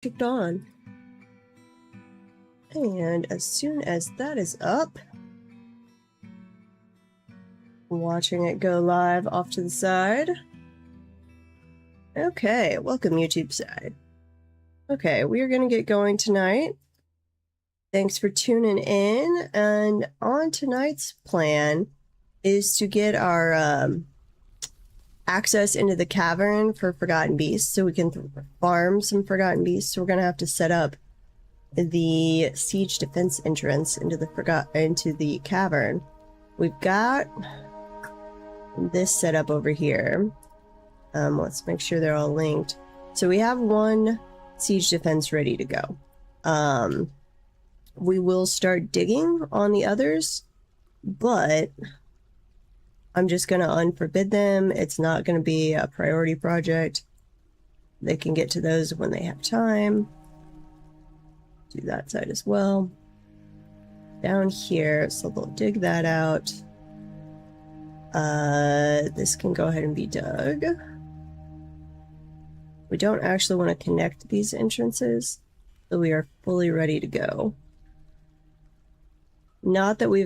kicked on. And as soon as that is up, watching it go live off to the side. Okay, welcome YouTube side. Okay, we are going to get going tonight. Thanks for tuning in. And on tonight's plan is to get our access into the cavern for Forgotten Beasts so we can farm some Forgotten Beasts. So we're going to have to set up the siege defense entrance into the cavern. We've got this set up over here. Let's make sure they're all linked. So we have one siege defense ready to go. We will start digging on the others, but I'm just going to unforbid them. It's not going to be a priority project. They can get to those when they have time. Do that side as well. Down here, so they'll dig that out. This can go ahead and be dug. We don't actually want to connect these entrances, so we are fully ready to go. Not that we're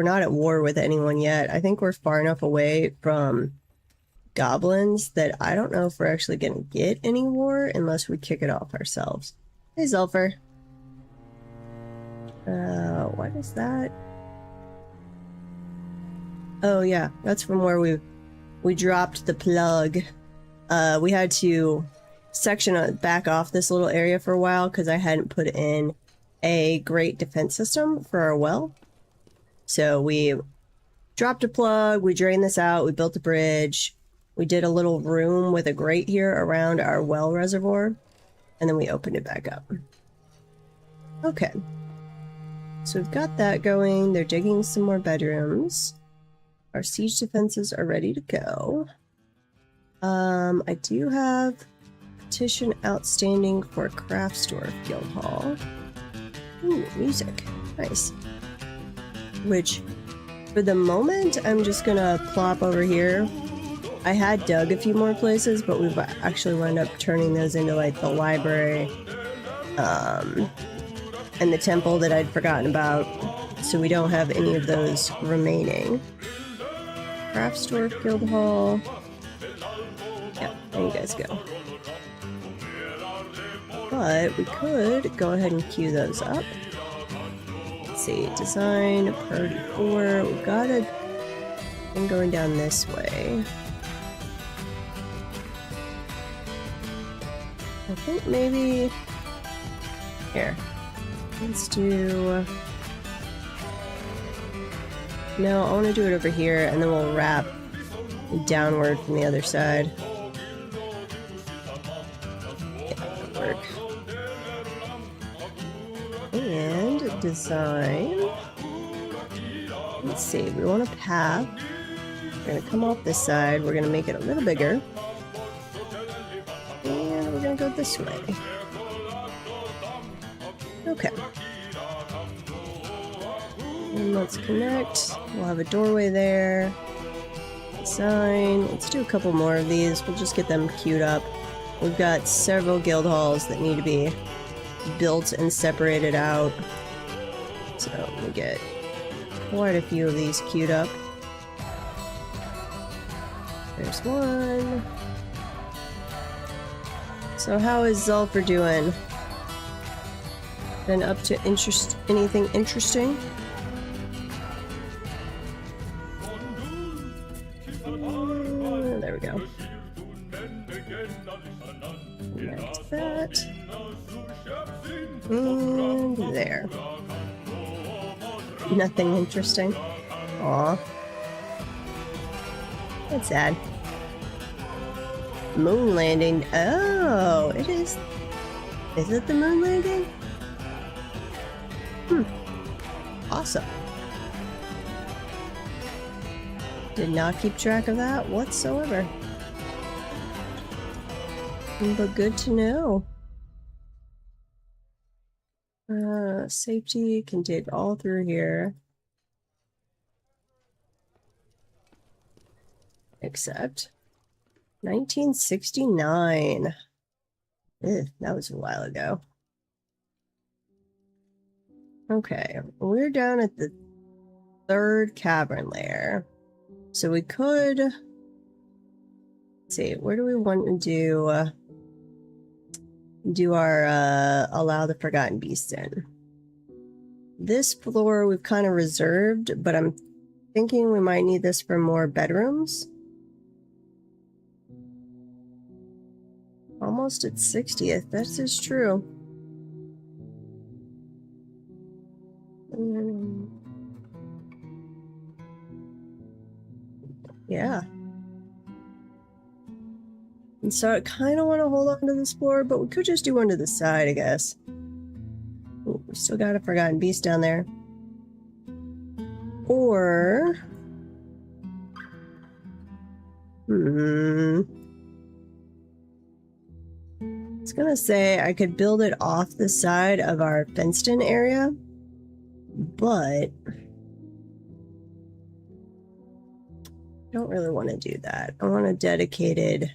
not at war with anyone yet. I think we're far enough away from goblins that I don't know if we're actually going to get any war unless we kick it off ourselves. Hey, Zulfur. What is that? Oh yeah, that's from where we dropped the plug. We had to section back off this little area for a while because I hadn't put in a great defense system for our well. So we dropped a plug, we drained this out, we built a bridge, we did a little room with a grate here around our well reservoir, and then we opened it back up. Okay. So we've got that going. They're digging some more bedrooms. Our siege defenses are ready to go. I do have petition outstanding for craft store guild hall. Ooh, music. Nice. Which, for the moment, I'm just gonna plop over here. I had dug a few more places, but we've actually wound up turning those into, like, the library, and the temple that I'd forgotten about, so we don't have any of those remaining. Craft store guild hall. Yeah, there you guys go. But we could go ahead and queue those up. Let's see, design, priority 4. We've got a thing going down this way. I think maybe here. Let's do. No, I want to do it over here, and then we'll wrap downward from the other side. And design. Let's see, we want a path. We're going to come off this side. We're going to make it a little bigger. And we're going to go this way. Okay. And let's connect. We'll have a doorway there. Design. Let's do a couple more of these. We'll just get them queued up. We've got several guild halls that need to be built and separated out. So we get quite a few of these queued up. There's one. So how is Zulfur doing? Been up to anything interesting? There we go. Connect that. And there. Nothing interesting. Aw. That's sad. Moon landing. Oh, it is. Is it the moon landing? Awesome. Did not keep track of that whatsoever. But good to know. Safety can dig all through here. Except 1969. That was a while ago. Okay, we're down at the 3rd cavern layer. So we could... Let's see, where do we want to do our allow the forgotten beasts in? This floor we've kind of reserved, but I'm thinking we might need this for more bedrooms. Almost at 60th, this is true. Yeah. And so I kind of want to hold on to this floor, but we could just do one to the side, I guess. Ooh, we still got a forgotten beast down there. Or... I was gonna say I could build it off the side of our fenced-in area, but... I don't really want to do that. I want a dedicated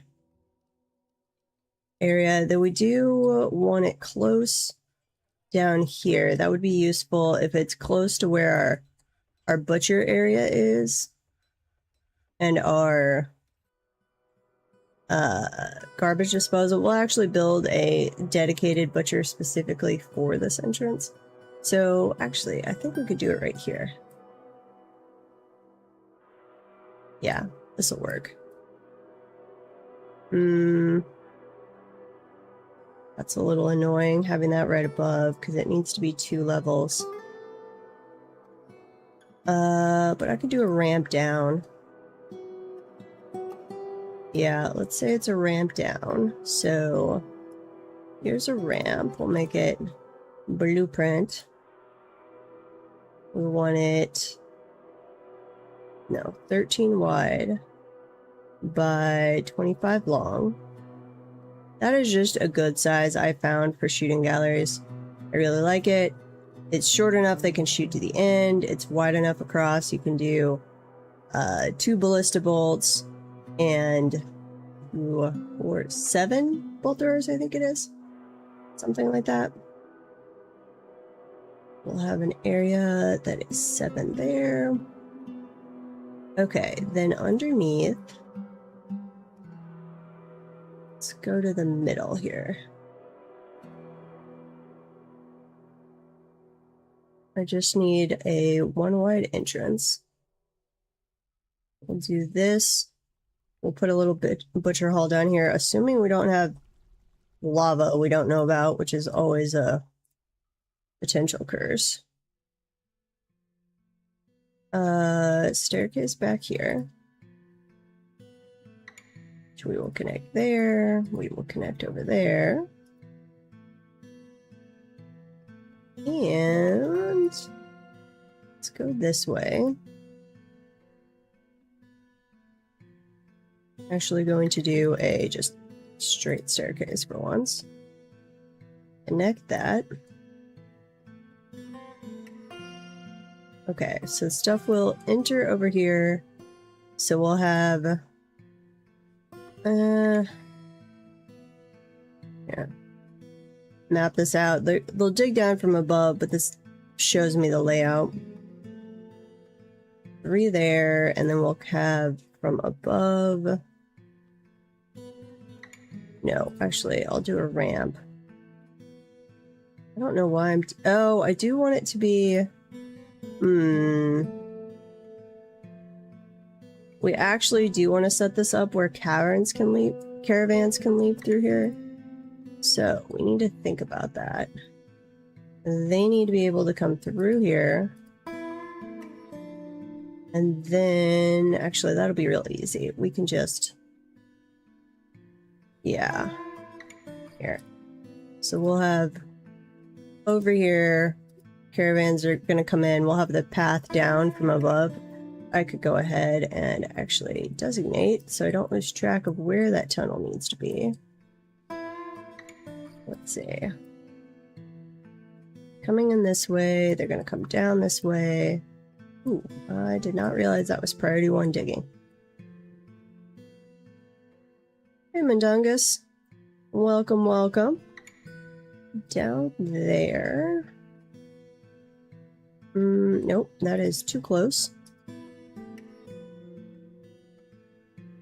area. Though we do want it close down here. That would be useful if it's close to where our butcher area is and our garbage disposal. We'll actually build a dedicated butcher specifically for this entrance. So actually, I think we could do it right here. Yeah, this will work. That's a little annoying, having that right above, because it needs to be 2 levels. But I could do a ramp down. Yeah, let's say it's a ramp down. So, here's a ramp. We'll make it blueprint. We want it... No, 13 wide by 25 long. That is just a good size I found for shooting galleries. I really like it. It's short enough they can shoot to the end. It's wide enough across. You can do 2 ballista bolts and 7 bolt throwers, I think it is. Something like that. We'll have an area that is 7 there. Okay, then underneath, let's go to the middle here. I just need a 1 wide entrance. We'll do this. We'll put a little bit butcher hall down here, assuming we don't have lava we don't know about, which is always a potential curse. Staircase back here. Which we will connect there. We will connect over there. And let's go this way. Actually going to do a just straight staircase for once. Connect that. Okay, so stuff will enter over here. So we'll have yeah. Map this out. They'll dig down from above, but this shows me the layout. 3 there, and then we'll have from above. No, actually, I'll do a ramp. I don't know why I'm... Oh, I do want it to be... We actually do want to set this up where caravans can leave through here. So we need to think about that. They need to be able to come through here. And then, actually, that'll be real easy. We can just... Yeah. Here. So we'll have over here, caravans are going to come in. We'll have the path down from above. I could go ahead and actually designate so I don't lose track of where that tunnel needs to be. Let's see. Coming in this way, they're going to come down this way. Ooh, I did not realize that was priority 1 digging. Hey, Mundungus. Welcome, welcome. down there. Nope, that is too close.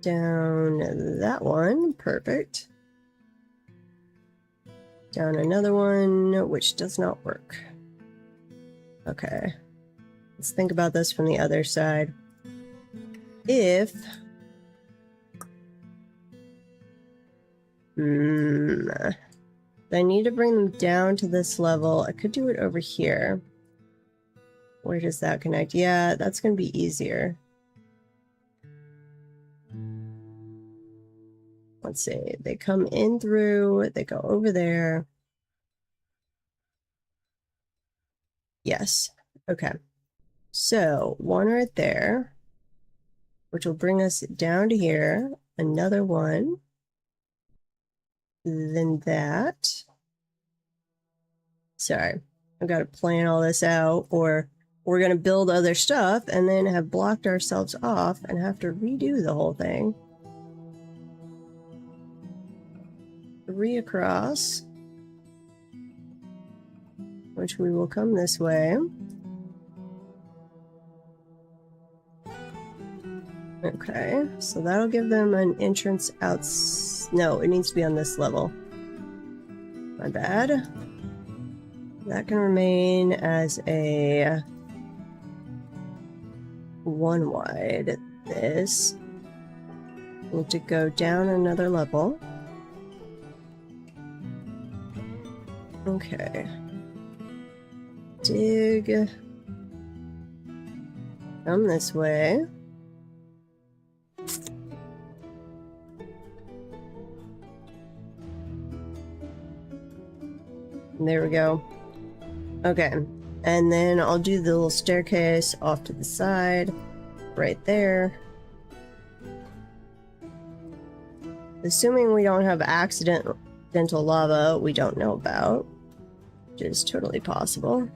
Down that one, perfect. Down another one, which does not work. Okay, let's think about this from the other side. If I need to bring them down to this level, I could do it over here. Where does that connect? Yeah, that's going to be easier. Let's see. They come in through, they go over there. Yes. Okay. So, one right there, which will bring us down to here. Another one. Then that. Sorry. I've got to plan all this out, or we're going to build other stuff and then have blocked ourselves off and have to redo the whole thing. 3 across, which we will come this way. Okay, so that'll give them an entrance out. No, it needs to be on this level. My bad. That can remain as a 1 wide. This need to go down another level. Okay. Dig. Come this way. There we go. Okay. And then I'll do the little staircase off to the side. Right there. Assuming we don't have accidental lava we don't know about. Which is totally possible.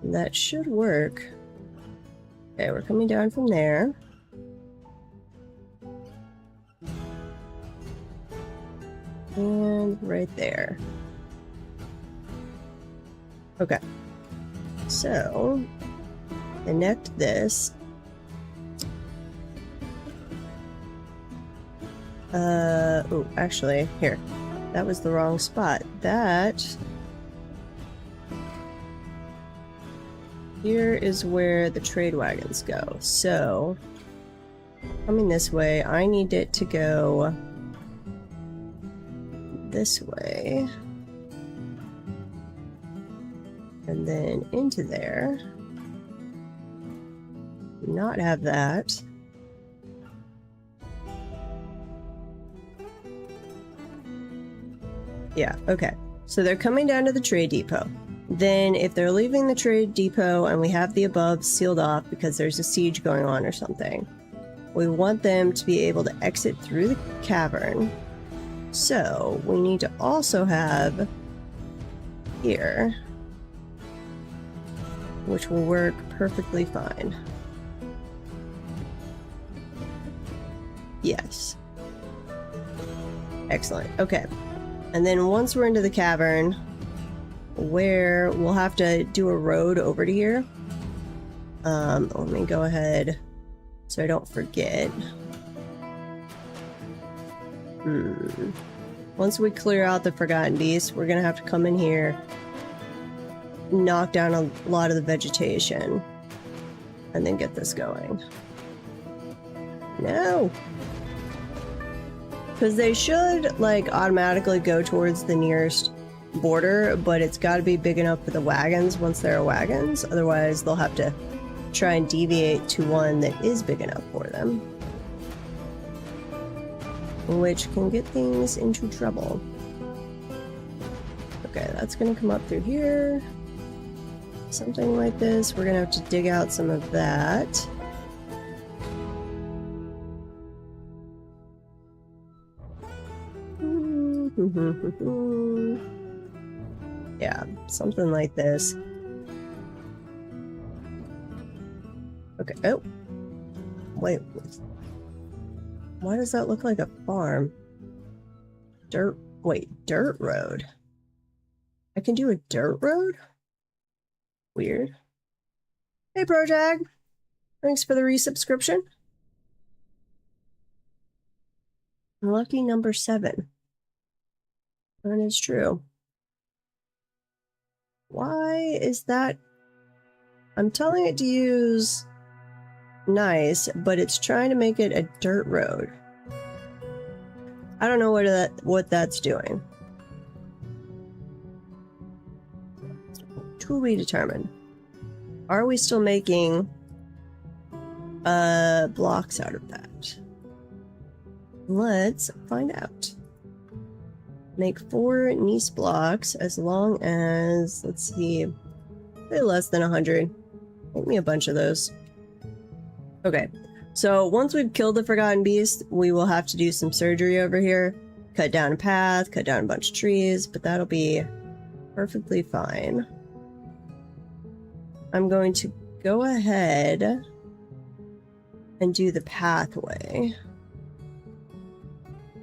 That should work. Okay, we're coming down from there. And right there. Okay. So, connect this. Oh, actually, here. That was the wrong spot. That... Here is where the trade wagons go. So, coming this way, I need it to go this way. And then into there. Not have that. Yeah, okay. So they're coming down to the trade depot. Then if they're leaving the trade depot and we have the above sealed off because there's a siege going on or something, we want them to be able to exit through the cavern. So we need to also have here, which will work perfectly fine. Yes. Excellent. Okay. And then once we're into the cavern, where we'll have to do a road over to here. Let me go ahead so I don't forget. Once we clear out the Forgotten Beast, we're gonna have to come in here, knock down a lot of the vegetation, and then get this going. No! Because they should, like, automatically go towards the nearest border, but it's got to be big enough for the wagons once there are wagons. Otherwise, they'll have to try and deviate to one that is big enough for them. Which can get things into trouble. Okay, that's going to come up through here. Something like this. We're going to have to dig out some of that. Yeah, something like this. Okay, oh. Wait. Why does that look like a farm? Dirt road. I can do a dirt road? Weird. Hey, Projag. Thanks for the resubscription. Lucky number 7. That is true. Why is that? I'm telling it to use nice, but it's trying to make it a dirt road. I don't know what that's doing. To be determined. Are we still making blocks out of that? Let's find out. Make 4 Nice blocks as long as, let's see, less than 100. Make me a bunch of those. Okay, so once we've killed the Forgotten Beast, we will have to do some surgery over here. Cut down a path, cut down a bunch of trees, but that'll be perfectly fine. I'm going to go ahead and do the pathway.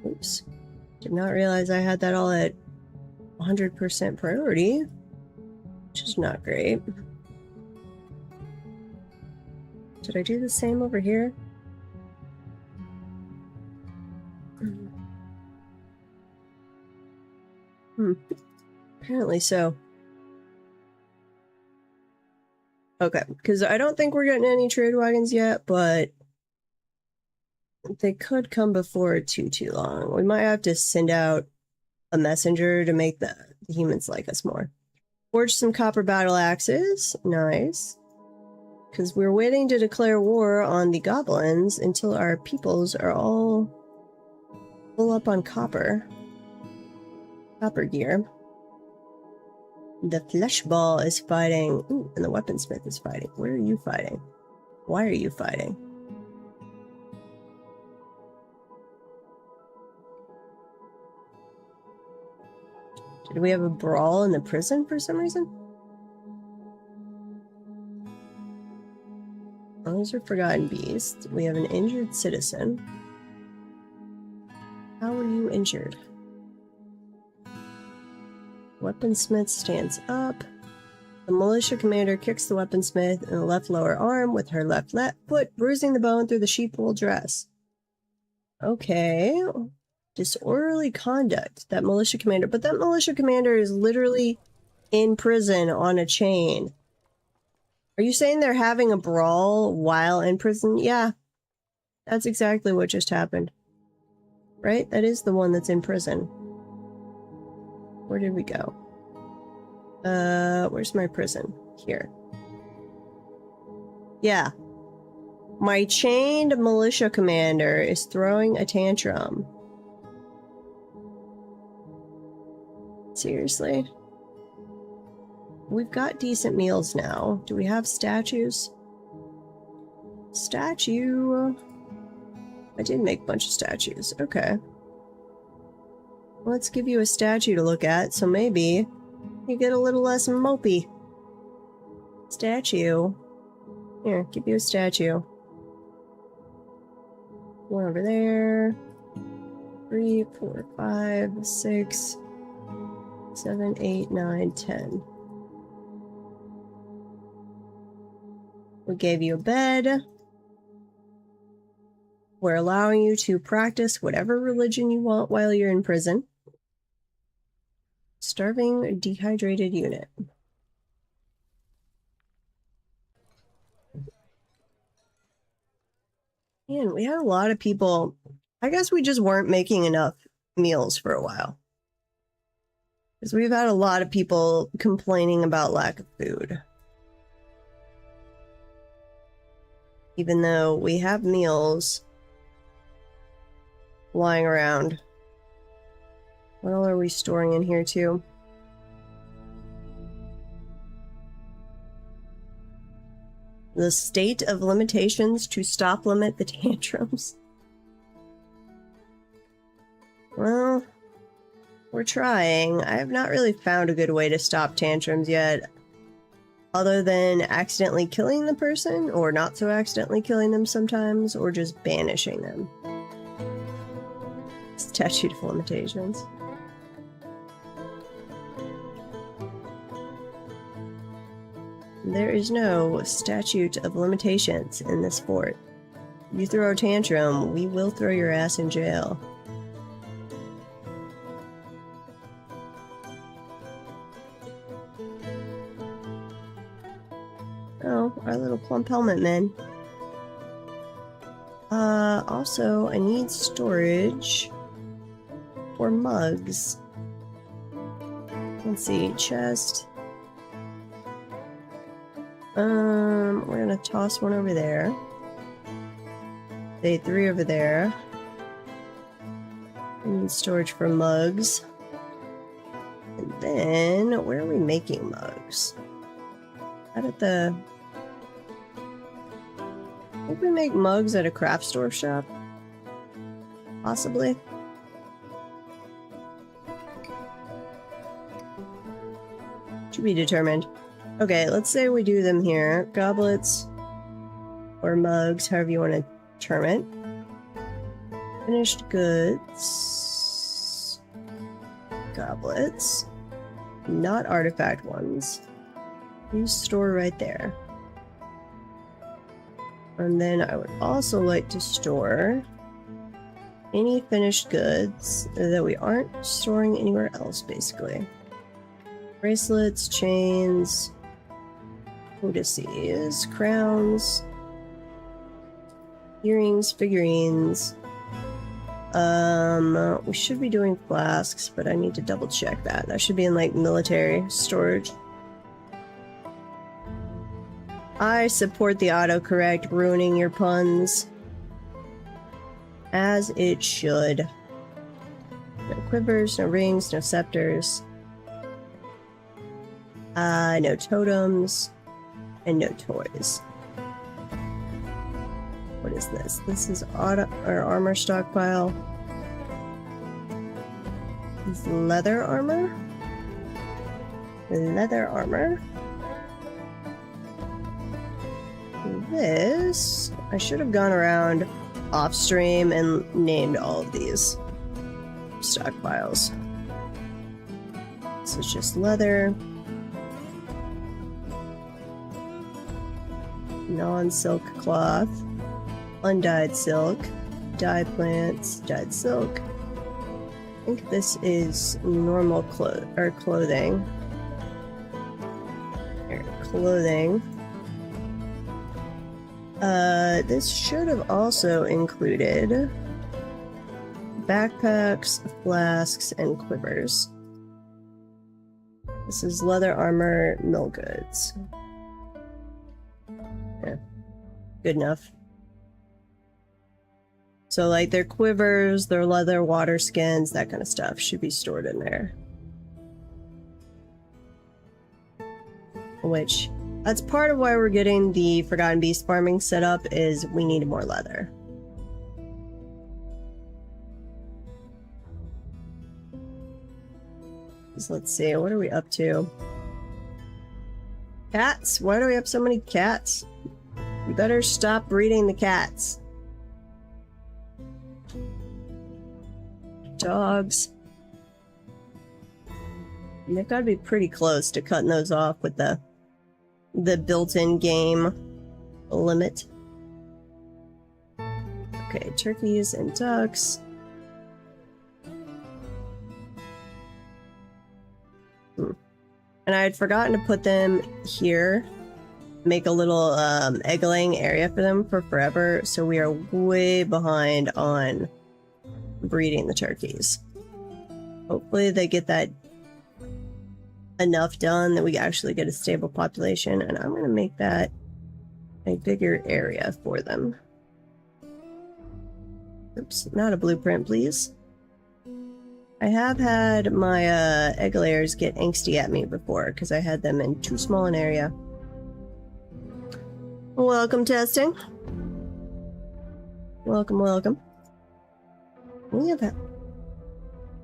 Oops. Did not realize I had that all at 100% priority, which is not great. Did I do the same over here? Apparently so. Okay, because I don't think we're getting any trade wagons yet, but they could come before too long. We might have to send out a messenger to make the humans like us more. Forge some copper battle axes. Nice. Because we're waiting to declare war on the goblins until our peoples are all full up on copper. Copper gear. The flesh ball is fighting. Ooh, and the weaponsmith is fighting. Where are you fighting? Why are you fighting? Did we have a brawl in the prison for some reason? Those are Forgotten Beasts. We have an injured citizen. How are you injured? Weaponsmith stands up. The militia commander kicks the weaponsmith in the left lower arm with her left foot, bruising the bone through the sheepwool dress. Okay. Disorderly conduct. That militia commander. But that militia commander is literally in prison on a chain. Are you saying they're having a brawl while in prison? Yeah. That's exactly what just happened. Right? That is the one that's in prison. Where did we go? Where's my prison? Here. Yeah. My chained militia commander is throwing a tantrum. Seriously? We've got decent meals now. Do we have statues? Statue. I did make a bunch of statues. Okay. Let's give you a statue to look at, so maybe you get a little less mopey. Statue. Here, give you a statue. One over there. 3, 4, 5, 6, 7, 8, 9, 10. We gave you a bed. We're allowing you to practice whatever religion you want while you're in prison. Starving, dehydrated unit. Man, we had a lot of people. I guess we just weren't making enough meals for a while. Because we've had a lot of people complaining about lack of food. Even though we have meals lying around. What all are we storing in here too? The state of limitations to stop limit the tantrums. Well, we're trying. I have not really found a good way to stop tantrums yet. Other than accidentally killing the person, or not so accidentally killing them sometimes, or just banishing them. Statute of limitations. There is no statute of limitations in this fort. You throw a tantrum, we will throw your ass in jail. Oh, our little plump helmet men. Also, I need storage for mugs. Let's see, chest. We're gonna toss one over there. Say 3 over there. I need storage for mugs. And then, where are we making mugs? Out at the... I think we make mugs at a craft store shop. Possibly. To be determined. Okay, let's say we do them here. Goblets or mugs, however you want to term it. Finished goods. Goblets. Not artifact ones. You store right there. And then I would also like to store any finished goods that we aren't storing anywhere else, basically. Bracelets, chains, codices, crowns, earrings, figurines. We should be doing flasks, but I need to double check that. That should be in like military storage. I support the autocorrect ruining your puns. As it should. No quivers, no rings, no scepters. No totems. And no toys. What is this? This is auto or armor stockpile. This is leather armor? Leather armor. This, I should have gone around off stream and named all of these stockpiles. This is just leather. Non-silk cloth. Undyed silk. Dye plants. Dyed silk. I think this is normal clothing. Here, clothing. This should have also included backpacks, flasks, and quivers. This is leather armor, mill goods. Yeah, good enough. So like their quivers, their leather water skins, that kind of stuff should be stored in there. Which, that's part of why we're getting the Forgotten Beast farming set up, is we need more leather. So let's see, what are we up to? Cats? Why do we have so many cats? You better stop breeding the cats. Dogs. And they've got to be pretty close to cutting those off with the built-in game limit. Okay, turkeys and ducks. And I had forgotten to put them here. Make a little egg-laying area for them for forever, so we are way behind on breeding the turkeys. Hopefully they get that enough done that we actually get a stable population, and I'm going to make that a bigger area for them. Oops, not a blueprint, please. I have had my egg layers get angsty at me before because I had them in too small an area. Welcome, testing. Welcome, welcome. We have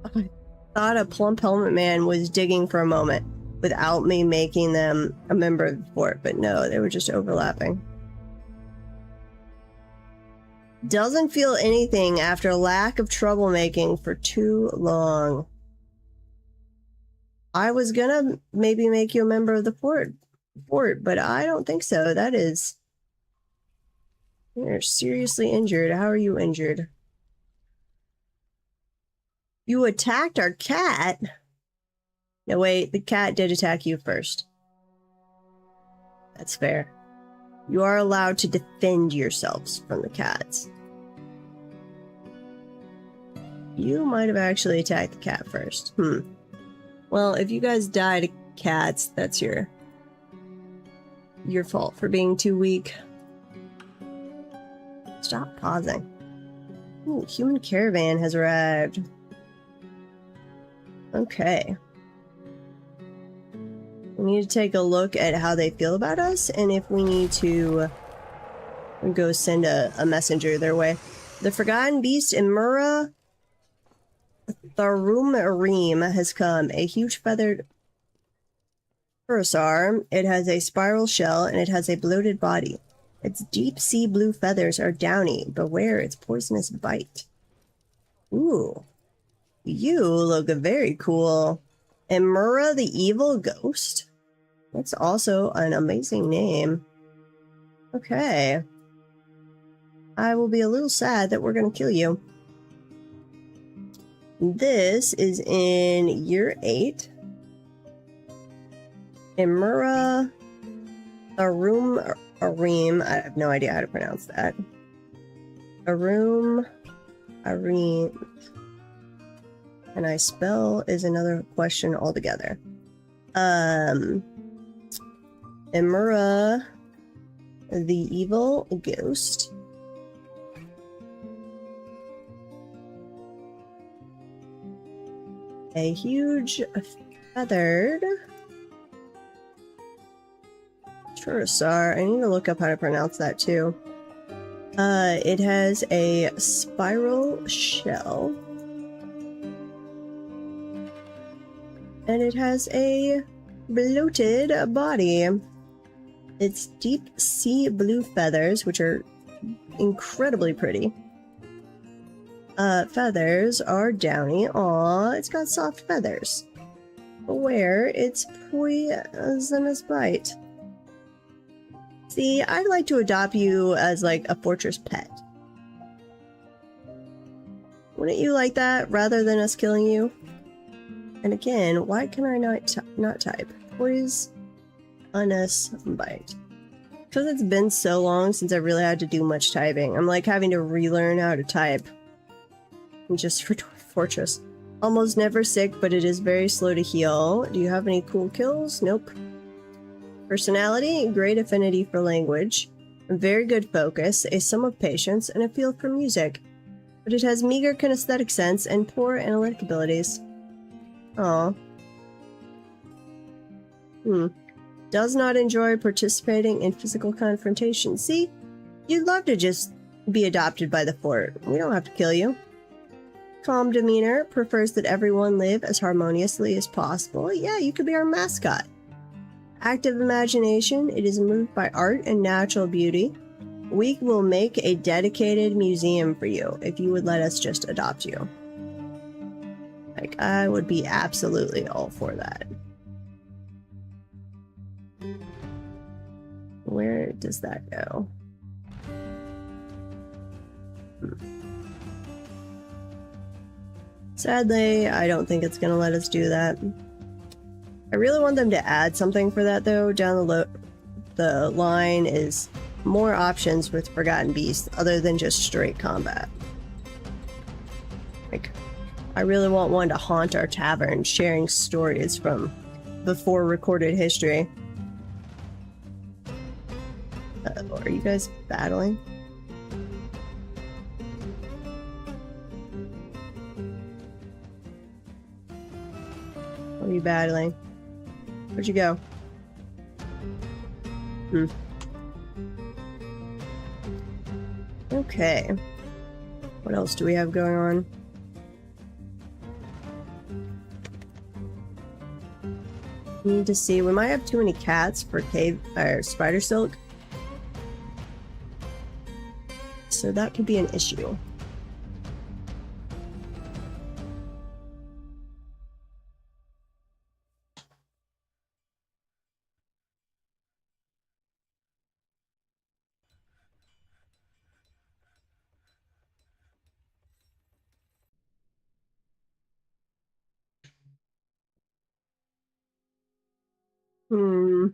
I thought a plump helmet man was digging for a moment without me making them a member of the fort, but no, they were just overlapping. Doesn't feel anything after lack of troublemaking for too long. I was gonna maybe make you a member of the fort, fort, but I don't think so. That is... You're seriously injured. How are you injured? You attacked our cat? No, wait. The cat did attack you first. That's fair. You are allowed to defend yourselves from the cats. You might have actually attacked the cat first. Well, if you guys die to cats, that's your fault for being too weak. Stop pausing. Ooh, human caravan has arrived. Okay. We need to take a look at how they feel about us and if we need to go send a messenger their way. The Forgotten Beast Imura Tharumarim has come. A huge feathered pterosaur. It has a spiral shell and it has a bloated body. Its deep sea blue feathers are downy. Beware its poisonous bite. Ooh. You look very cool. Imura the Evil Ghost? That's also an amazing name. Okay. I will be a little sad that we're going to kill you. This is in year 8. Imura Arim. I have no idea how to pronounce that. Arim. And I spell is another question altogether. Imura the Evil Ghost. A huge feathered pterosaur. I need to look up how to pronounce that too. It has a spiral shell. And it has a bloated body. Its deep sea blue feathers, which are incredibly pretty. Feathers are downy. Aw, it's got soft feathers. Beware its poisonous bite. See, I'd like to adopt you as like a fortress pet. Wouldn't you like that rather than us killing you? And again, why can I not type? Poisonous bite. Because it's been so long since I really had to do much typing. I'm like having to relearn how to type. Just for Fortress. Almost never sick, but it is very slow to heal. Do you have any cool kills? Nope. Personality, great affinity for language, very good focus, a sum of patience, and a feel for music. But it has meager kinesthetic sense and poor analytic abilities. Aww. Does not enjoy participating in physical confrontation. See? You'd love to just be adopted by the fort. We don't have to kill you. Calm demeanor, prefers that everyone live as harmoniously as possible. Yeah, you could be our mascot. Active imagination, it is moved by art and natural beauty. We will make a dedicated museum for you if you would let us just adopt you. Like, I would be absolutely all for that. Where does that go? Sadly, I don't think it's going to let us do that. I really want them to add something for that, though. Down the line is more options with Forgotten Beasts other than just straight combat. Like, I really want one to haunt our tavern, sharing stories from before recorded history. Are you guys battling? What are you battling? Where'd you go? Okay. What else do we have going on? Need to see. We might have too many cats for cave or spider silk. So that could be an issue. Hmm.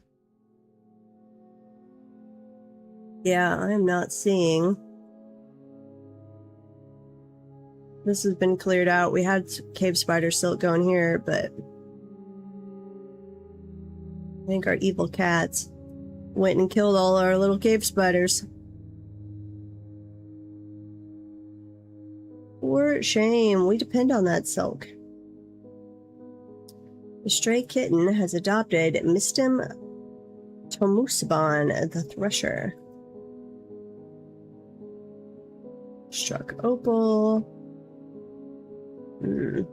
Yeah, I'm not seeing. This has been cleared out. We had cave spider silk going here, but I think our evil cats went and killed all our little cave spiders. Poor shame. We depend on that silk. The stray kitten has adopted Mistim Tomusaban, the Thresher. Struck Opal. The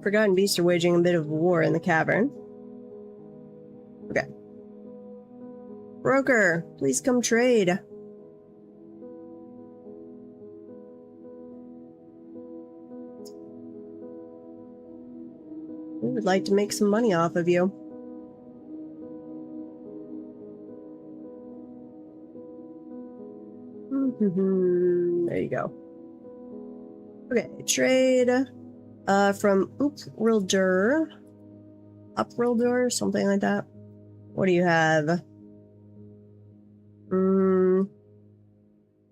Forgotten Beasts are waging a bit of war in the cavern. Okay. Broker, please come trade. We would like to make some money off of you. There you go. Okay, trade from Uprilder, something like that. What do you have?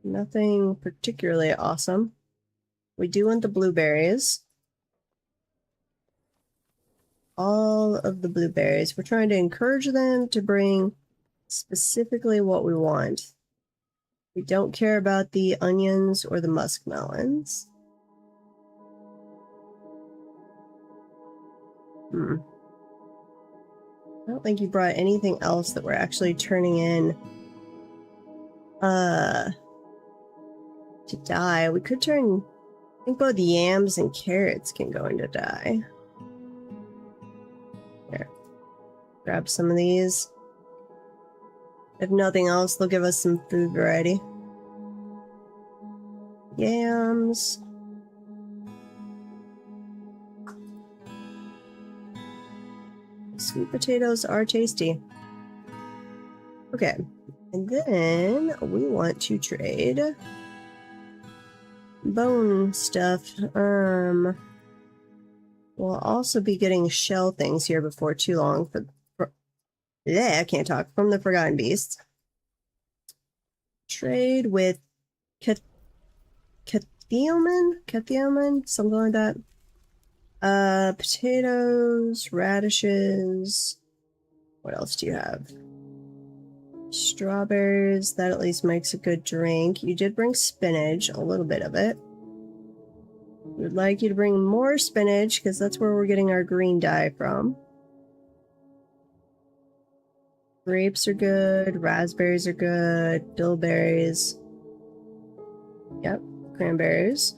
Nothing particularly awesome. We do want the blueberries. All of the blueberries. We're trying to encourage them to bring specifically what we want. We don't care about the onions or the muskmelons. I don't think you brought anything else that we're actually turning in to dye. We could turn, I think both yams and carrots can go into dye. Here, grab some of these. If nothing else, they'll give us some food variety. Yams. Sweet potatoes are tasty. Okay, and then we want to trade bone stuff. We'll also be getting shell things here before too long. Yeah, I can't talk. From the Forgotten Beasts. Trade with Cathioman, something like that. Potatoes, radishes. What else do you have? Strawberries. That at least makes a good drink. You did bring spinach, a little bit of it. We'd like you to bring more spinach because that's where we're getting our green dye from. Grapes are good. Raspberries are good. Bilberries. Yep. Cranberries.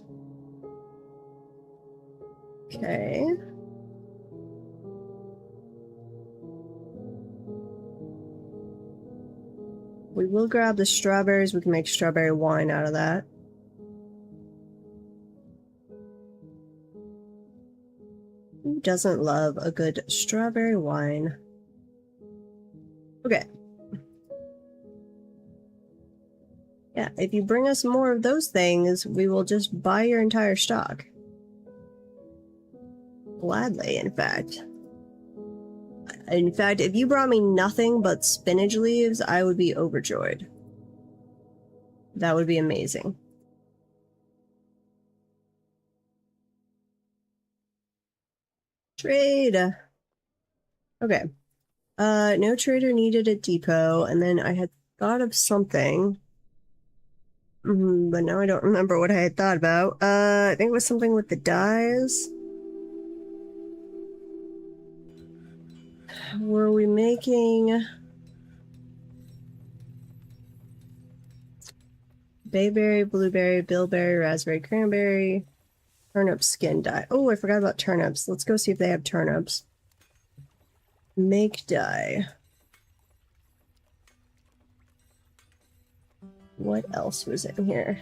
Okay. We will grab the strawberries. We can make strawberry wine out of that. Who doesn't love a good strawberry wine? Okay. Yeah, if you bring us more of those things, we will just buy your entire stock. Gladly, in fact. In fact, if you brought me nothing but spinach leaves, I would be overjoyed. That would be amazing. Trade. Okay. No trader needed at depot, and then I had thought of something. But now I don't remember what I had thought about. I think it was something with the dyes. Were we making bayberry, blueberry, bilberry, raspberry, cranberry, turnip skin dye? Oh, I forgot about turnips. Let's go see if they have turnips. Make dye. What else was in here?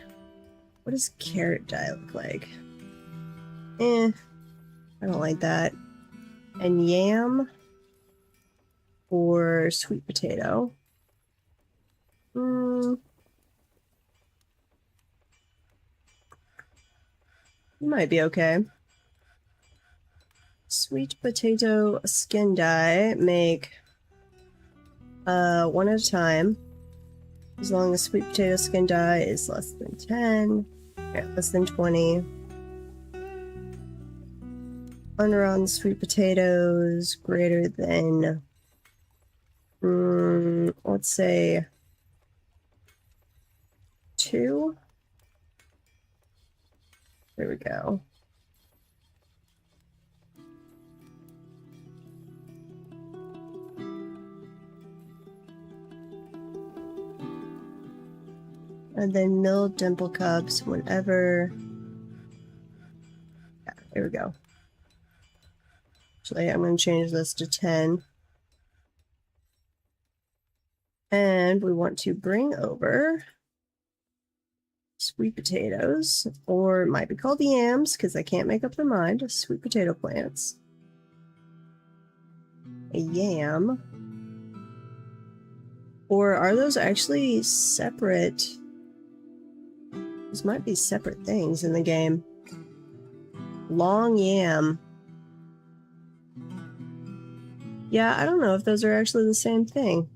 What does carrot dye look like? I don't like that. And yam or sweet potato. Might be okay. Sweet potato skin dye. Make One at a time. As long as sweet potato skin dye is less than 10. Yeah, less than 20. Unrotten sweet potatoes greater than, let's say 2. There we go. And then milled dimple cups whenever. Yeah, there we go. Actually, I'm going to change this to 10. And we want to bring over sweet potatoes, or it might be called yams because they can't make up their mind. Sweet potato plants. A yam. Or are those actually separate? These might be separate things in the game. Long yam. Yeah, I don't know if those are actually the same thing.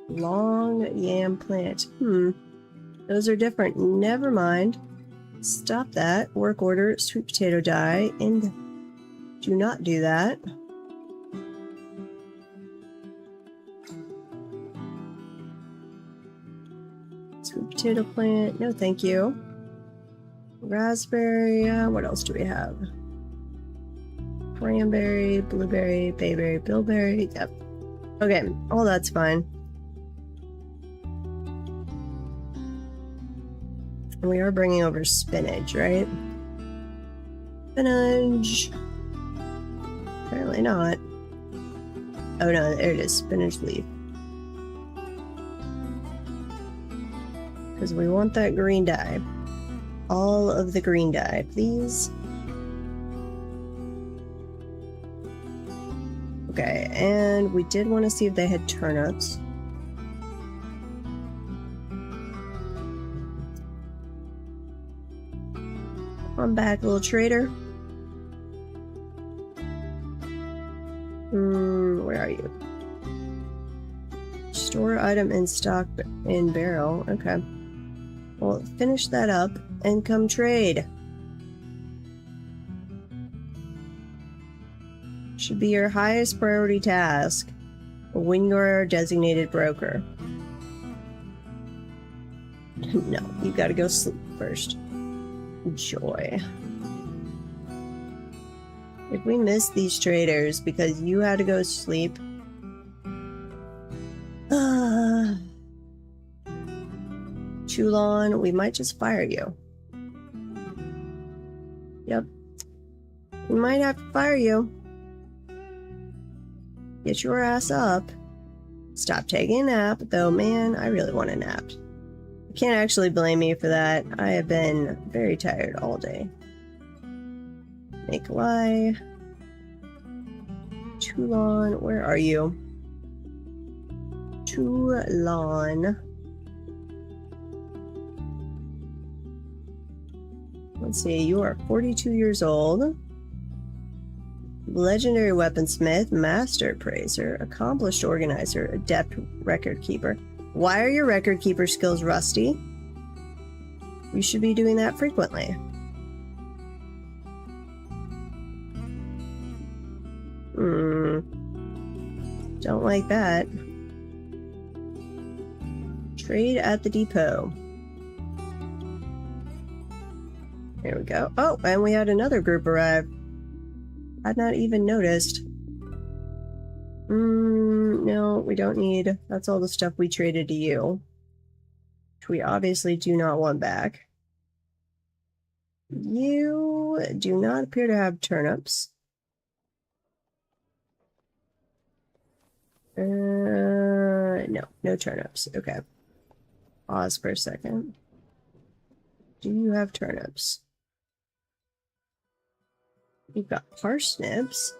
Long yam plant. Those are different. Never mind. Stop that. Work order, sweet potato dye, and do not do that. Sweet potato plant. No, thank you. Raspberry. What else do we have? Cranberry, blueberry, bayberry, bilberry. Yep. Okay, all that's fine. And we are bringing over spinach, right? Spinach. Apparently not. Oh no, there it is. Spinach leaf. Because we want that green dye. All of the green dye, please. Okay, and we did want to see if they had turnips. Come back, little trader. Where are you? Store item in stock in barrel. Okay. Well, finish that up and come trade. Should be your highest priority task when you're a designated broker. No, you gotta go sleep first. Joy. If we miss these traders because you had to go sleep, Chulon, we might just fire you. Yep. We might have to fire you. Get your ass up. Stop taking a nap, though, man, I really want a nap. You can't actually blame me for that. I have been very tired all day. Make lie. Toulon, where are you? Toulon. Let's see, you are 42 years old. Legendary weaponsmith, master appraiser, accomplished organizer, adept record keeper. Why are your record keeper skills rusty? You should be doing that frequently. Don't like that. Trade at the depot. There we go. Oh, and we had another group arrive. I'd not even noticed. No, we don't need... That's all the stuff we traded to you. Which we obviously do not want back. You do not appear to have turnips. No turnips. Okay. Pause for a second. Do you have turnips? You've got parsnips.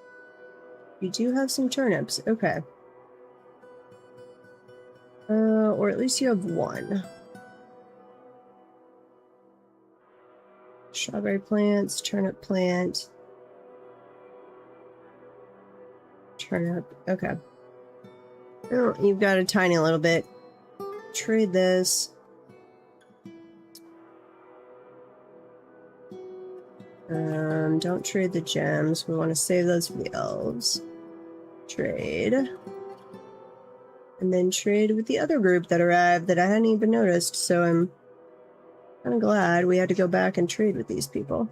You do have some turnips. Okay. Or at least you have one. Strawberry plants, turnip plant. turn up. Okay. Oh, you've got a tiny little bit. Trade this. Don't trade the gems. We want to save those for the elves. Trade. And then trade with the other group that arrived that I hadn't even noticed, so I'm kind of glad we had to go back and trade with these people.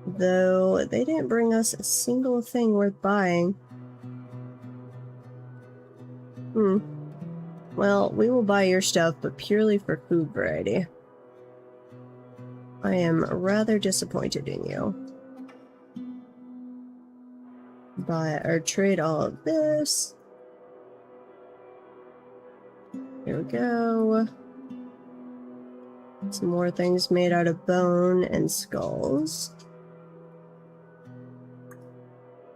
Though they didn't bring us a single thing worth buying. Well, we will buy your stuff, but purely for food variety. I am rather disappointed in you. Buy or trade all of this. Here we go. Some more things made out of bone and skulls.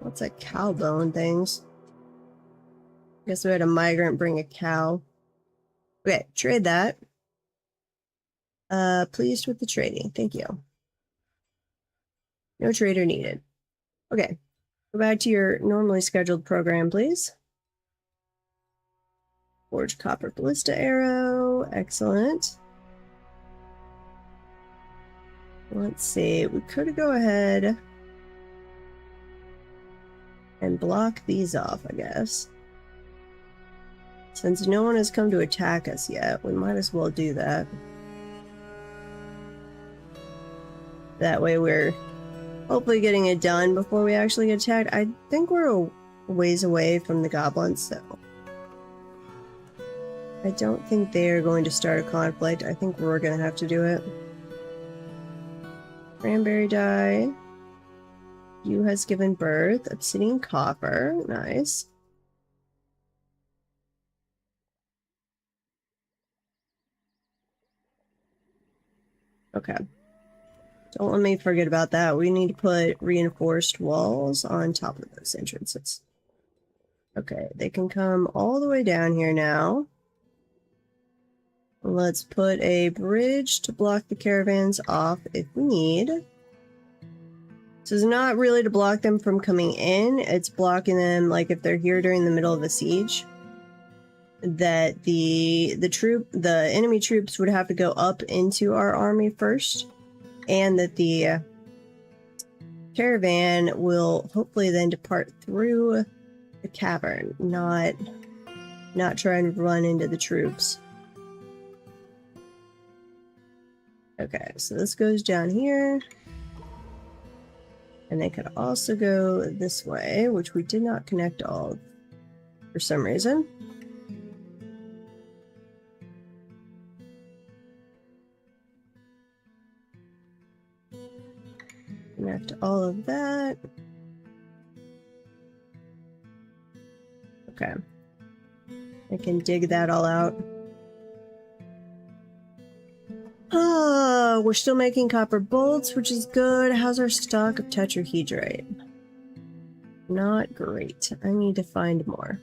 What's that cow bone things? Guess we had a migrant bring a cow. Okay, trade that. Pleased with the trading. Thank you. No trader needed. Okay. Go back to your normally scheduled program, please. Forge copper ballista arrow. Excellent. Let's see. We could go ahead and block these off, I guess. Since no one has come to attack us yet, we might as well do that. That way we're hopefully getting it done before we actually get attacked. I think we're a ways away from the goblins, so I don't think they're going to start a conflict. I think we're going to have to do it. Cranberry dye. You has given birth. Obsidian copper. Nice. Okay. Don't let me forget about that. We need to put reinforced walls on top of those entrances. Okay, they can come all the way down here now. Let's put a bridge to block the caravans off if we need. This is not really to block them from coming in. It's blocking them, like if they're here during the middle of a siege, that the enemy troops would have to go up into our army first, and that the caravan will hopefully then depart through the cavern, not try and run into the troops. Okay, so this goes down here. And they could also go this way, which we did not connect all for some reason. Connect all of that. Okay. I can dig that all out. Oh, we're still making copper bolts, which is good. How's our stock of tetrahedrite? Not great. I need to find more.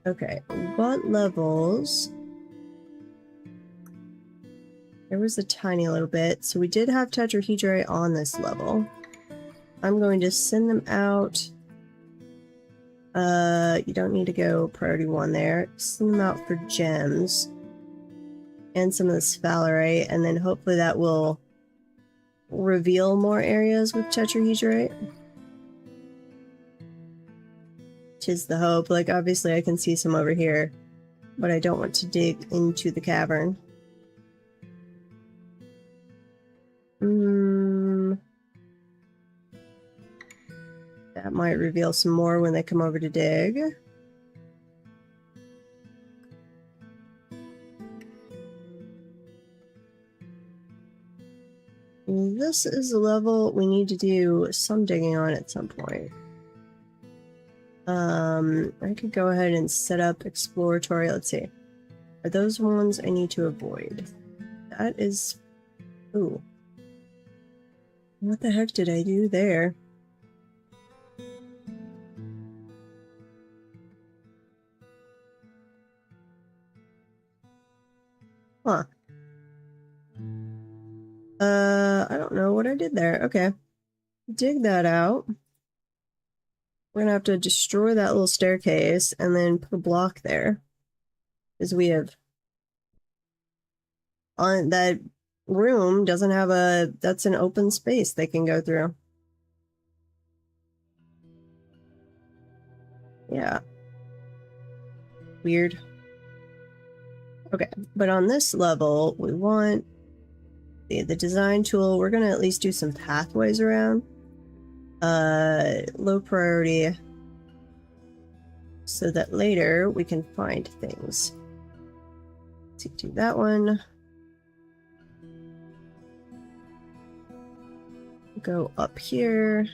Okay, what levels? There was a tiny little bit. So we did have tetrahedrite on this level. I'm going to send them out. You don't need to go priority 1 there. Send them out for gems. And some of the sphalerite, and then hopefully that will reveal more areas with tetrahedrite. Tis the hope. Like, obviously I can see some over here, but I don't want to dig into the cavern. That might reveal some more when they come over to dig. This is a level we need to do some digging on at some point. I could go ahead and set up exploratory. Let's see. Are those ones I need to avoid? That is... Ooh. What the heck did I do there? Huh. I don't know what I did there. Okay. Dig that out. We're gonna have to destroy that little staircase and then put a block there. Because we have on that room doesn't have that's an open space they can go through. Yeah. Weird. Okay, but on this level, we want the design tool. We're gonna at least do some pathways around. Low priority, so that later we can find things. Let's do that one. Go up here.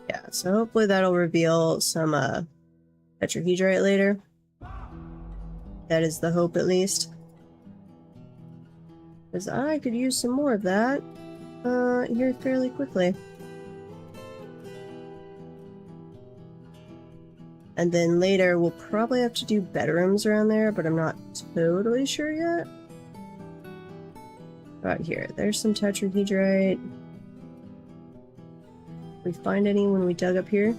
Yeah, so hopefully that'll reveal some tetrahedrite later. That is the hope, at least. Because I could use some more of that here fairly quickly. And then later we'll probably have to do bedrooms around there, but I'm not totally sure yet. About here, there's some tetrahedrite. We find any when we dug up here?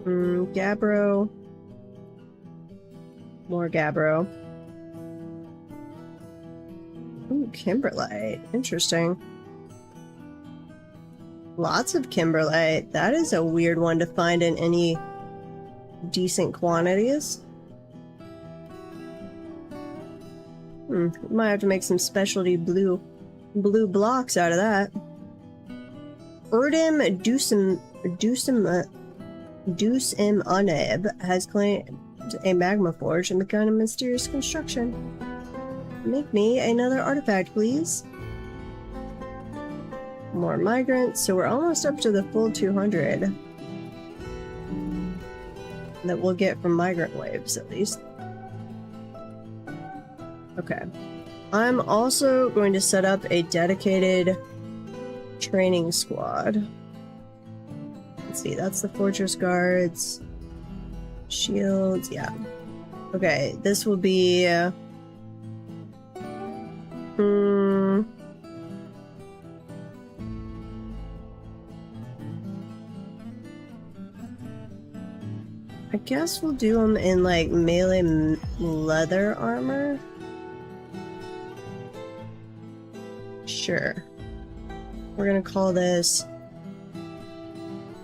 Gabbro. More gabbro. Ooh, kimberlite. Interesting. Lots of kimberlite. That is a weird one to find in any decent quantities. Might have to make some specialty blue blocks out of that. Erdim Dusem Uneb has claimed a magma forge and begun a mysterious construction. Make me another artifact, please. More migrants, so we're almost up to the full 200 that we'll get from migrant waves, at least. Okay. I'm also going to set up a dedicated training squad. Let's see, that's the fortress guards. Shields, yeah. Okay, this will be... I guess we'll do them in, like, melee leather armor. Sure. We're gonna call this...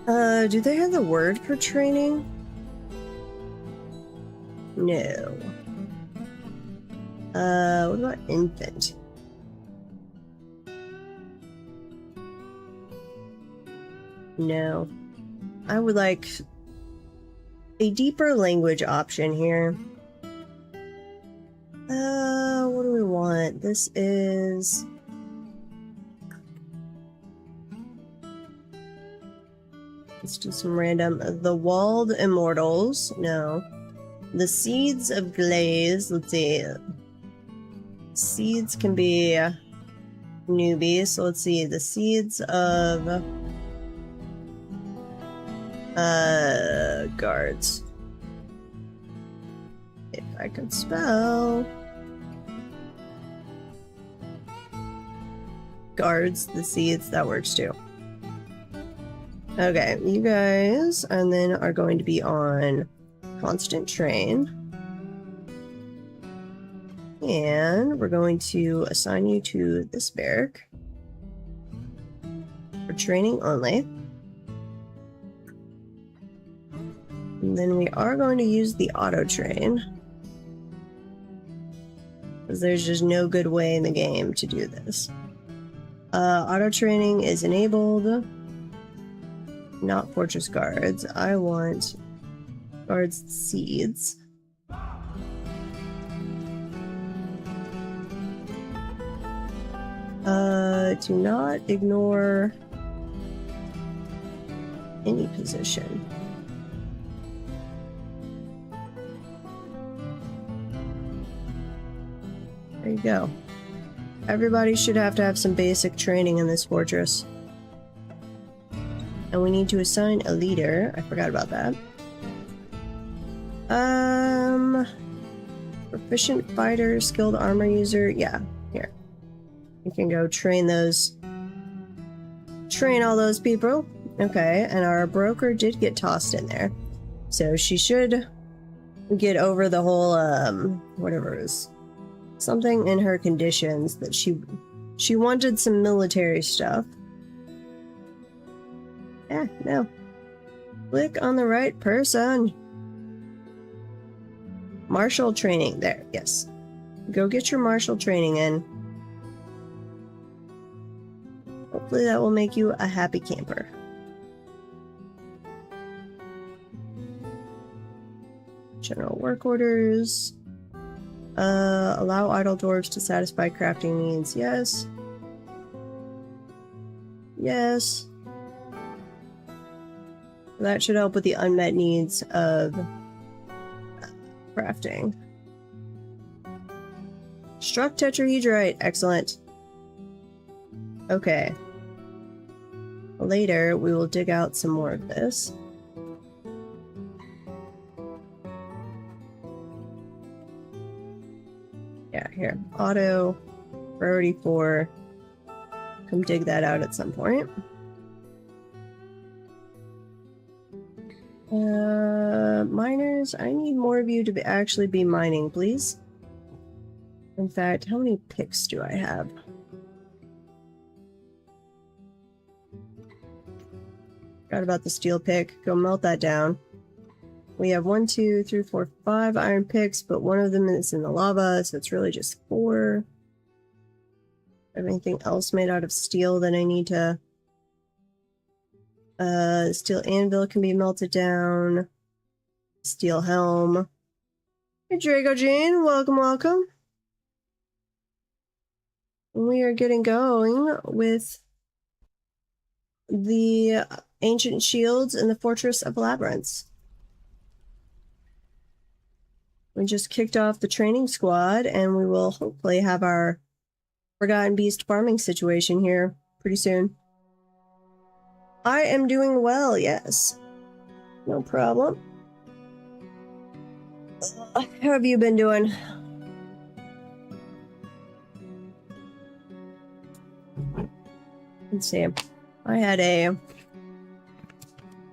do they have the word for training? No. What about infant? No. I would like a deeper language option here. What do we want? This is... Let's do some random. The Walled Immortals. No. The Seeds of Glaze. Let's see. Seeds can be newbies. So let's see. The Seeds of guards. If I could spell. Guards, the seeds, that works too. Okay, you guys, and then are going to be on constant train. And we're going to assign you to this barrack for training only. And then we are going to use the auto train, because there's just no good way in the game to do this. Auto training is enabled. Not fortress guards. I want guards seeds. Do not ignore any position. There you go. Everybody should have to have some basic training in this fortress. And we need to assign a leader. I forgot about that. Proficient fighter, skilled armor user. Yeah, here. You can go train those. Train all those people. Okay, and our broker did get tossed in there. So she should get over the whole, whatever it is. Something in her conditions that she wanted some military stuff. No. Click on the right person. Martial training. There, yes. Go get your martial training in. Hopefully that will make you a happy camper. General work orders. Allow idle dwarves to satisfy crafting needs. Yes. Yes. That should help with the unmet needs of crafting. Struck tetrahedrite. Excellent. Okay. Later, we will dig out some more of this. Yeah, here. Auto. Priority 4. Come dig that out at some point. Miners, I need more of you to actually be mining, please. In fact, how many picks do I have? Forgot about the steel pick. Go melt that down. We have 1, 2, 3, 4, 5 iron picks, but one of them is in the lava, so it's really just 4. Anything else made out of steel that I need to... steel anvil can be melted down. Steel helm. Hey, Draco Jean, welcome, welcome. We are getting going with the ancient shields in the Fortress of Labyrinths. We just kicked off the training squad, and we will hopefully have our Forgotten Beast farming situation here pretty soon. I am doing well, yes. No problem. How have you been doing? Let's see. I had a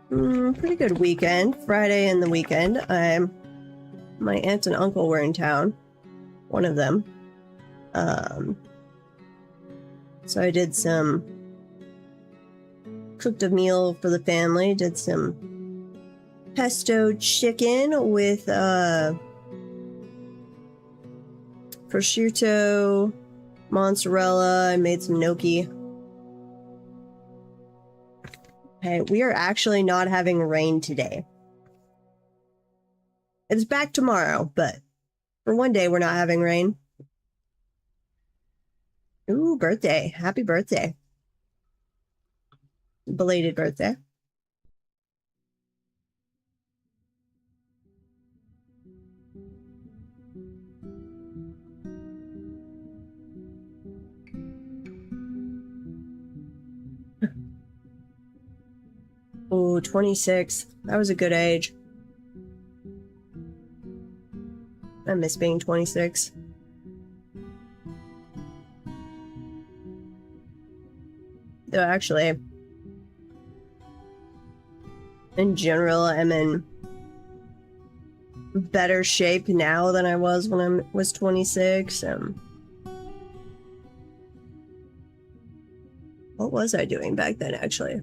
pretty good weekend. Friday and the weekend. My aunt and uncle were in town. One of them. So I did some... cooked a meal for the family. Did some pesto chicken with prosciutto, mozzarella. I made some gnocchi. Okay, we are actually not having rain today. It's back tomorrow, but for one day we're not having rain. Ooh, birthday. Happy birthday. Belated birthday. Ooh, 26. That was a good age. I miss being 26. Though actually, in general, I'm in better shape now than I was when I was 26. What was I doing back then, actually?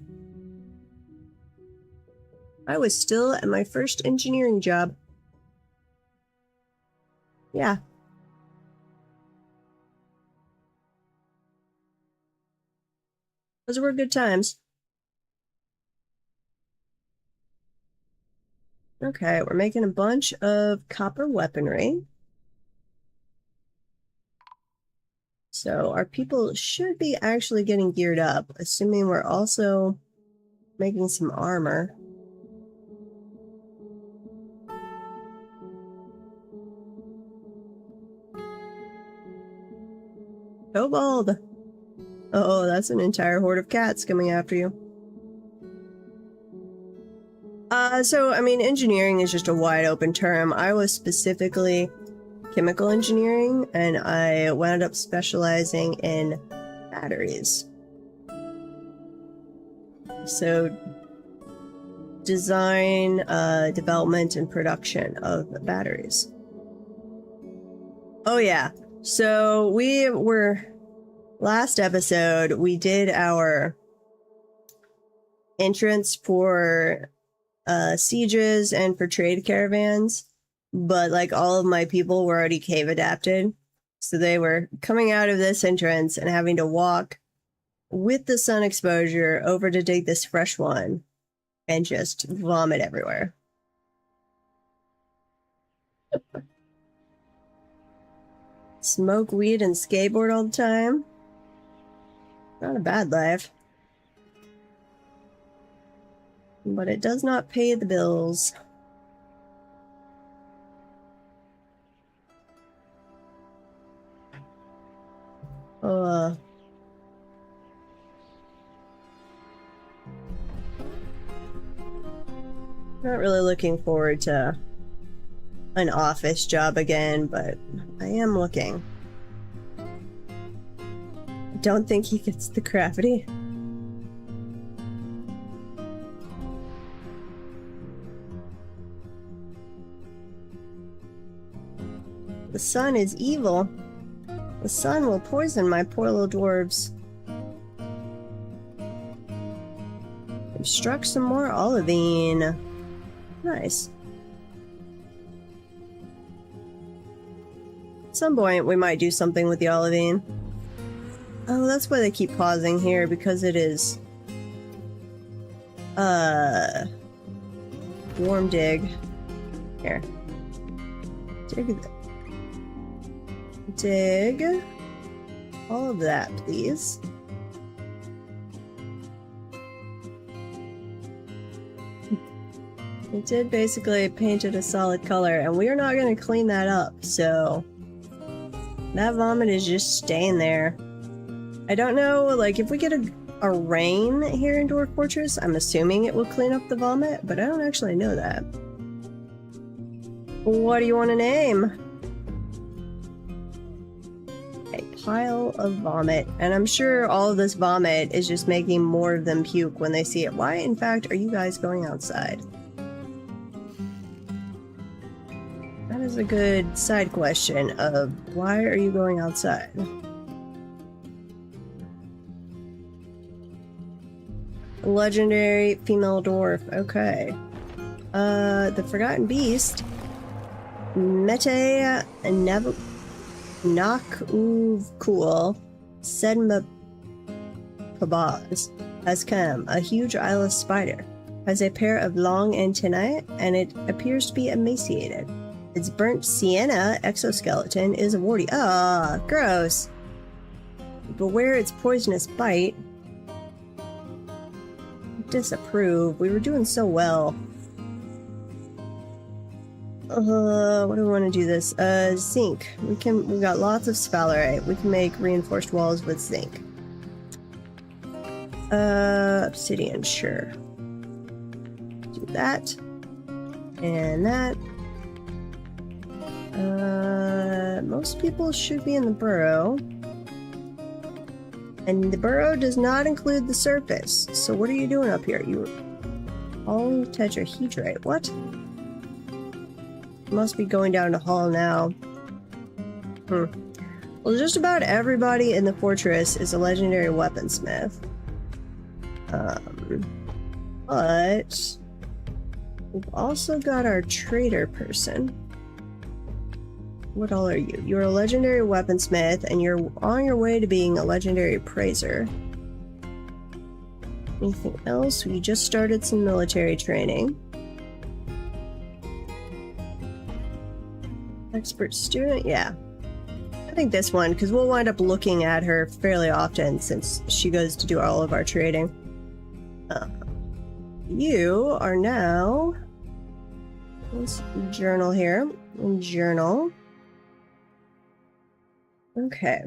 I was still at my first engineering job. Yeah. Those were good times. Okay, we're making a bunch of copper weaponry. So our people should be actually getting geared up, assuming we're also making some armor. Kobold! Oh, that's an entire horde of cats coming after you. So, I mean, engineering is just a wide open term. I was specifically chemical engineering, and I wound up specializing in batteries. So design, development, and production of batteries. Oh yeah, so we were, last episode, we did our entrance for sieges and for trade caravans, but like all of my people were already cave adapted, so they were coming out of this entrance and having to walk with the sun exposure over to dig this fresh one and just vomit everywhere. Smoke weed and skateboard all the time. Not a bad life. But it does not pay the bills. Not really looking forward to an office job again, but I am looking. I don't think he gets the gravity. The sun is evil. The sun will poison my poor little dwarves. I've struck some more olivine. Nice. At some point, we might do something with the olivine. Oh, that's why they keep pausing here, because it is warm dig. Here. Dig all of that, please. It did basically paint it a solid color, and we are not going to clean that up, so that vomit is just staying there. I don't know, like, if we get a rain here in Dwarf Fortress, I'm assuming it will clean up the vomit, but I don't actually know that. What do you want to name? A pile of vomit. And I'm sure all of this vomit is just making more of them puke when they see it. Why, in fact, are you guys going outside? That is a good side question of why are you going outside? Legendary female dwarf. Okay. The Forgotten Beast. Mete Nakuvkul Sedma Pabaz has come. A huge eyeless spider. Has a pair of long antennae, and it appears to be emaciated. Its burnt sienna exoskeleton is a warty. Ah, gross. Beware its poisonous bite. Disapprove. We were doing so well. What do we want to do this? Zinc. We got lots of sphalerite. We can make reinforced walls with zinc. Obsidian, sure. Do that. And that. Most people should be in the burrow. And the burrow does not include the surface. So what are you doing up here? You all tetrahedrite. What? Must be going down the hall now. Well, just about everybody in the fortress is a legendary weaponsmith. But we've also got our trader person. What all are you? You're a legendary weaponsmith, and you're on your way to being a legendary appraiser. Anything else? We just started some military training. Expert student? Yeah. I think this one, because we'll wind up looking at her fairly often since she goes to do all of our trading. You are now... Let's journal here. Journal. Okay.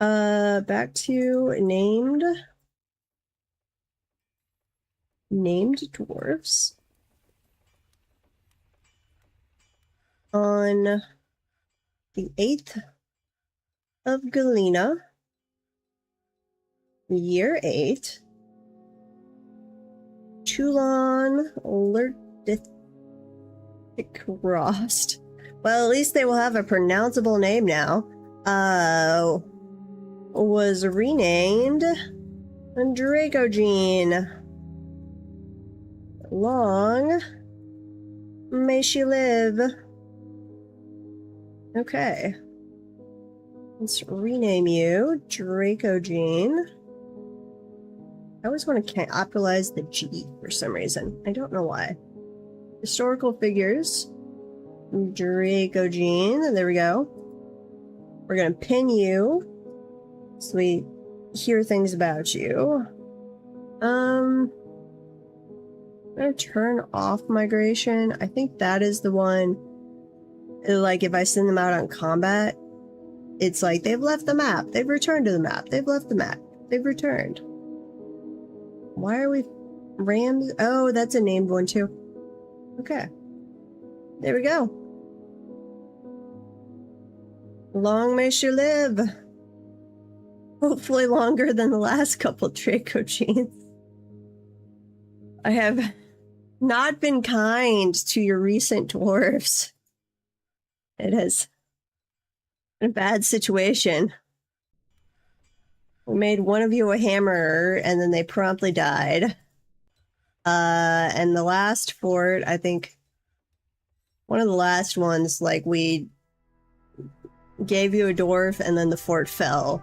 Back to named dwarfs. on the 8th of Galena, year 8, Toulon Rost. Well, at least they will have a pronounceable name now. Was renamed Dracogene. Long may she live. Okay. Let's rename you Dracogene. I always want to capitalize the G for some reason. I don't know why. Historical figures. Dracogene. There we go. We're going to pin you so we hear things about you. I'm going to turn off migration. I think that is the one, like, if I send them out on combat, it's like they've left the map. They've returned to the map. They've left the map. They've returned. Why are we Rams? Oh, that's a named one too. Okay. There we go. Long may she live. Hopefully longer than the last couple Dracogenes. I have not been kind to your recent dwarves. It has been a bad situation. We made one of you a hammer, and then they promptly died. And the last fort, I think, one of the last ones, like, we gave you a dwarf, and then the fort fell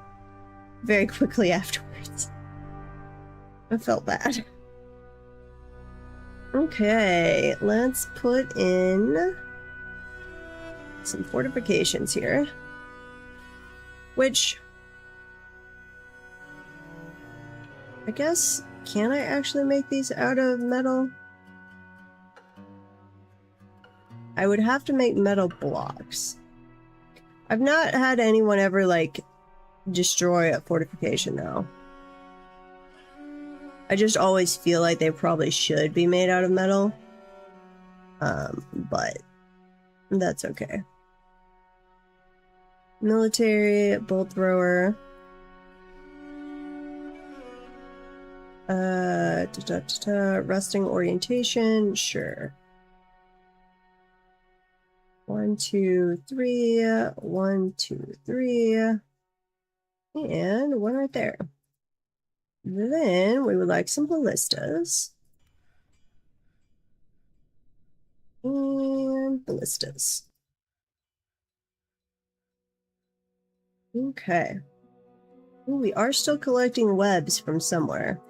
very quickly afterwards. I felt bad. Okay, let's put in some fortifications here. Which, I guess, can I actually make these out of metal? I would have to make metal blocks. I've not had anyone ever, like, destroy a fortification, though. I just always feel like they probably should be made out of metal. But that's okay. Military, bolt thrower. Resting orientation, sure. 1, 2, 3, 1, 2, 3, and one right there. Then we would like some ballistas. And ballistas. Okay. Ooh, we are still collecting webs from somewhere.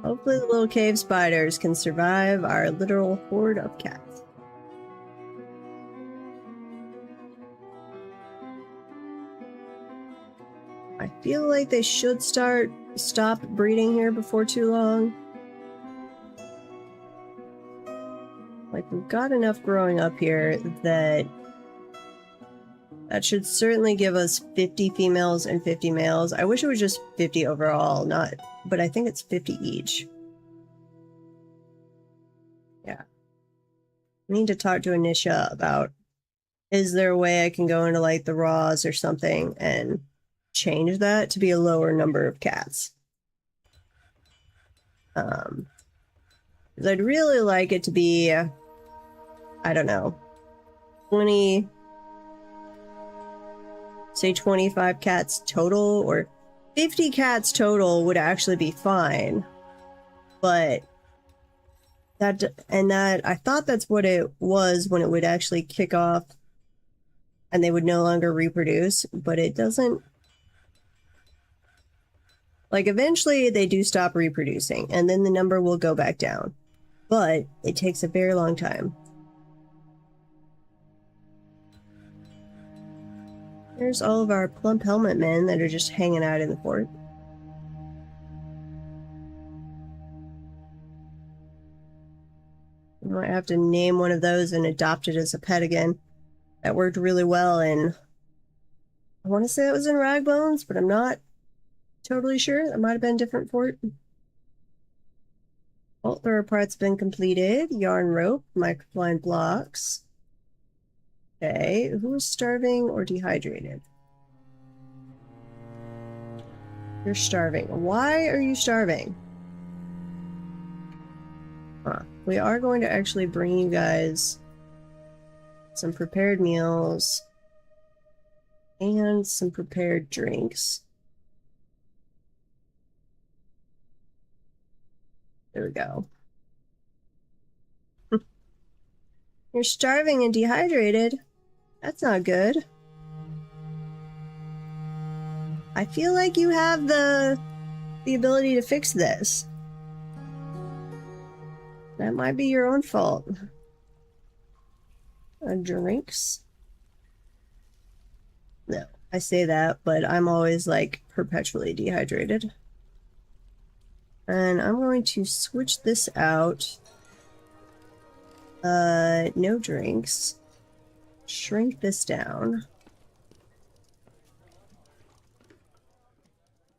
Hopefully the little cave spiders can survive our literal horde of cats. I feel like they should stop breeding here before too long. Like, we've got enough growing up here that should certainly give us 50 females and 50 males. I wish it was just 50 overall, but I think it's 50 each. Yeah. I need to talk to Anisha about, is there a way I can go into, like, the raws or something and change that to be a lower number of cats? Because I'd really like it to be, I don't know, 20... say 25 cats total, or 50 cats total would actually be fine. But I thought that's what it was when it would actually kick off and they would no longer reproduce, but it doesn't. Like, eventually they do stop reproducing and then the number will go back down, but it takes a very long time. There's all of our plump helmet men that are just hanging out in the fort. I might have to name one of those and adopt it as a pet again. That worked really well in, I want to say it was in Ragbones, but I'm not totally sure. That might have been a different fort. Bolt thrower part's been completed. Yarn rope, microline blocks. Okay, who is starving or dehydrated? You're starving. Why are you starving? Huh. We are going to actually bring you guys some prepared meals and some prepared drinks. There we go. You're starving and dehydrated. That's not good. I feel like you have the ability to fix this. That might be your own fault. Drinks? No, I say that, but I'm always like perpetually dehydrated. And I'm going to switch this out. No drinks. Shrink this down.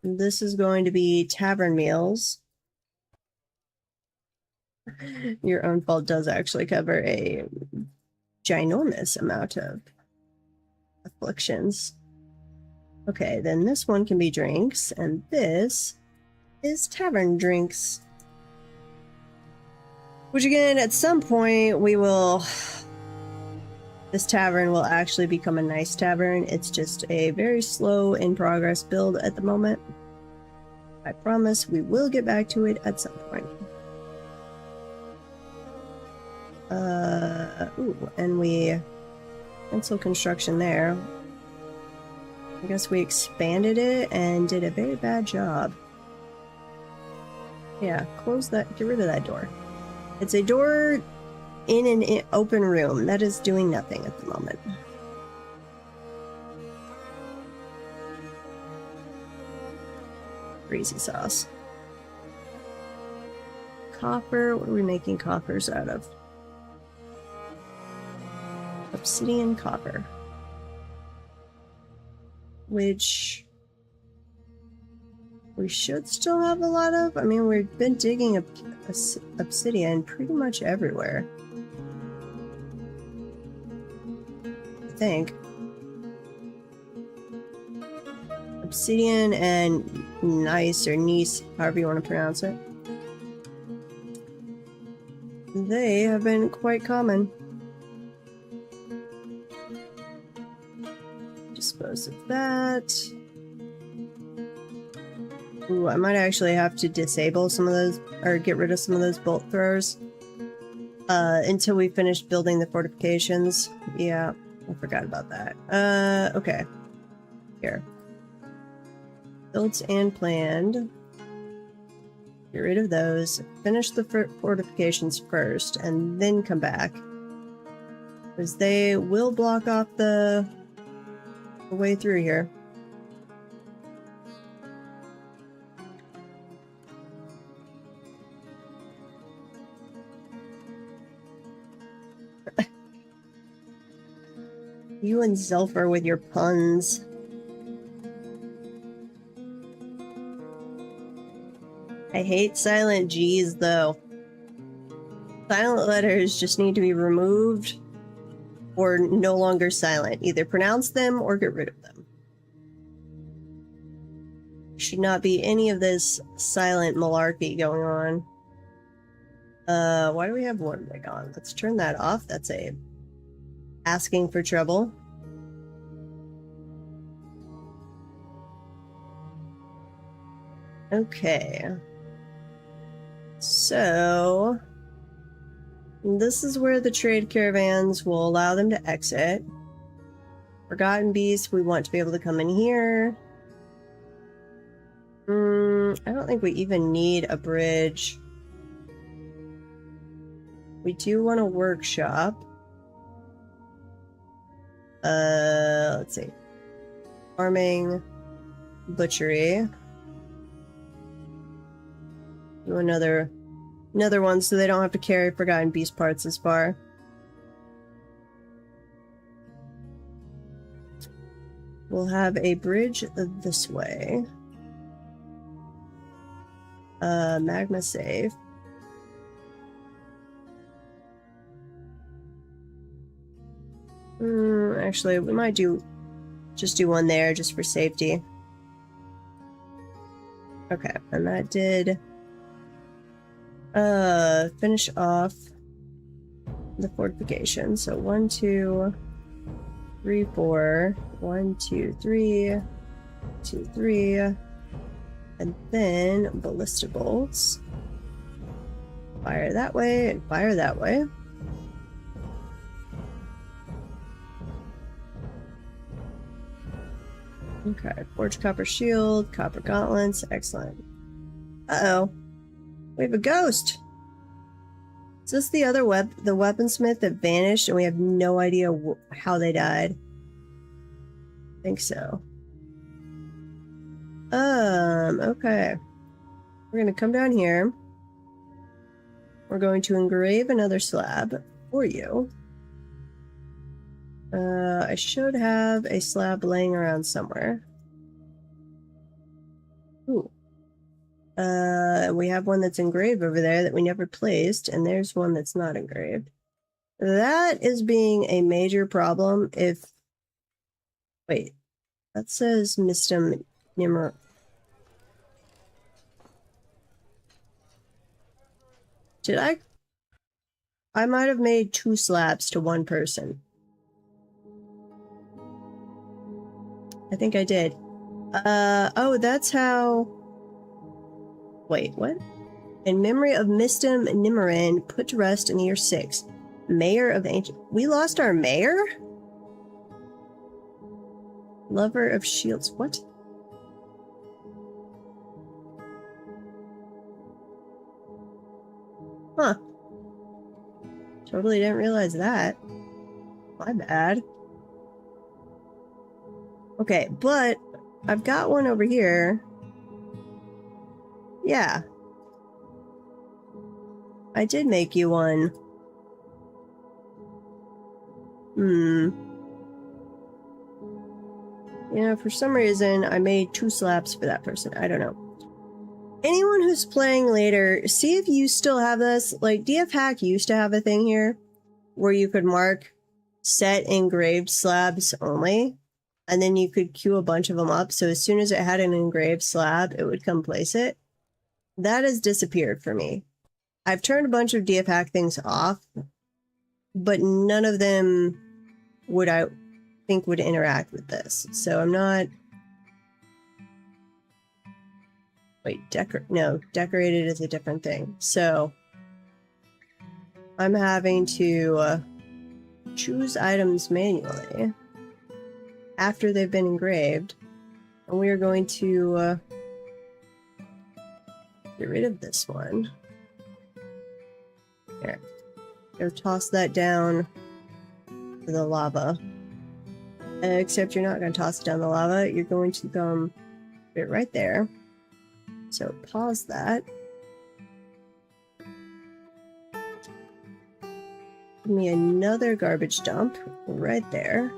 This is going to be tavern meals. Your own fault does actually cover a ginormous amount of afflictions. Okay, then this one can be drinks, and this is tavern drinks. Which again, at some point, this tavern will actually become a nice tavern. It's just a very slow in progress build at the moment. I promise we will get back to it at some point. Ooh, and we cancel construction there. I guess we expanded it and did a very bad job. Yeah, close that, get rid of that door. It's a door in an open room. That is doing nothing at the moment. Crazy sauce. Copper, what are we making coppers out of? Obsidian copper. Which we should still have a lot of. I mean, we've been digging obsidian pretty much everywhere. I think. Obsidian and gneiss, or gneiss, however you want to pronounce it. They have been quite common. Dispose of that. Ooh, I might actually have to disable some of those, or get rid of some of those bolt throwers until we finish building the fortifications. Yeah, I forgot about that. Okay. Here. Built and planned. Get rid of those. Finish the fortifications first, and then come back. Because they will block off the way through here. You and Zelfer with your puns. I hate silent G's, though. Silent letters just need to be removed or no longer silent. Either pronounce them or get rid of them. Should not be any of this silent malarkey going on. Why do we have one leg on? Let's turn that off. That's asking for trouble. Okay. So this is where the trade caravans will allow them to exit. Forgotten Beast, we want to be able to come in here. I don't think we even need a bridge. We do want a workshop. Let's see. Farming, butchery. Do another one so they don't have to carry Forgotten Beast parts as far. We'll have a bridge this way. Magma save. Actually, we might just do one there just for safety. Okay, and that did finish off the fortification. So 1, 2, 3, 4. 1, 2, 3, 2, 3, and then ballista bolts. Fire that way and fire that way. Okay, forged copper shield, copper gauntlets, excellent. Uh-oh, we have a ghost. Is this the other the weaponsmith that vanished and we have no idea how they died? I think so. Okay. We're gonna come down here. We're going to engrave another slab for you. I should have a slab laying around somewhere. Ooh. We have one that's engraved over there that we never placed, and there's one that's not engraved. That is being a major problem if... Wait. That says Mistum Nimmer... Did I? I might have made 2 slabs to 1 person. I think I did. Oh, that's how... Wait, what? In memory of Mistum Nimmerin, put to rest in the year 6. Mayor of Ancient... We lost our mayor? Lover of Shields. What? Huh. Totally didn't realize that. My bad. Okay, but I've got one over here. Yeah. I did make you one. You know, for some reason, I made 2 slabs for that person. I don't know. Anyone who's playing later, see if you still have this. Like, DF Hack used to have a thing here where you could mark set engraved slabs only, and then you could queue a bunch of them up. So as soon as it had an engraved slab, it would come place it. That has disappeared for me. I've turned a bunch of DF Hack things off, but none of them would, I think, would interact with this. So I'm not... Wait, no, decorated is a different thing. So I'm having to choose items manually after they've been engraved. And we are going to get rid of this one. Here. Go toss that down to the lava. Except you're not going to toss it down the lava. You're going to put it right there. So pause that. Give me another garbage dump right there.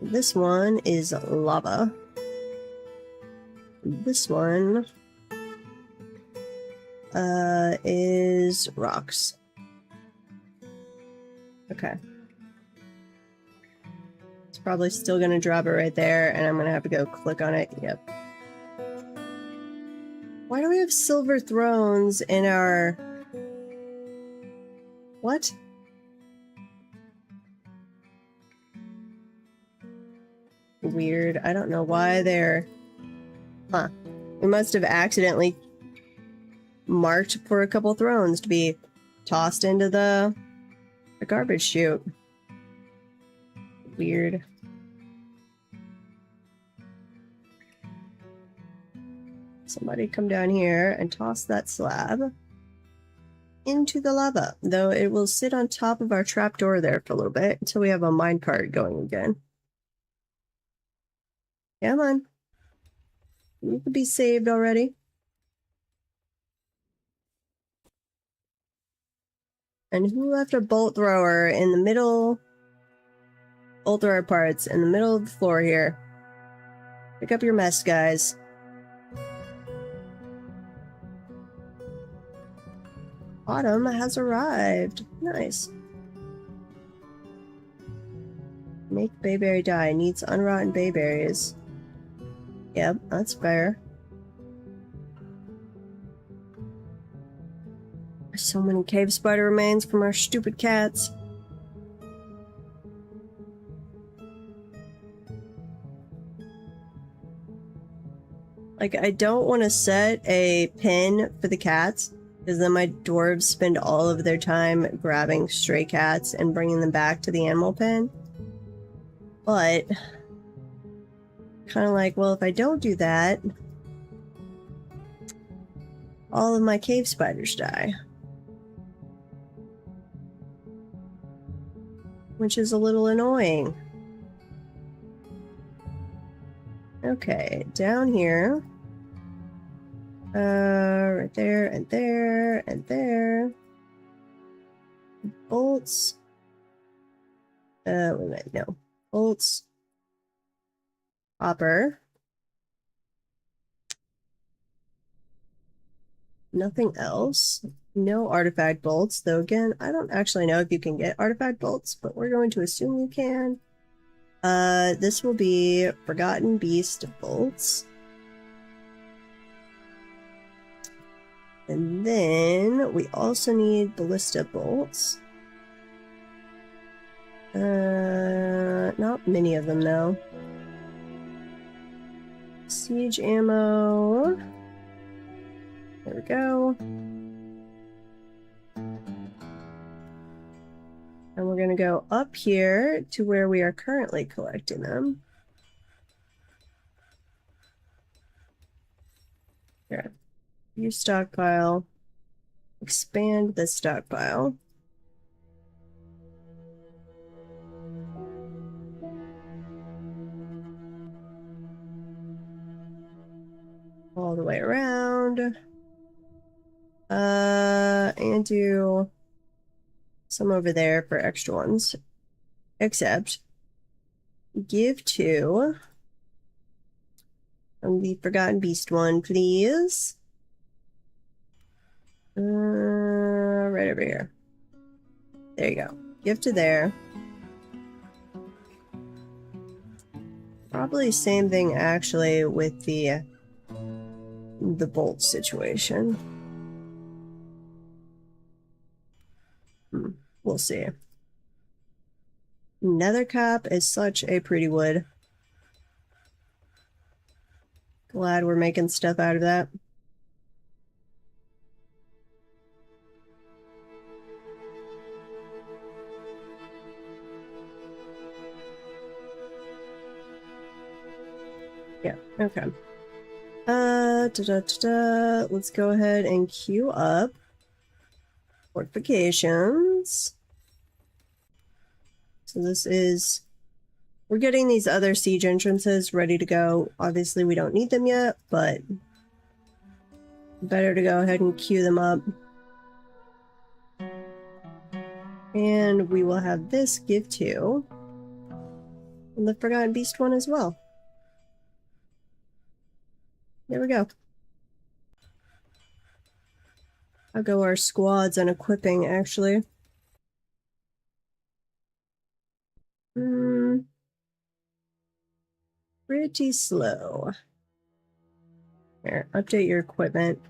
This one is lava. This one is rocks. Okay. It's probably still going to drop it right there, and I'm going to have to go click on it. Yep. Why do we have silver thrones in our... What? Weird. I don't know why they're... Huh. We must have accidentally marked for a couple thrones to be tossed into the garbage chute. Weird. Somebody come down here and toss that slab into the lava, though it will sit on top of our trapdoor there for a little bit until we have a minecart going again. Come on. You could be saved already. And who left a bolt thrower in the middle? Bolt thrower parts in the middle of the floor here. Pick up your mess, guys. Autumn has arrived. Nice. Make bayberry dye. Needs unrotten bayberries. Yep, that's fair. There's so many cave spider remains from our stupid cats. Like, I don't want to set a pin for the cats, because then my dwarves spend all of their time grabbing stray cats and bringing them back to the animal pen. But, kind of like, well, if I don't do that, all of my cave spiders die. Which is a little annoying. Okay, down here. Right there, and there, and there. Bolts. Wait a minute, no. Bolts. Hopper. Nothing else. No artifact bolts, though again, I don't actually know if you can get artifact bolts, but we're going to assume you can. This will be Forgotten Beast bolts. And then we also need ballista bolts. Not many of them though. Siege ammo. There we go. And we're gonna go up here to where we are currently collecting them. Here. View stockpile. Expand the stockpile. All the way around. And do some over there for extra ones. Except give to the Forgotten Beast one, please. Right over here. There you go. Give to there. Probably same thing actually with the bolt situation. We'll see. Nether cap is such a pretty wood. Glad we're making stuff out of that. Yeah, okay. Let's go ahead and queue up fortifications. So this is, we're getting these other siege entrances ready to go. Obviously we don't need them yet, but better to go ahead and queue them up. And we will have this give to and the Forgotten Beast one as well. There we go. I'll go our squads and equipping, actually. Pretty slow. Here, update your equipment.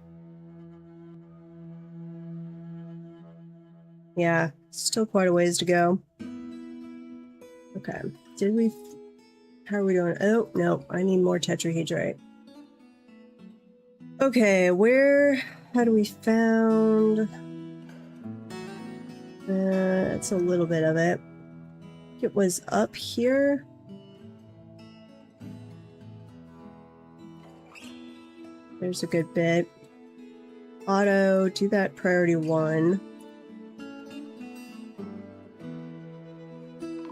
Yeah, still quite a ways to go. Okay, did we... How are we doing? Oh, no, I need more tetrahedrite. Okay, where had we found... That's a little bit of it. It was up here. There's a good bit. Auto, do that priority 1.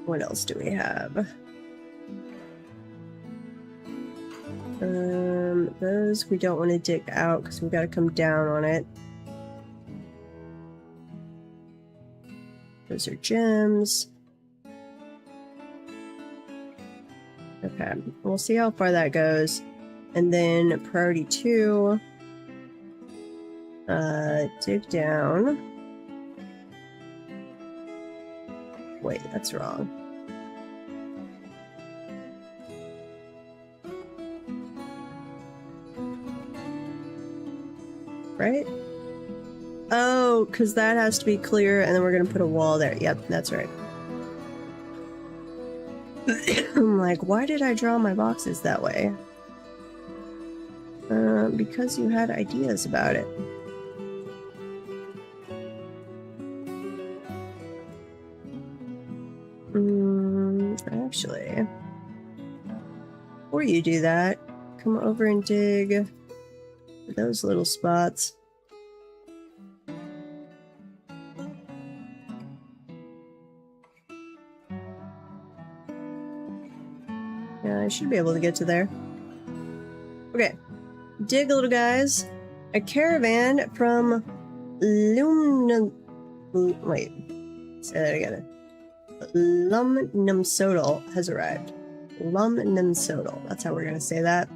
What else do we have? Those we don't want to dig out because we got to come down on it. Those are gems. Okay, we'll see how far that goes. And then priority 2, dig down. Wait, that's wrong. right? Oh, because that has to be clear, and then we're going to put a wall there. Yep, that's right. I'm like, why did I draw my boxes that way? Because you had ideas about it. Actually, before you do that, come over and dig those little spots. Yeah, I should be able to get to there. Okay. Dig, little guys. A caravan from Wait. Say that again. Lumnumsodal has arrived. Lumnumsodal. That's how we're going to say that.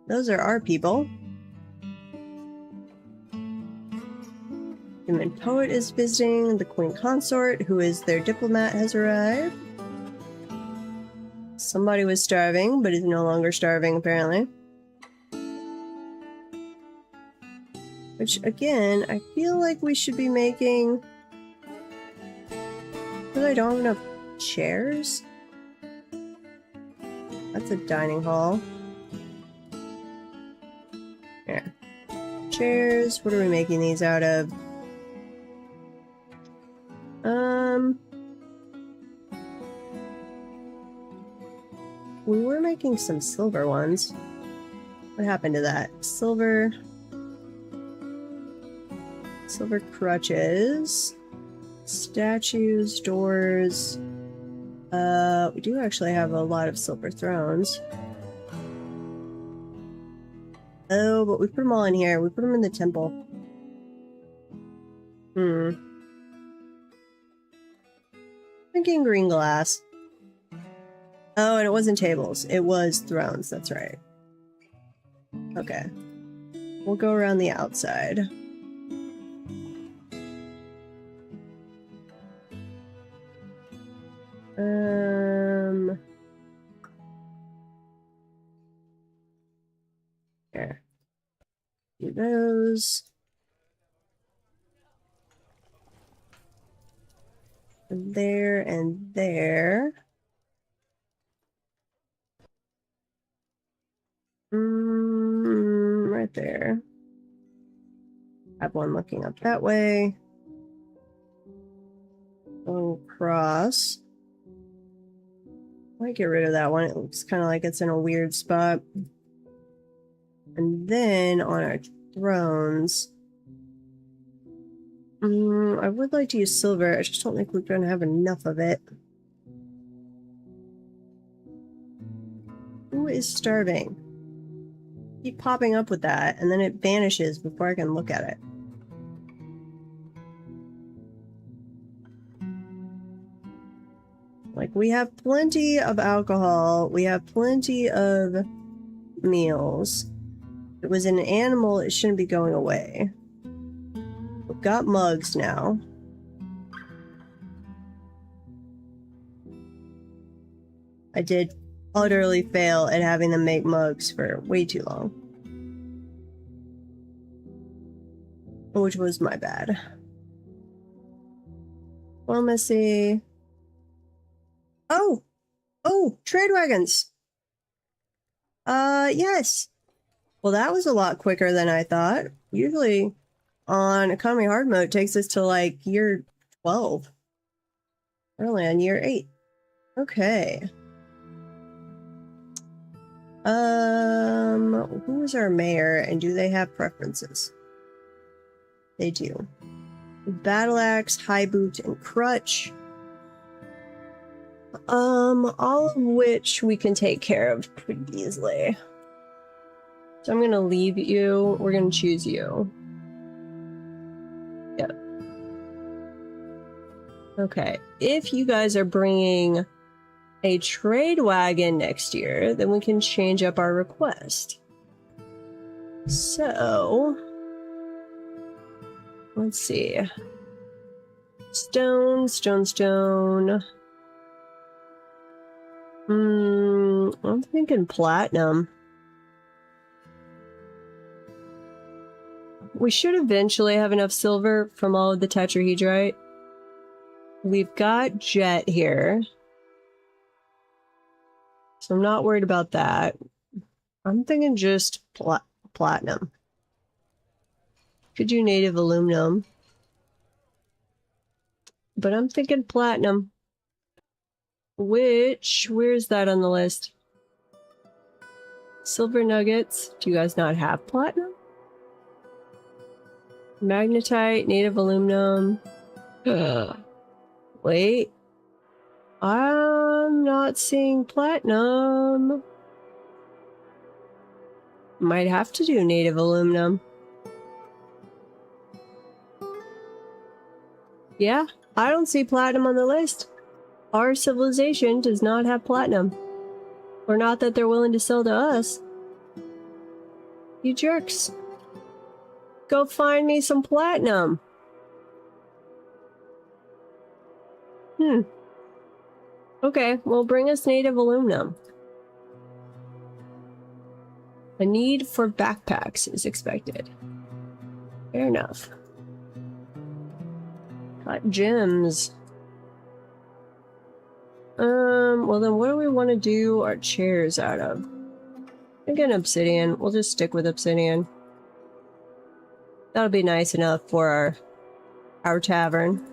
Those are our people. Human poet is visiting. The queen consort, who is their diplomat, has arrived. Somebody was starving, but is no longer starving, apparently. Which, again, I feel like we should be making... Because I don't have enough chairs? That's a dining hall. Here. Chairs. What are we making these out of? We were making some silver ones. What happened to that? Silver crutches. Statues, doors. We do actually have a lot of silver thrones. Oh, but we put them all in here. We put them in the temple. Thinking green glass. Oh, and it wasn't tables. It was thrones. That's right. Okay. We'll go around the outside. Here. Do those. There and there. Right there. Have one looking up that way. Going across. I might get rid of that one. It looks kind of like it's in a weird spot. And then on our thrones, I would like to use silver. I just don't think we're going to have enough of it. Who is starving? Keep popping up with that, and then it vanishes before I can look at it. Like, we have plenty of alcohol. We have plenty of meals. If it was an animal, it shouldn't be going away. We've got mugs now. I did utterly fail at having them make mugs for way too long. Which was my bad. Diplomacy. Oh! Oh! Trade wagons! Yes! Well, that was a lot quicker than I thought. Usually, on economy hard mode, it takes us to, like, year 12. We're only on year 8. Okay. Who is our mayor, and do they have preferences? They do. Battle axe, high boot, and crutch. All of which we can take care of pretty easily. So I'm gonna leave you. We're gonna choose you. Yep. Okay. If you guys are bringing a trade wagon next year, then we can change up our request. So, let's see. Stone, stone, stone. I'm thinking platinum. We should eventually have enough silver from all of the tetrahedrite. We've got jet here, so I'm not worried about that. I'm thinking just platinum. Could do native aluminum, but I'm thinking platinum. Where's that on the list? Silver nuggets. Do you guys not have platinum? Magnetite, native aluminum. Wait. I'm not seeing platinum. Might have to do native aluminum. Yeah, I don't see platinum on the list. Our civilization does not have platinum. Or not that they're willing to sell to us. You jerks. Go find me some platinum. Okay, well, bring us native aluminum. A need for backpacks is expected. Fair enough. Got gems. Well then what do we want to do our chairs out of? Again, obsidian. We'll just stick with obsidian. That'll be nice enough for our tavern.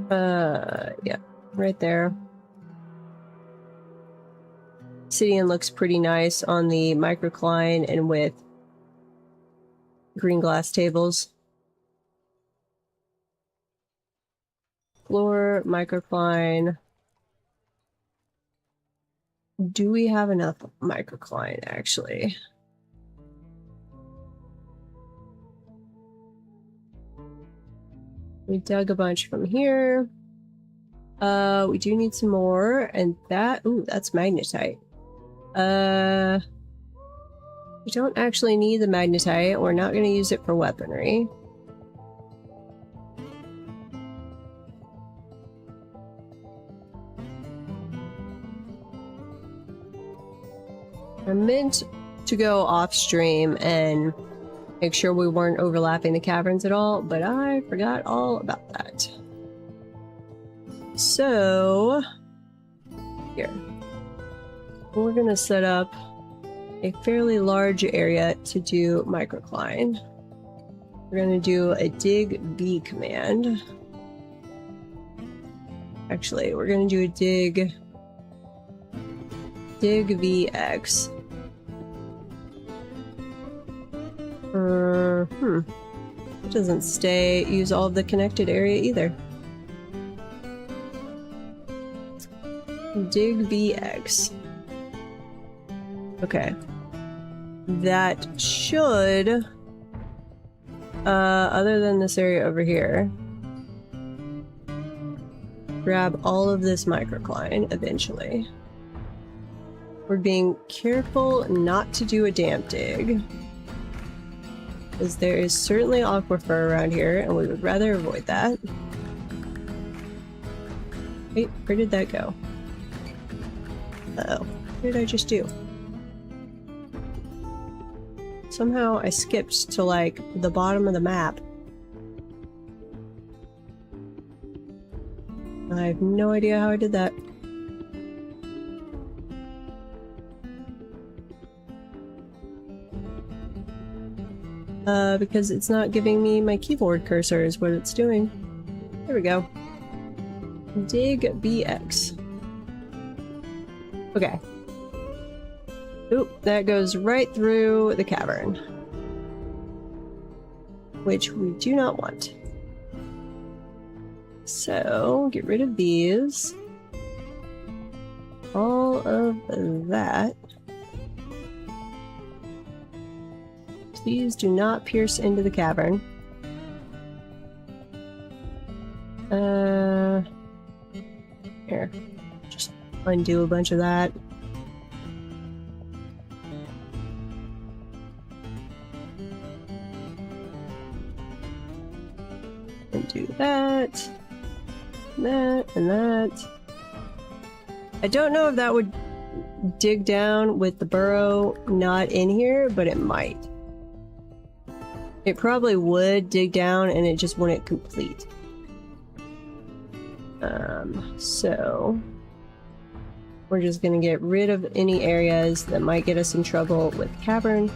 Yeah, right there. Obsidian looks pretty nice on the microcline and with green glass tables. Floor, microcline. Do we have enough microcline, actually? We dug a bunch from here. We do need some more, and that... Ooh, that's magnetite. We don't actually need the magnetite. We're not going to use it for weaponry. I meant to go off stream and make sure we weren't overlapping the caverns at all, but I forgot all about that. So, here. We're gonna set up a fairly large area to do microcline. We're gonna do a dig V command. Actually, we're gonna do a dig VX. It doesn't use all of the connected area either. Dig VX. Okay. That should, other than this area over here, grab all of this microcline eventually. We're being careful not to do a damp dig, because there is certainly aquifer around here, and we would rather avoid that. Wait, where did that go? Uh-oh. What did I just do? Somehow I skipped to, like, the bottom of the map. I have no idea how I did that. Because it's not giving me my keyboard cursor is what it's doing. There we go. Dig BX. Okay. Oop, that goes right through the cavern. Which we do not want. So, get rid of these. All of that. Please do not pierce into the cavern. Here. Just undo a bunch of that. And do that. That and that. I don't know if that would dig down with the burrow not in here, but it might. It probably would dig down and it just wouldn't complete. So we're just gonna get rid of any areas that might get us in trouble with cavern.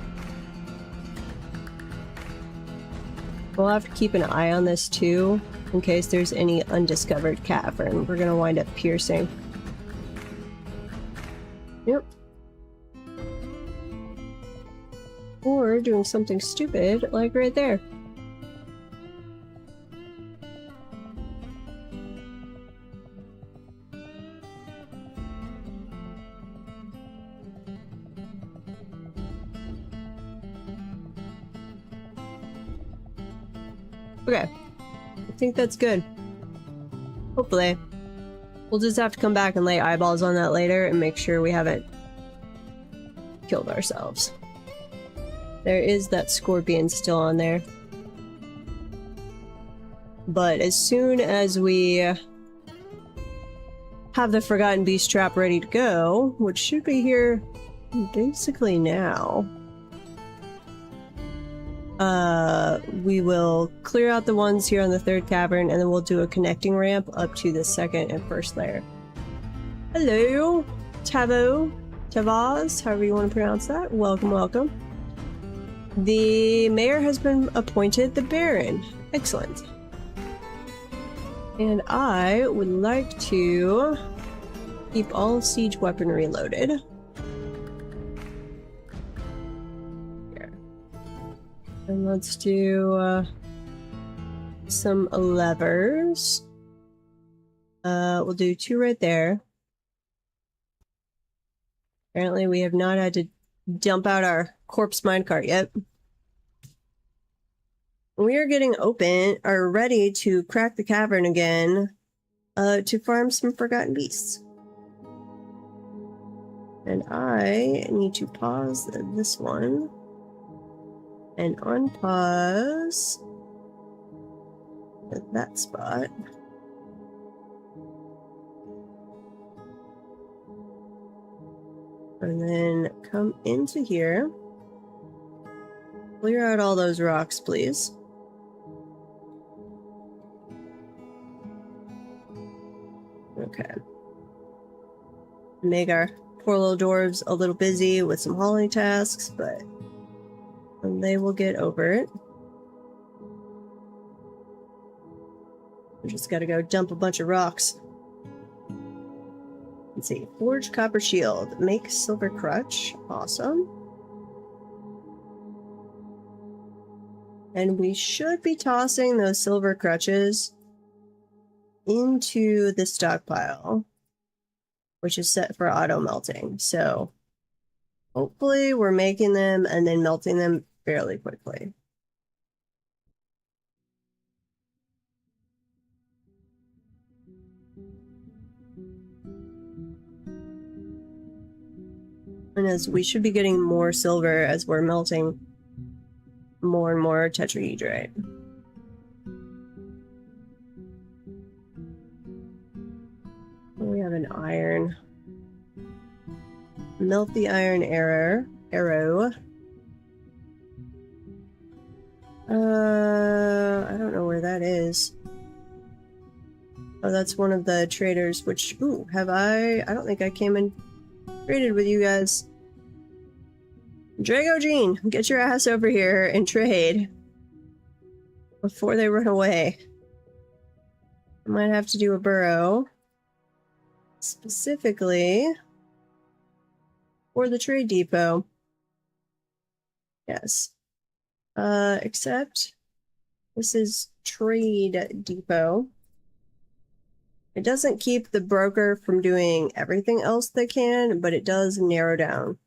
We'll have to keep an eye on this too, in case there's any undiscovered cavern we're gonna wind up piercing. Yep. Or doing something stupid, like right there. Okay. I think that's good. Hopefully. We'll just have to come back and lay eyeballs on that later and make sure we haven't killed ourselves. There is that scorpion still on there. But as soon as we have the Forgotten Beast trap ready to go, which should be here basically now, we will clear out the ones here on the third cavern, and then we'll do a connecting ramp up to the second and first layer. Hello, Tavaz, however you want to pronounce that. Welcome, welcome. The mayor has been appointed the Baron. Excellent. And I would like to keep all siege weaponry loaded. Here. And let's do some levers. We'll do 2 right there. Apparently we have not had to dump out our corpse minecart yet. We are getting open, or ready to crack the cavern again, to farm some Forgotten Beasts. And I need to pause this one and unpause at that spot. And then come into here. Clear out all those rocks, please. Okay. Make our poor little dwarves a little busy with some hauling tasks, but they will get over it. We just gotta go dump a bunch of rocks. Let's see. Forge copper shield. Make silver crutch. Awesome. And we should be tossing those silver crutches into the stockpile, which is set for auto melting. So hopefully we're making them and then melting them fairly quickly. And as we should be getting more silver as we're melting more and more tetrahedrite. We have an iron. Melt the iron arrow. I don't know where that is. Oh, that's one of the traders, which, ooh, have I don't think I came and traded with you guys. Drago Jean, get your ass over here and trade before they run away. I might have to do a burrow specifically for the trade depot. Yes. Except this is trade depot. It doesn't keep the broker from doing everything else they can, but it does narrow down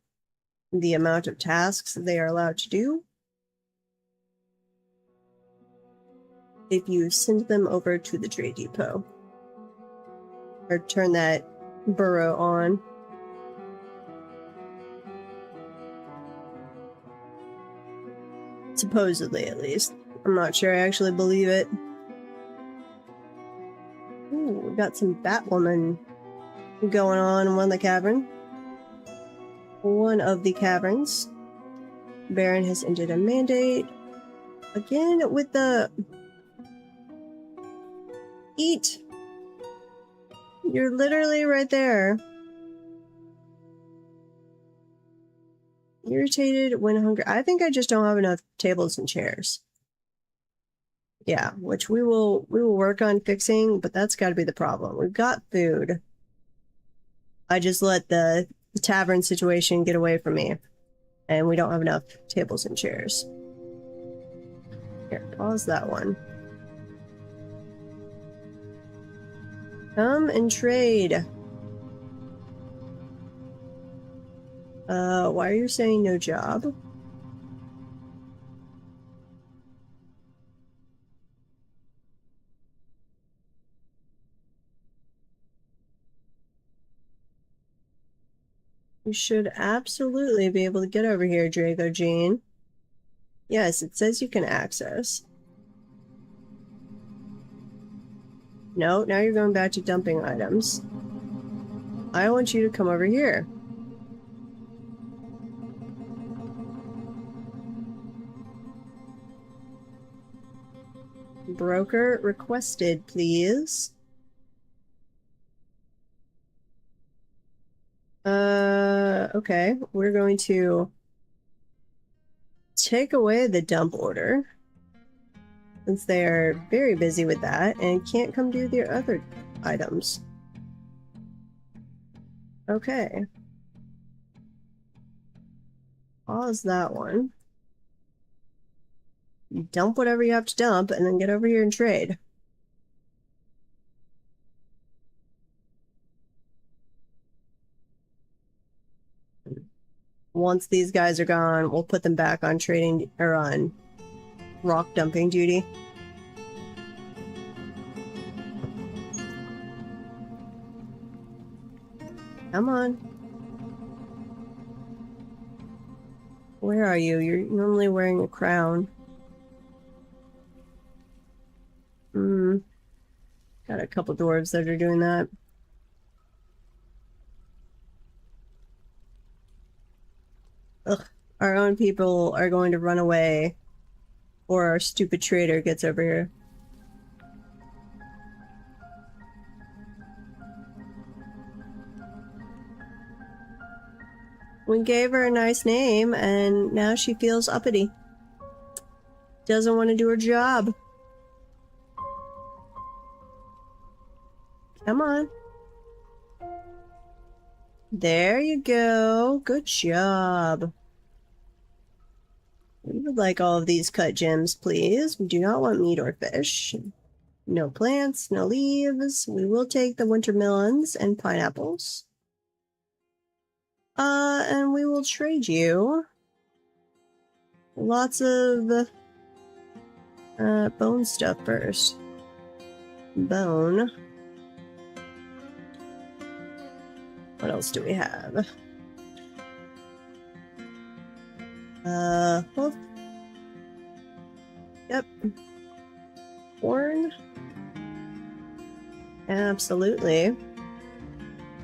the amount of tasks they are allowed to do if you send them over to the trade depot or turn that burrow on. Supposedly, at least. I'm not sure I actually believe it. Ooh, we've got some Batwoman going on in one of the caverns. Baron has ended a mandate. Again with the... Eat! You're literally right there. Irritated when hungry. I think I just don't have enough tables and chairs. Yeah, which we will work on fixing, but that's got to be the problem. We've got food. I just let the tavern situation get away from me, and we don't have enough tables and chairs. Here, pause that one. Come and trade. Why are you saying no job? You should absolutely be able to get over here, Drago Jean. Yes, it says you can access. No, now you're going back to dumping items. I want you to come over here. Broker requested, please. Okay. We're going to take away the dump order, since they are very busy with that and can't come do their other items. Okay. Pause that one. Dump whatever you have to dump, and then get over here and trade. Once these guys are gone, we'll put them back on trading, or on rock dumping duty. Come on. Where are you? You're normally wearing a crown. Got a couple dwarves that are doing that. Ugh. Our own people are going to run away, or our stupid trader gets over here. We gave her a nice name, and now she feels uppity. Doesn't want to do her job. Come on. There you go. Good job. We would like all of these cut gems, please. We do not want meat or fish. No plants, no leaves. We will take the winter melons and pineapples. And we will trade you lots of bone stuff first. Bone. What else do we have? Hoof. Yep. Horn. Absolutely. Do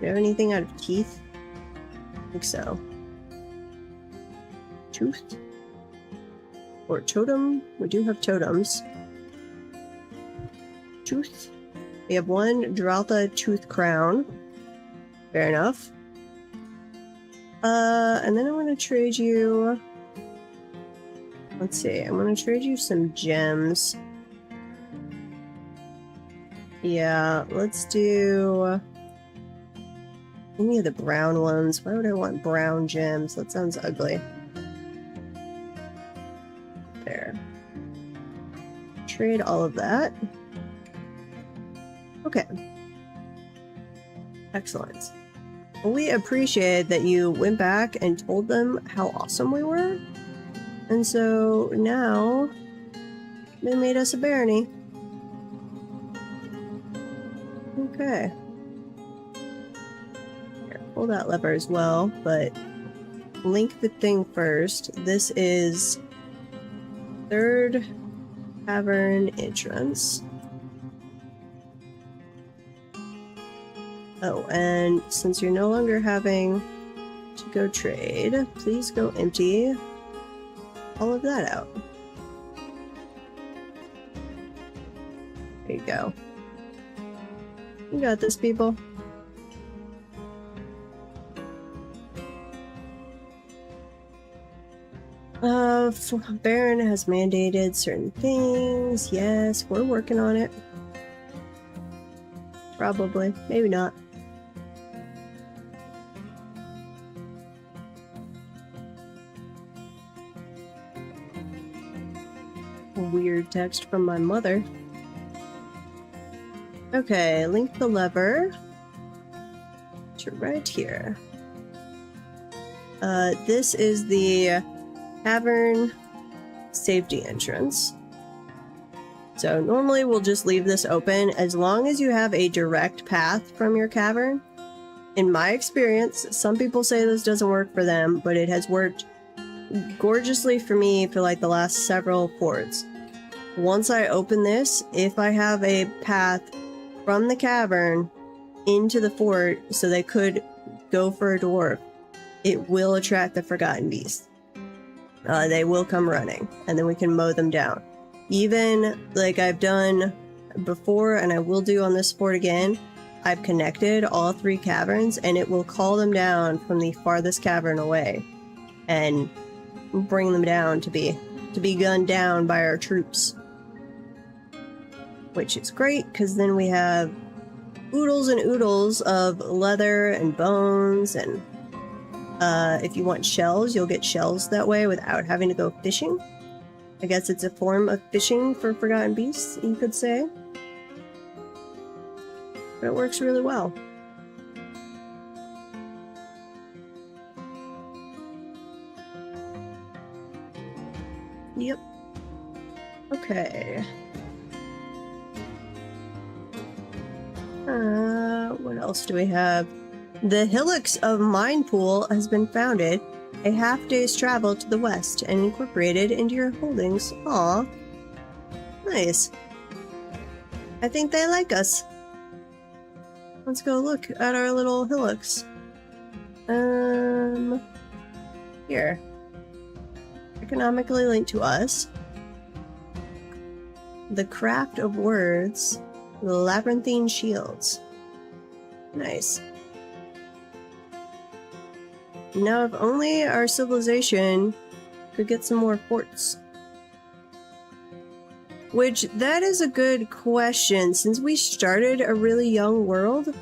you have anything out of teeth? I think so. Tooth. Or totem. We do have totems. Tooth. We have one Draltha tooth crown. Fair enough. And then I'm gonna trade you... Let's see, I'm gonna trade you some gems. Yeah, let's do... any of the brown ones. Why would I want brown gems? That sounds ugly. There. Trade all of that. Okay. Excellent. We appreciate that you went back and told them how awesome we were. And so now they made us a barony. Okay. Here, pull that lever as well, but link the thing first. This is third tavern entrance. Oh, and since you're no longer having to go trade, please go empty all of that out. There you go. You got this, people. Baron has mandated certain things. Yes, we're working on it. Probably. Maybe not. Weird text from my mother. Okay, link the lever to right here. This is the cavern safety entrance. So normally we'll just leave this open as long as you have a direct path from your cavern. In my experience, some people say this doesn't work for them, but it has worked gorgeously for me for like the last several forts. Once I open this, if I have a path from the cavern into the fort so they could go for a dwarf, it will attract the Forgotten Beast. They will come running, and then we can mow them down. Even like I've done before, and I will do on this fort again, I've connected all 3 caverns, and it will call them down from the farthest cavern away and bring them down to be gunned down by our troops. Which is great, because then we have oodles and oodles of leather and bones, and if you want shells, you'll get shells that way without having to go fishing. I guess it's a form of fishing for Forgotten Beasts, you could say. But it works really well. Yep. Okay. What else do we have? The Hillocks of Minepool has been founded, a half-day's travel to the west, and incorporated into your holdings. Aw. Nice. I think they like us. Let's go look at our little hillocks. Here. Economically linked to us. The Craft of Words. The Labyrinthine Shields. Nice. Now, if only our civilization could get some more forts. Which, that is a good question. Since we started a really young world,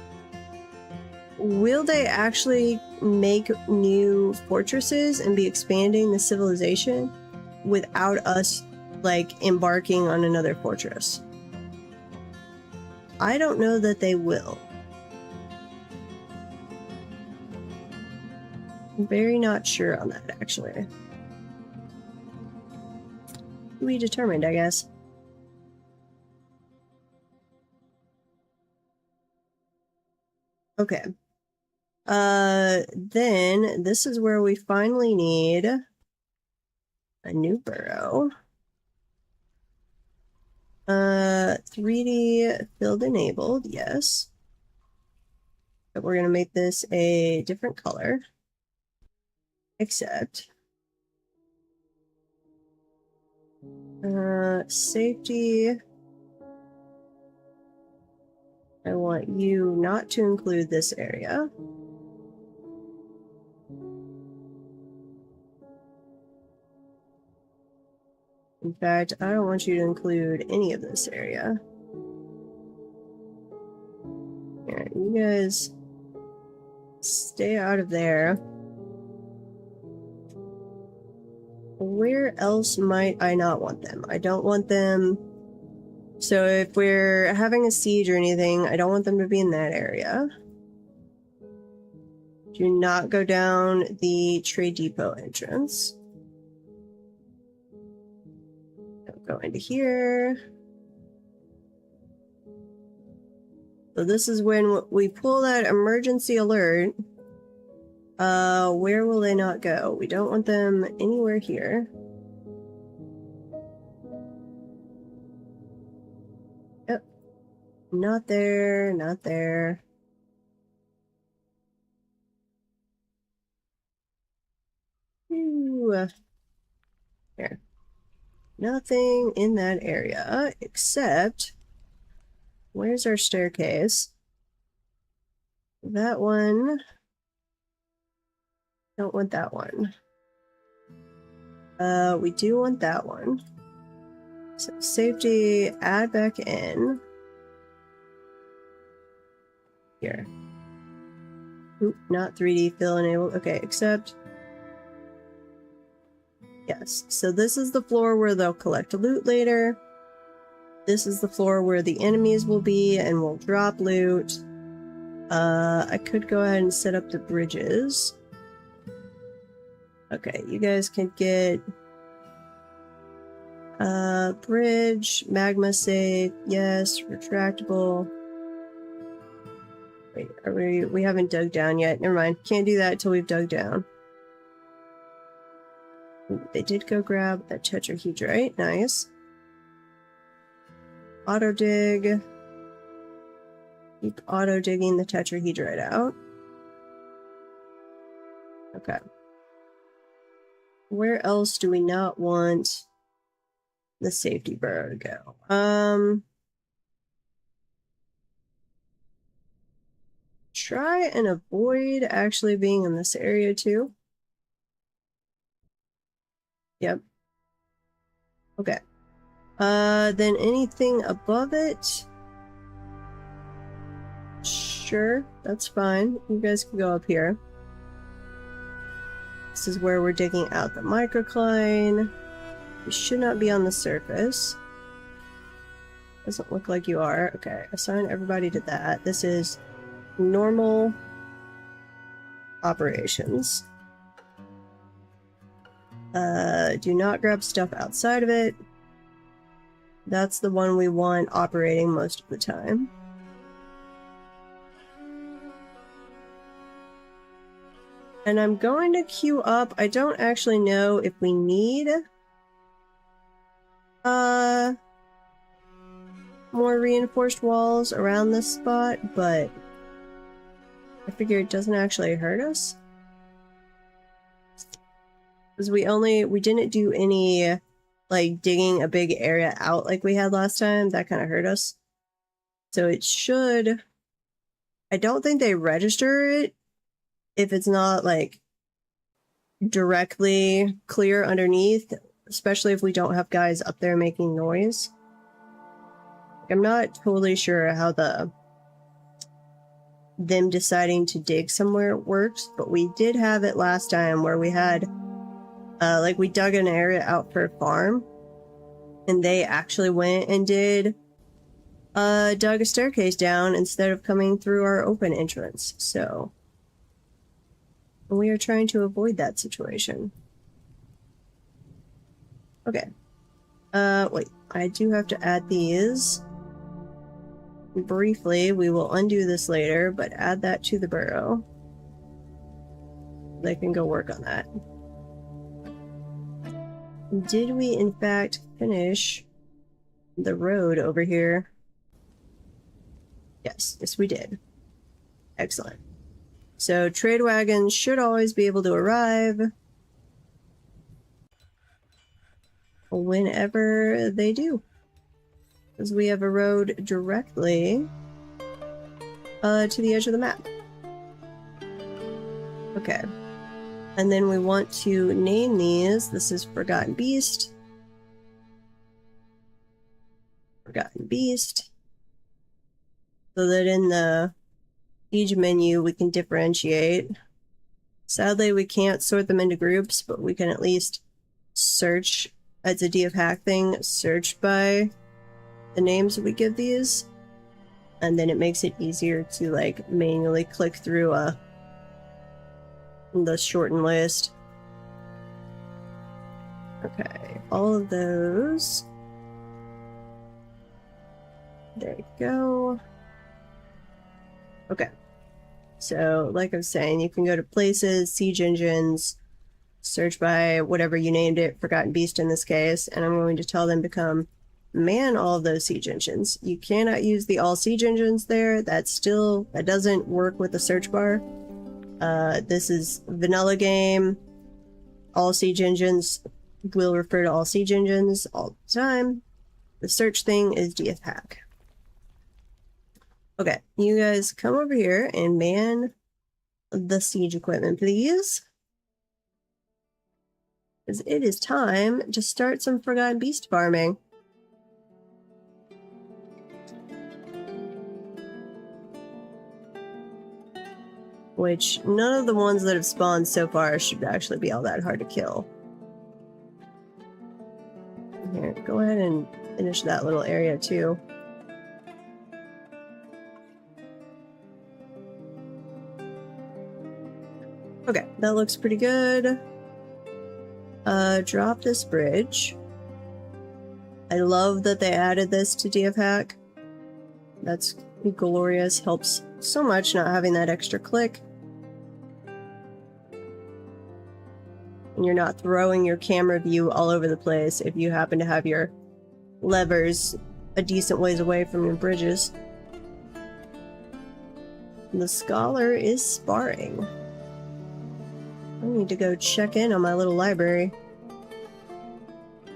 will they actually make new fortresses and be expanding the civilization without us, like, embarking on another fortress? I don't know that they will. I'm very not sure on that, actually. To be determined, I guess. Okay. Then this is where we finally need a new burrow. 3D filled enabled, yes. But we're gonna make this a different color. Except safety. I want you not to include this area. In fact, I don't want you to include any of this area. Here, you guys stay out of there. Where else might I not want them? I don't want them... So if we're having a siege or anything, I don't want them to be in that area. Do not go down the trade depot entrance. Don't go into here. So this is when we pull that emergency alert. Where will they not go? We don't want them anywhere here. Yep. Not there, not there. Ooh. There. Nothing in that area, except Where's our staircase? That one. Don't want that one. We do want that one. So safety, add back in. Here. Oop, not 3D fill enabled. Okay, accept. Yes, so this is the floor where they'll collect loot later. This is the floor where the enemies will be and will drop loot. I could go ahead and set up the bridges. Okay, you guys can get bridge, magma safe, yes, retractable. Wait, we haven't dug down yet. Never mind. Can't do that until we've dug down. Ooh, they did go grab that tetrahedrite. Nice. Auto dig. Keep auto digging the tetrahedrite out. Okay. Where else do we not want the safety burrow to go? Try and avoid actually being in this area too. Yep. Okay. Then anything above it? Sure, that's fine. You guys can go up here. This is where we're digging out the microcline. You should not be on the surface. Doesn't look like you are. Okay, assign everybody to that. This is normal operations. Do not grab stuff outside of it. That's the one we want operating most of the time. And I'm going to queue up. I don't actually know if we need more reinforced walls around this spot, but I figure it doesn't actually hurt us. Because we didn't do any like digging a big area out like we had last time. That kind of hurt us. So it should, I don't think they register it if it's not like directly clear underneath, especially if we don't have guys up there making noise. I'm not totally sure how them deciding to dig somewhere works, but we did have it last time where we had like we dug an area out for a farm and they actually went and dug a staircase down instead of coming through our open entrance. So we are trying to avoid that situation. Okay. Wait, I do have to add these. Briefly, we will undo this later, but add that to the burrow. They can go work on that. Did we, in fact, finish the road over here? Yes, we did. Excellent. So trade wagons should always be able to arrive whenever they do. Because we have a road directly to the edge of the map. Okay. And then we want to name these. This is Forgotten Beast. Forgotten Beast. So that in the siege menu we can differentiate. Sadly, we can't sort them into groups, but we can at least search. It's a DFHack thing. Search by the names we give these, and then it makes it easier to like manually click through the shortened list. Okay, all of those. There you go. Okay, so like I was saying, you can go to places, siege engines, search by whatever you named it, Forgotten Beast in this case, and I'm going to tell them to come man all of those siege engines. You cannot use the all siege engines there. That doesn't work with the search bar. This is vanilla game. All siege engines will refer to all siege engines all the time. The search thing is DFHack. Okay, you guys come over here and man the siege equipment, please. Because it is time to start some Forgotten Beast farming. Which, none of the ones that have spawned so far should actually be all that hard to kill. Here, go ahead and finish that little area too. Okay, that looks pretty good. Drop this bridge. I love that they added this to DFHack. That's glorious. Helps so much not having that extra click. And you're not throwing your camera view all over the place if you happen to have your levers a decent ways away from your bridges. The scholar is sparring. I need to go check in on my little library.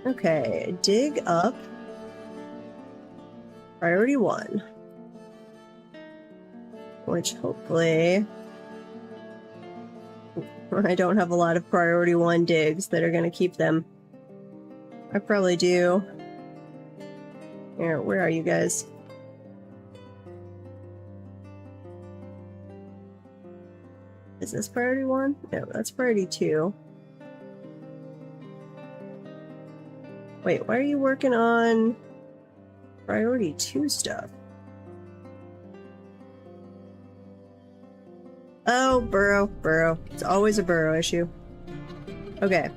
Okay, dig up. Priority 1. Which hopefully... I don't have a lot of priority 1 digs that are going to keep them. I probably do. Here, where are you guys? Is this priority 1? No, that's priority 2. Wait, why are you working on priority 2 stuff? Oh, burrow. It's always a burrow issue. Okay.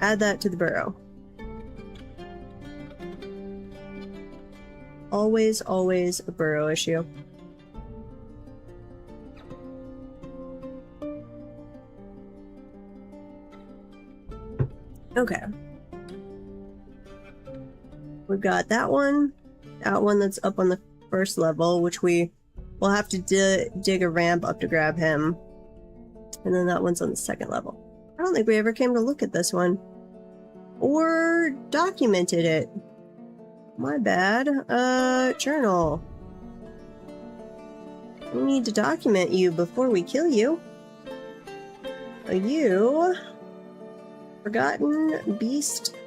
Add that to the burrow. Always a burrow issue. Okay. We've got that one that's up on the first level, which we'll have to dig a ramp up to grab him. And then that one's on the second level. I don't think we ever came to look at this one. Or documented it. My bad. Journal. We need to document you before we kill you. You... Forgotten Beast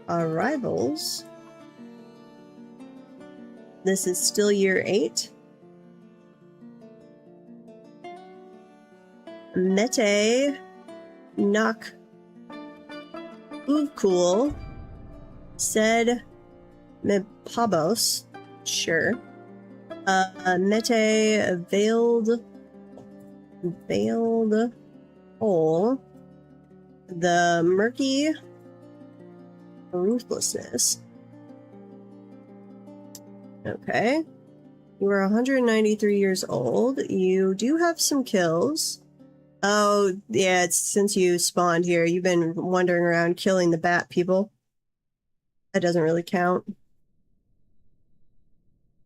arrivals. This is still year 8. Mete Nak Uvkul said Mepabos. Sure. Mete Veiled Hole. The Murky Ruthlessness. Okay. You are 193 years old. You do have some kills. Oh, yeah, it's since you spawned here. You've been wandering around killing the bat people. That doesn't really count.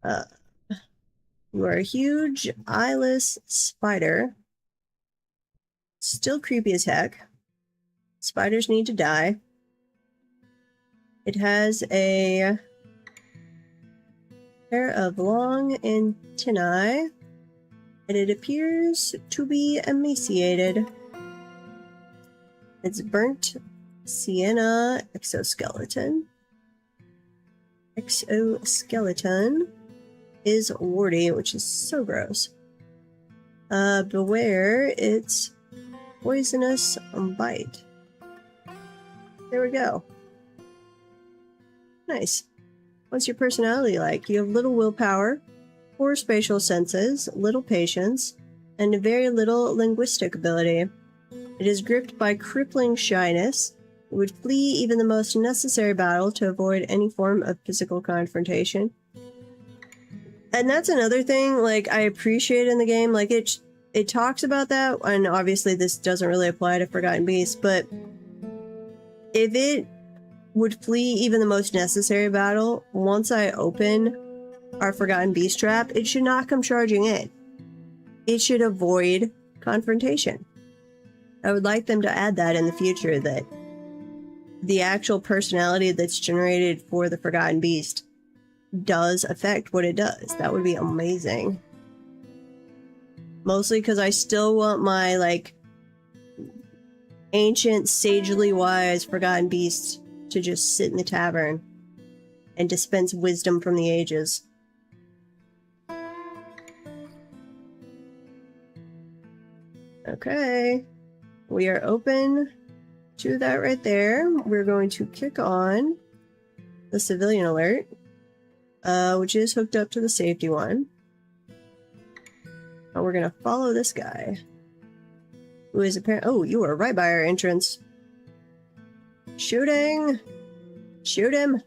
You are a huge eyeless spider. Still creepy as heck. Spiders need to die. It has a pair of long antennae, and it appears to be emaciated. Its burnt sienna exoskeleton is warty, which is so gross. Beware its poisonous bite. There we go. Nice. What's your personality like? You have little willpower, poor spatial senses, little patience, and very little linguistic ability. It is gripped by crippling shyness. It would flee even the most necessary battle to avoid any form of physical confrontation. And that's another thing, like, I appreciate in the game. Like, it talks about that, and obviously this doesn't really apply to Forgotten Beasts, but if it would flee even the most necessary battle, once I open our Forgotten Beast trap, it should not come charging in. It should avoid confrontation. I would like them to add that in the future, that the actual personality that's generated for the Forgotten Beast does affect what it does. That would be amazing. Mostly because I still want my, like, ancient, sagely wise, forgotten beast to just sit in the tavern and dispense wisdom from the ages. Okay. We are open to that right there. We're going to kick on the civilian alert, which is hooked up to the safety one. And we're gonna follow this guy, who is apparent. Oh, you were right by our entrance. Shooting! Shoot him!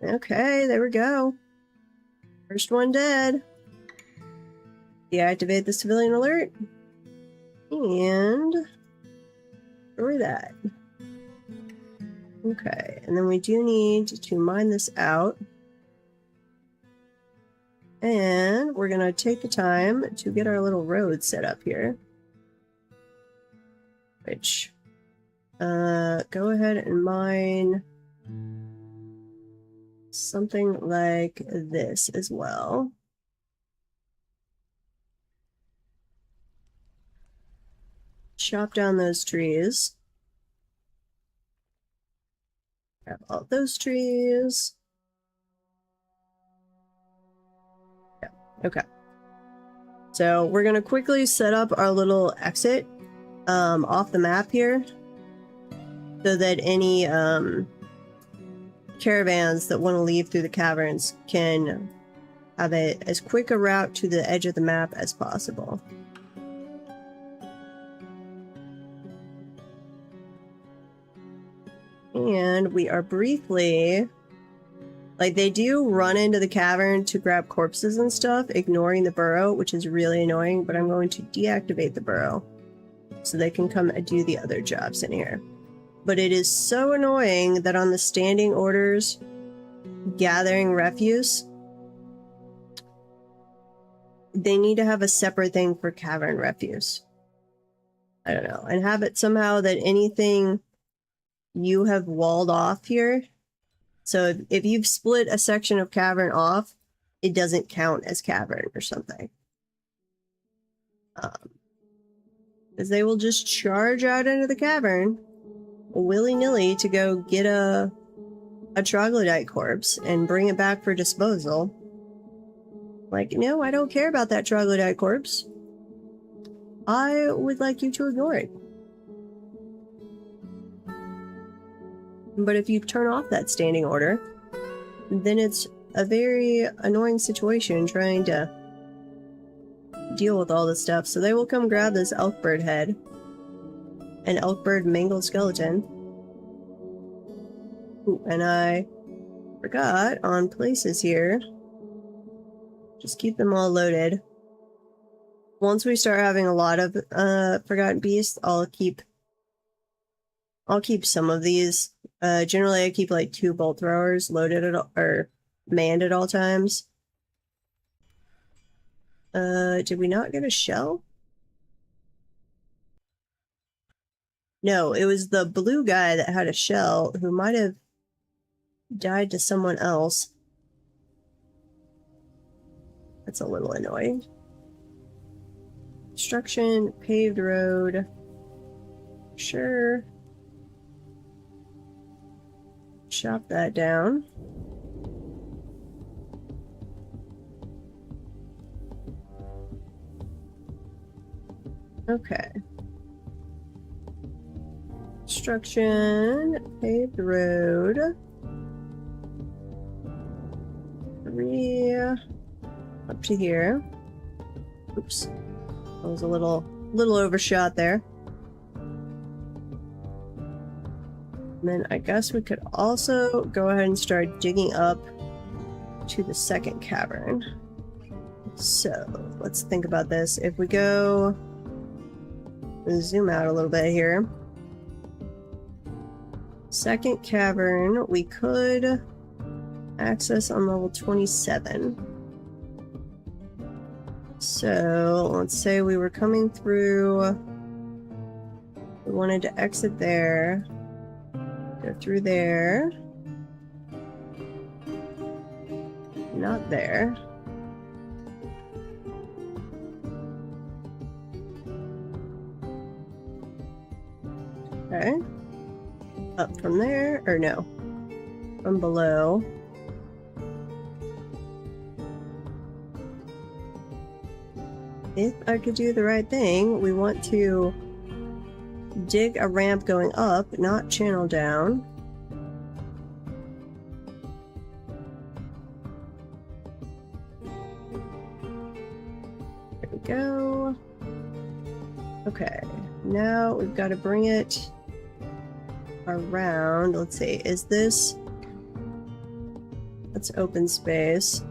Okay, there we go. First one dead. Deactivate the civilian alert. And destroy that. Okay, and then we do need to mine this out. And we're gonna take the time to get our little road set up here. Which, go ahead and mine something like this as well. Chop down those trees. Grab all those trees. Yeah, okay. So we're gonna quickly set up our little exit off the map here, so that any caravans that want to leave through the caverns can have as quick a route to the edge of the map as possible. And we are briefly, like, they do run into the cavern to grab corpses and stuff, ignoring the burrow, which is really annoying, but I'm going to deactivate the burrow so they can come and do the other jobs in here. But it is so annoying that on the standing orders, gathering refuse, they need to have a separate thing for cavern refuse. I don't know. And have it somehow that anything you have walled off here, so if you've split a section of cavern off, it doesn't count as cavern or something. Because they will just charge out into the cavern willy-nilly to go get a troglodyte corpse and bring it back for disposal. Like, no, I don't care about that troglodyte corpse. I would like you to ignore it. But if you turn off that standing order, then it's a very annoying situation trying to deal with all this stuff. So they will come grab this elk bird head, an elk bird mangled skeleton. Ooh, and I forgot on places here. Just keep them all loaded. Once we start having a lot of forgotten beasts, I'll keep some of these. Generally, I keep like 2 bolt throwers loaded or manned at all times. Did we not get a shell? No, it was the blue guy that had a shell who might have died to someone else. That's a little annoying. Construction, paved road. Sure. Chop that down. Okay. Construction, paved road. 3 up to here. Oops. That was a little overshot there. And then I guess we could also go ahead and start digging up to the second cavern. So let's think about this. If we go zoom out a little bit here. Second cavern we could access on level 27. So let's say we were coming through, we wanted to exit there, go through there, not there. Okay. Up from there, or no, from below. If I could do the right thing, we want to dig a ramp going up, not channel down. There we go. Okay, now we've got to bring it around. Let's see, is this... That's open space.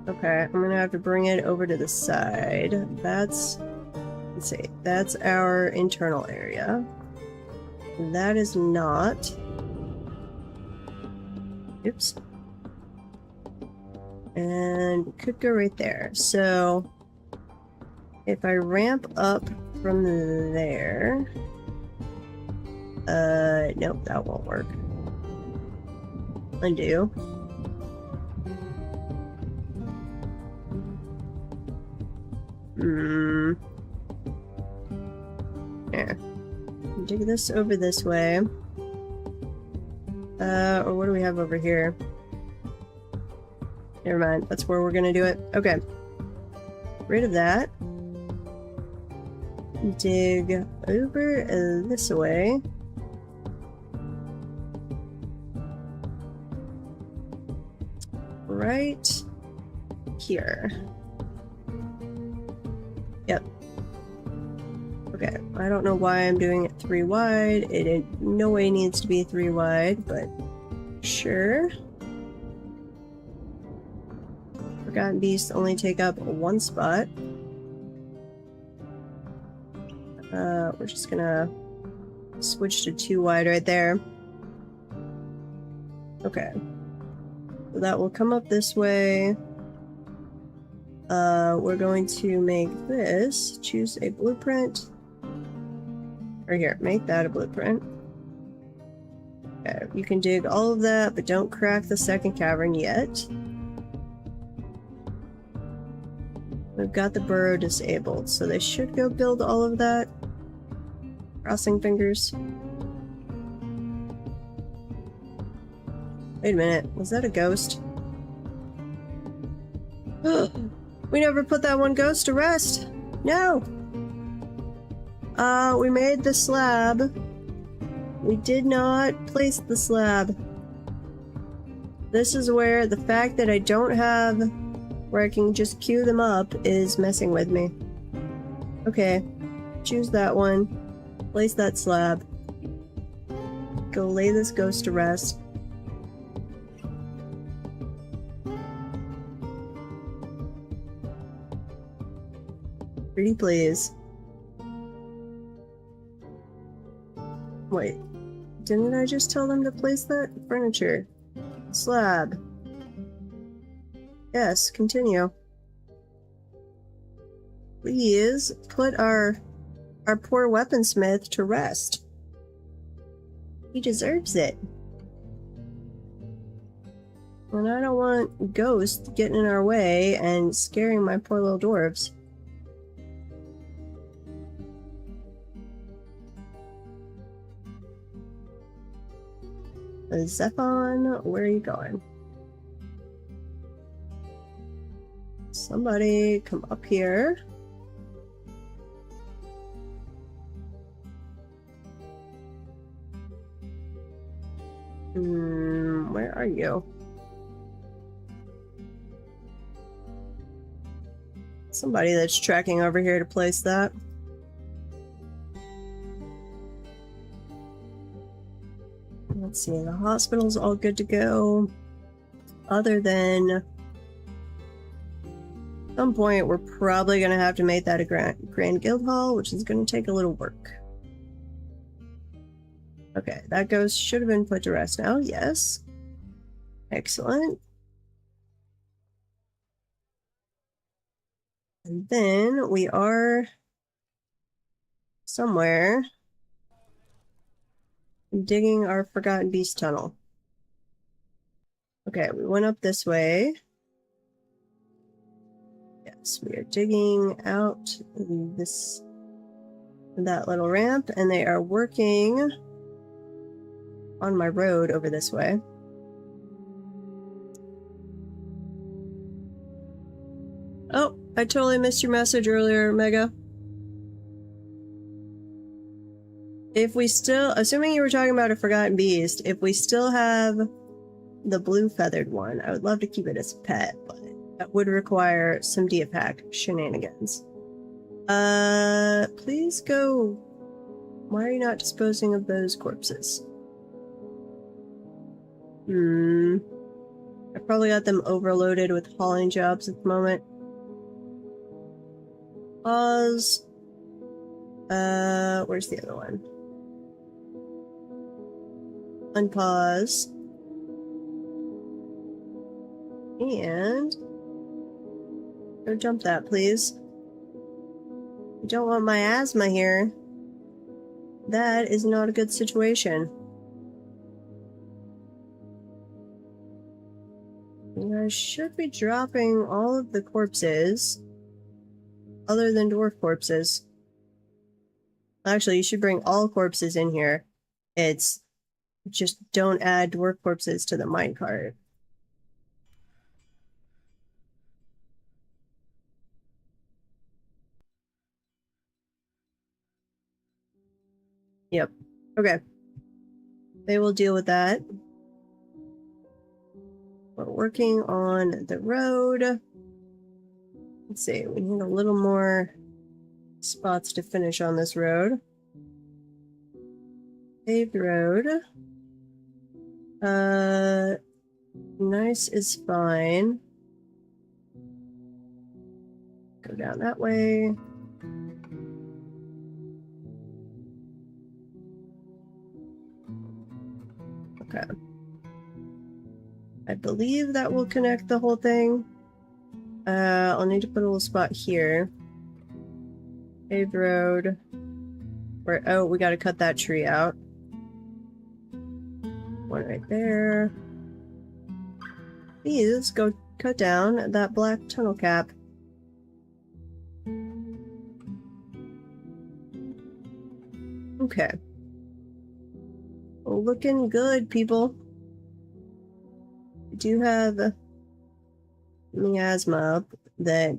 Okay, I'm gonna have to bring it over to the side. That's... Let's see, that's our internal area. That is not. Oops. And we could go right there. So if I ramp up from there... nope, that won't work. Undo. There. Dig this over this way. Or what do we have over here? Never mind, that's where we're gonna do it. Okay. Rid of that. Dig over this way. Right here. Yep. Okay, I don't know why I'm doing it 3 wide. It in no way needs to be 3 wide, but sure. Forgotten Beasts only take up 1 spot. We're just gonna switch to 2 wide right there. Okay. So that will come up this way. We're going to make this, choose a blueprint. Or here, make that a blueprint. Okay, you can dig all of that, but don't crack the second cavern yet. We've got the burrow disabled, so they should go build all of that. Crossing fingers. Wait a minute, was that a ghost? We never put that one ghost to rest! No! We made the slab. We did not place the slab. This is where the fact that I don't have where I can just queue them up is messing with me. Okay, choose that one. Place that slab. Go lay this ghost to rest. Pretty please. Wait, didn't I just tell them to place that? Furniture. Slab. Yes, continue. Please put our poor weaponsmith to rest. He deserves it. And I don't want ghosts getting in our way and scaring my poor little dwarves. Zephon, where are you going? Somebody come up here. Where are you? Somebody that's tracking over here to place that. Let's see, the hospital's all good to go. Other than... At some point, we're probably going to have to make that a Grand Guild Hall, which is going to take a little work. Okay, that ghost should have been put to rest now. Yes. Excellent. And then we are somewhere digging our Forgotten Beast tunnel. Okay, we went up this way. Yes, we are digging out that little ramp, and they are working on my road over this way. Oh, I totally missed your message earlier, Mega. If we still, assuming you were talking about a Forgotten Beast, if we still have the blue feathered one, I would love to keep it as a pet, but that would require some Diapack shenanigans. Please go. Why are you not disposing of those corpses? I probably got them overloaded with hauling jobs at the moment. Pause. Where's the other one? Unpause. And go jump that, please. I don't want my asthma here. That is not a good situation. I should be dropping all of the corpses, other than dwarf corpses. Actually, you should bring all corpses in here. It's just don't add dwarf corpses to the minecart. Yep. Okay. They will deal with that. We're working on the road. Let's see, we need a little more spots to finish on this road. Paved road. Nice is fine. Go down that way. Okay. I believe that will connect the whole thing. I'll need to put a little spot here. Paved road. Where, oh, we gotta cut that tree out. One right there. Please go cut down that black tunnel cap. Okay. Looking good, people. I do have miasma up that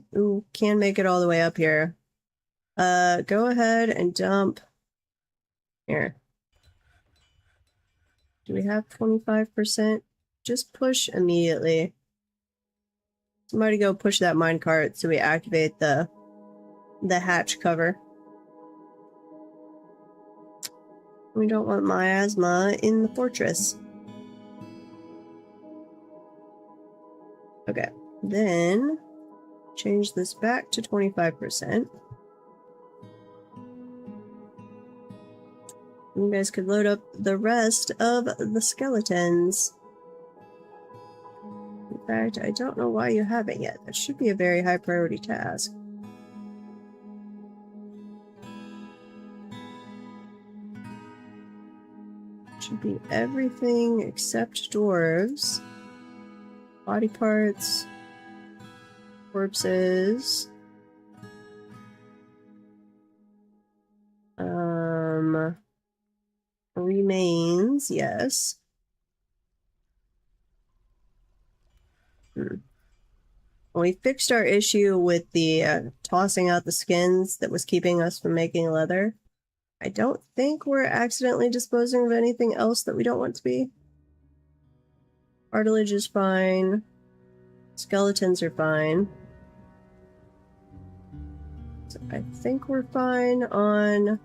can make it all the way up here. Go ahead and dump here. Do we have 25%? Just push immediately. Somebody go push that minecart so we activate the hatch cover. We don't want miasma in the fortress. Okay, then change this back to 25%. You guys could load up the rest of the skeletons. In fact, I don't know why you haven't yet. That should be a very high priority task. Should be everything except dwarves. Body parts. Corpses. Remains, yes. We fixed our issue with the tossing out the skins that was keeping us from making leather. I don't think we're accidentally disposing of anything else that we don't want to be. Cartilage is fine. Skeletons are fine. So I think we're fine on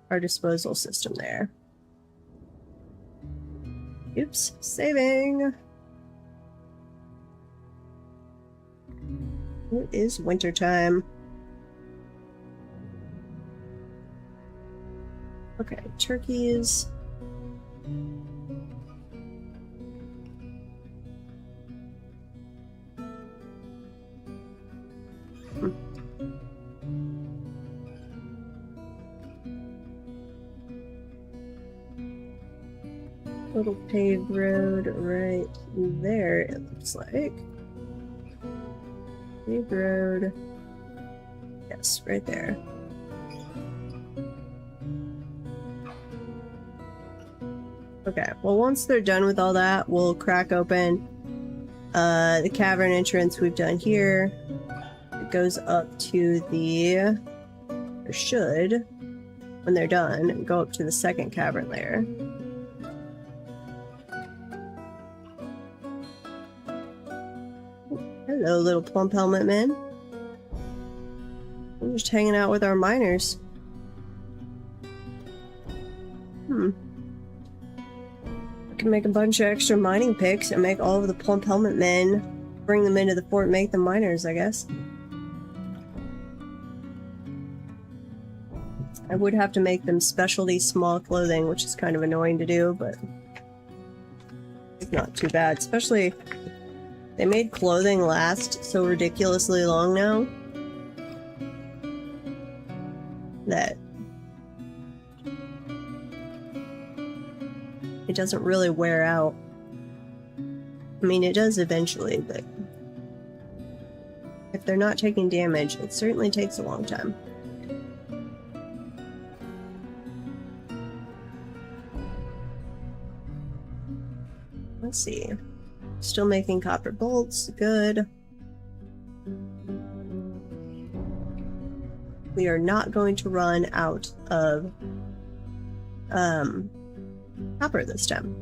our disposal system there. Oops, saving. It is wintertime. Okay, turkeys. little paved road right there, it looks like. Paved road. Yes, right there. Okay, well, once they're done with all that, we'll crack open the cavern entrance we've done here. It goes up to the, or should, when they're done, go up to the second cavern layer. Hello, little plump helmet man. We're just hanging out with our miners. I can make a bunch of extra mining picks and make all of the plump helmet men, bring them into the fort and make them miners, I guess. I would have to make them specialty small clothing, which is kind of annoying to do, but it's not too bad. Especially, they made clothing last so ridiculously long now that it doesn't really wear out. I mean, it does eventually, but if they're not taking damage, it certainly takes a long time. Let's see. Still making copper bolts. Good. We are not going to run out of copper this time.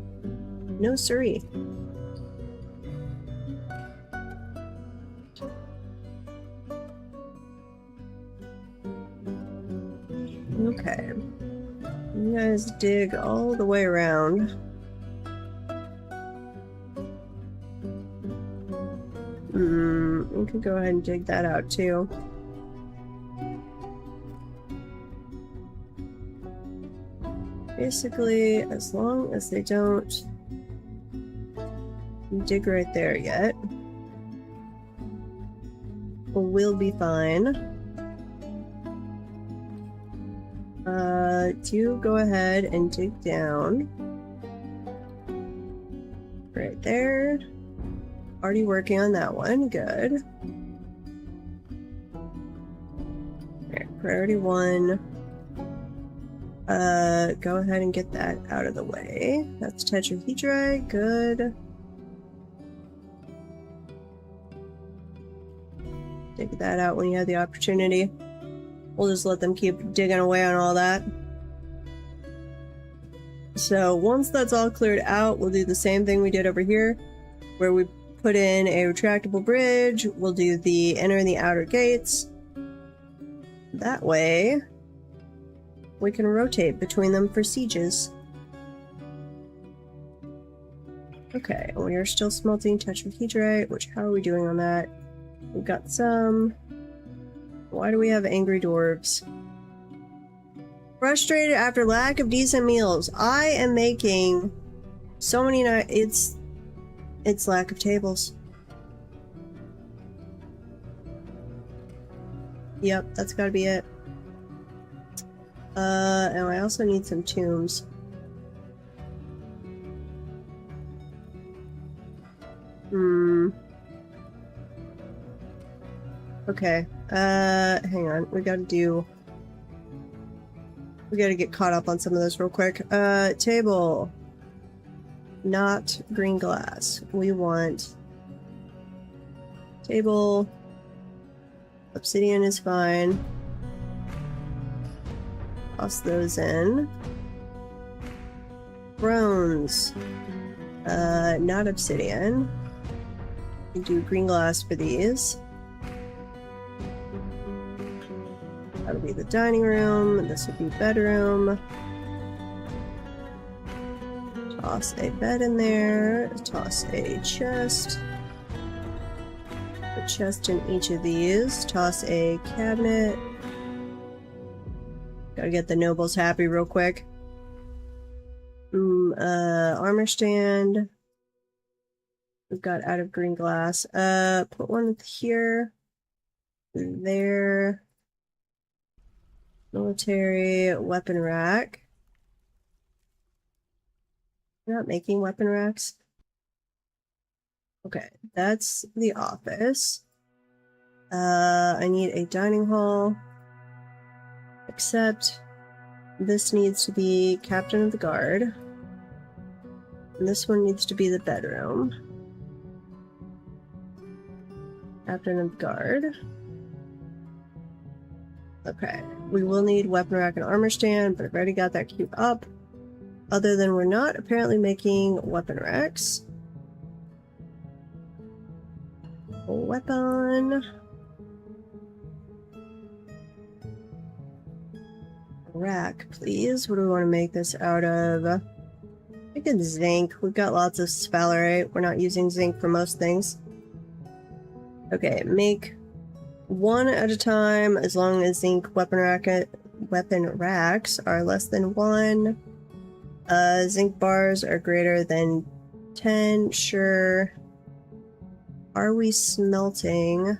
No siree. Okay. You guys dig all the way around. We could go ahead and dig that out too. Basically, as long as they don't dig right there yet, we'll be fine. Do go ahead and dig down. Right there. Already working on that one. Good. Alright, priority 1. Go ahead and get that out of the way. That's tetrahedrite. Good. Dig that out when you have the opportunity. We'll just let them keep digging away on all that. So once that's all cleared out, we'll do the same thing we did over here, where we put in a retractable bridge. We'll do the inner and the outer gates. That way, we can rotate between them for sieges. Okay, and we are still smelting tetrahedrite, which, how are we doing on that? We've got some. Why do we have angry dwarves? Frustrated after lack of decent meals. I am making so many it's lack of tables. Yep, that's gotta be it. And I also need some tombs. Okay, hang on, we gotta get caught up on some of this real quick. Table. Not green glass. We want table. Obsidian is fine. Toss those in. Bronze. Not obsidian. We do green glass for these. That'll be the dining room. This will be bedroom. Toss a bed in there. Toss a chest. A chest in each of these. Toss a cabinet. Gotta get the nobles happy real quick. Armor stand. We've got out of green glass. Put one here. There. Military weapon rack. We're not making weapon racks. Okay, that's the office. I need a dining hall. Except this needs to be captain of the guard. And this one needs to be the bedroom. Captain of the guard. Okay, we will need weapon rack and armor stand, but I've already got that queued up. Other than we're not apparently making weapon racks. Weapon. Rack, please. What do we want to make this out of? I think it's zinc. We've got lots of sphalerite. We're not using zinc for most things. Okay, make one at a time as long as zinc weapon racks are less than 1. Zinc bars are greater than 10. Sure. Are we smelting?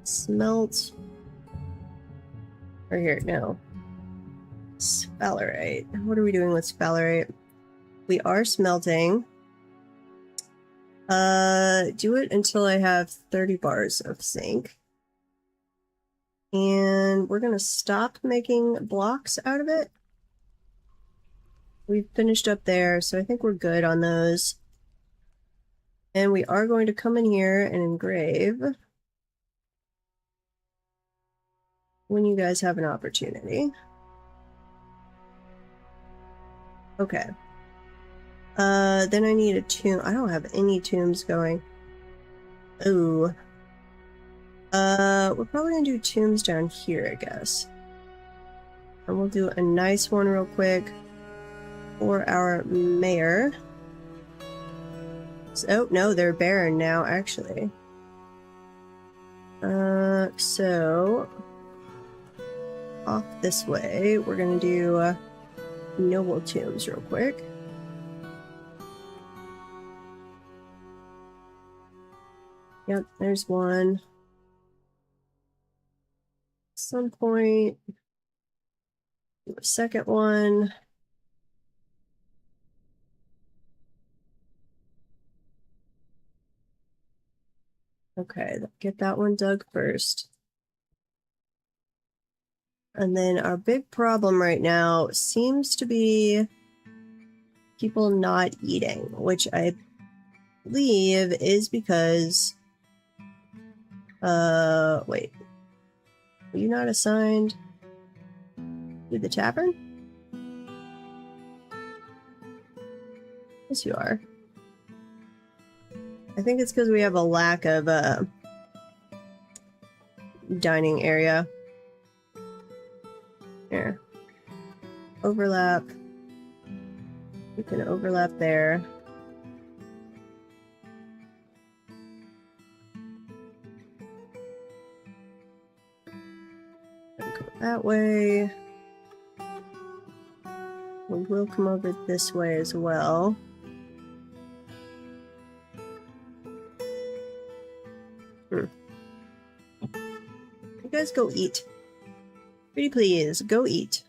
Smelt. Or here, no. Sphalerite. What are we doing with sphalerite? We are smelting. Do it until I have 30 bars of zinc. And we're gonna stop making blocks out of it. We've finished up there, so I think we're good on those. And we are going to come in here and engrave when you guys have an opportunity. Okay. Then I need a tomb. I don't have any tombs going. Ooh. We're probably gonna do tombs down here, I guess. And we'll do a nice one real quick for our mayor. Oh, no, they're barren now, actually. So off this way, we're gonna do noble tombs real quick. Yep, there's one. At some point, do a second one. Okay, get that one dug first. And then our big problem right now seems to be people not eating, which I believe is because, wait. Were you not assigned to the tavern? Yes, you are. I think it's because we have a lack of dining area. Here. Overlap. You can overlap there. Go that way. We will come over this way as well. You guys go eat. Pretty please, go eat.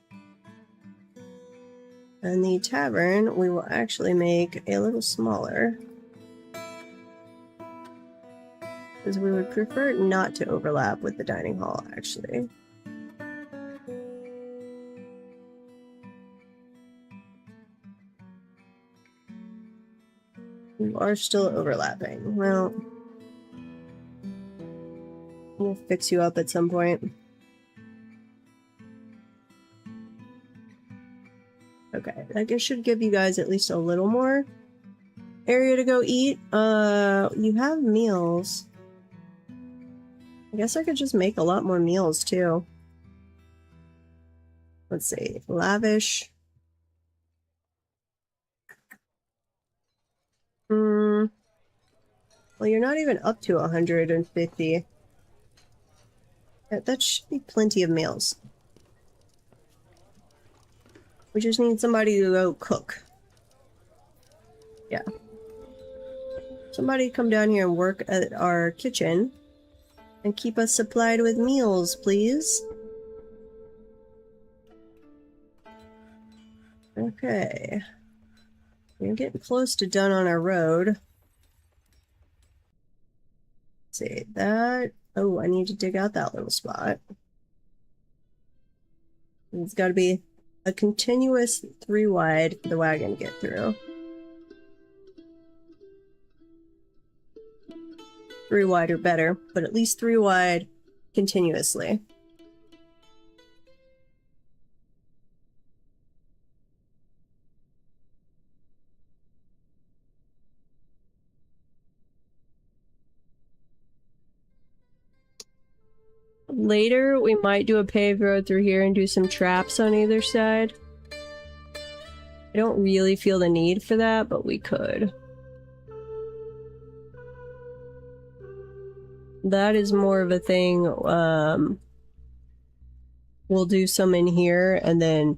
And the tavern, we will actually make a little smaller. Because we would prefer not to overlap with the dining hall, actually. You are still overlapping. Well, we'll fix you up at some point. Okay, that should give you guys at least a little more area to go eat. You have meals. I guess I could just make a lot more meals too. Let's see, lavish. Well, you're not even up to 150. That should be plenty of meals. We just need somebody to go cook. Yeah. Somebody come down here and work at our kitchen and keep us supplied with meals, please. Okay. We're getting close to done on our road. Let's see that. Oh, I need to dig out that little spot. It's got to be a continuous 3 wide for the wagon to get through. 3 wide or better, but at least 3 wide continuously. Later, we might do a paved road through here and do some traps on either side. I don't really feel the need for that, but we could. That is more of a thing. We'll do some in here and then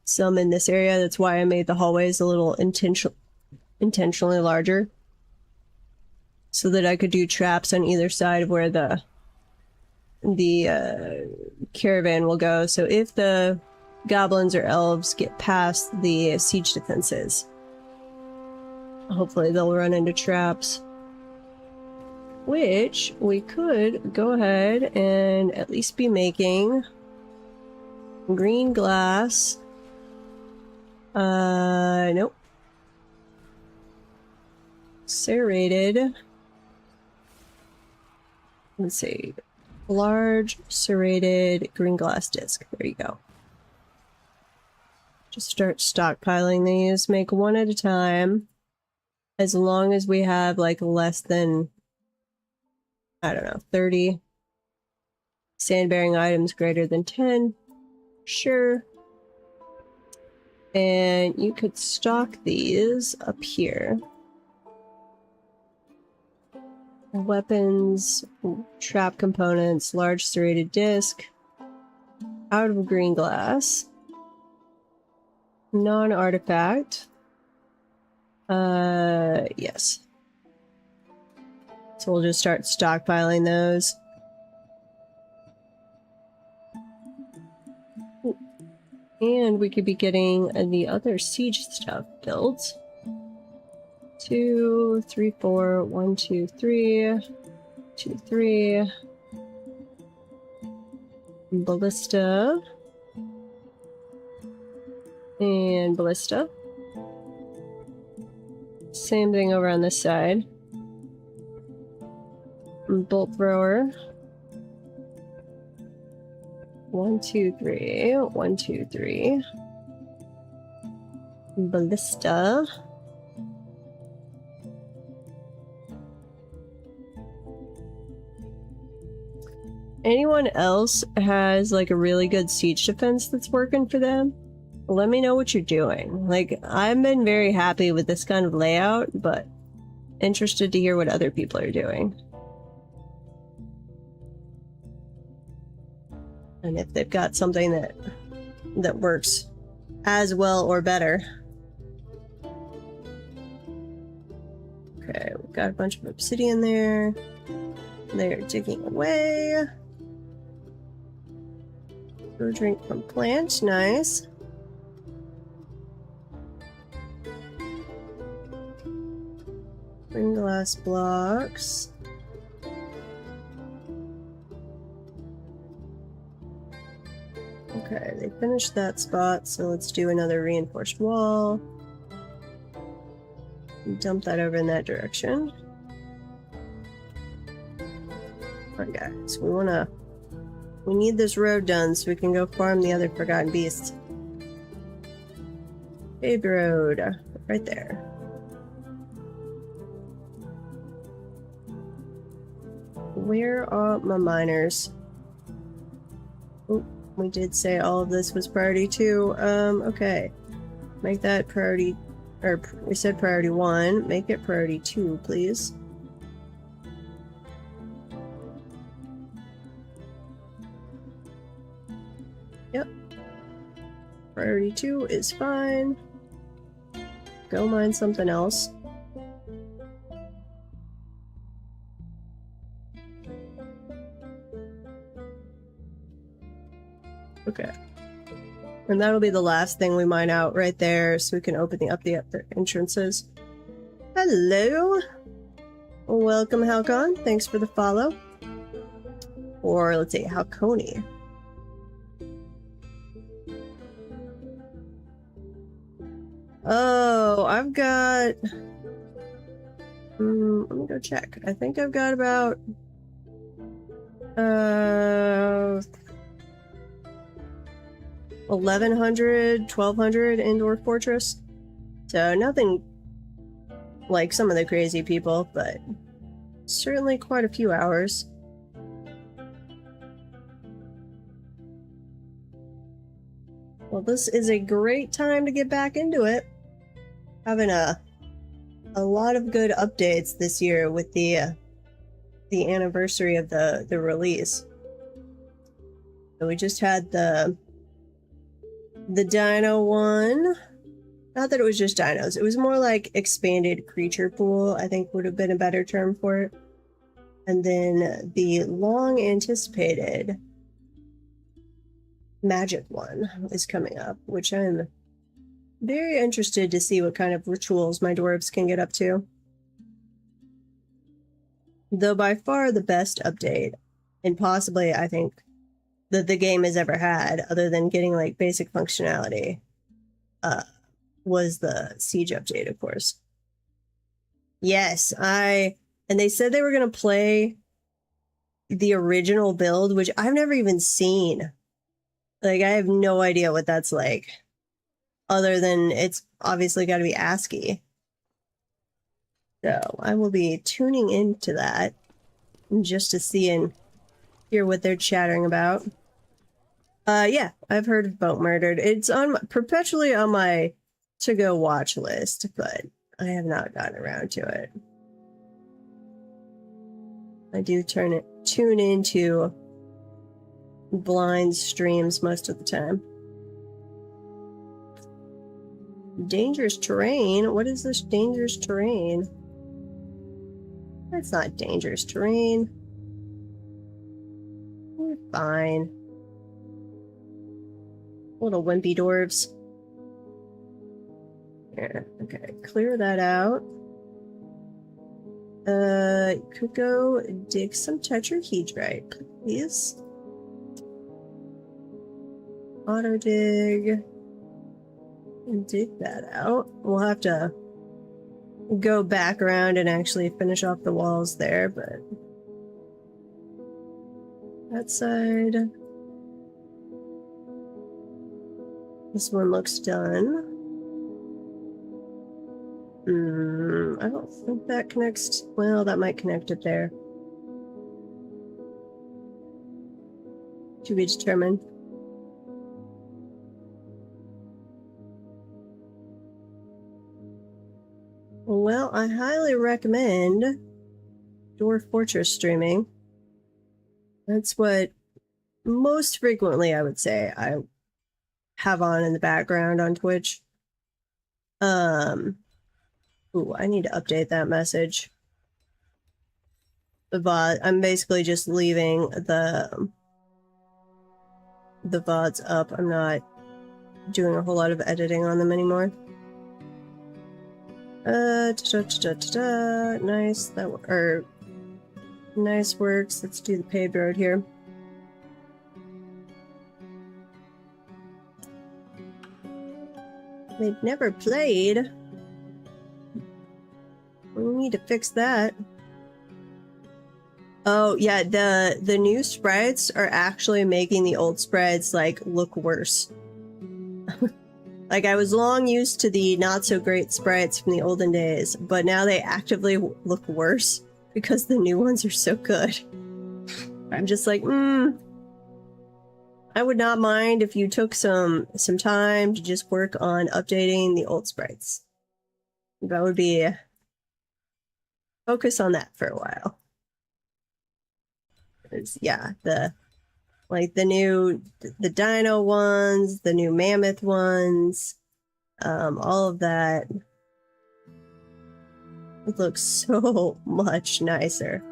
some in this area. That's why I made the hallways a little intentionally larger, so that I could do traps on either side of where the caravan will go. So if the goblins or elves get past the siege defenses, hopefully they'll run into traps. Which we could go ahead and at least be making green glass. Nope. Serrated. Let's see. Large serrated green glass disc. There you go. Just start stockpiling these. Make one at a time. As long as we have like less than, I don't know, 30 sand-bearing items greater than 10. Sure. And you could stock these up here. Weapons, trap components, large serrated disc, out of green glass, non-artifact. Yes. So we'll just start stockpiling those. And we could be getting the other siege stuff built. 2, 3, 4, 1, 2, 3, 2, 3. Ballista. And ballista. Same thing over on this side. Bolt thrower. 1, 2, 3. 1, 2, 3. Ballista. Anyone else has like a really good siege defense that's working for them? Let me know what you're doing. Like, I've been very happy with this kind of layout, but interested to hear what other people are doing. And if they've got something that works as well or better. Okay, we've got a bunch of obsidian there. They're digging away. Go drink from plant, nice. Green glass blocks. Okay, they finished that spot, so let's do another reinforced wall. And dump that over in that direction. Okay, so we need this road done so we can go farm the other forgotten beasts. Paved road, right there. Where are my miners? Oh, we did say all of this was priority 2. Okay. Make that priority, or we said priority 1. Make it priority 2, please. Yep. Priority 2 is fine. Go mine something else. Okay. And that'll be the last thing we mine out right there, so we can open up the entrances. Hello! Welcome, Halcon. Thanks for the follow. Or, let's see, Halconi. Oh, I've got... let me go check. I think I've got about... 1,100, 1,200 indoor fortress. So nothing like some of the crazy people, but certainly quite a few hours. Well, this is a great time to get back into it. Having a lot of good updates this year with the anniversary of the release. So we just had the dino one. Not that it was just dinos. It was more like expanded creature pool, I think would have been a better term for it. And then the long anticipated magic one is coming up, which I'm very interested to see what kind of rituals my dwarves can get up to. Though by far the best update, and possibly I think that the game has ever had, other than getting like basic functionality, was the siege update, of course. Yes, and they said they were going to play the original build, which I've never even seen. Like, I have no idea what that's like, other than it's obviously got to be ASCII. So I will be tuning into that just to see and hear what they're chattering about. Yeah, I've heard of Boat Murdered. It's perpetually on my to-go watch list, but I have not gotten around to it. I do tune into blind streams most of the time. Dangerous terrain? What is this dangerous terrain? That's not dangerous terrain. We're fine. Little wimpy dwarves. Yeah, okay, clear that out. Could go dig some tetrahedrite, please. Auto dig. Dig that out. We'll have to go back around and actually finish off the walls there, but that side. This one looks done. I don't think that connects. Well, that might connect it there. To be determined. Well, I highly recommend Dwarf Fortress streaming. That's what most frequently I would say I have on in the background on Twitch. Ooh, I need to update that message. The VOD, I'm basically just leaving the VODs up. I'm not doing a whole lot of editing on them anymore. Nice, nice works. Let's do the paved road here. They've never played. We need to fix that. Oh yeah, the new sprites are actually making the old sprites like look worse. Like, I was long used to the not so great sprites from the olden days, but now they actively look worse because the new ones are so good. I'm just like, I would not mind if you took some time to just work on updating the old sprites. That would be focus on that for a while. Yeah, the dino ones, the new mammoth ones, all of that. It looks so much nicer.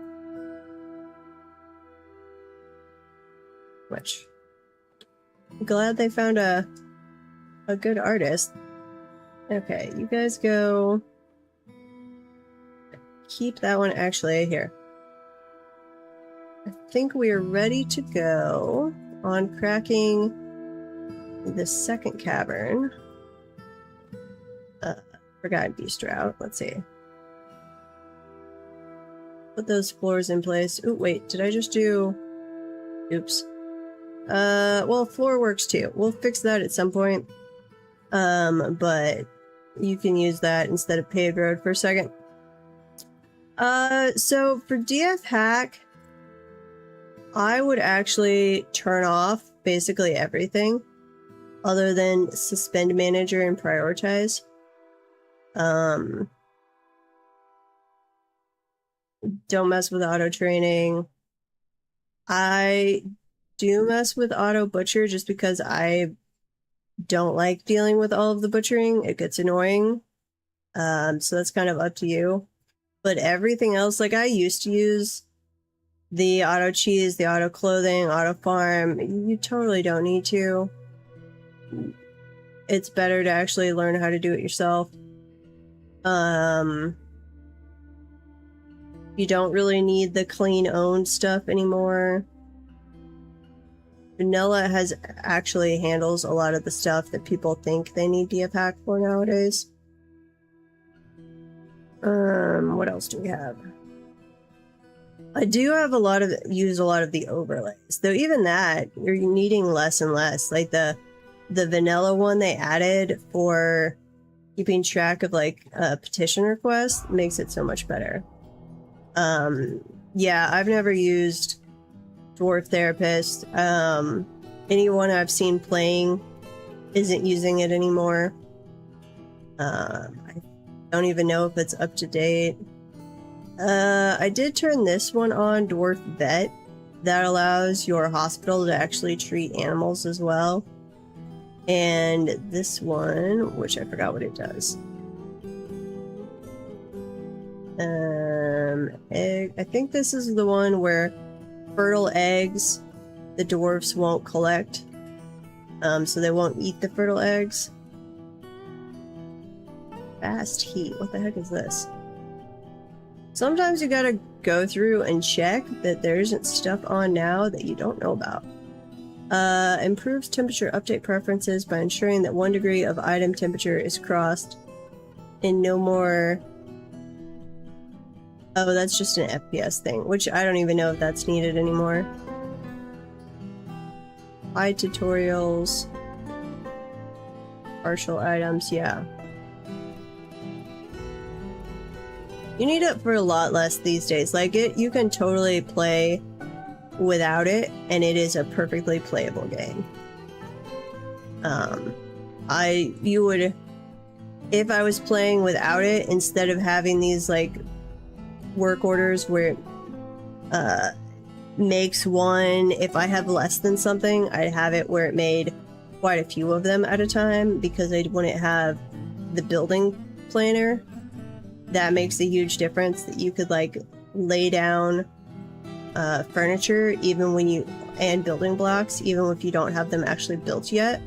glad they found a good artist. Okay, you guys go. Keep that one actually here. I think we are ready to go on cracking the second cavern. Forgotten beast route. Let's see. Put those floors in place. Oh, wait, did I just do... Oops. Well, floor works too. We'll fix that at some point. But you can use that instead of paved road for a second. So for DF hack, I would actually turn off basically everything other than suspend manager and prioritize. Don't mess with auto training. I do mess with auto butcher just because I don't like dealing with all of the butchering. It gets annoying. So that's kind of up to you. But everything else, like I used to use the auto cheese, the auto clothing, auto farm. You totally don't need to. It's better to actually learn how to do it yourself. You don't really need the clean owned stuff anymore. Vanilla has actually handles a lot of the stuff that people think they need DF hack for nowadays. What else do we have? I do have use a lot of the overlays, though even that you're needing less and less. Like the vanilla one they added for keeping track of like petition requests makes it so much better. Yeah, I've never used Dwarf Therapist. Anyone I've seen playing isn't using it anymore. I don't even know if it's up to date. I did turn this one on, Dwarf Vet. That allows your hospital to actually treat animals as well. And this one, which I forgot what it does. I think this is the one where fertile eggs the dwarves won't collect. So they won't eat the fertile eggs. Fast heat. What the heck is this? Sometimes you gotta go through and check that there isn't stuff on now that you don't know about. Improves temperature update preferences by ensuring that 1 degree of item temperature is crossed in no more... Oh, that's just an FPS thing, which I don't even know if that's needed anymore. High tutorials. Partial items, yeah. You need it for a lot less these days. Like, you can totally play without it, and it is a perfectly playable game. You would... If I was playing without it, instead of having these, like, work orders where it makes one, if I have less than something, I'd have it where it made quite a few of them at a time, because I wouldn't have the building planner. That makes a huge difference, that you could like lay down furniture even when you, and building blocks, even if you don't have them actually built yet,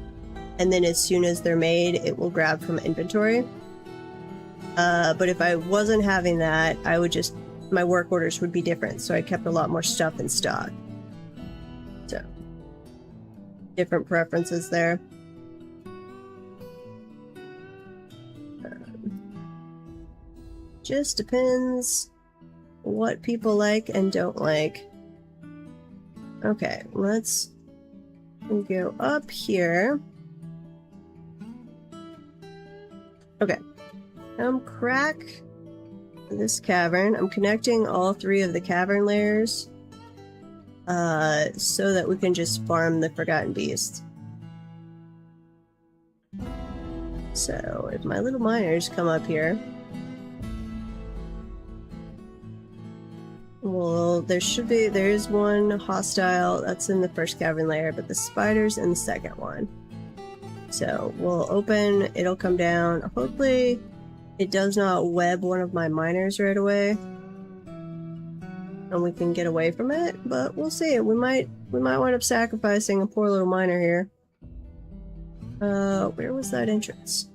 and then as soon as they're made it will grab from inventory. But if I wasn't having that, I would just, my work orders would be different, so I kept a lot more stuff in stock. So different preferences there. Just depends what people like and don't like. Okay, let's go up here. Okay, crack this cavern. I'm connecting all 3 of the cavern layers so that we can just farm the Forgotten Beast. So if my little miners come up here, well, there is one hostile that's in the first cavern layer, but the spider's in the second one. So we'll open, it'll come down. Hopefully it does not web one of my miners right away, and we can get away from it, but we'll see. We might wind up sacrificing a poor little miner here. Where was that entrance?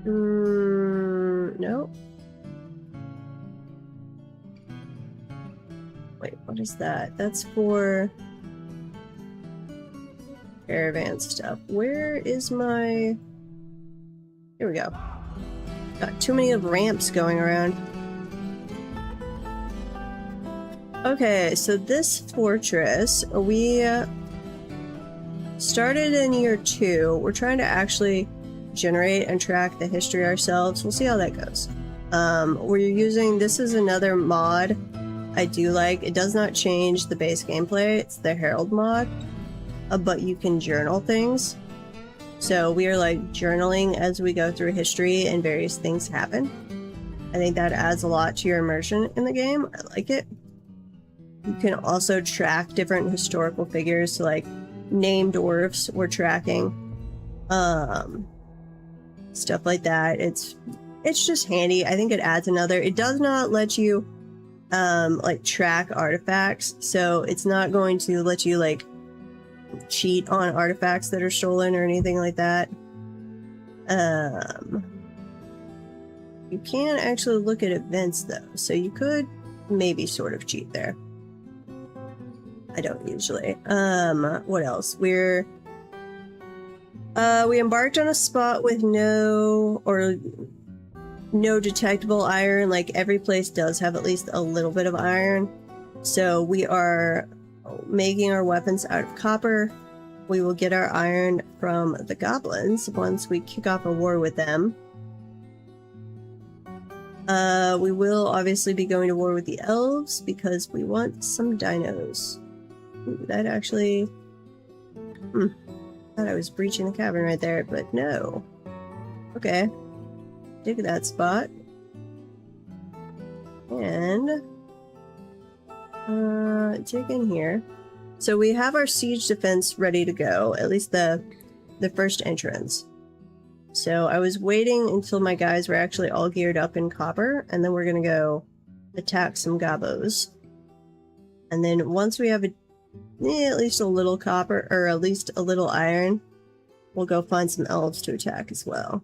No. Wait, what is that? That's for caravan stuff. Where is my... Here we go. Got too many of ramps going around. Okay, so this fortress, we started in year 2. We're trying to actually generate and track the history ourselves. We'll see how that goes. We're using... This is another mod I do like. It does not change the base gameplay. It's the Herald mod. But you can journal things. So we are like journaling as we go through history and various things happen. I think that adds a lot to your immersion in the game. I like it. You can also track different historical figures, so like named dwarfs we're tracking. Stuff like that. It's just handy. I think it adds another. It does not let you like track artifacts, so it's not going to let you like cheat on artifacts that are stolen or anything like that. You can actually look at events though, so you could maybe sort of cheat there. I don't usually. What else? We embarked on a spot with no detectable iron. Like every place does have at least a little bit of iron. So we are making our weapons out of copper. We will get our iron from the goblins once we kick off a war with them. We will obviously be going to war with the elves because we want some dinos. Ooh, that actually... thought I was breaching the cavern right there, but no. Okay. Dig that spot. And... dig in here. So we have our siege defense ready to go, at least the first entrance. So I was waiting until my guys were actually all geared up in copper, and then we're gonna go attack some gobos. And then once we have at least a little copper, or at least a little iron, we'll go find some elves to attack as well.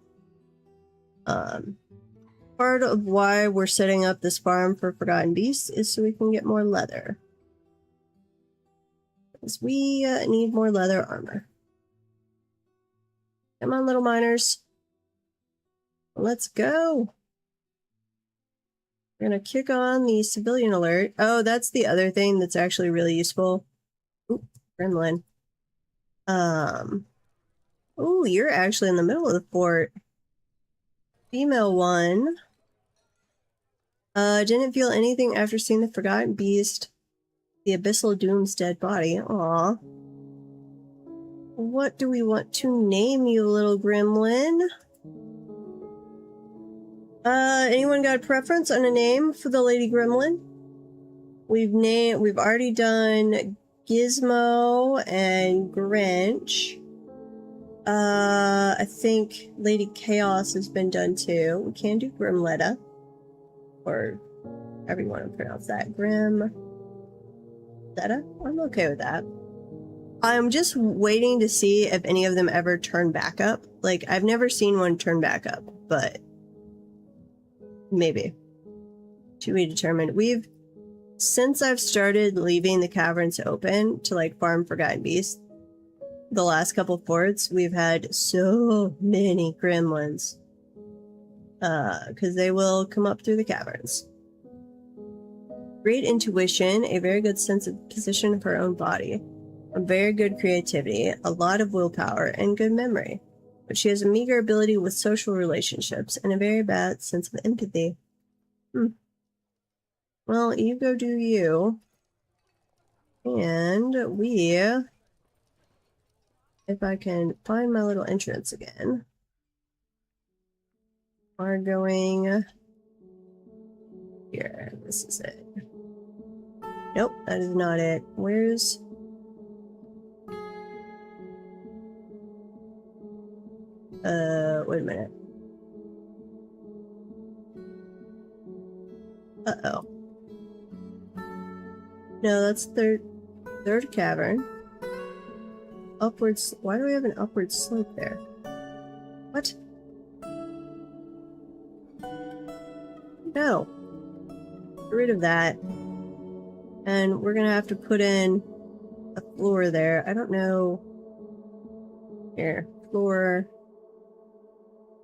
Part of why we're setting up this farm for Forgotten Beasts is so we can get more leather. Because we need more leather armor. Come on, little miners. Let's go. We're gonna kick on the civilian alert. Oh, that's the other thing that's actually really useful. Oop, gremlin. Oh, you're actually in the middle of the fort. Female one. Didn't feel anything after seeing the Forgotten Beast. The Abyssal Doom's dead body. Aw. What do we want to name you, little gremlin? Anyone got a preference on a name for the Lady Gremlin? We've already done Gizmo and Grinch. I think Lady Chaos has been done too. We can do Grimletta. Or however you want to pronounce that. Grimletta? I'm okay with that. I'm just waiting to see if any of them ever turn back up. Like, I've never seen one turn back up, but maybe. To be determined. Since I've started leaving the caverns open to like farm Forgotten Beasts, the last couple forts, we've had so many gremlins. Because they will come up through the caverns. Great intuition, a very good sense of position of her own body, a very good creativity, a lot of willpower, and good memory. But she has a meager ability with social relationships and a very bad sense of empathy. Well, you go do you. And we... If I can find my little entrance again... are going... Here, this is it. Nope, that is not it. Where's... wait a minute. Uh-oh. No, that's third cavern. Upwards. Why do we have an upward slope there? What? No. Get rid of that. And we're gonna have to put in a floor there. I don't know. Here, floor.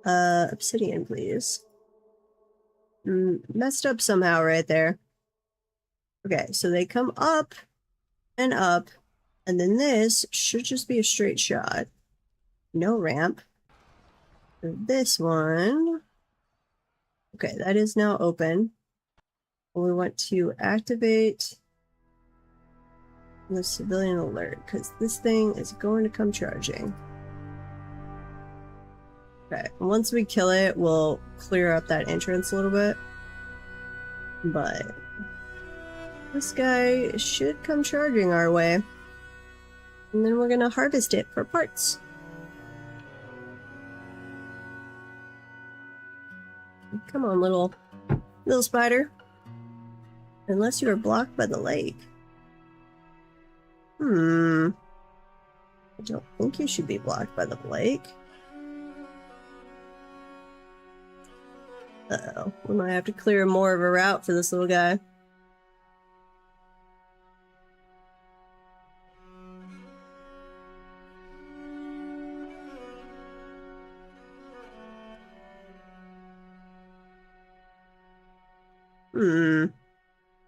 Obsidian, please. Messed up somehow right there. Okay, so they come up and up, and then this should just be a straight shot. No ramp. This one. Okay, that is now open. We want to activate the civilian alert, because this thing is going to come charging. Okay, once we kill it, we'll clear up that entrance a little bit. But this guy should come charging our way. And then we're gonna harvest it for parts. Come on, little spider. Unless you are blocked by the lake. I don't think you should be blocked by the lake. Uh-oh. We might have to clear more of a route for this little guy.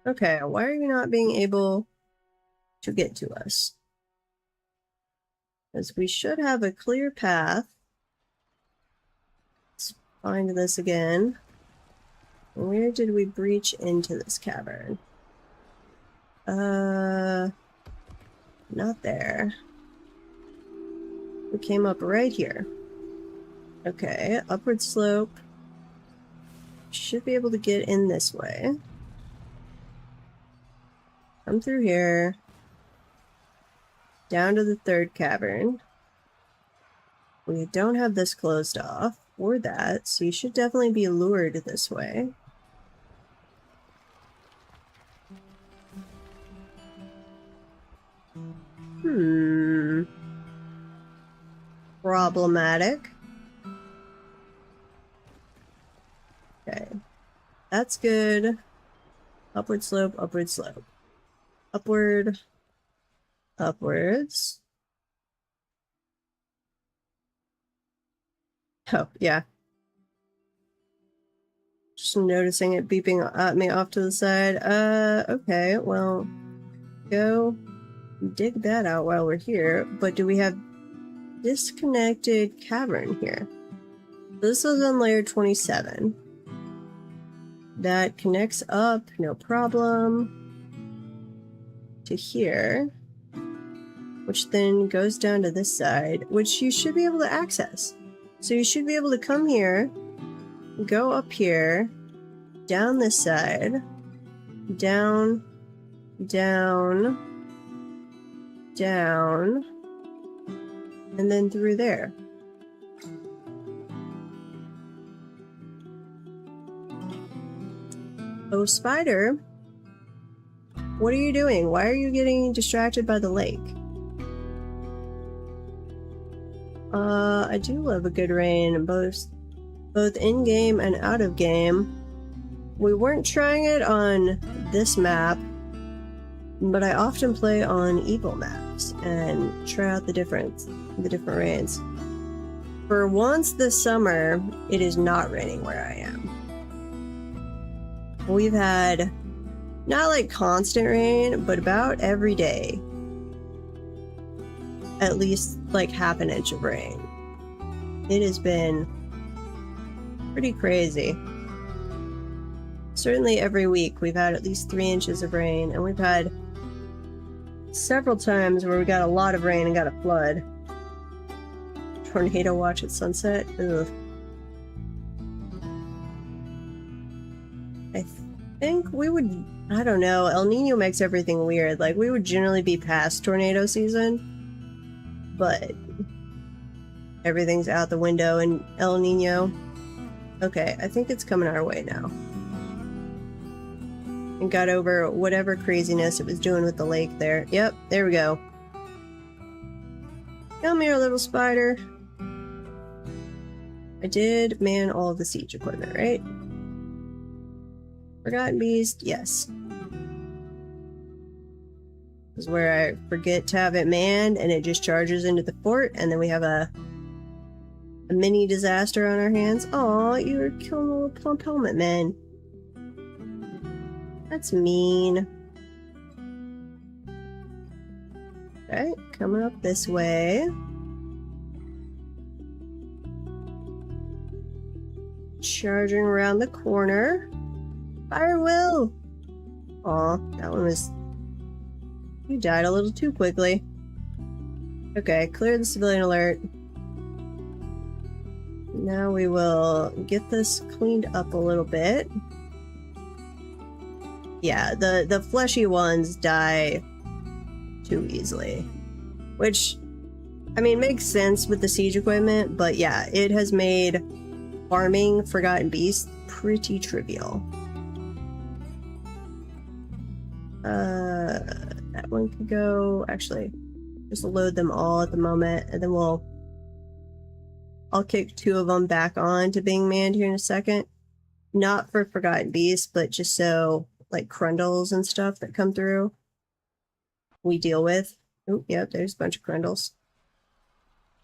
Okay, why are you not being able to get to us? Because we should have a clear path. Let's find this again. Where did we breach into this cavern? Not there. We came up right here. Okay, upward slope. Should be able to get in this way. Come through here. Down to the third cavern. We don't have this closed off, or that, so you should definitely be lured this way. Problematic. Okay. That's good. Upward slope, upward slope. Upward. Upwards. Oh, yeah. Just noticing it beeping at me off to the side. Okay, well, go dig that out while we're here. But do we have disconnected cavern here? This is on layer 27. That connects up, no problem, to here, which then goes down to this side, which you should be able to access. So you should be able to come here, go up here, down this side, down, down, down, and then through there. Oh, spider, what are you doing? Why are you getting distracted by the lake? I do love a good rain, both in-game and out of game. We weren't trying it on this map, but I often play on evil maps and try out the different rains. For once this summer, it is not raining where I am. We've had not like constant rain, but about every day. At least like half an inch of rain. It has been pretty crazy. Certainly every week we've had at least 3 inches of rain, and we've had several times where we got a lot of rain and got a flood. Tornado watch at sunset. Ugh. I think we would, I don't know, El Nino makes everything weird. Like, we would generally be past tornado season, but everything's out the window in El Nino. Okay, I think it's coming our way now. and got over whatever craziness it was doing with the lake there. Yep, there we go. Come here, little spider. I did man all of the siege equipment, right? Forgotten Beast, yes. This is where I forget to have it manned and it just charges into the fort, and then we have a mini disaster on our hands. Aw, you were killing the little plump helmet men. That's mean. Okay, coming up this way. Charging around the corner. Fire Will! Aw, that one was... You died a little too quickly. Okay, clear the civilian alert. Now we will get this cleaned up a little bit. Yeah, the fleshy ones die too easily. Which, I mean, makes sense with the siege equipment, but yeah, it has made farming Forgotten Beasts pretty trivial. That one could go... Actually, just load them all at the moment, and then I'll kick 2 of them back on to being manned here in a second. Not for Forgotten Beasts, but just so, like, Crundles and stuff that come through we deal with. Oh, yep, there's a bunch of Crundles.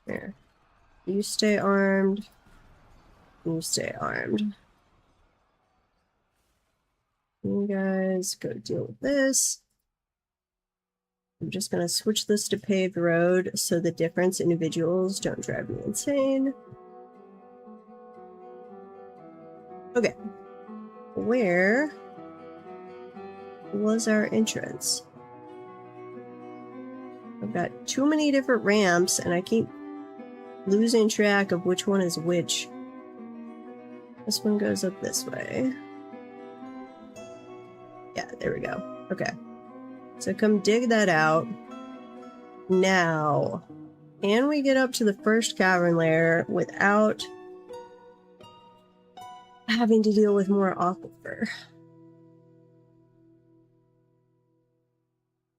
There. You stay armed. You stay armed. You guys go deal with this. I'm just gonna switch this to paved road so the difference individuals don't drive me insane. Okay. Where was our entrance? I've got too many different ramps and I keep losing track of which one is which. This one goes up this way. Yeah, there we go. Okay. So come dig that out. Now, can we get up to the first cavern lair without having to deal with more aquifer?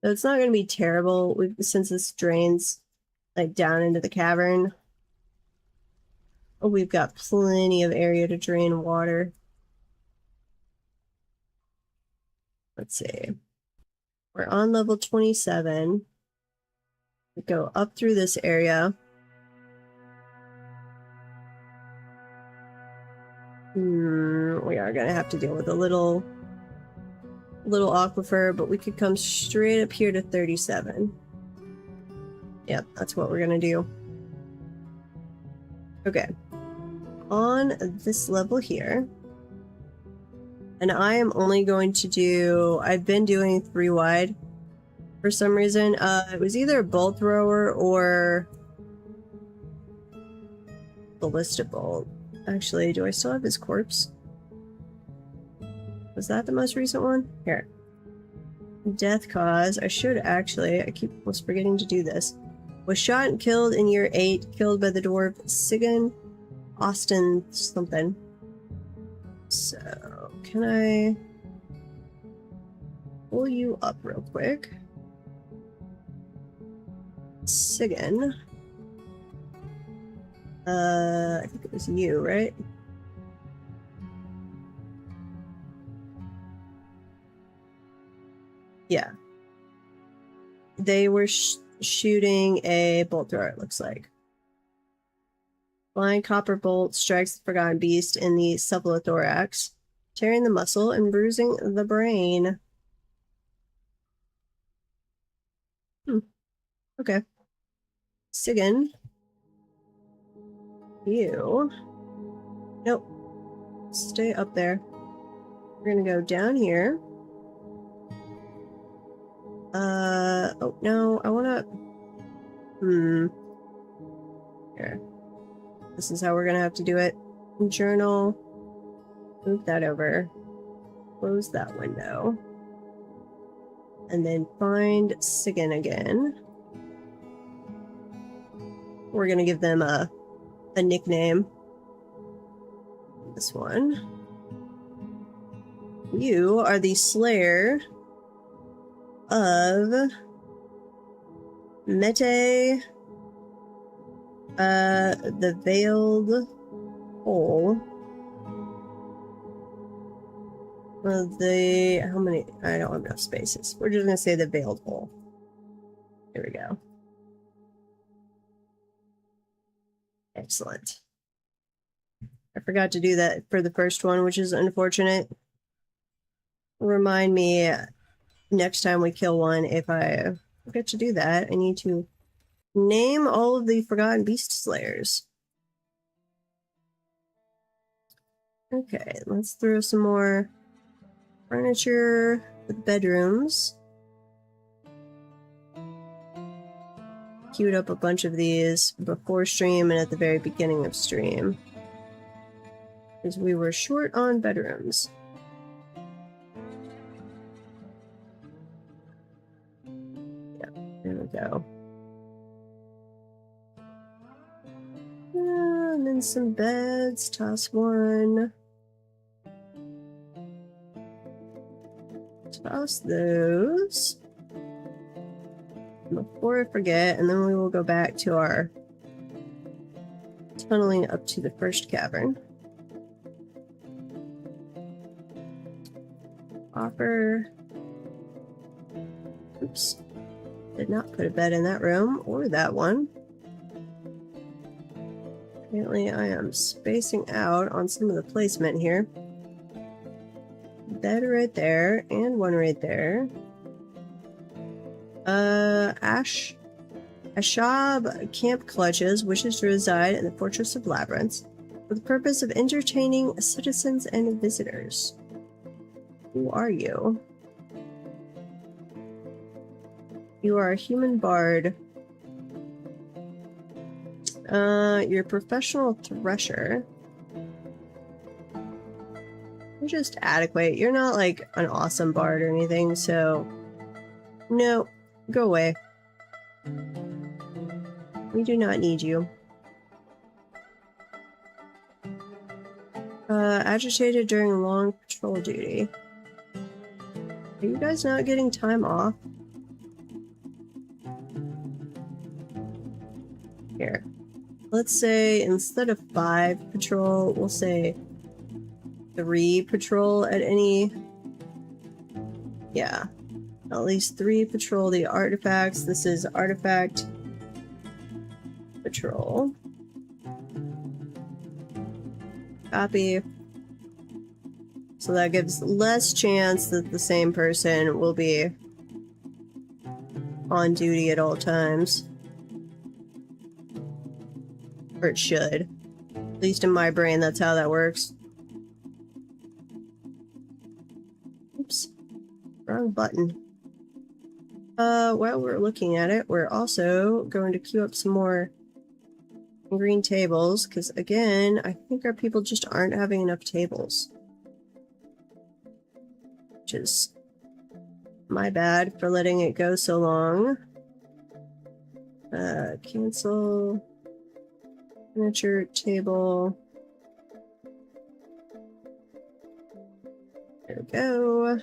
So it's not going to be terrible since this drains like down into the cavern. Oh, we've got plenty of area to drain water. Let's see. We're on level 27. We go up through this area. We are going to have to deal with a little aquifer, but we could come straight up here to 37. Yep, that's what we're going to do. Okay. On this level here, and I am only going to do... I've been doing 3 wide for some reason. It was either a bolt thrower or ballista bolt. Actually, do I still have his corpse? Was that the most recent one? Here. Death cause. I should actually... I keep almost forgetting to do this. Was shot and killed in year 8. Killed by the dwarf Sigan Austin something. So, can I pull you up real quick? Sigan. I think it was you, right? Yeah. They were shooting a bolt thrower, it looks like. Flying copper bolt strikes the Forgotten Beast in the cephalothorax, tearing the muscle and bruising the brain. Okay. Sigan. You. Nope. Stay up there. We're gonna go down here. Oh no, I wanna... Here. This is how we're gonna have to do it. Journal. Move that over. Close that window. And then find Sigan again. We're gonna give them a nickname. This one. You are the slayer of Mete, the Veiled Hole. How many? I don't have enough spaces. We're just gonna say the Veiled Hole. There we go. Excellent. I forgot to do that for the first one, which is unfortunate. Remind me next time we kill one if I forget to do that. I need to name all of the Forgotten Beast Slayers. Okay, let's throw some more furniture with bedrooms. Queued up a bunch of these before stream and at the very beginning of stream, because we were short on bedrooms. Yeah, there we go. And then some beds, toss one. Toss those. Before I forget, and then we will go back to our tunneling up to the first cavern. Offer. Oops. Did not put a bed in that room, or that one. Apparently I am spacing out on some of the placement here. Bed right there, and one right there. Ashab Camp Clutches wishes to reside in the Fortress of Labyrinth for the purpose of entertaining citizens and visitors. Who are you? You are a human bard. You're a professional thresher. You're just adequate. You're not like an awesome bard or anything, so no, go away. We do not need you. Agitated during long patrol duty. Are you guys not getting time off? Here. Let's say instead of 5 patrol, we'll say 3 patrol at any... Yeah. At least 3 patrol the artifacts. This is artifact patrol. Copy. So that gives less chance that the same person will be on duty at all times. Or it should. At least in my brain, that's how that works. Oops. Wrong button. While we're looking at it, we're also going to queue up some more green tables, because again, I think our people just aren't having enough tables. Which is my bad for letting it go so long. Cancel furniture table. There we go.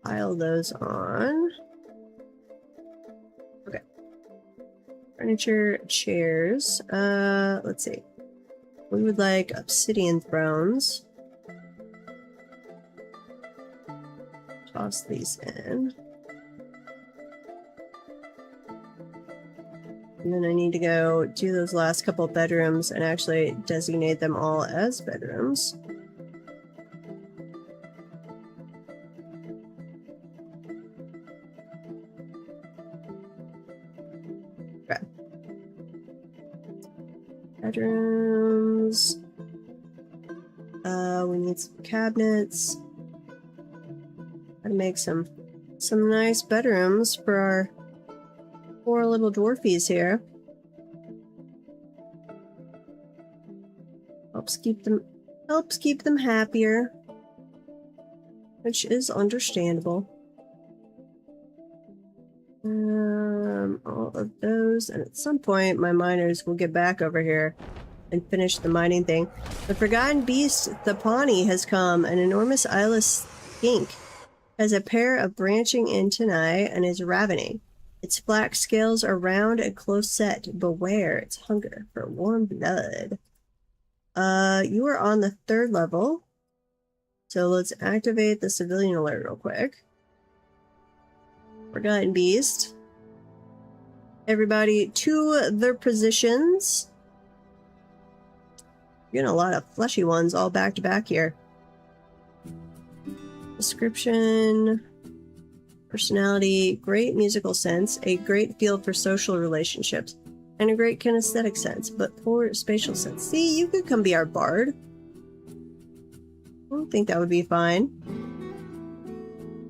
Pile those on. Okay. Furniture, chairs. Let's see. We would like obsidian thrones. Toss these in. And then I need to go do those last couple bedrooms and actually designate them all as bedrooms. Okay. Bedrooms. We need some cabinets. Gotta make some nice bedrooms for our poor little dwarfies here. Helps keep them happier, which is understandable. All of those, and at some point my miners will get back over here and finish the mining thing. The forgotten beast, the Pawnee, has come. An enormous eyeless skink has a pair of branching antennae and is ravening. Its black scales are round and close set. Beware its hunger for warm blood. You are on the 3rd level. So let's activate the civilian alert real quick. Forgotten beast. Everybody to their positions. You're getting a lot of fleshy ones all back to back here. Description. Personality. Great musical sense. A great feel for social relationships. And a great kinesthetic sense, but poor spatial sense. See, you could come be our bard. I don't think that would be fine.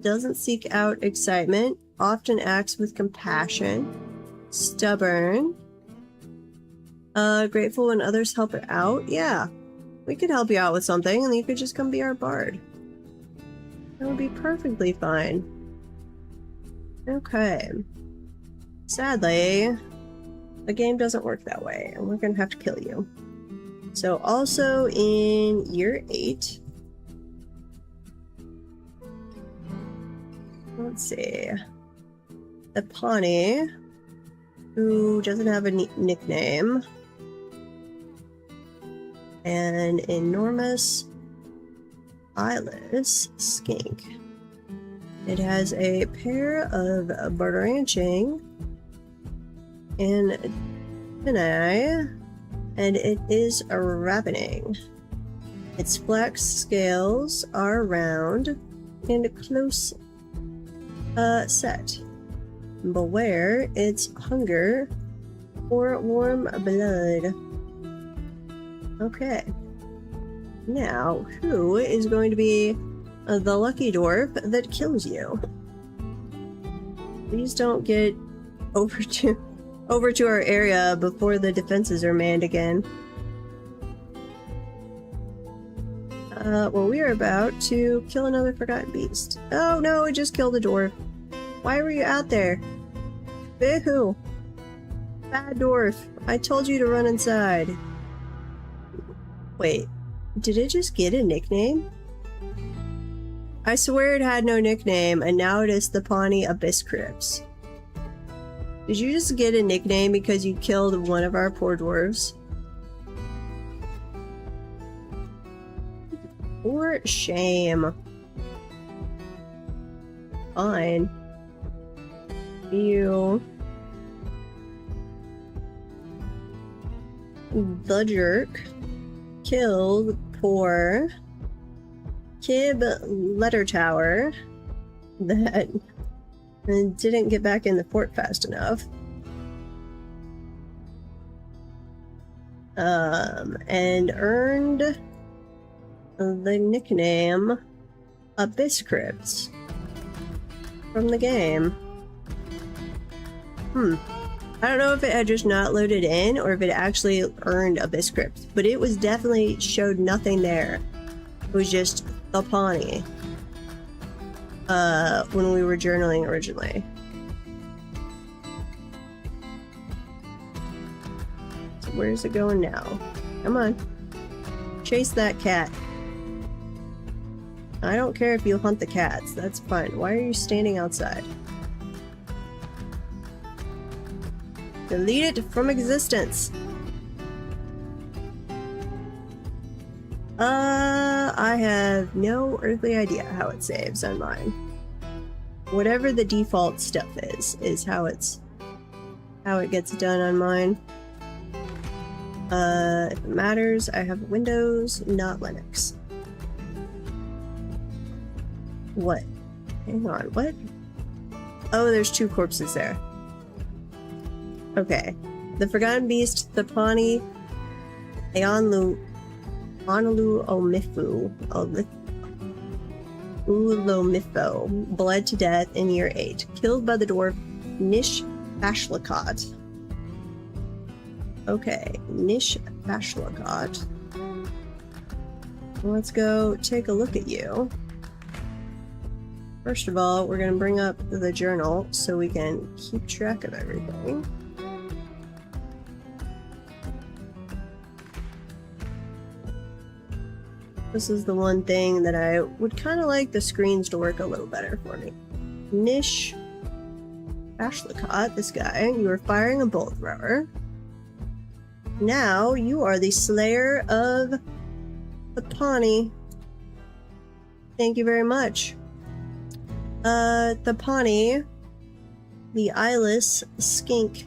Doesn't seek out excitement. Often acts with compassion. Stubborn. Grateful when others help it out. Yeah. We could help you out with something and you could just come be our bard. That would be perfectly fine. Okay. Sadly, the game doesn't work that way and we're gonna have to kill you. So also in year 8, let's see, the Pawnee, who doesn't have a nickname, an enormous eyeless skink. It has a pair of branching antennae, and it is ravening. Its black scales are round and close set. Beware its hunger for warm blood. Okay. Now, who is going to be the lucky dwarf that kills you? Please don't get over to our area before the defenses are manned again. Well, we are about to kill another forgotten beast. Oh no, we just killed a dwarf. Why were you out there? Boo-hoo! Bad dwarf. I told you to run inside. Wait, did it just get a nickname? I swear it had no nickname, and now it is the Pawnee Abyss Crypts. Did you just get a nickname because you killed one of our poor dwarves? For shame. Fine. You. The jerk killed poor Kib Letter Tower that didn't get back in the fort fast enough. And earned the nickname Abyss Crypts from the game. I don't know if it had just not loaded in or if it actually earned Abyss Crypts, but it was definitely showed nothing there. It was just the Pawnee when we were journaling originally. So where's it going now? Come on. Chase that cat. I don't care if you hunt the cats. That's fine. Why are you standing outside? Delete it from existence. I have no earthly idea how it saves on mine. Whatever the default stuff is how it gets done on mine. If it matters, I have Windows, not Linux. What? Hang on, what? Oh, there's 2 corpses there. Okay. The Forgotten Beast, the Pawnee, Honolulu Ulomifo, bled to death in year 8, killed by the dwarf Nish Bashlakot. Okay, Nish Bashlakot. Let's go take a look at you. First of all, we're going to bring up the journal so we can keep track of everything. This is the one thing that I would kind of like the screens to work a little better for me. Nish Ashlicott, this guy, you are firing a bolt thrower. Now you are the slayer of the Pawnee. Thank you very much. The Pawnee, the eyeless skink.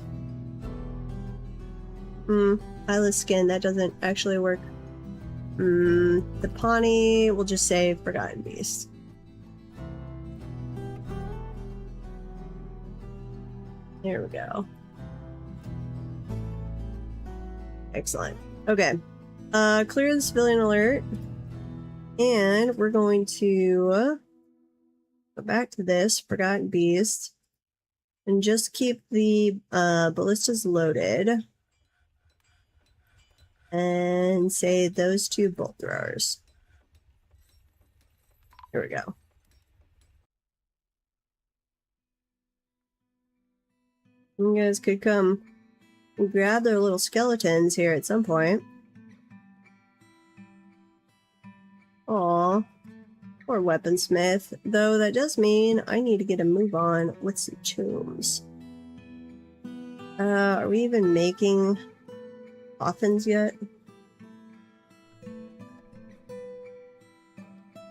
Eyeless skin, that doesn't actually work. The Pawnee, we'll just say Forgotten Beast. There we go. Excellent. Okay. Clear the civilian alert. And we're going to go back to this Forgotten Beast and just keep the ballistas loaded. And say those two bolt throwers. Here we go. You guys could come and grab their little skeletons here at some point. Aw, poor weaponsmith. Though that does mean I need to get a move on with some tombs. Are we even making coffins yet?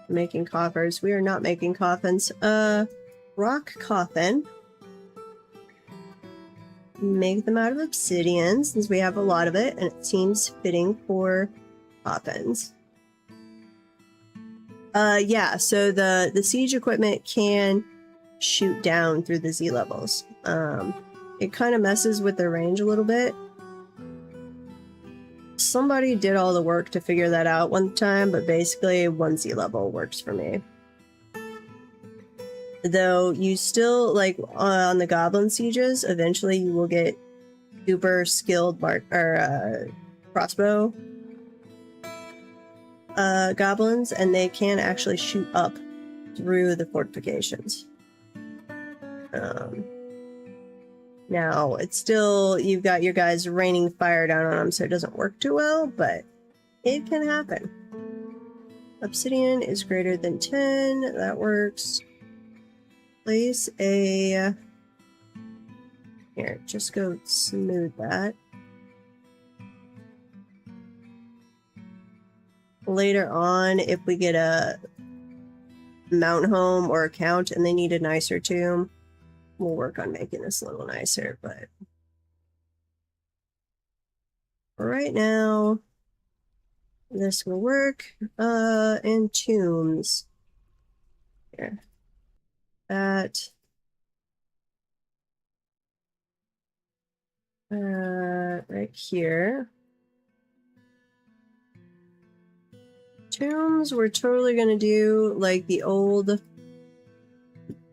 Making coffers. We are not making coffins. Rock coffin. Make them out of obsidian since we have a lot of it and it seems fitting for coffins. Yeah, so the siege equipment can shoot down through the Z levels. It kind of messes with their range a little bit. Somebody did all the work to figure that out one time, but basically 1 Z level works for me. Though you still, like, on the goblin sieges, eventually you will get super skilled crossbow goblins, and they can actually shoot up through the fortifications. Now, it's still, you've got your guys raining fire down on them, so it doesn't work too well, but it can happen. Obsidian is greater than 10. That works. Place a... Here, just go smooth that. Later on, if we get a mountain home or a count and they need a nicer tomb, we'll work on making this a little nicer, but for right now, this will work. And tombs. Here. That. Right here. Tombs, we're totally gonna do like the old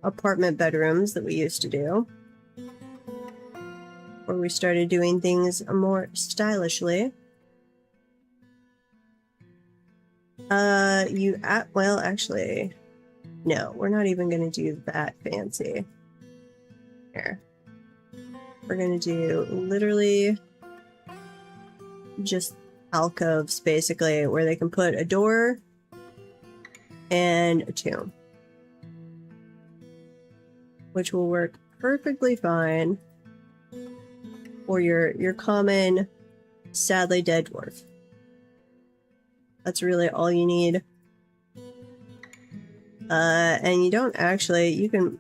apartment bedrooms that we used to do, where we started doing things more stylishly. Well, actually, no, we're not even gonna do that fancy. Here. We're gonna do literally just alcoves, basically, where they can put a door and a tomb, which will work perfectly fine for your common, sadly dead dwarf. That's really all you need. And you don't actually, you can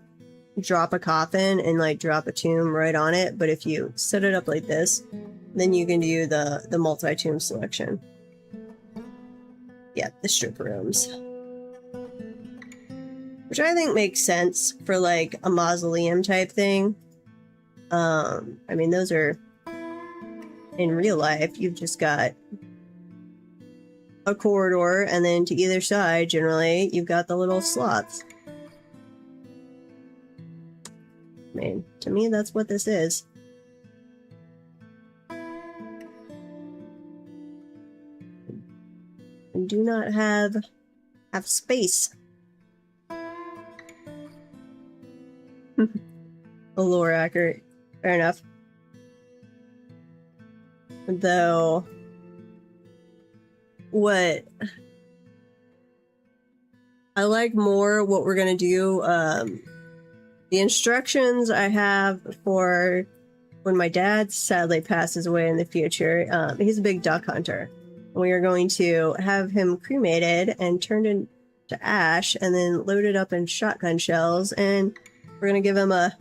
drop a coffin and like drop a tomb right on it, but if you set it up like this, then you can do the multi-tomb selection. Yeah, the strip rooms. Which I think makes sense for like a mausoleum type thing. I mean, those are, in real life, you've just got a corridor, and then to either side, generally, you've got the little slots. I mean, to me, that's what this is. And do not have space. A lore accurate. Fair enough. Though, what I like more what we're gonna do. The instructions I have for when my dad sadly passes away in the future. He's a big duck hunter. We are going to have him cremated and turned into ash, and then loaded up in shotgun shells, and we're gonna give him a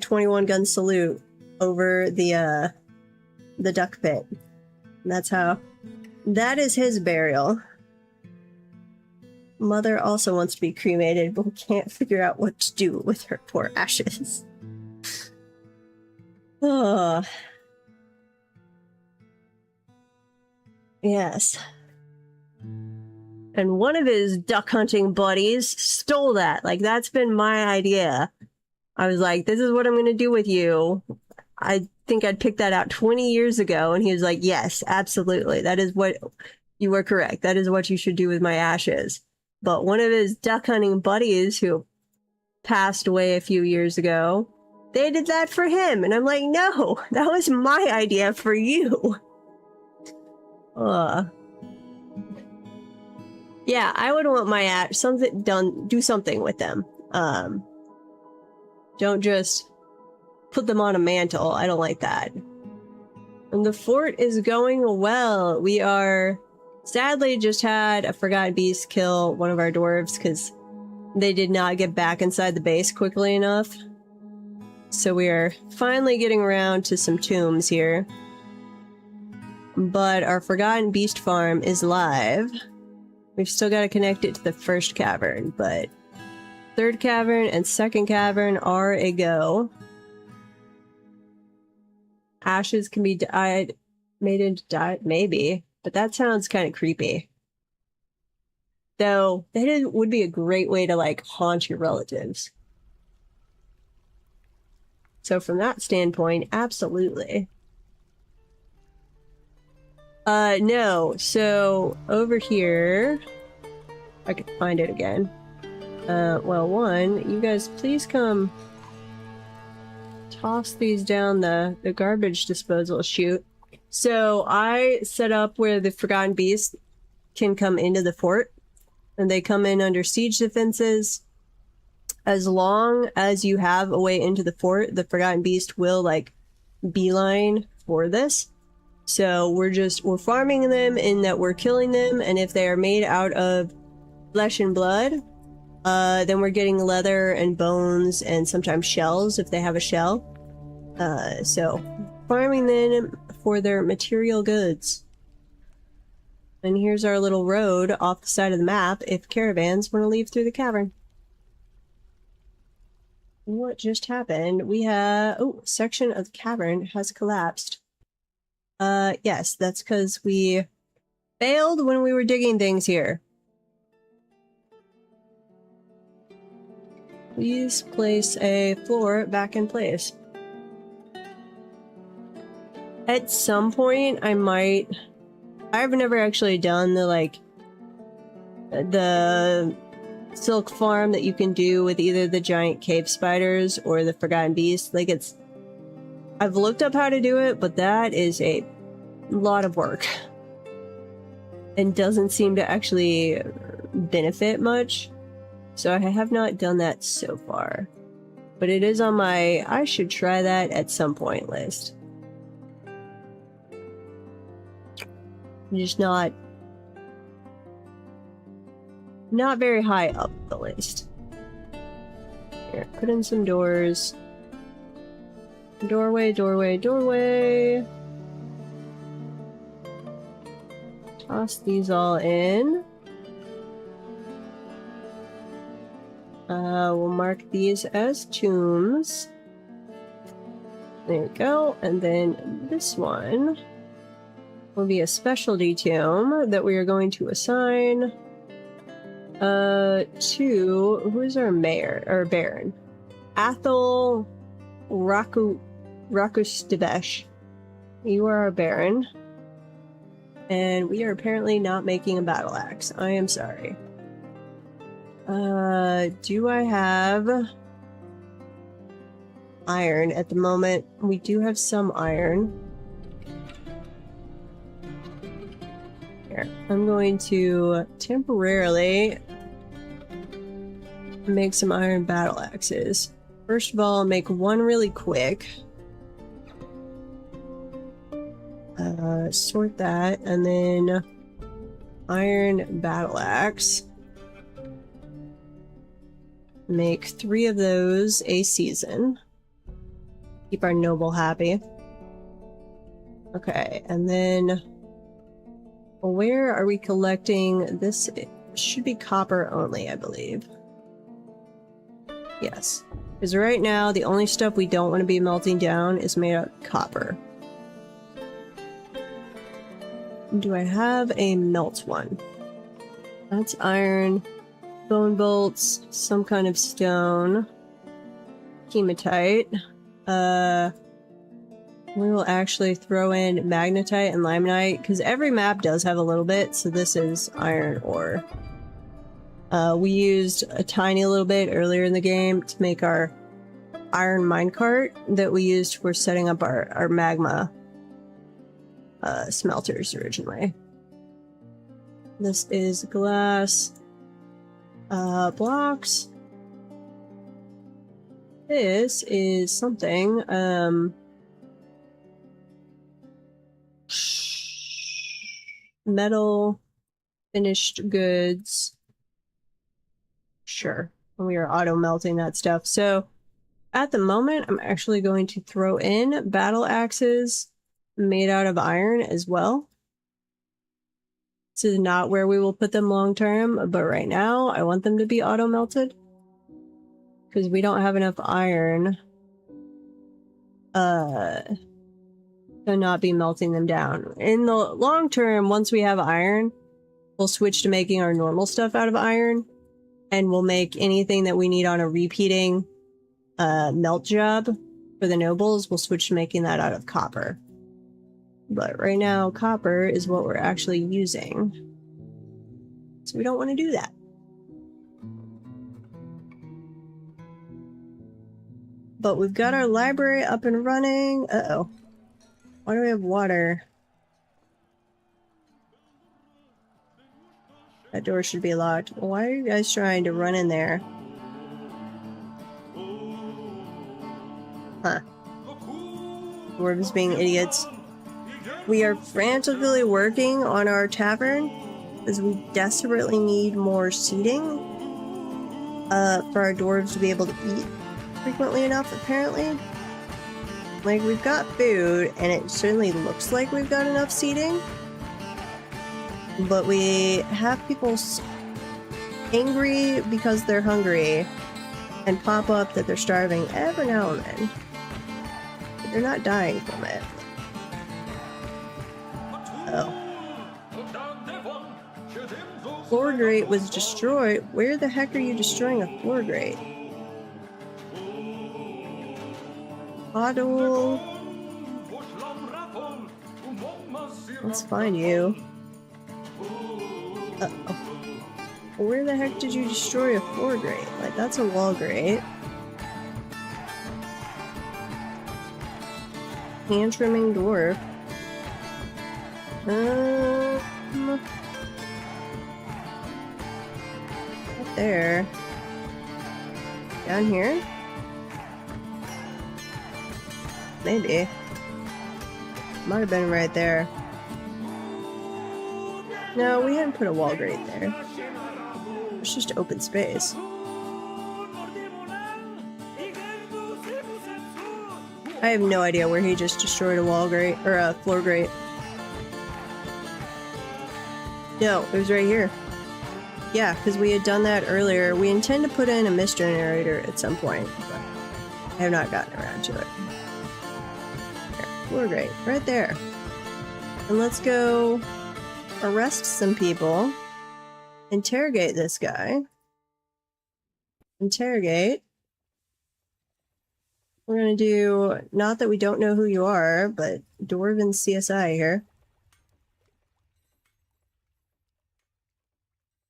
21 gun salute over the duck pit. And that is his burial. Mother also wants to be cremated, but we can't figure out what to do with her poor ashes. Oh. Yes. And one of his duck hunting buddies stole that. Like, that's been my idea. I was like, this is what I'm going to do with you. I think I'd picked that out 20 years ago. And he was like, yes, absolutely. That is what you were correct. That is what you should do with my ashes. But one of his duck hunting buddies who passed away a few years ago, they did that for him. And I'm like, no, that was my idea for you. Yeah, I would want my ash something done. Do something with them. Don't just put them on a mantle. I don't like that. And the fort is going well. We are sadly just had a forgotten beast kill one of our dwarves because they did not get back inside the base quickly enough. So we are finally getting around to some tombs here. But our forgotten beast farm is live. We've still got to connect it to the first cavern, but third cavern and second cavern are a go. Ashes can be made into dye, maybe, but that sounds kind of creepy. Though that would be a great way to like haunt your relatives. So from that standpoint, absolutely. No. So over here, I could find it again. Well, one, you guys please come toss these down the garbage disposal chute. So I set up where the Forgotten Beast can come into the fort, and they come in under siege defenses. As long as you have a way into the fort, the Forgotten Beast will like beeline for this. So we're farming them in that we're killing them, and if they are made out of flesh and blood, then we're getting leather and bones and sometimes shells if they have a shell. So farming them for their material goods. And here's our little road off the side of the map if caravans want to leave through the cavern. What just happened? We have... Oh, section of the cavern has collapsed. Yes, that's because we failed when we were digging things here. Please place a floor back in place. At some point, I've never actually done the silk farm that you can do with either the giant cave spiders or the Forgotten Beast. I've looked up how to do it, but that is a lot of work. And doesn't seem to actually benefit much. So I have not done that so far. But it is on my I should try that at some point list. Just not very high up the list. Here, put in some doors. Doorway, doorway, doorway. Toss these all in. We'll mark these as tombs. There we go. And then this one will be a specialty tomb that we are going to assign to... Who is our mayor? Or baron? Athel Rakustevesh. You are our baron. And we are apparently not making a battle axe. I am sorry. Do I have iron at the moment? We do have some iron. Here, I'm going to temporarily Make some iron battle axes. First of all, make one really quick. Sort that, and then iron battle axe. Make 3 of those a season. Keep our noble happy. Okay, and then where are we collecting this? It should be copper only, I believe. Yes, because right now the only stuff we don't want to be melting down is made out of copper. Do I have a melt one? That's iron, bone bolts, some kind of stone, hematite. We will actually throw in magnetite and limonite, because every map does have a little bit, so this is iron ore. We used a tiny little bit earlier in the game to make our iron minecart that we used for setting up our magma smelters originally. This is glass blocks. This is something metal finished goods. Sure, we are auto melting that stuff. So at the moment, I'm actually going to throw in battle axes made out of iron as well. This is not where we will put them long term, but right now I want them to be auto melted because we don't have enough iron to not be melting them down. In the long term, once we have iron, we'll switch to making our normal stuff out of iron, and we'll make anything that we need on a repeating melt job for the nobles, we'll switch to making that out of copper. But right now, copper is what we're actually using. So we don't want to do that. But we've got our library up and running. Uh-oh. Why do we have water? That door should be locked. Why are you guys trying to run in there? Huh. Dwarves being idiots. We are frantically working on our tavern because we desperately need more seating for our dwarves to be able to eat frequently enough, apparently. Like, we've got food, and it certainly looks like we've got enough seating, but we have people angry because they're hungry and pop up that they're starving every now and then. But they're not dying from it. Oh. Floor grate was destroyed. Where the heck are you destroying a floor grate? Bottle. Let's find you. Uh-oh. Where the heck did you destroy a floor grate? Like, that's a wall grate. Hand trimming dwarf. Right there. Down here? Maybe. Might have been right there. No, we hadn't put a wall grate there. It's just open space. I have no idea where he just destroyed a wall grate, or a floor grate. No, it was right here. Yeah, because we had done that earlier. We intend to put in a mist generator at some point, but I have not gotten around to it. There, floor grate, right there. And let's go arrest some people. Interrogate this guy. Interrogate. We're gonna do, not that we don't know who you are, but Dwarven CSI here.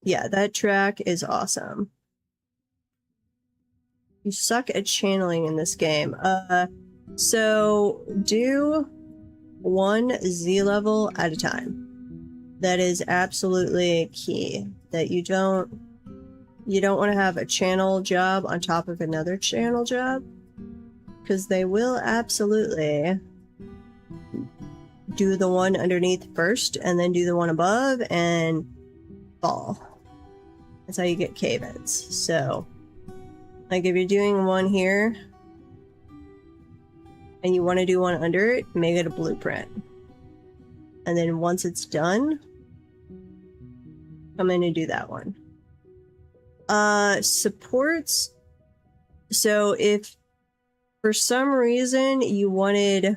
Yeah, that track is awesome. You suck at channeling in this game. So do 1 Z level at a time. That is absolutely key. That you don't You don't want to have a channel job on top of another channel job, because they will absolutely do the one underneath first and then do the one above and fall. That's how you get cave-ins. So, like if you're doing one here and you want to do one under it, make it a blueprint. And then once it's done, come in and do that one. Supports. So if for some reason you wanted,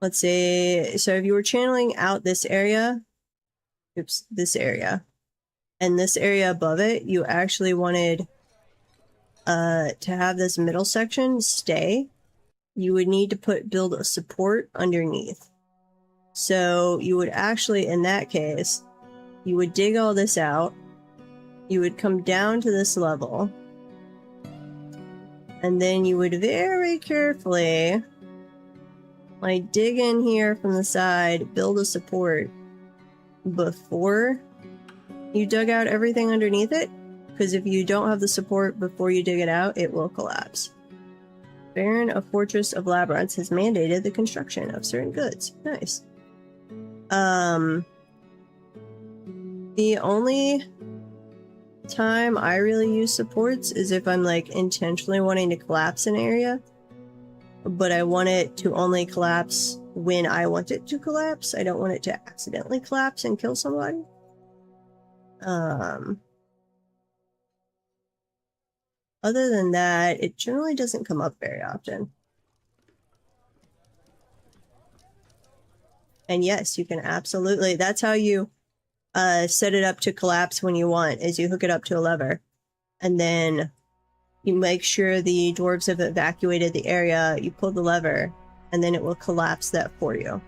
let's say, so if you were channeling out this area, oops, this area, and this area above it, you actually wanted to have this middle section stay, you would need to build a support underneath. So you would actually, in that case, you would dig all this out, you would come down to this level, and then you would very carefully like dig in here from the side, build a support before you dug out everything underneath it, because if you don't have the support before you dig it out, it will collapse. Baron of Fortress of Labyrinths has mandated the construction of certain goods. Nice. The only time I really use supports is if I'm like intentionally wanting to collapse an area, but I want it to only collapse when I want it to collapse. I don't want it to accidentally collapse and kill somebody. Other than that, it generally doesn't come up very often. And yes, you can absolutely, that's how you set it up to collapse when you want, is you hook it up to a lever. And then you make sure the dwarves have evacuated the area, you pull the lever, and then it will collapse that for you.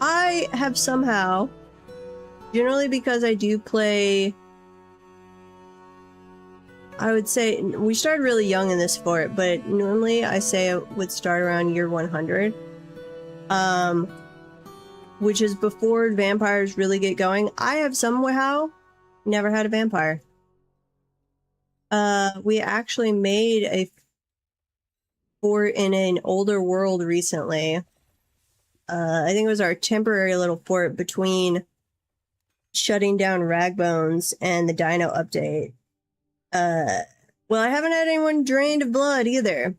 I have somehow, generally because I do play, I would say, we started really young in this fort, but normally I say it would start around year 100. Which is before vampires really get going. I have somehow never had a vampire. We actually made a fort in an older world recently. I think it was our temporary little fort between shutting down Ragbones and the Dino update. Well, I haven't had anyone drained of blood either.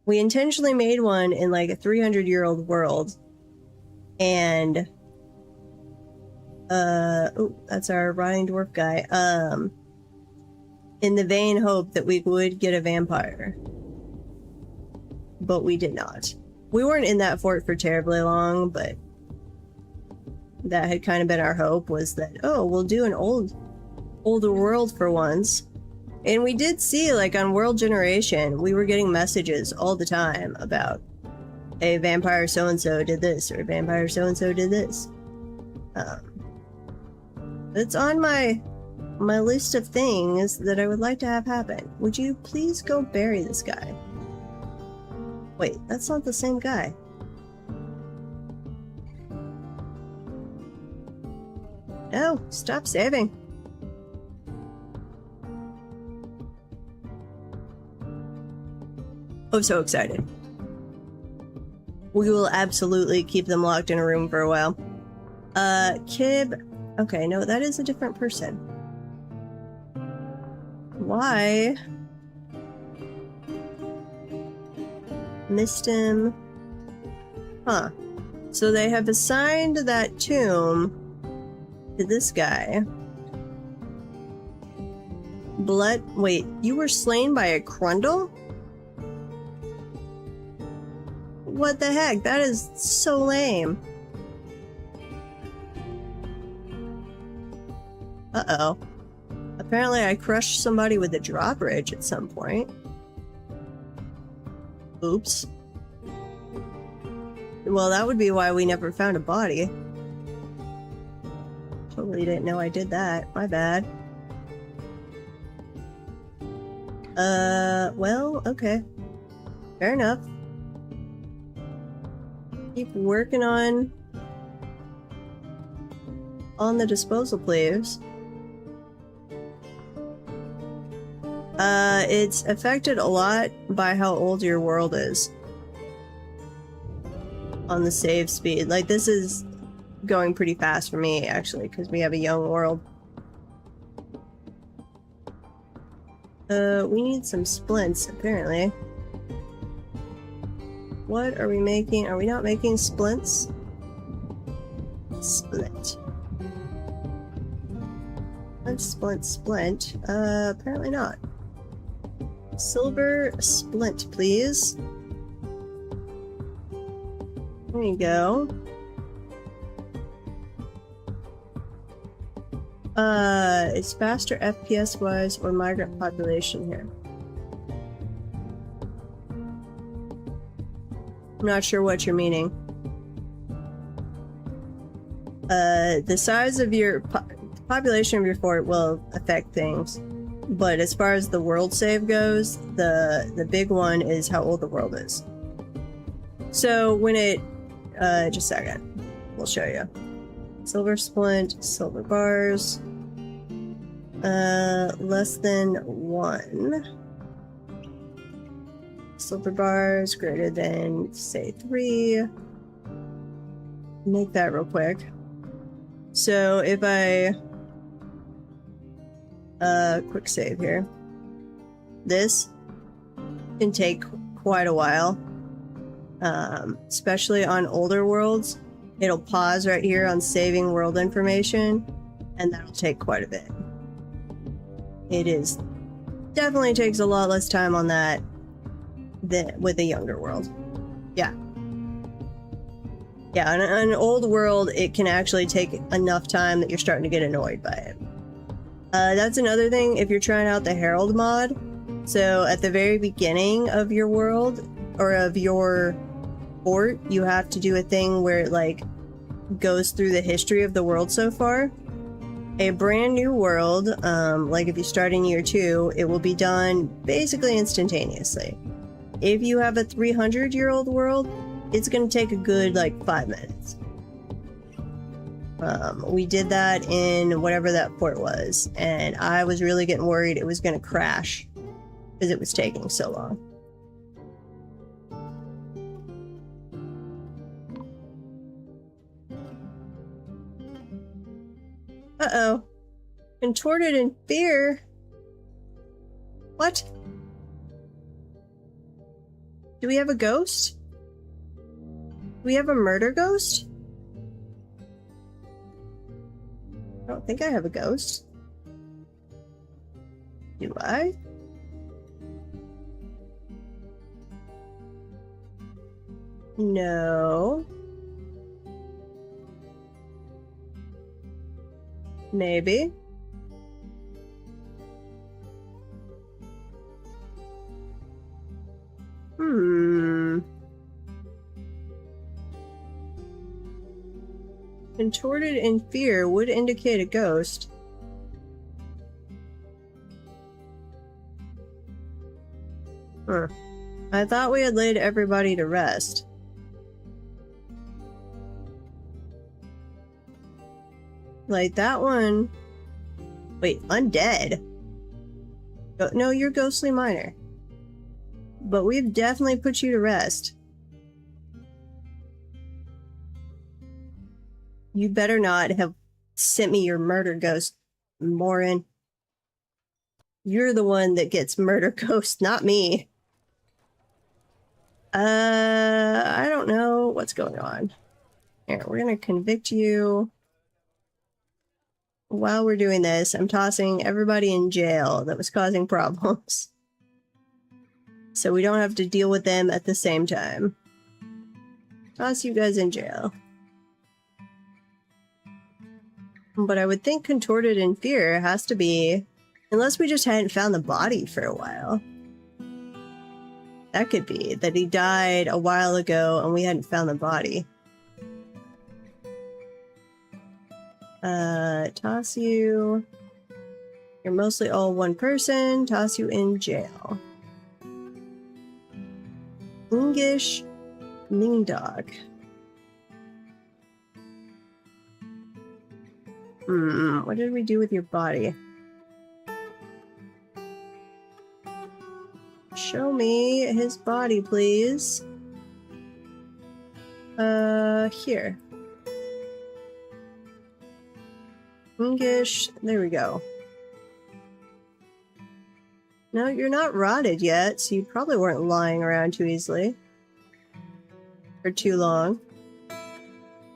We intentionally made one in like a 300-year-old world. And oh, that's our rotting dwarf guy. In the vain hope that we would get a vampire. But we did not. We weren't in that fort for terribly long, but that had kind of been our hope, was that, oh, we'll do an older world for once. And we did see, like, on World Generation, we were getting messages all the time about, a vampire so-and-so did this, or vampire so-and-so did this. It's on my list of things that I would like to have happen. Would you please go bury this guy? Wait, that's not the same guy. No, stop saving. I'm so excited. We will absolutely keep them locked in a room for a while. Kib. Okay, no, that is a different person. Why? Missed him. Huh. So they have assigned that tomb to this guy. Blood. Wait, you were slain by a Crundle? What the heck? That is so lame. Uh-oh. Apparently I crushed somebody with a drawbridge at some point. Oops. Well, that would be why we never found a body. Totally didn't know I did that. My bad. Well, okay. Fair enough. Keep working on the disposal, please. It's affected a lot by how old your world is on the save speed. Like, this is going pretty fast for me, actually, because we have a young world. We need some splints, apparently. What are we making? Are we not making splints? Splint. Splint. Apparently not. Silver splint, please. There you go. It's faster FPS wise or migrant population here. I'm not sure what you're meaning. The size of your population of your fort will affect things, but as far as the world save goes, the big one is how old the world is. So when it just a second, we'll show you. Silver splint, silver bars, less than 1. Silver bars greater than, say, 3. Make that real quick. So if I quick save here, this can take quite a while, especially on older worlds. It'll pause right here on saving world information, and that'll take quite a bit. It is definitely takes a lot less time on that than with a younger world. Yeah, on an old world, it can actually take enough time that you're starting to get annoyed by it. That's another thing if you're trying out the Herald mod. So at the very beginning of your world, or of your fort, you have to do a thing where it like goes through the history of the world so far. A brand new world, like if you start in year 2, it will be done basically instantaneously. If you have a 300-year-old world, it's going to take a good like 5 minutes. We did that in whatever that fort was, and I was really getting worried it was going to crash because it was taking so long. Uh-oh. Contorted in fear? What? Do we have a ghost? Do we have a murder ghost? I don't think I have a ghost. Do I? No. Maybe. Contorted in fear would indicate a ghost. I thought we had laid everybody to rest. Like that one. Wait, undead? No, you're ghostly miner. But we've definitely put you to rest. You better not have sent me your murder ghost, Morin. You're the one that gets murder ghost, not me. I don't know what's going on. Here, we're gonna convict you. While we're doing this, I'm tossing everybody in jail that was causing problems. So we don't have to deal with them at the same time. Toss you guys in jail. But I would think contorted in fear has to be, unless we just hadn't found the body for a while. That could be that he died a while ago and we hadn't found the body. Toss you. You're mostly all one person. Toss you in jail. English Ning Dog. What did we do with your body? Show me his body, please. Here. English. There we go. No, you're not rotted yet, so you probably weren't lying around too easily. For too long.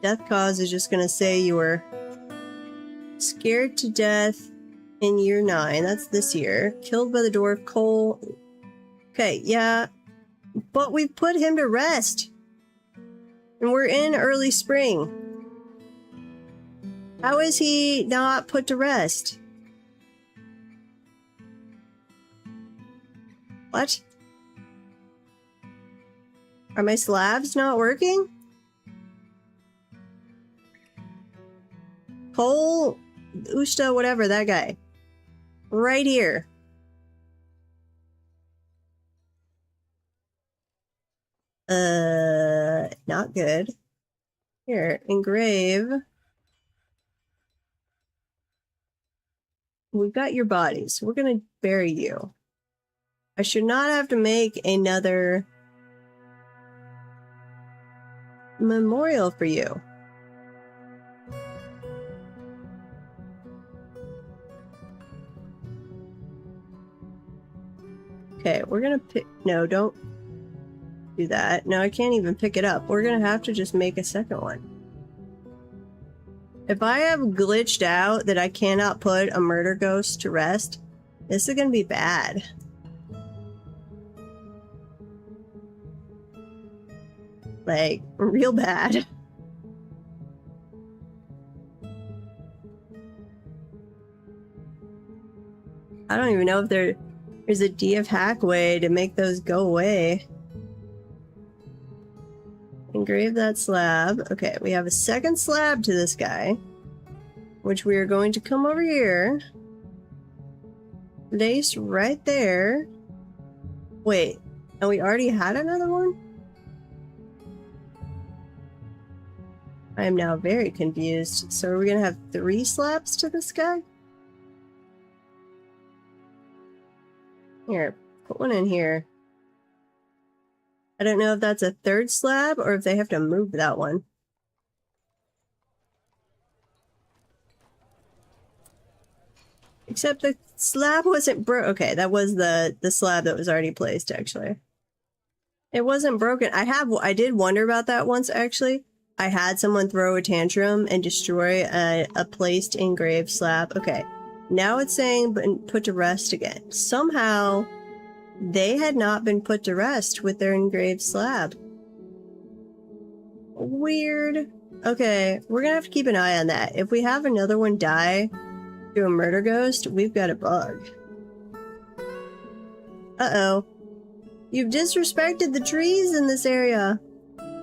Death cause is just gonna say you were scared to death in year 9. That's this year. Killed by the dwarf Cole. Okay, yeah. But we've put him to rest. And we're in early spring. How is he not put to rest? What? Are my slabs not working? Cole, Usta, whatever, that guy. Right here. Not good. Here, engrave. We've got your bodies. We're gonna bury you. I should not have to make another memorial for you. Okay, we're gonna pick... No, don't do that. No, I can't even pick it up. We're gonna have to just make a second one. If I have glitched out that I cannot put a murder ghost to rest, this is gonna be bad. Like, real bad. I don't even know if there's a DF hack way to make those go away. Engrave that slab. Okay, we have a second slab to this guy, which we are going to come over here. Place right there. Wait, and we already had another one? I am now very confused. So are we gonna have 3 slabs to this guy? Here, put one in here. I don't know if that's a 3rd slab or if they have to move that one. Except the slab wasn't okay, that was the slab that was already placed, actually. It wasn't broken. I did wonder about that once, actually. I had someone throw a tantrum and destroy a placed engraved slab. Okay, now it's saying put to rest again. Somehow, they had not been put to rest with their engraved slab. Weird. Okay, we're gonna have to keep an eye on that. If we have another one die to a murder ghost, we've got a bug. Uh-oh. You've disrespected the trees in this area.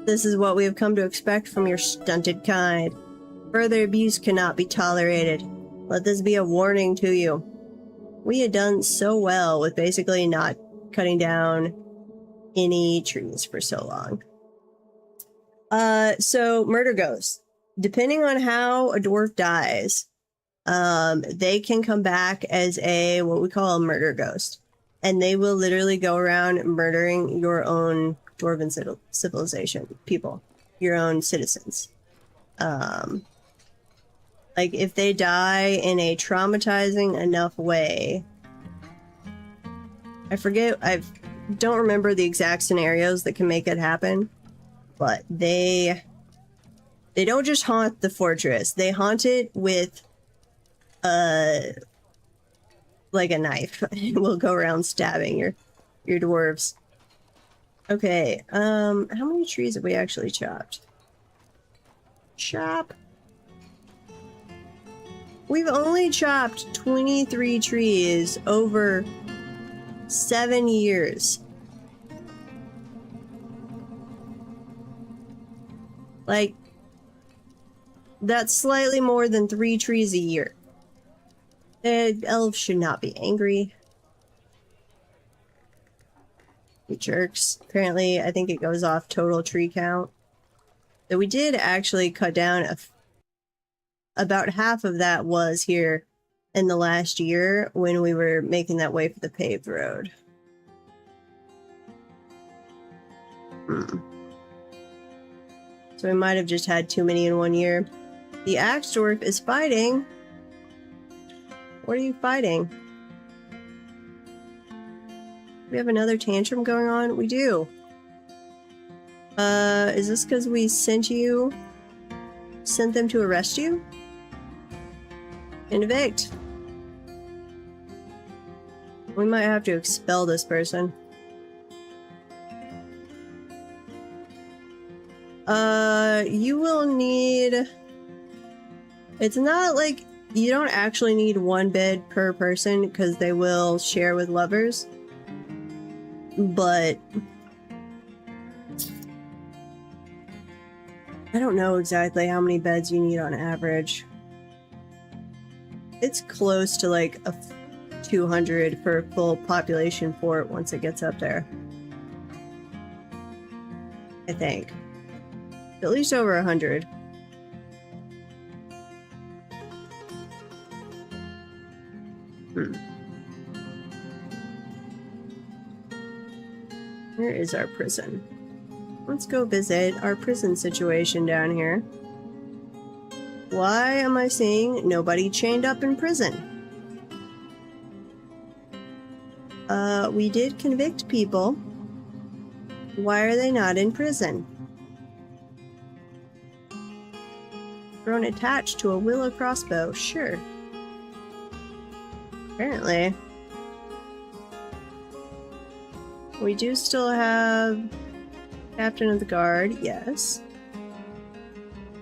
This is what we have come to expect from your stunted kind. Further abuse cannot be tolerated. Let this be a warning to you. We had done so well with basically not cutting down any trees for so long. So murder ghosts. Depending on how a dwarf dies, they can come back as what we call a murder ghost. And they will literally go around murdering your own dwarven civilization people, your own citizens. Like if they die in a traumatizing enough way, I don't remember the exact scenarios that can make it happen, but they don't just haunt the fortress, they haunt it with like a knife and will go around stabbing your dwarves. Okay, how many trees have we actually chopped? Chop. We've only chopped 23 trees over 7 years. Like, that's slightly more than 3 trees a year. Elves should not be angry. You jerks. Apparently, I think it goes off total tree count. So we did actually cut down about half of that was here in the last year when we were making that way for the paved road. So we might have just had too many in 1 year. The axe dwarf is fighting. What are you fighting? We have another tantrum going on? We do. Is this because we sent them to arrest you? And evict. We might have to expel this person. You will need... It's not like you don't actually need one bed per person because they will share with lovers. But I don't know exactly how many beds you need on average. It's close to like a 200 for a full population fort once it gets up there. I think. At least over 100. Where is our prison? Let's go visit our prison situation down here. Why am I seeing nobody chained up in prison? We did convict people. Why are they not in prison? Grown attached to a willow crossbow, sure. Apparently. We do still have Captain of the Guard, yes.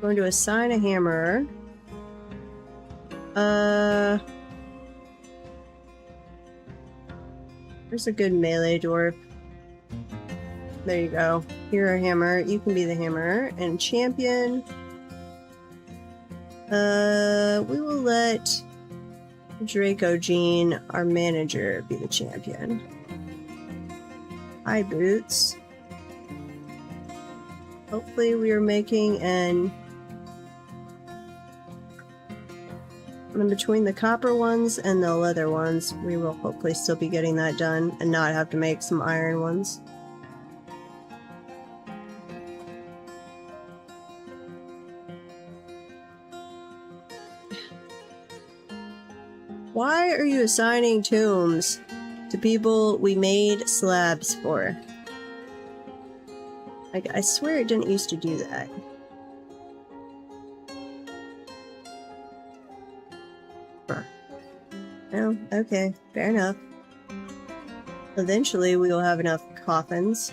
Going to assign a hammerer. There's a good melee dwarf. There you go. You're a hammer. You can be the hammerer. And champion. We will let Draco Jean, our manager, be the champion. High boots. Hopefully we are making an... And between the copper ones and the leather ones, we will hopefully still be getting that done and not have to make some iron ones. Why are you assigning tombs to people we made slabs for? Like, I swear it didn't used to do that. Huh. Oh, okay, fair enough. Eventually we will have enough coffins.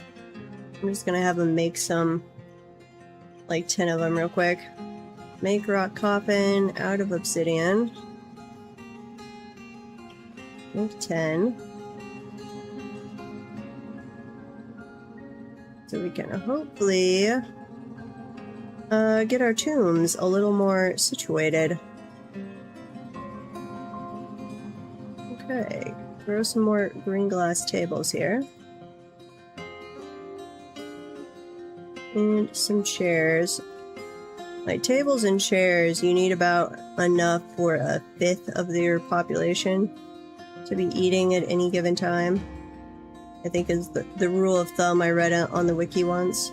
I'm just gonna have them make some, like 10 of them real quick. Make rock coffin out of obsidian. Make 10. So we can hopefully get our tombs a little more situated. Okay, throw some more green glass tables here. And some chairs. Like tables and chairs, you need about enough for 1/5 of your population to be eating at any given time. I think is the rule of thumb I read on the wiki once.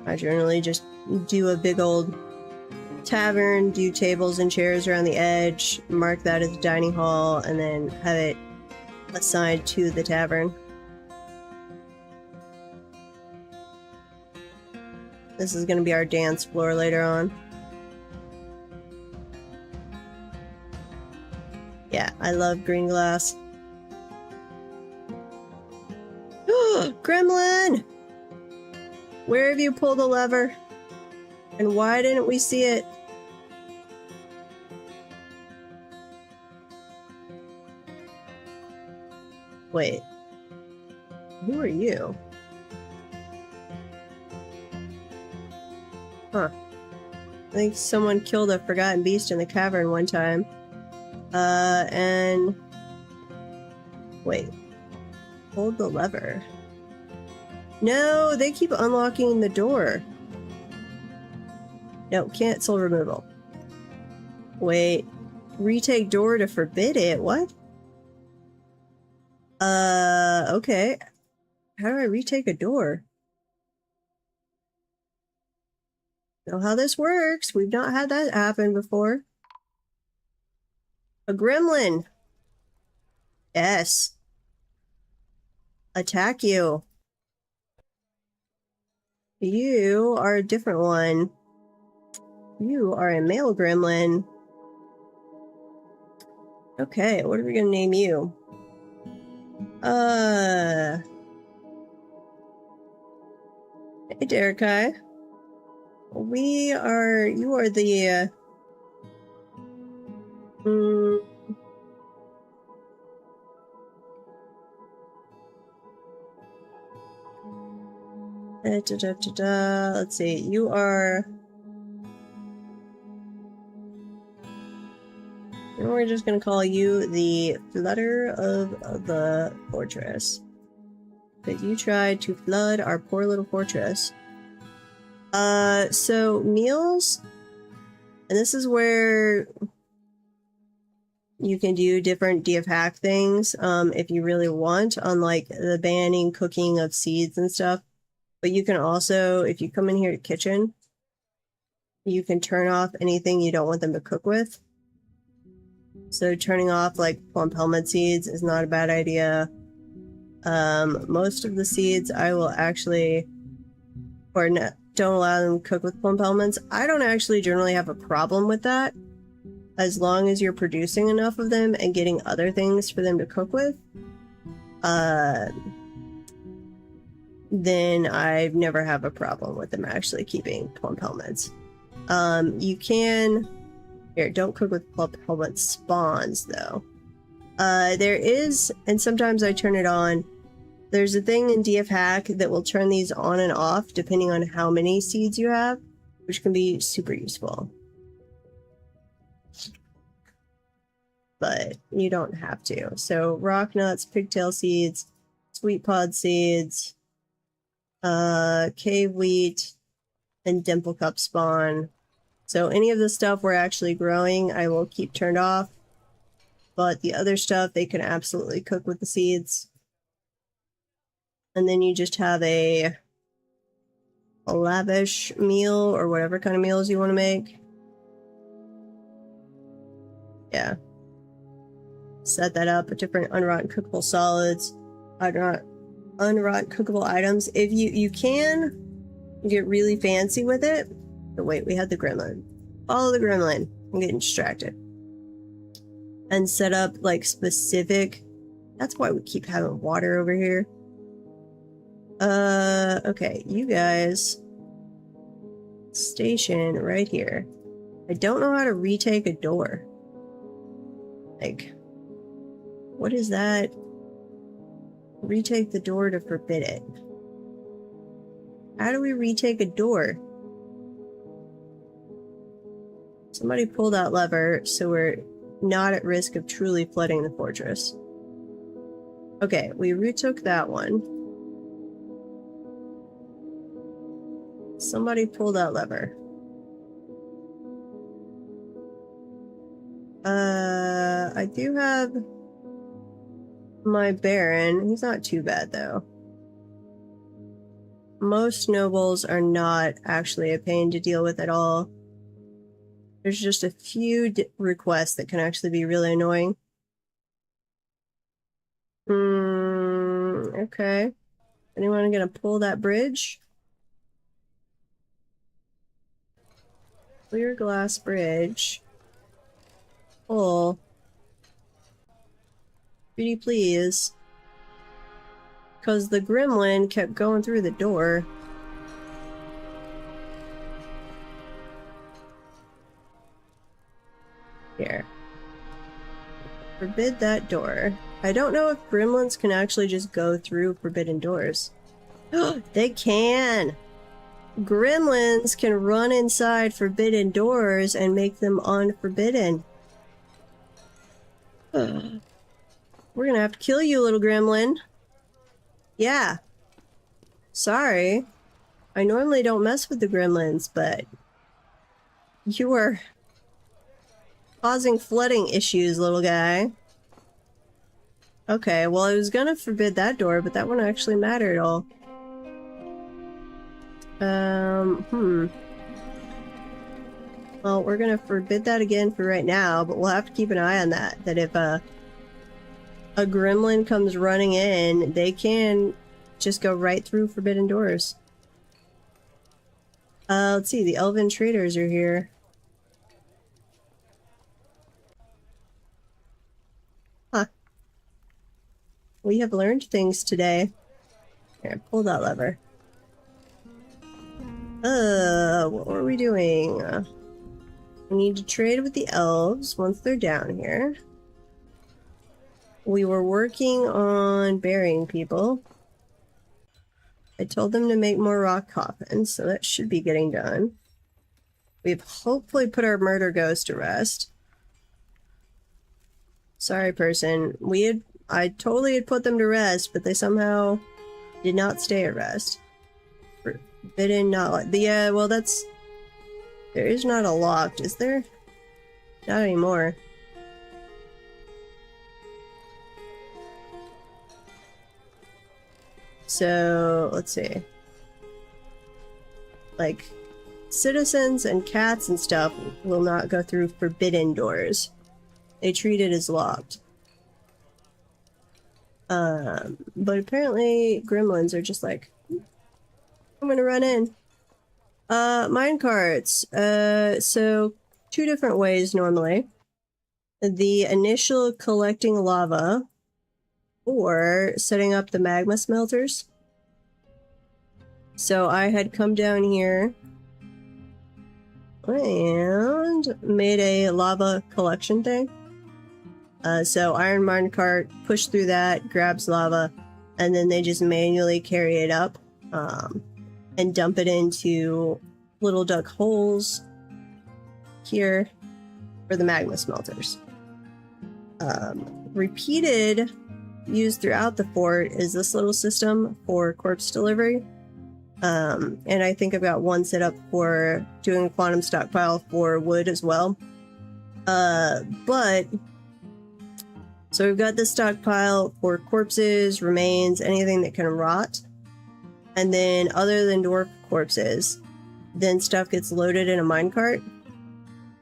I generally just do a big old tavern, do tables and chairs around the edge, mark that as a dining hall, and then have it assigned to the tavern. This is going to be our dance floor later on. Yeah, I love green glass. Gremlin! Where have you pulled the lever? And why didn't we see it? Wait. Who are you? Huh. think someone killed a forgotten beast in the cavern one time. And... Wait. Hold the lever. No, they keep unlocking the door. No, cancel removal. Wait. Retake door to forbid it? What? Okay. How do I retake a door? Know how this works. We've not had that happen before. A gremlin. Yes. Attack you. You are a different one. You are a male gremlin. Okay, what are we gonna name you? Hey, Derekai. You are the, let's see, you are... And we're just gonna call you the Flooder of the Fortress. Because you tried to flood our poor little fortress. So meals, and this is where you can do different DF hack things, if you really want, on like the banning cooking of seeds and stuff. But you can also, if you come in here to kitchen, you can turn off anything you don't want them to cook with. So turning off like plump helmet seeds is not a bad idea. Most of the seeds I will actually, or no, don't allow them to cook with plump helmets. I don't actually generally have a problem with that, as long as you're producing enough of them and getting other things for them to cook with. Then I've never have a problem with them actually keeping plump helmets. You can... Here, don't cook with plump helmet spawns, though. There is, and sometimes I turn it on, there's a thing in DF Hack that will turn these on and off depending on how many seeds you have, which can be super useful. But you don't have to. So rock nuts, pigtail seeds, sweet pod seeds, cave wheat, and dimple cup spawn. So any of the stuff we're actually growing, I will keep turned off. But the other stuff, they can absolutely cook with the seeds. And then you just have a lavish meal, or whatever kind of meals you want to make. Yeah. Set that up with different unrotten cookable solids, unrotten cookable items. If you can get really fancy with it. Oh, wait, we had the gremlin. Follow the gremlin. I'm getting distracted. And set up like specific. That's why we keep having water over here. Okay, you guys station right here. I don't know how to retake a door. Like, what is that? Retake the door to forbid it. How do we retake a door? Somebody pull that lever so we're not at risk of truly flooding the fortress. Okay, we retook that one. Somebody pull that lever. I do have my Baron. He's not too bad, though. Most nobles are not actually a pain to deal with at all. There's just a few requests that can actually be really annoying. Okay. Anyone gonna pull that bridge? Clear glass bridge. Pull. Pretty please. Because the gremlin kept going through the door. Here. Forbid that door. I don't know if gremlins can actually just go through forbidden doors. They can! gremlins can run inside forbidden doors and make them unforbidden. We're gonna have to kill you, little gremlin. Yeah. Sorry. I normally don't mess with the gremlins, but you are causing flooding issues, little guy. Okay, well, I was gonna forbid that door, but that wouldn't actually matter at all. Well, we're gonna forbid that again for right now, but we'll have to keep an eye on that. That if a gremlin comes running in, they can just go right through forbidden doors. Let's see, the elven traders are here. Huh. We have learned things today. Here, pull that lever. What were we doing? We need to trade with the elves once they're down here. We were working on burying people. I told them to make more rock coffins, so that should be getting done. We've hopefully put our murder ghost to rest. Sorry, person. I totally had put them to rest, but they somehow did not stay at rest. Forbidden not... Yeah, well, that's... There is not a locked, is there? Not anymore. So, let's see. Like, citizens and cats and stuff will not go through forbidden doors. They treat it as locked. But apparently gremlins are just like, I'm gonna run in. Minecarts. So two different ways normally. The initial collecting lava or setting up the magma smelters. So I had come down here and made a lava collection thing. So iron minecart, push through that, grabs lava, and then they just manually carry it up and dump it into little duck holes here for the magma smelters. Repeated use throughout the fort is this little system for corpse delivery. And I think I've got one set up for doing a quantum stockpile for wood as well. So we've got this stockpile for corpses, remains, anything that can rot. And then other than dwarf corpses, then stuff gets loaded in a minecart.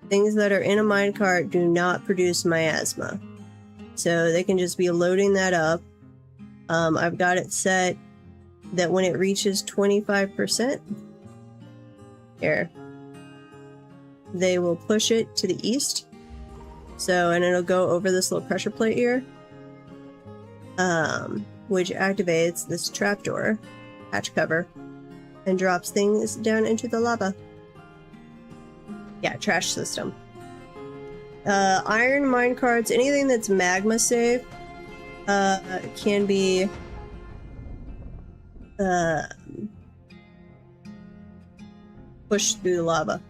Things that are in a minecart do not produce miasma. So they can just be loading that up. I've got it set that when it reaches 25%, here, they will push it to the east. So, and it'll go over this little pressure plate here, which activates this trapdoor, hatch cover, and drops things down into the lava. Yeah, trash system. Iron minecarts, anything that's magma safe, can be pushed through the lava.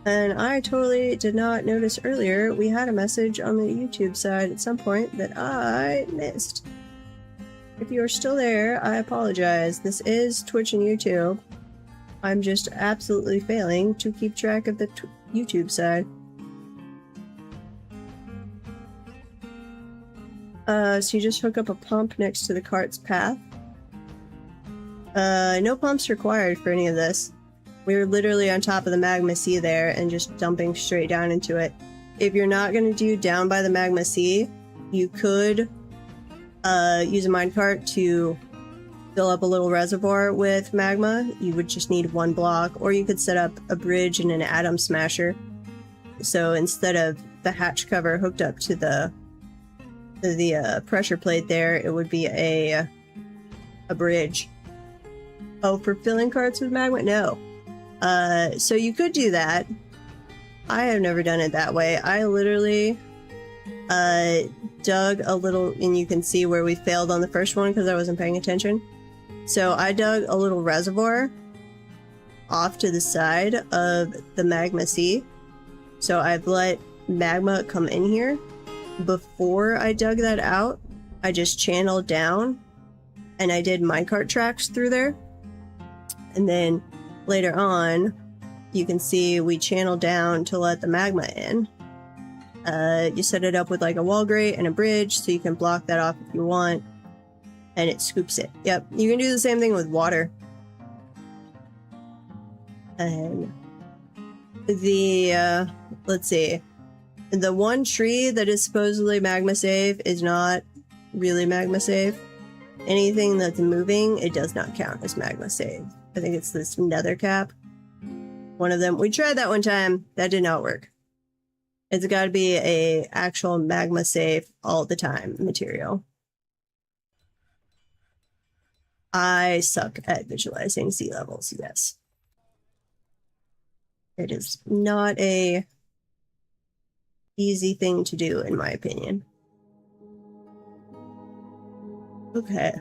And I totally did not notice earlier we had a message on the YouTube side at some point that I missed. If you're still there, I apologize. This is Twitch and YouTube. I'm just absolutely failing to keep track of the YouTube side. So you just hook up a pump next to the cart's path. No pumps required for any of this. We were literally on top of the magma sea there and just dumping straight down into it. If you're not going to do down by the magma sea, you could use a minecart to fill up a little reservoir with magma. You would just need one block, or you could set up a bridge and an atom smasher. So instead of the hatch cover hooked up to the pressure plate there, it would be a bridge. Oh, for filling carts with magma? No. So you could do that. I have never done it that way. I literally dug a little, and you can see where we failed on the first one because I wasn't paying attention. So I dug a little reservoir off to the side of the magma sea. So I've let magma come in here. Before I dug that out, I just channeled down and I did minecart tracks through there. And then later on, you can see we channel down to let the magma in. You set it up with like a wall grate and a bridge so you can block that off if you want. And it scoops it. Yep, you can do the same thing with water. And the, let's see. The one tree that is supposedly magma safe is not really magma safe. Anything that's moving, it does not count as magma safe. I think it's this nether cap. One of them. We tried that one time. That did not work. It's got to be a actual magma safe all the time material. I suck at visualizing sea levels, yes. It is not a easy thing to do, in my opinion. Okay.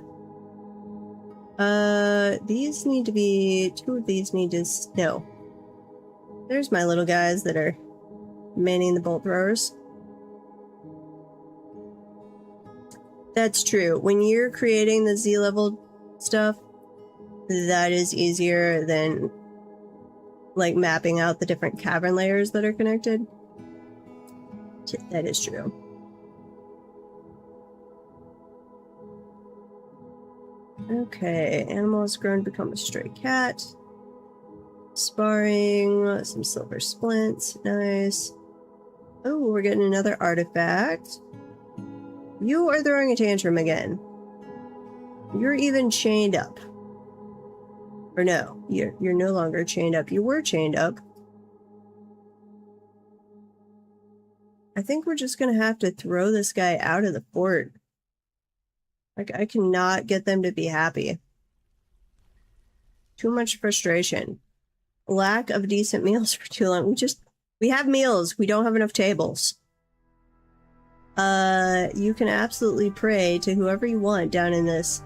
These need to be... 2 of these need to... No. There's my little guys that are manning the bolt throwers. That's true. When you're creating the Z level stuff, that is easier than like mapping out the different cavern layers that are connected. That is true. Okay, animal has grown to become a stray cat. Sparring, some silver splints, nice. Oh, we're getting another artifact. You are throwing a tantrum again. You're even chained up. Or no, you're no longer chained up. You were chained up. I think we're just gonna have to throw this guy out of the fort. Like, I cannot get them to be happy. Too much frustration. Lack of decent meals for too long. We have meals. We don't have enough tables. You can absolutely pray to whoever you want down in this,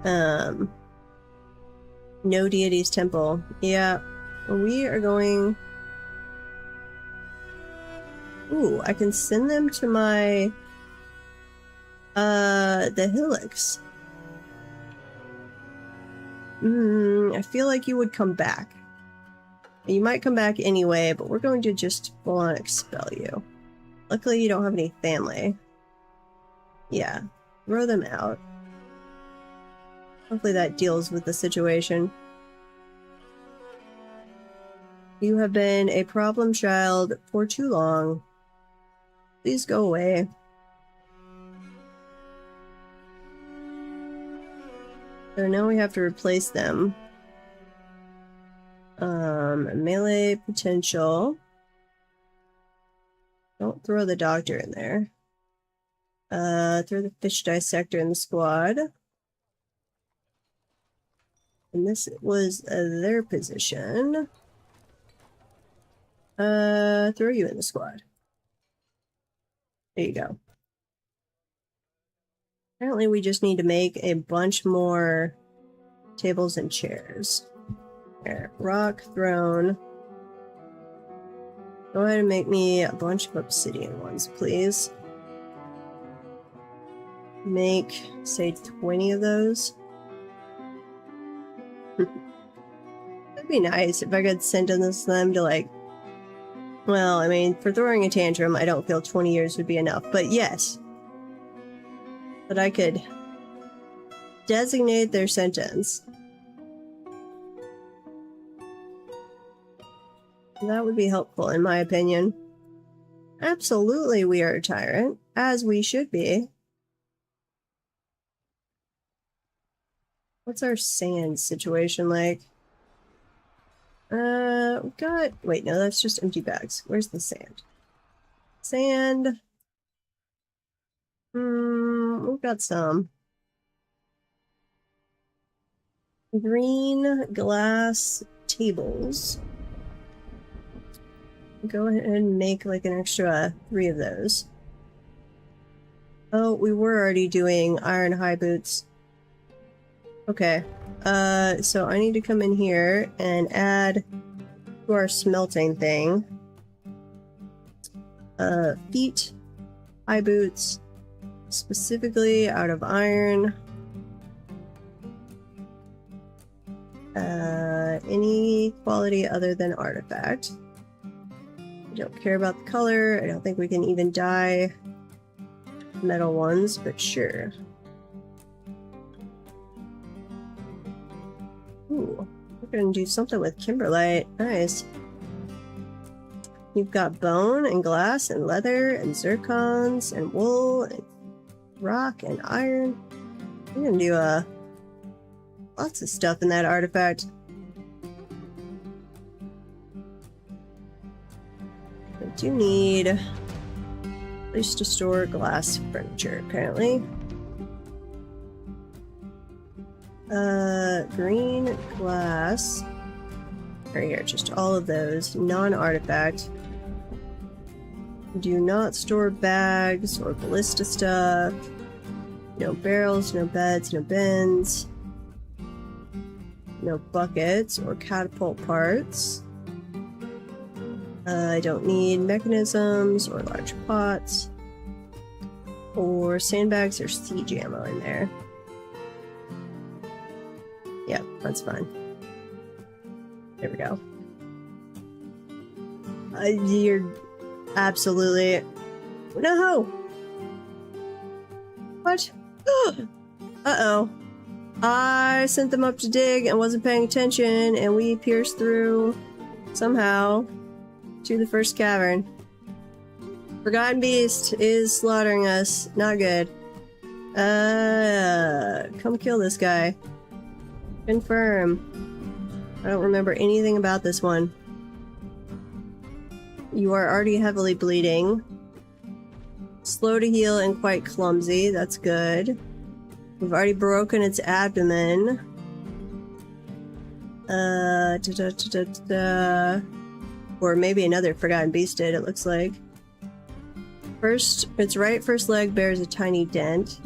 no deities temple. Yeah, we are going... Ooh, I can send them to my, the hillocks. I feel like you would come back. You might come back anyway, but we're going to just full-on expel you. Luckily, you don't have any family. Yeah, throw them out. Hopefully that deals with the situation. You have been a problem child for too long. Please go away. So now we have to replace them. Melee potential. Don't throw the doctor in there. Throw the fish dissector in the squad. And this was their position. Throw you in the squad. There you go. Apparently we just need to make a bunch more tables and chairs. There, rock, throne. Go ahead and make me a bunch of obsidian ones, please. Make, say, 20 of those. It'd be nice if I could sentence them to, like... Well, I mean, for throwing a tantrum, I don't feel 20 years would be enough, but yes. But I could designate their sentence. That would be helpful, in my opinion. Absolutely, we are a tyrant, as we should be. What's our sand situation like? We've got... Wait, no, that's just empty bags. Where's the sand? Sand. We've got some. Green glass tables. Go ahead and make like an extra 3 of those. Oh, we were already doing iron high boots. Okay. So I need to come in here and add to our smelting thing. Feet, high boots, specifically out of iron. Any quality other than artifact. I don't care about the color. I don't think we can even dye metal ones, but sure. Ooh, we're gonna do something with kimberlite. Nice. You've got bone and glass and leather and zircons and wool and rock and iron. We're gonna do lots of stuff in that artifact. I do need a place to store glass furniture, apparently. Green glass. Right here, just all of those. Non-artifact. Do not store bags or ballista stuff. No barrels, no beds, no bins. No buckets or catapult parts. I don't need mechanisms or large pots. Or sandbags or siege ammo in there. Yep, that's fine. There we go. You're absolutely... No! What? Uh-oh. I sent them up to dig and wasn't paying attention, and we pierced through, somehow, to the first cavern. Forgotten Beast is slaughtering us. Not good. Come kill this guy. Confirm. I don't remember anything about this one. You are already heavily bleeding. Slow to heal and quite clumsy. That's good. We've already broken its abdomen. Or maybe another Forgotten Beast did, it looks like. First, its right first leg bears a tiny dent.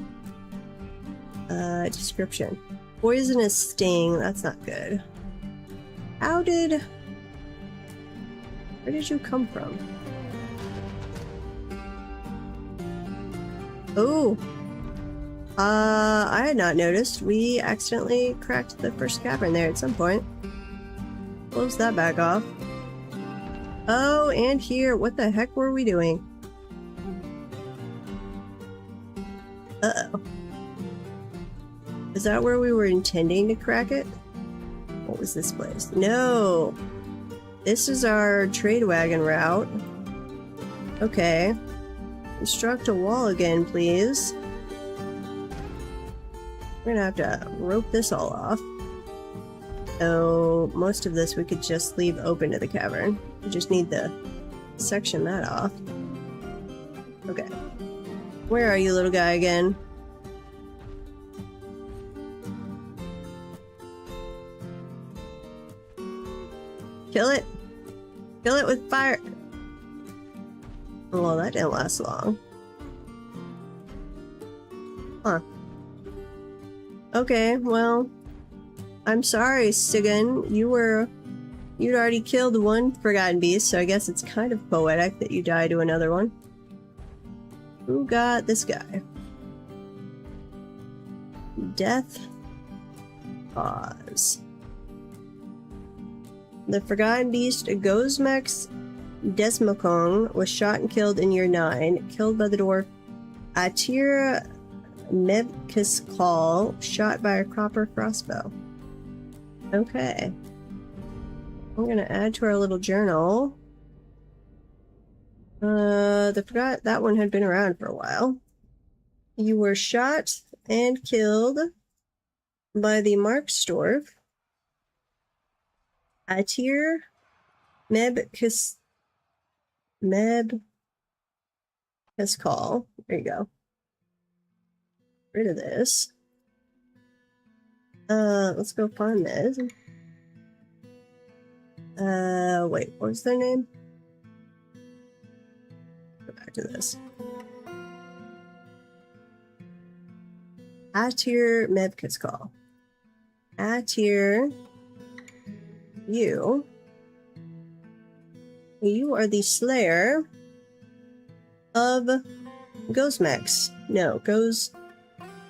Description. Poisonous sting. That's not good. Where did you come from? Oh! I had not noticed. We accidentally cracked the first cavern there at some point. Close that back off. Oh, and here. What the heck were we doing? Uh-oh. Is that where we were intending to crack it? What was this place? No! This is our trade wagon route. Okay. Construct a wall again, please. We're gonna have to rope this all off. So, most of this we could just leave open to the cavern. We just need to section that off. Okay. Where are you, little guy, again? Kill it! Kill it with fire! Well, that didn't last long. Huh. Okay, well... I'm sorry, Sigan. You'd already killed one Forgotten Beast, so I guess it's kind of poetic that you die to another one. Who got this guy? Death. Pause. The Forgotten Beast Gozmex Desmokong was shot and killed in year 9, killed by the dwarf Atir Mebkiskal, shot by a copper crossbow. Okay. I'm gonna add to our little journal. That one had been around for a while. You were shot and killed by the Marksdorf Atir Mebkiskal. There you go. Rid of this. Let's go find this. Wait, what was their name? Go back to this. Atir Mebkiskal. A-tier. You are the slayer of Gozmex. No,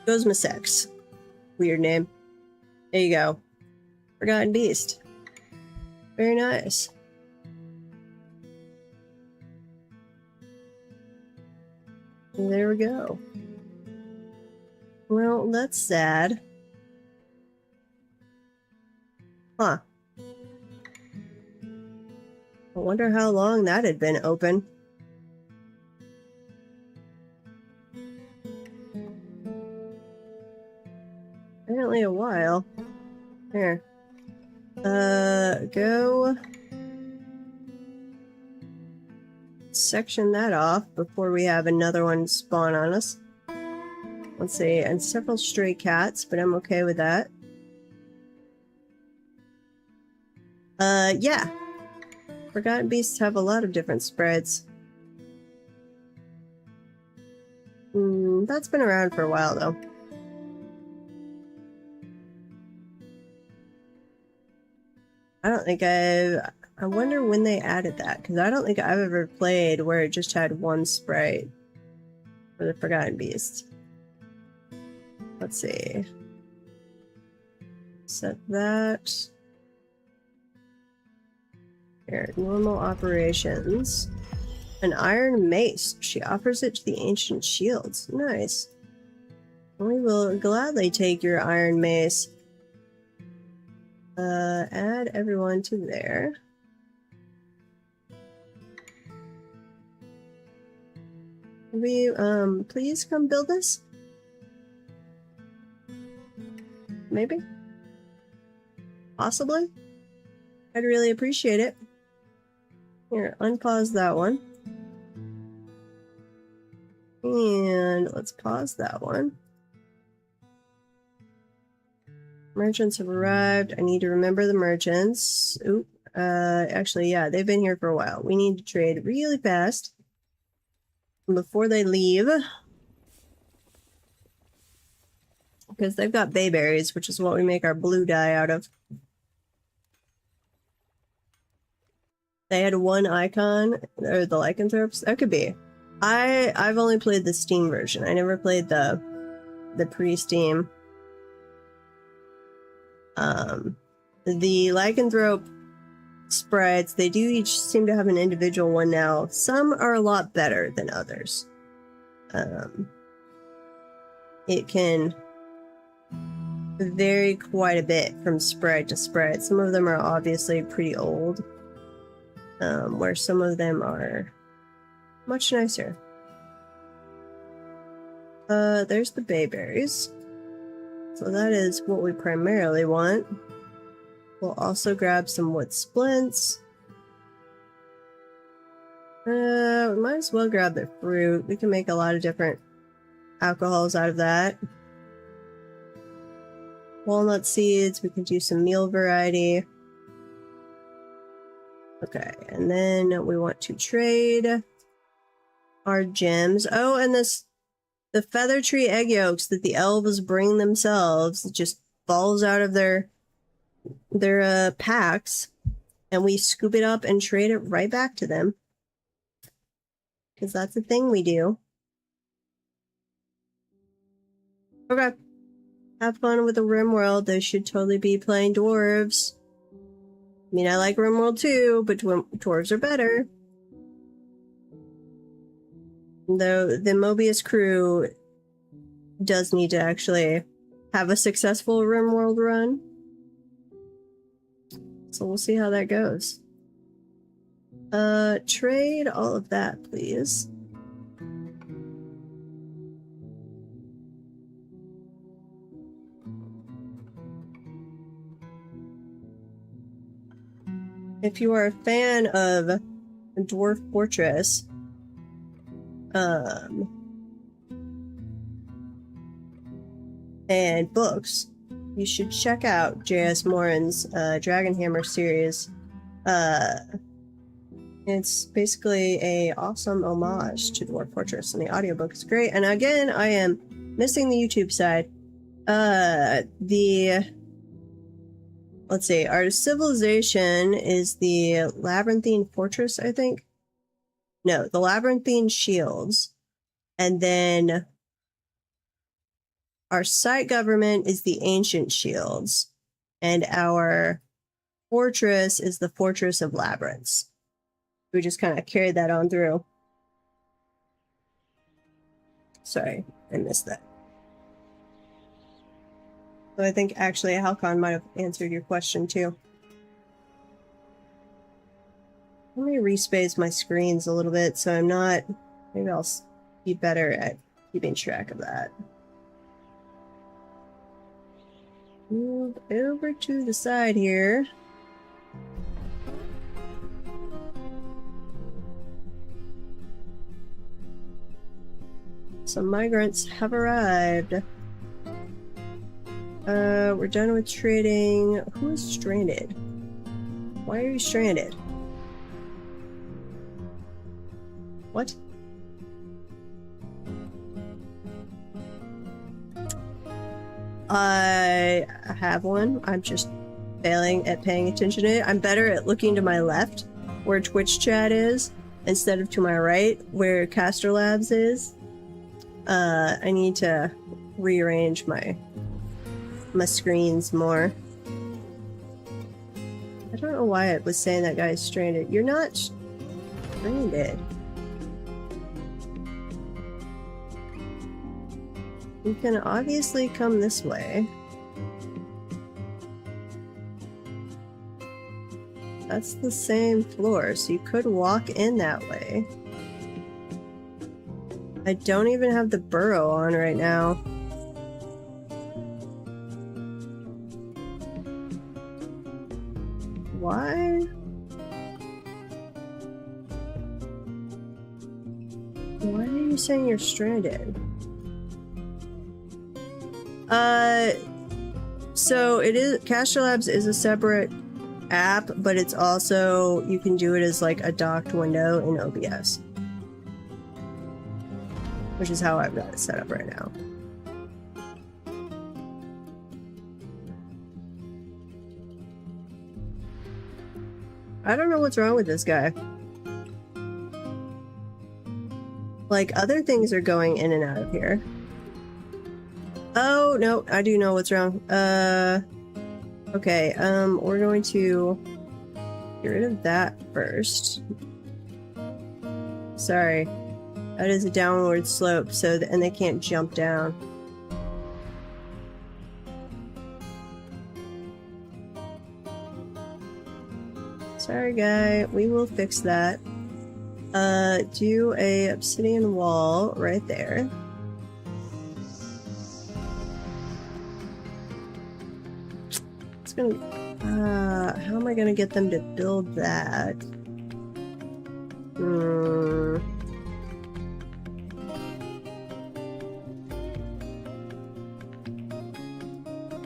Gozmasex. Weird name. There you go. Forgotten Beast. Very nice. And there we go. Well, that's sad. Huh. I wonder how long that had been open. Apparently a while. Here. Go section that off before we have another one spawn on us. Let's see, and several stray cats, but I'm okay with that. Yeah. Forgotten Beasts have a lot of different spreads. That's been around for a while, though. I don't think I wonder when they added that, because I don't think I've ever played where it just had one sprite for the Forgotten Beast. Let's see. Set that. Here, normal operations. An iron mace. She offers it to the ancient shields. Nice. We will gladly take your iron mace. Add everyone to there. We, please come build this? Maybe? Possibly? I'd really appreciate it. Here, unpause that one. And let's pause that one. Merchants have arrived. I need to remember the merchants. Oop. Actually, yeah, they've been here for a while. We need to trade really fast before they leave. Because they've got bayberries, which is what we make our blue dye out of. They had one icon, or the lycanthropes. That could be. I've only played the Steam version. I never played the pre-Steam. The lycanthrope sprites, they do each seem to have an individual one now. Some are a lot better than others. It can vary quite a bit from sprite to sprite. Some of them are obviously pretty old, where some of them are much nicer. There's the bayberries. So that is what we primarily want. We'll also grab some wood splints. We might as well grab the fruit. We can make a lot of different alcohols out of that. Walnut seeds, we can do some meal variety. Okay, and then we want to trade our gems. Oh, and the feather tree egg yolks that the elves bring themselves just falls out of their packs, and we scoop it up and trade it right back to them. Because that's the thing we do. Okay. Have fun with the RimWorld. They should totally be playing dwarves. I mean, I like RimWorld too, but dwarves are better. Though the Mobius crew does need to actually have a successful RimWorld run. So we'll see how that goes. Trade all of that, please. If you are a fan of Dwarf Fortress, and books, you should check out J.S. Morin's Dragonhammer series. It's basically a awesome homage to Dwarf Fortress, and the audiobook is great. And again, I am missing the YouTube side. The let's see, our civilization is the Labyrinthine Fortress, I think. No, the Labyrinthine Shields. And then our site government is the Ancient Shields. And our fortress is the Fortress of Labyrinths. We just kind of carried that on through. Sorry, I missed that. So I think actually Halcon might have answered your question too. Let me respace my screens a little bit so I'm not... Maybe I'll be better at keeping track of that. Move over to the side here. Some migrants have arrived. We're done with trading. Who is stranded? Why are you stranded? What? I have one. I'm just failing at paying attention to it. I'm better at looking to my left, where Twitch chat is, instead of to my right, where Caster Labs is. I need to rearrange my screens more. I don't know why it was saying that guy is stranded. You're not stranded. You can obviously come this way. That's the same floor, so you could walk in that way. I don't even have the burrow on right now. Why? Why are you saying you're stranded? So it is, Caster Labs is a separate app, but it's also, you can do it as like a docked window in OBS. Which is how I've got it set up right now. I don't know what's wrong with this guy. Like, other things are going in and out of here. Oh, no, I do know what's wrong. Okay, we're going to get rid of that first. Sorry. That is a downward slope, so and they can't jump down. Sorry, guy. We will fix that. Do a obsidian wall right there. It's gonna... how am I gonna get them to build that?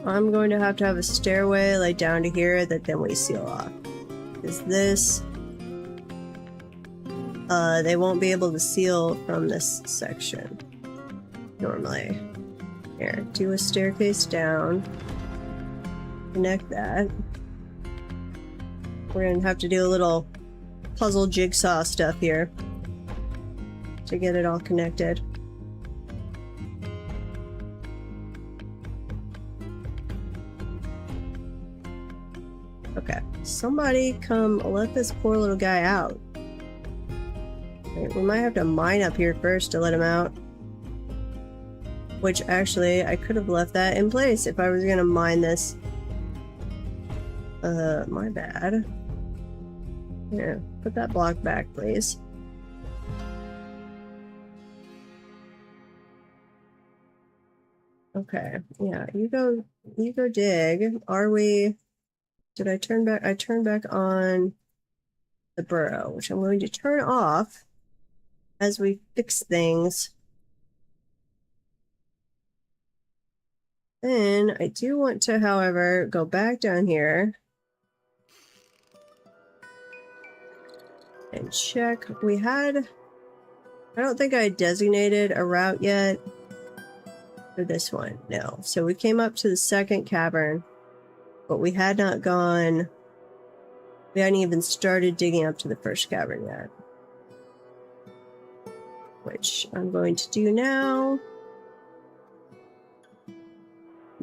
I'm going to have a stairway like down to here that then we seal off. Is this... they won't be able to seal from this section normally. Here, do a staircase down. Connect that. We're gonna have to do a little puzzle jigsaw stuff here to get it all connected. Okay, somebody come let this poor little guy out. We might have to mine up here first to let him out. Which actually, I could have left that in place if I was gonna mine this. My bad. Here, put that block back, please. Okay, yeah, you go dig. Are we... Did I turn back? I turned back on the burrow, which I'm going to turn off as we fix things. Then I do want to, however, go back down here and check. We had... I don't think I designated a route yet for this one. No. So we came up to the second cavern. But we had not gone... We hadn't even started digging up to the first cavern yet. Which I'm going to do now.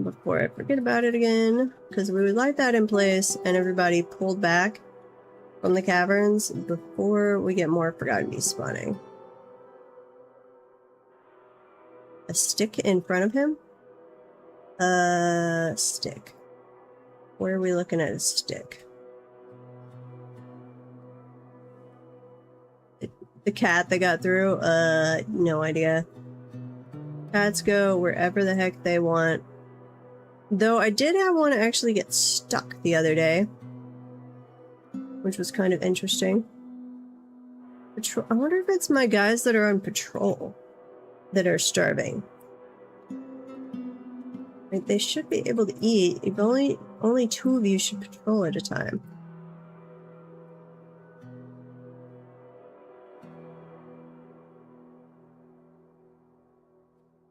Before I forget about it again. Because we would like that in place and everybody pulled back from the caverns before we get more Forgotten Beast spawning. A stick in front of him? Stick. Where are we looking at a stick? The cat that got through? No idea. Cats go wherever the heck they want. Though I did have one actually get stuck the other day. Which was kind of interesting. I wonder if it's my guys that are on patrol that are starving. Like, they should be able to eat. If only 2 of you should patrol at a time.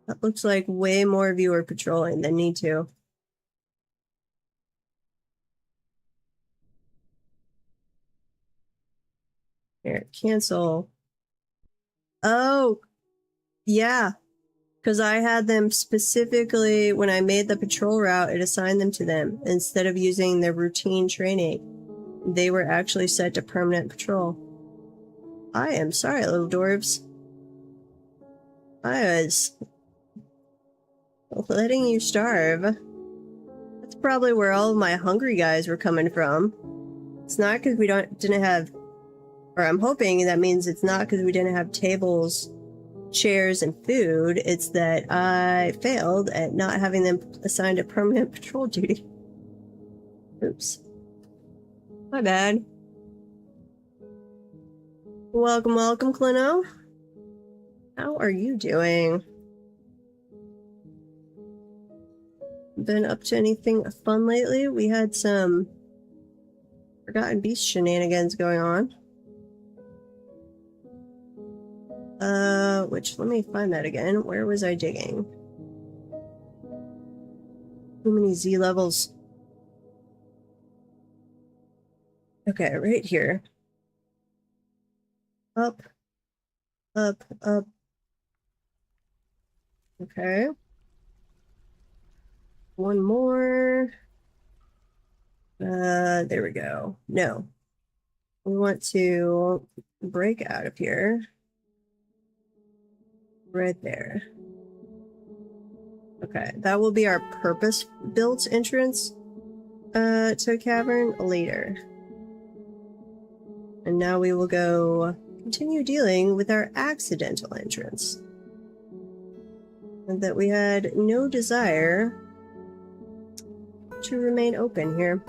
That looks like way more of you are patrolling than need to. Here, cancel. Oh, yeah. Because I had them specifically, when I made the patrol route, it assigned them to them. Instead of using their routine training, they were actually set to permanent patrol. I am sorry, little dwarves. I was letting you starve. That's probably where all of my hungry guys were coming from. It's not because we didn't have, or I'm hoping that means it's not because we didn't have tables, chairs, and food. It's that I failed at not having them assigned to permanent patrol duty. Oops. My bad. Welcome, welcome, Clino. How are you doing? Been up to anything fun lately? We had some Forgotten Beast shenanigans going on. Which, let me find that again. Where was I digging? Too many Z levels. Okay, right here. Up. Up, up. Okay. One more. There we go. No. We want to break out of here. Right there. Okay, that will be our purpose-built entrance to a cavern later. And now we will go continue dealing with our accidental entrance. And that we had no desire to remain open here.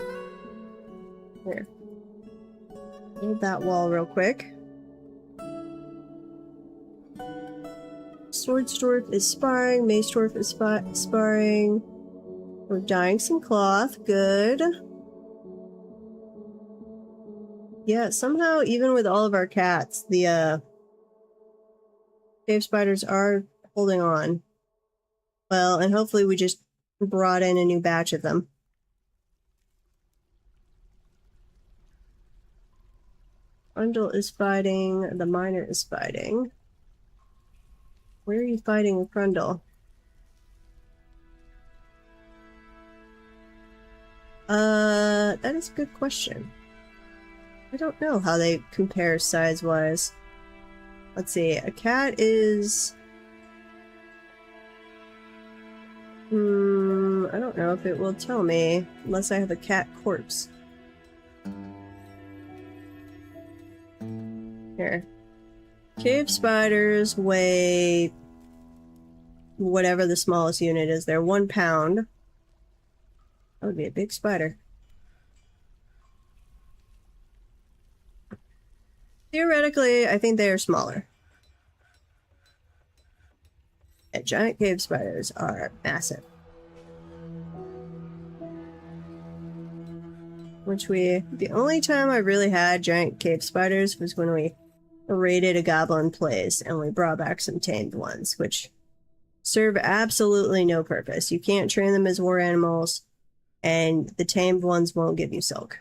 Here. Build that wall real quick. Swordsdorf is sparring, Maesdorf is sparring. We're dyeing some cloth, good. Yeah, somehow, even with all of our cats, the cave spiders are holding on. Well, and hopefully we just brought in a new batch of them. Undle is fighting, the miner is fighting. Where are you fighting with Grundle? That is a good question. I don't know how they compare size-wise. Let's see, a cat is... I don't know if it will tell me, unless I have a cat corpse. Here. Cave spiders weigh whatever the smallest unit is. They're 1 pound. That would be a big spider. Theoretically, I think they are smaller. And giant cave spiders are massive. The only time I really had giant cave spiders was when we raided a goblin place and we brought back some tamed ones, which serve absolutely no purpose. You can't train them as war animals. and the tamed ones won't give you silk.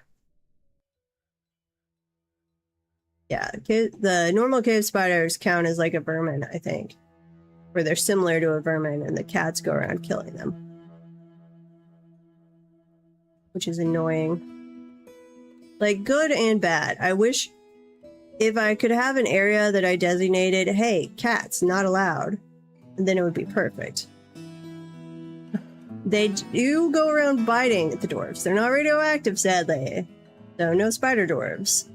Yeah, the normal cave spiders count as like a vermin, I think. Where they're similar to a vermin and the cats go around killing them. Which is annoying. Like, good and bad. I wish if I could have an area that I designated, hey, cats, not allowed, then it would be perfect. They do go around biting the dwarves. They're not radioactive, sadly. So no spider dwarves.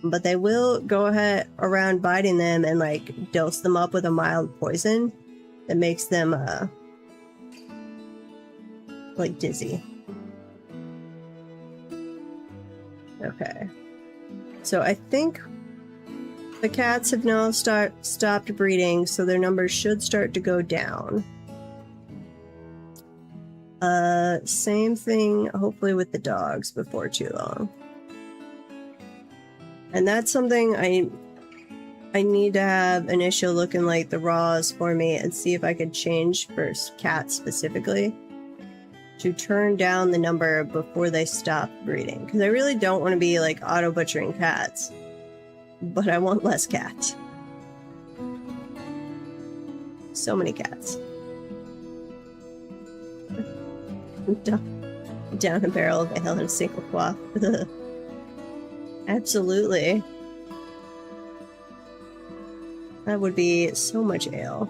But they will go around biting them and like dose them up with a mild poison that makes them like dizzy. Okay. So I think the cats have now stopped breeding, so their numbers should start to go down. Same thing hopefully with the dogs before too long. And that's something I need to have Initio looking like the raws for me and see if I could change for cats specifically to turn down the number before they stop breeding. Because I really don't want to be like auto butchering cats, but I want less cats. So many cats. Down a barrel of ale in a single quaff. Absolutely. That would be so much ale.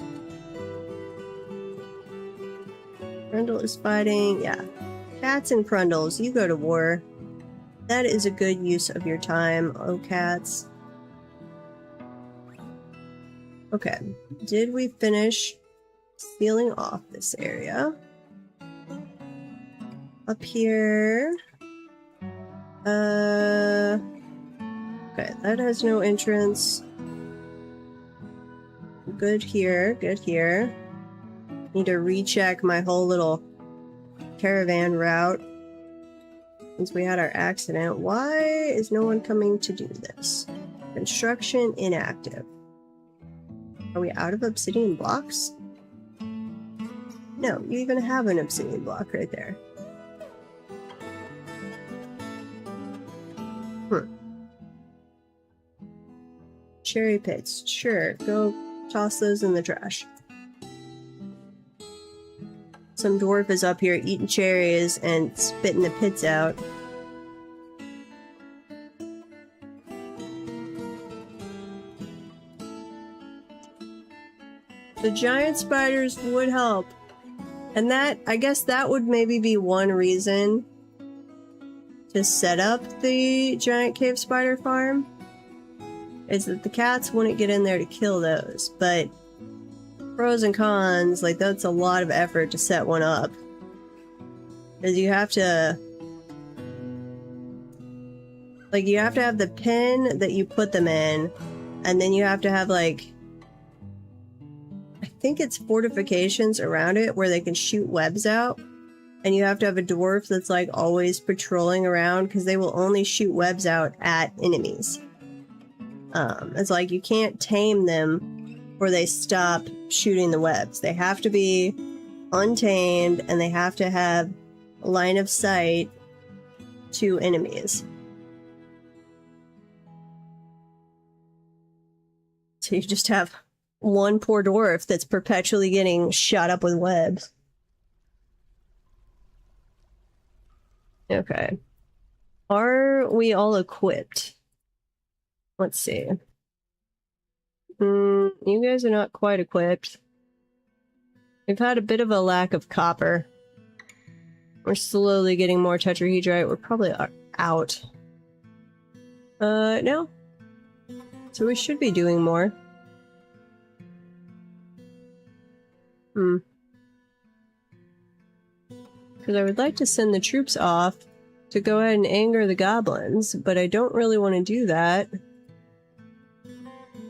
Prundle is fighting. Yeah. Cats and Prundles, you go to war. That is a good use of your time, oh cats. Okay. Did we finish sealing off this area? Up here. Okay, that has no entrance. Good here, good here. Need to recheck my whole little caravan route. Since we had our accident, why is no one coming to do this? Construction inactive. Are we out of obsidian blocks? No, you even have an obsidian block right there. Cherry pits. Sure, go toss those in the trash. Some dwarf is up here eating cherries and spitting the pits out. The giant spiders would help. And that, I guess that would maybe be one reason to set up the giant cave spider farm. Is that the cats wouldn't get in there to kill those, but pros and cons, like that's a lot of effort to set one up. Because you have to, like you have to have the pen that you put them in, and then you have to have like, I think it's fortifications around it where they can shoot webs out. And you have to have a dwarf that's like always patrolling around because they will only shoot webs out at enemies. It's like you can't tame them or they stop shooting the webs. They have to be untamed and they have to have a line of sight to enemies. So you just have one poor dwarf that's perpetually getting shot up with webs. Okay. Are we all equipped? Let's see. You guys are not quite equipped. We've had a bit of a lack of copper. We're slowly getting more tetrahedrite. We're probably out. No. So we should be doing more. Because I would like to send the troops off to go ahead and anger the goblins, but I don't really want to do that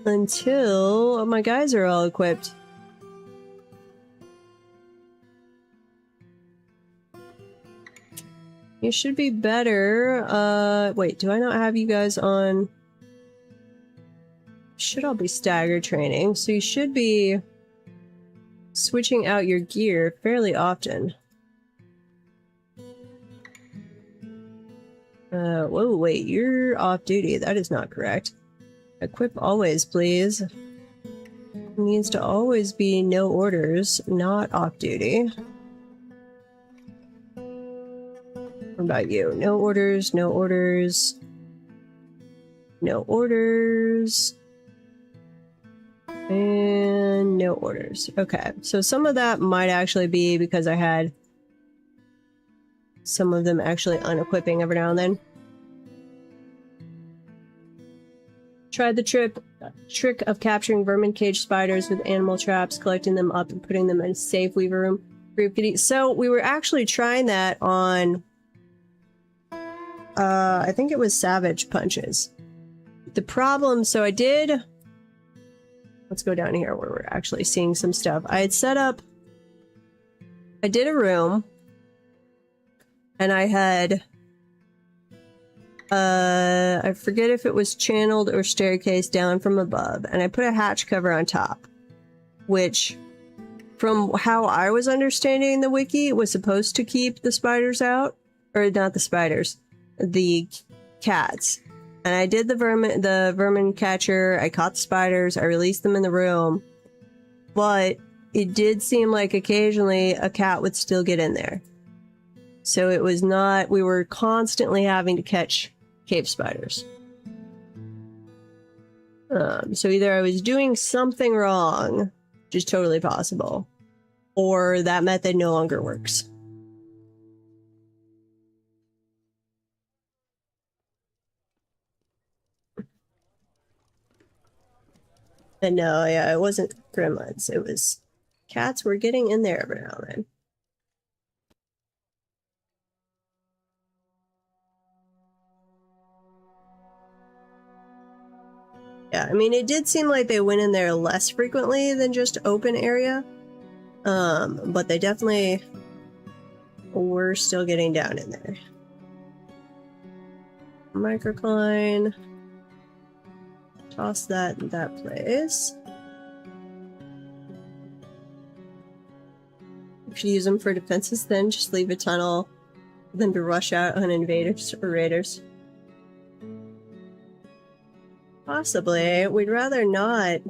until my guys are all equipped. You should be better. Wait, do I not have you guys on? Should all be staggered training, so you should be switching out your gear fairly often. Whoa, wait, you're off duty. That is not correct. Equip always, please. It needs to always be no orders, not off duty. What about you? No orders, no orders. No orders. And no orders. Okay, so some of that might actually be because I had some of them actually unequipping every now and then. Tried the trick of capturing vermin cage spiders with animal traps, collecting them up and putting them in a safe weaver room. So we were actually trying that on, I think it was Savage Punches. The problem, so I did, let's go down here where we're actually seeing some stuff. I had set up, I did a room, and I had, I forget if it was channeled or staircase down from above, and I put a hatch cover on top, which, from how I was understanding the wiki, was supposed to keep the spiders out, or not the spiders, the cats. And I did the vermin catcher, I caught the spiders, I released them in the room, but it did seem like occasionally a cat would still get in there. So it was not, we were constantly having to catch cave spiders. So either I was doing something wrong, which is totally possible, or that method no longer works. And no, yeah, it wasn't gremlins. It was cats were getting in there every now and then. Yeah, I mean, it did seem like they went in there less frequently than just open area. But they definitely were still getting down in there. Microcline. Toss that in that place. If you use them for defenses, then just leave a tunnel for them to rush out on invaders or raiders. Possibly. We'd rather not.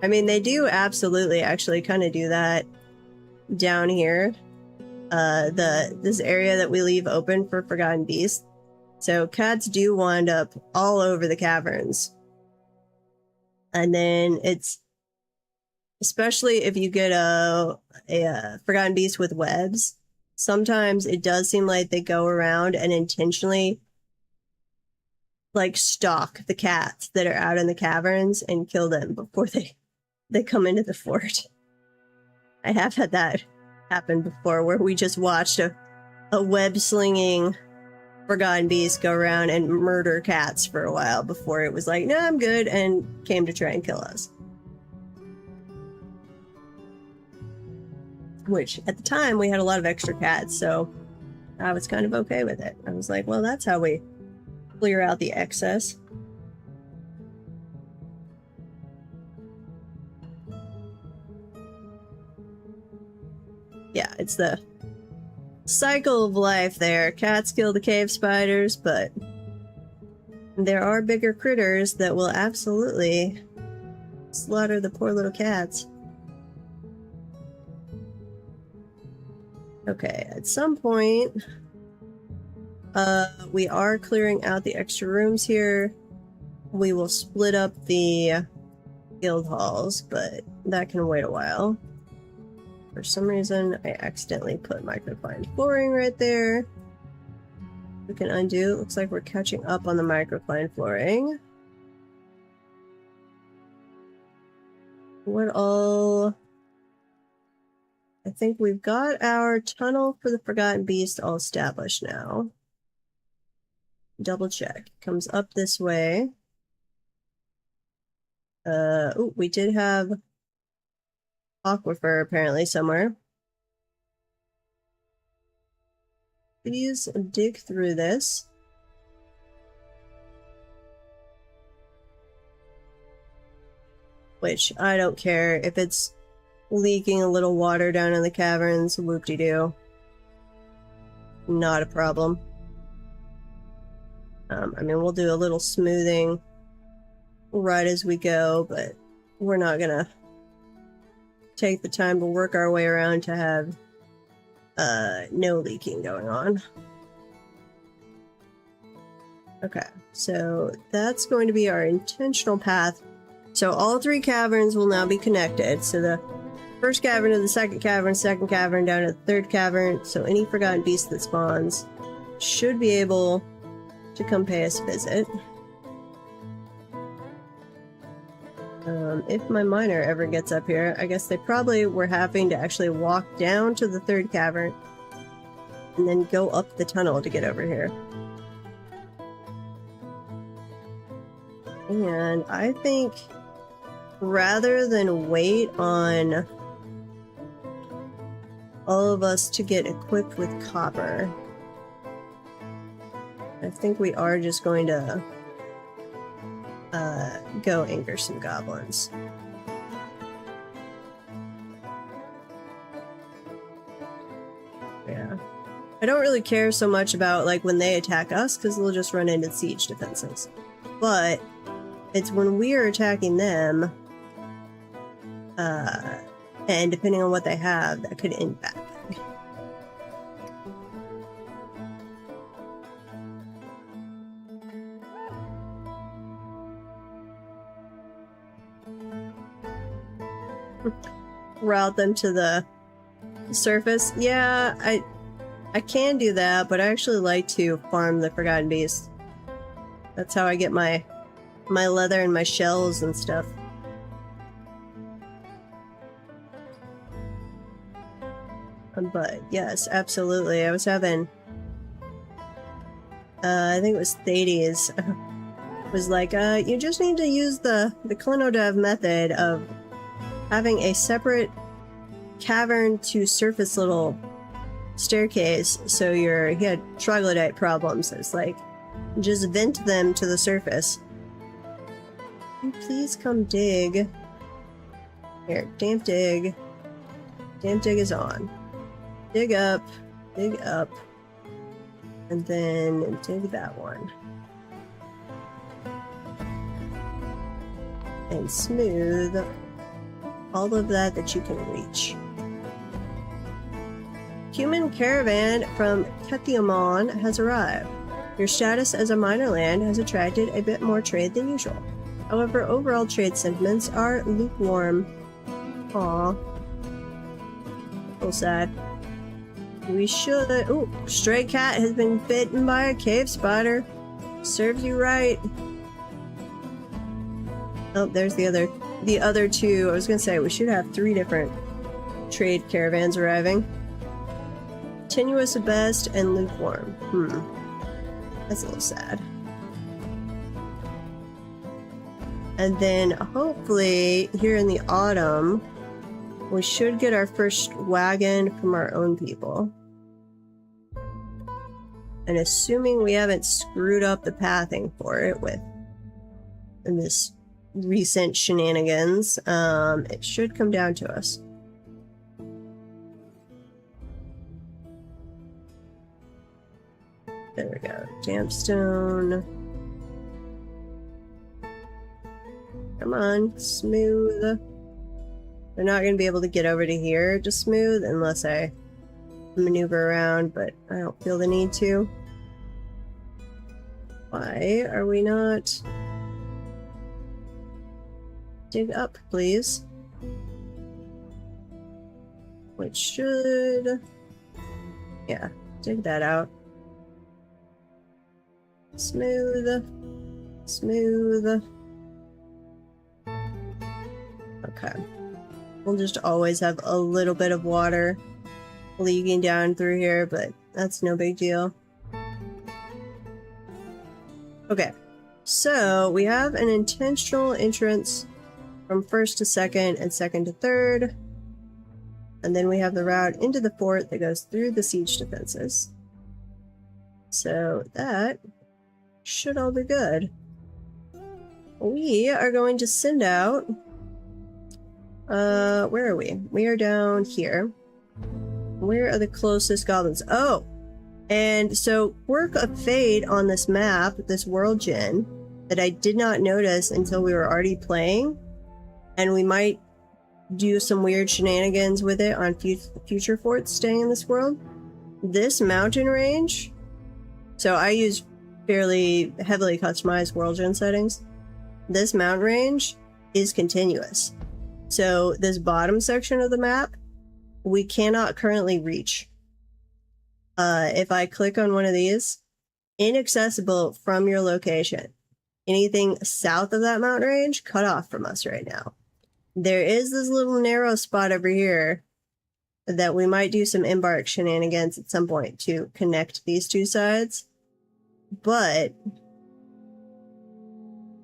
I mean, they do absolutely actually kind of do that down here. This area that we leave open for Forgotten Beasts. So cats do wind up all over the caverns. And then it's, especially if you get a Forgotten Beast with webs, sometimes it does seem like they go around and intentionally like stalk the cats that are out in the caverns and kill them before they come into the fort. I have had that happen before where we just watched a web-slinging Forgotten Beast go around and murder cats for a while before it was like, no, I'm good, and came to try and kill us. Which, at the time, we had a lot of extra cats, so I was kind of okay with it. I was like, well, that's how we clear out the excess. Yeah, it's the cycle of life there. Cats kill the cave spiders, but there are bigger critters that will absolutely slaughter the poor little cats. Okay, at some point, we are clearing out the extra rooms here. We will split up the guild halls, but that can wait a while. For some reason, I accidentally put microclined flooring right there. We can undo. It looks like we're catching up on the microclined flooring. What all? I think we've got our tunnel for the Forgotten Beast all established now. Double check. Comes up this way. Oh, we did have aquifer apparently somewhere. Please dig through this. Which, I don't care if it's leaking a little water down in the caverns, whoop-de-doo. not a problem. I mean, we'll do a little smoothing right as we go, but we're not gonna take the time to work our way around to have no leaking going on. Okay, so that's going to be our intentional path. So all 3 caverns will now be connected. So the first cavern to the second cavern down to the 3rd cavern. So any forgotten beast that spawns should be able to come pay us a visit. If my miner ever gets up here, I guess they probably were having to actually walk down to the 3rd cavern and then go up the tunnel to get over here. And I think rather than wait on all of us to get equipped with copper, I think we are just going to go anchor some goblins. Yeah. I don't really care so much about like when they attack us because they'll just run into siege defenses. But it's when we are attacking them, and depending on what they have, that could end badly. Route them to the surface. Yeah, I can do that, but I actually like to farm the Forgotten Beast. That's how I get my leather and my shells and stuff. But yes, absolutely. I was having I think it was Thades was like, you just need to use the Clinodev method of having a separate cavern to surface little staircase, so he had troglodyte problems. It's like, just vent them to the surface. Can you please come dig? Here, damp dig. Damp dig is on. Dig up, and then dig that one. And smooth all of that you can reach. Human caravan from Kethiamon has arrived. Your status as a minor land has attracted a bit more trade than usual. However, overall trade sentiments are lukewarm. Aw. A little sad. We should... Ooh, stray cat has been bitten by a cave spider. Serves you right. Oh, there's the other 2. I was gonna say, we should have 3 different trade caravans arriving. Continuous at best and lukewarm. That's a little sad. And then hopefully here in the autumn, we should get our first wagon from our own people. And assuming we haven't screwed up the pathing for it with this recent shenanigans, it should come down to us. There we go. Dampstone. Come on, smooth. They're not going to be able to get over to here to smooth unless I maneuver around, but I don't feel the need to. Why are we not... Dig up, please. Which should... Yeah, dig that out. Smooth. Smooth. Okay. We'll just always have a little bit of water leaking down through here, but that's no big deal. Okay. So, we have an intentional entrance from 1st to 2nd and 2nd to 3rd. And then we have the route into the fort that goes through the siege defenses. So, that should all be good. We are going to send out... where are we? We are down here. Where are the closest goblins? Oh! And so Quirk of Fate on this map, this world gen, that I did not notice until we were already playing, and we might do some weird shenanigans with it on future forts staying in this world. This mountain range, so I use fairly heavily customized world gen settings. This mountain range is continuous. So this bottom section of the map, we cannot currently reach. If I click on one of these, inaccessible from your location. Anything south of that mountain range, cut off from us right now. There is this little narrow spot over here that we might do some embark shenanigans at some point to connect these two sides. But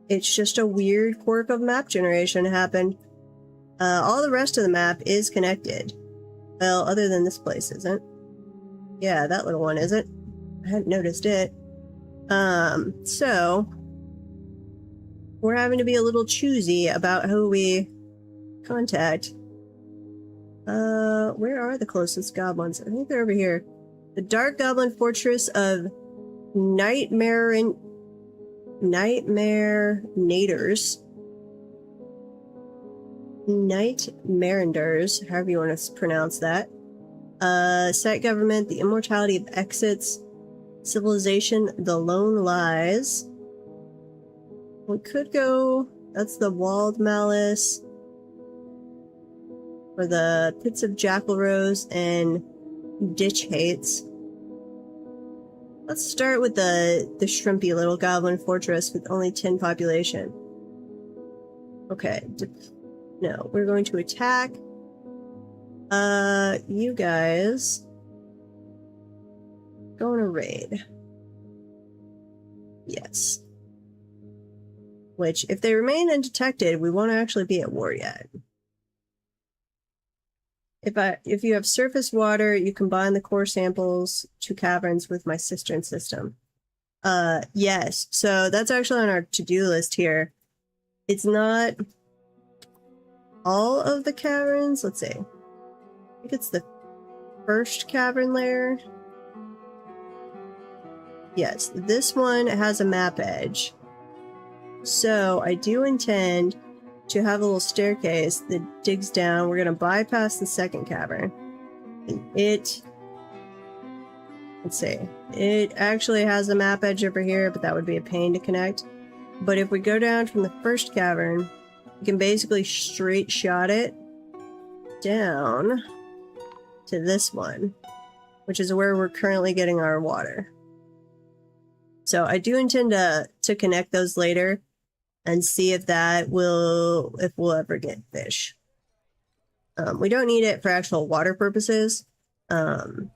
it's just a weird quirk of map generation happened. All the rest of the map is connected. Well, other than this place isn't. Yeah, that little one isn't. I hadn't noticed it. So we're having to be a little choosy about who we contact. Where are the closest goblins? I think they're over here. The Dark Goblin Fortress of Nightmare Naders. Nightmarenders, however you want to pronounce that. Site Government, The Immortality of Exits, Civilization, The Lone Lies. We could go, that's the Walled Malice, or the Pits of Jackal Rose and Ditch Hates. Let's start with the shrimpy little goblin fortress with only 10 population. Okay, no, we're going to attack. You guys go on a raid. Yes. Which, if they remain undetected, we won't actually be at war yet. If you have surface water, you combine the core samples to caverns with my cistern system. Yes. So that's actually on our to-do list here. It's not all of the caverns. Let's see. I think it's the first cavern layer. Yes, this one has a map edge. So I do intend to have a little staircase that digs down. We're going to bypass the second cavern. And let's see, it actually has a map edge over here, but that would be a pain to connect. But if we go down from the first cavern, we can basically straight shot it down to this one, which is where we're currently getting our water. So I do intend to connect those later and see if we'll ever get fish. We don't need it for actual water purposes. And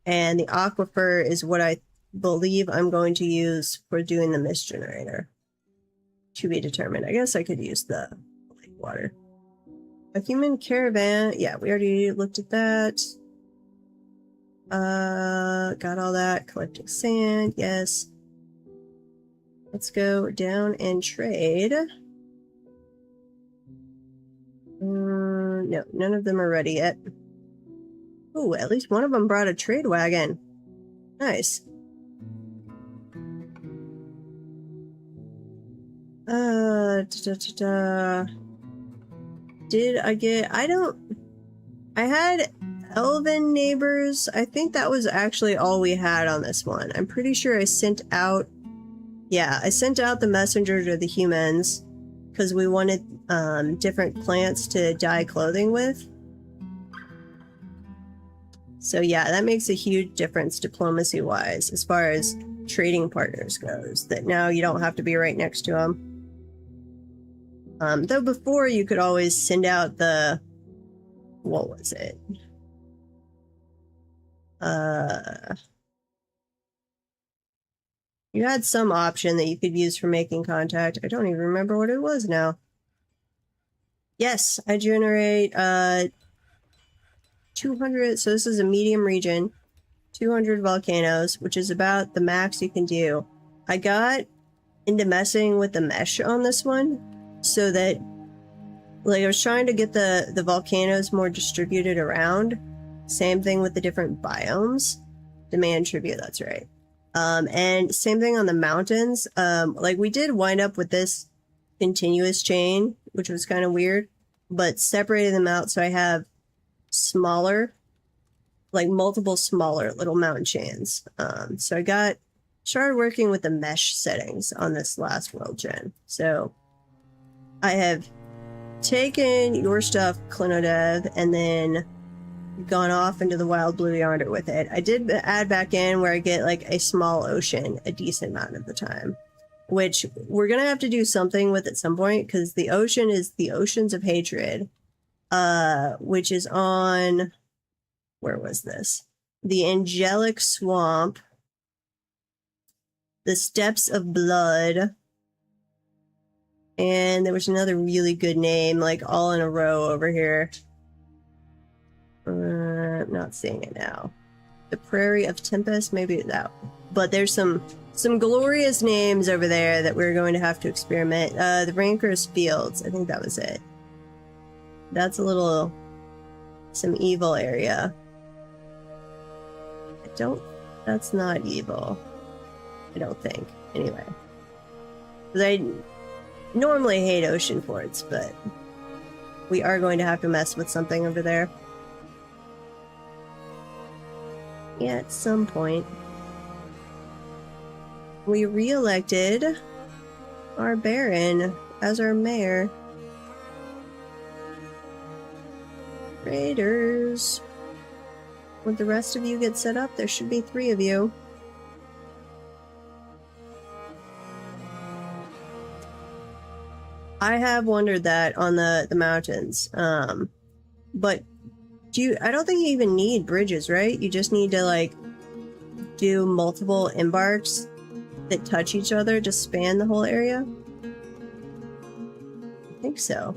the aquifer is what I believe I'm going to use for doing the mist generator. To be determined. I guess I could use the lake water. A human caravan. Yeah, we already looked at that. Got all that. Collecting sand. Yes. Let's go down and trade. No, none of them are ready yet. Ooh, at least one of them brought a trade wagon. Nice. Did I get... I had elven neighbors. I think that was actually all we had on this one. I'm pretty sure I sent out... Yeah, I sent out the messenger to the humans because we wanted different plants to dye clothing with. So yeah, that makes a huge difference diplomacy-wise as far as trading partners goes, that now you don't have to be right next to them. Though before you could always send out the... What was it? You had some option that you could use for making contact. I don't even remember what it was now. Yes, I generate 200, so this is a medium region, 200 volcanoes, which is about the max you can do. I got into messing with the mesh on this one, so that, like, I was trying to get the volcanoes more distributed around. Same thing with the different biomes. Demand tribute, that's right. And same thing on the mountains. Like we did wind up with this continuous chain, which was kind of weird, but separating them out so I have smaller, like multiple smaller little mountain chains. So I started working with the mesh settings on this last world gen. So I have taken your stuff, Clinodev, and then gone off into the wild blue yonder with it. I did add back in where I get like a small ocean a decent amount of the time, which we're gonna have to do something with at some point, because the ocean is the Oceans of Hatred, which is on, where was this? The Angelic Swamp, the Steps of Blood, and there was another really good name, like all in a row over here. I'm not seeing it now. The Prairie of Tempest, maybe that. But there's some glorious names over there that we're going to have to experiment. The Rancorous Fields, I think that was it. That's a little, some evil area. That's not evil. I don't think. Anyway. Because I normally hate ocean forts, but we are going to have to mess with something over there. Yeah, at some point. We re-elected our Baron as our mayor. Raiders. Would the rest of you get set up? There should be 3 of you. I have wondered that on the mountains. But I don't think you even need bridges, right? You just need to like do multiple embarks that touch each other to span the whole area. I think so.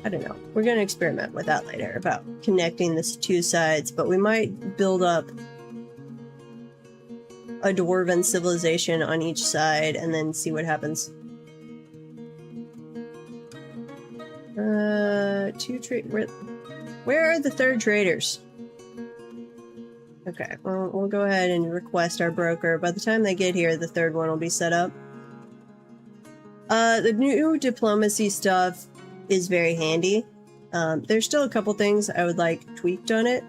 I don't know. We're going to experiment with that later about connecting the 2 sides, but we might build up a dwarven civilization on each side and then see what happens. 2 trade. Where are the 3rd traders? Okay, well, we'll go ahead and request our broker. By the time they get here, the 3rd one will be set up. The new diplomacy stuff is very handy. There's still a couple things I would like tweaked on it.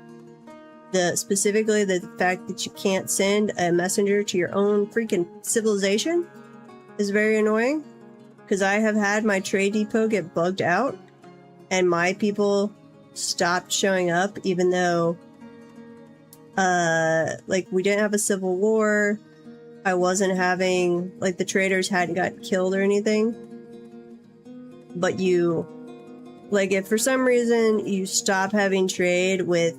Specifically the fact that you can't send a messenger to your own freaking civilization is very annoying. Because I have had my trade depot get bugged out, and my people stopped showing up, even though, like, we didn't have a civil war. I wasn't having, like, the traders hadn't got killed or anything. But like, if for some reason you stop having trade with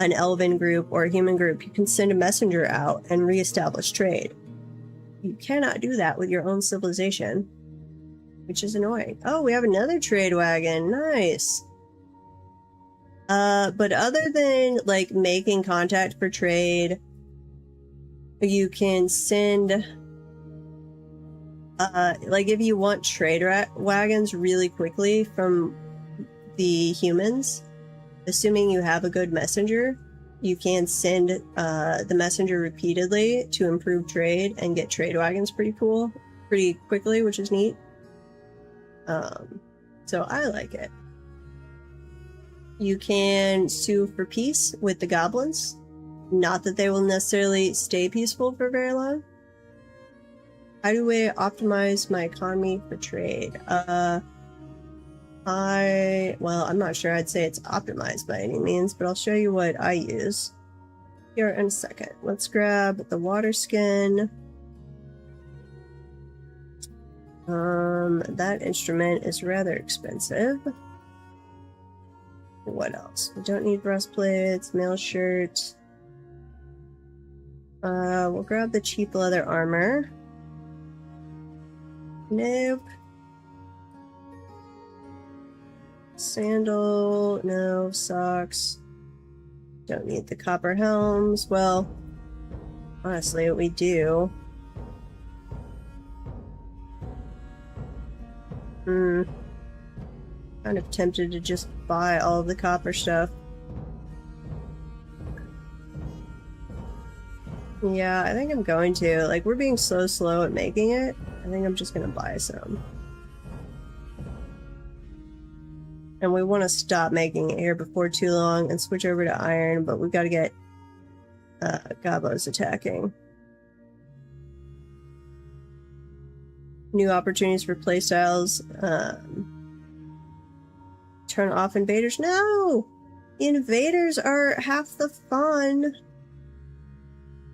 an elven group or a human group, you can send a messenger out and reestablish trade. You cannot do that with your own civilization, which is annoying. Oh, we have another trade wagon. Nice. But other than, like, making contact for trade, you can send, like, if you want trade wagons really quickly from the humans, assuming you have a good messenger, you can send the messenger repeatedly to improve trade and get trade wagons pretty quickly, which is neat. So I like it. You can sue for peace with the goblins. Not that they will necessarily stay peaceful for very long. How do I optimize my economy for trade? I'm not sure I'd say it's optimized by any means, but I'll show you what I use here in a second. Let's grab the water skin. That instrument is rather expensive. What else? We don't need breastplates, mail shirts. We'll grab the cheap leather armor. Nope. Sandal, no. Socks. Don't need the copper helms. Well, honestly, what we do... kind of tempted to just buy all of the copper stuff. Yeah, I think I'm going to. Like, we're being so slow at making it. I think I'm just gonna buy some. And we want to stop making it here before too long and switch over to iron, but we've got to get Gobos attacking. New opportunities for playstyles. Turn off invaders. No! The invaders are half the fun.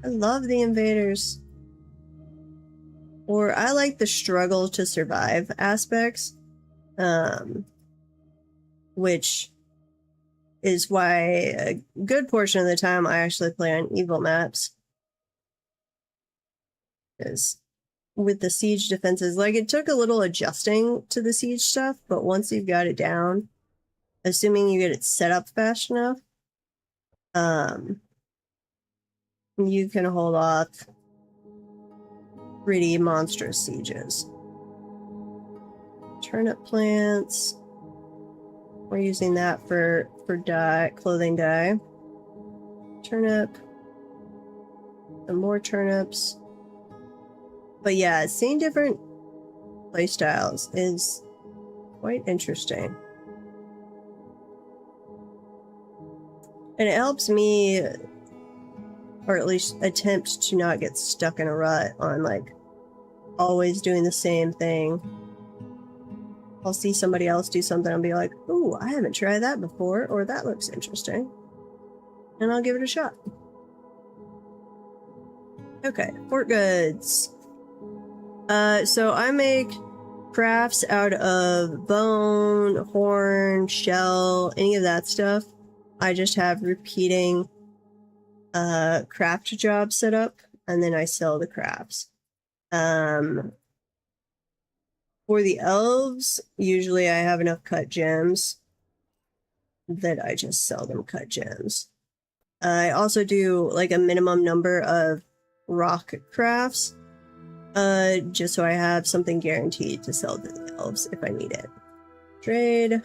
I love the invaders. Or I like the struggle to survive aspects. Which is why a good portion of the time I actually play on evil maps. Because with the siege defenses, like, it took a little adjusting to the siege stuff, but once you've got it down, assuming you get it set up fast enough, you can hold off pretty monstrous sieges. Turnip plants. We're using that for dye, clothing dye. Turnip. Some more turnips. But yeah, seeing different playstyles is quite interesting. And it helps me, or at least attempt to not get stuck in a rut on, like, always doing the same thing. I'll see somebody else do something and be like, ooh, I haven't tried that before, or that looks interesting. And I'll give it a shot. Okay, fort goods. So I make crafts out of bone, horn, shell, any of that stuff. I just have repeating craft jobs set up, and then I sell the crafts. For the elves, usually I have enough cut gems that I just sell them cut gems. I also do like a minimum number of rock crafts, just so I have something guaranteed to sell to the elves if I need it. Trade.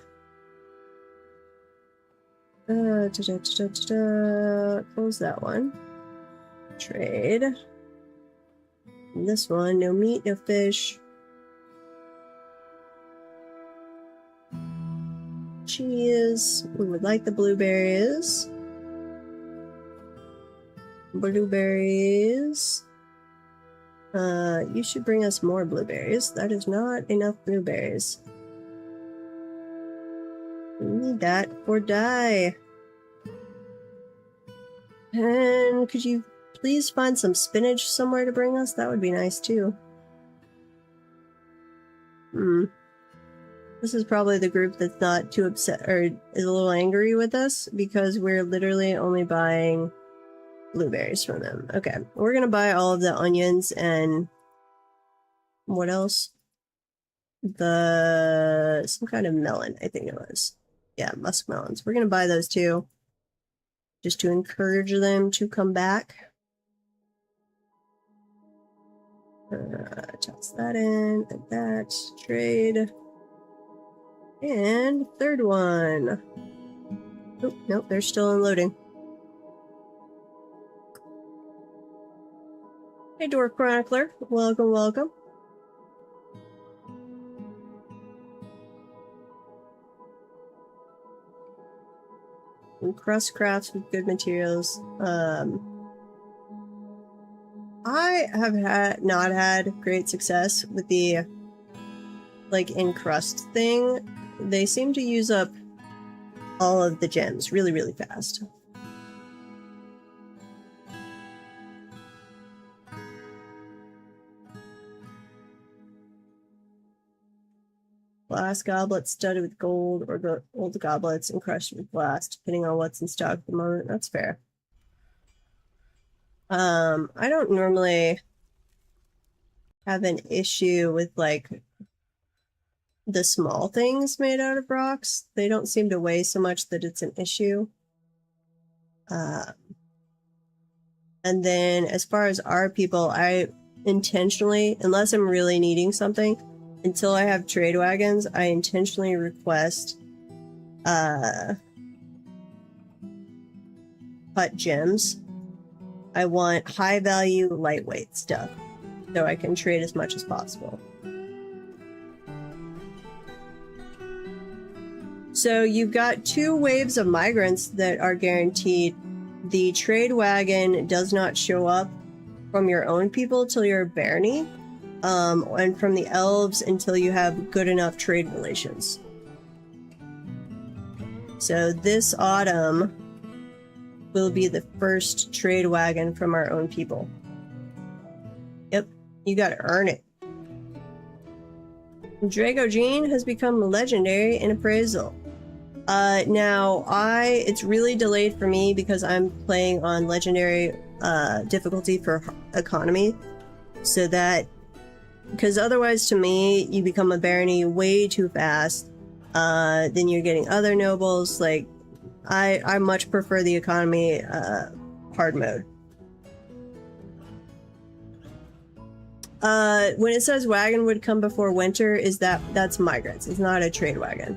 Close that one. Trade. And this one, no meat, no fish. Cheese. We would like the blueberries. Blueberries. You should bring us more blueberries. That is not enough blueberries. We need that for dye. And could you please find some spinach somewhere to bring us? That would be nice too. This is probably the group that's not too upset or is a little angry with us because we're literally only buying blueberries from them. Okay, we're gonna buy all of the onions and what else? Some kind of melon, I think it was. Yeah, musk melons. We're gonna buy those too, just to encourage them to come back. Toss that in, and that, trade. And third one. Oh, nope, they're still unloading. Hey, Dwarf Chronicler. Welcome, welcome. And crust crafts with good materials. I have not had great success with the like encrust thing. They seem to use up all of the gems really, really fast. Glass goblets studded with gold, or gold goblets encrusted with glass, depending on what's in stock at the moment. That's fair. I don't normally have an issue with like the small things made out of rocks. They don't seem to weigh so much that it's an issue. And then as far as our people, I intentionally, unless I'm really needing something, until I have trade wagons, I intentionally request cut gems I want high value, lightweight stuff, so I can trade as much as possible. So you've got 2 waves of migrants that are guaranteed. The trade wagon does not show up from your own people till you're a barony, and from the elves until you have good enough trade relations. So this autumn will be the first trade wagon from our own people. Yep, you gotta earn it. Drago Jean has become legendary in appraisal. Now it's really delayed for me because I'm playing on legendary difficulty for economy, so that, because otherwise to me you become a barony way too fast. Then you're getting other nobles. Like I much prefer the economy hard mode. When it says wagon would come before winter, that's migrants. It's not a trade wagon.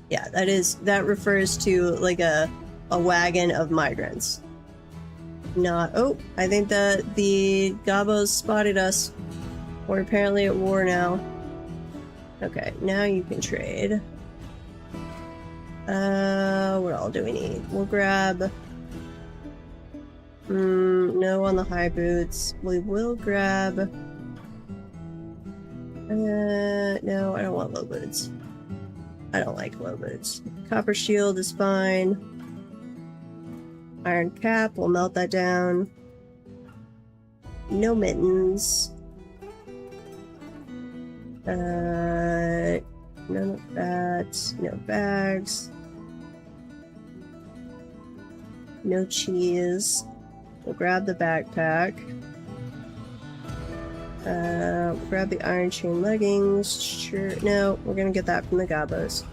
Yeah, that refers to like a wagon of migrants. Not, oh, I think that the Gabos spotted us. We're apparently at war now. Okay, now you can trade. What all do we need? We'll grab... no on the high boots. We will grab... no, I don't want low boots. I don't like low boots. Copper shield is fine. Iron cap, we'll melt that down. No mittens. None of that. No bags. No cheese. We'll grab the backpack. We'll grab the iron chain leggings. Sure. No, we're gonna get that from the Gabos.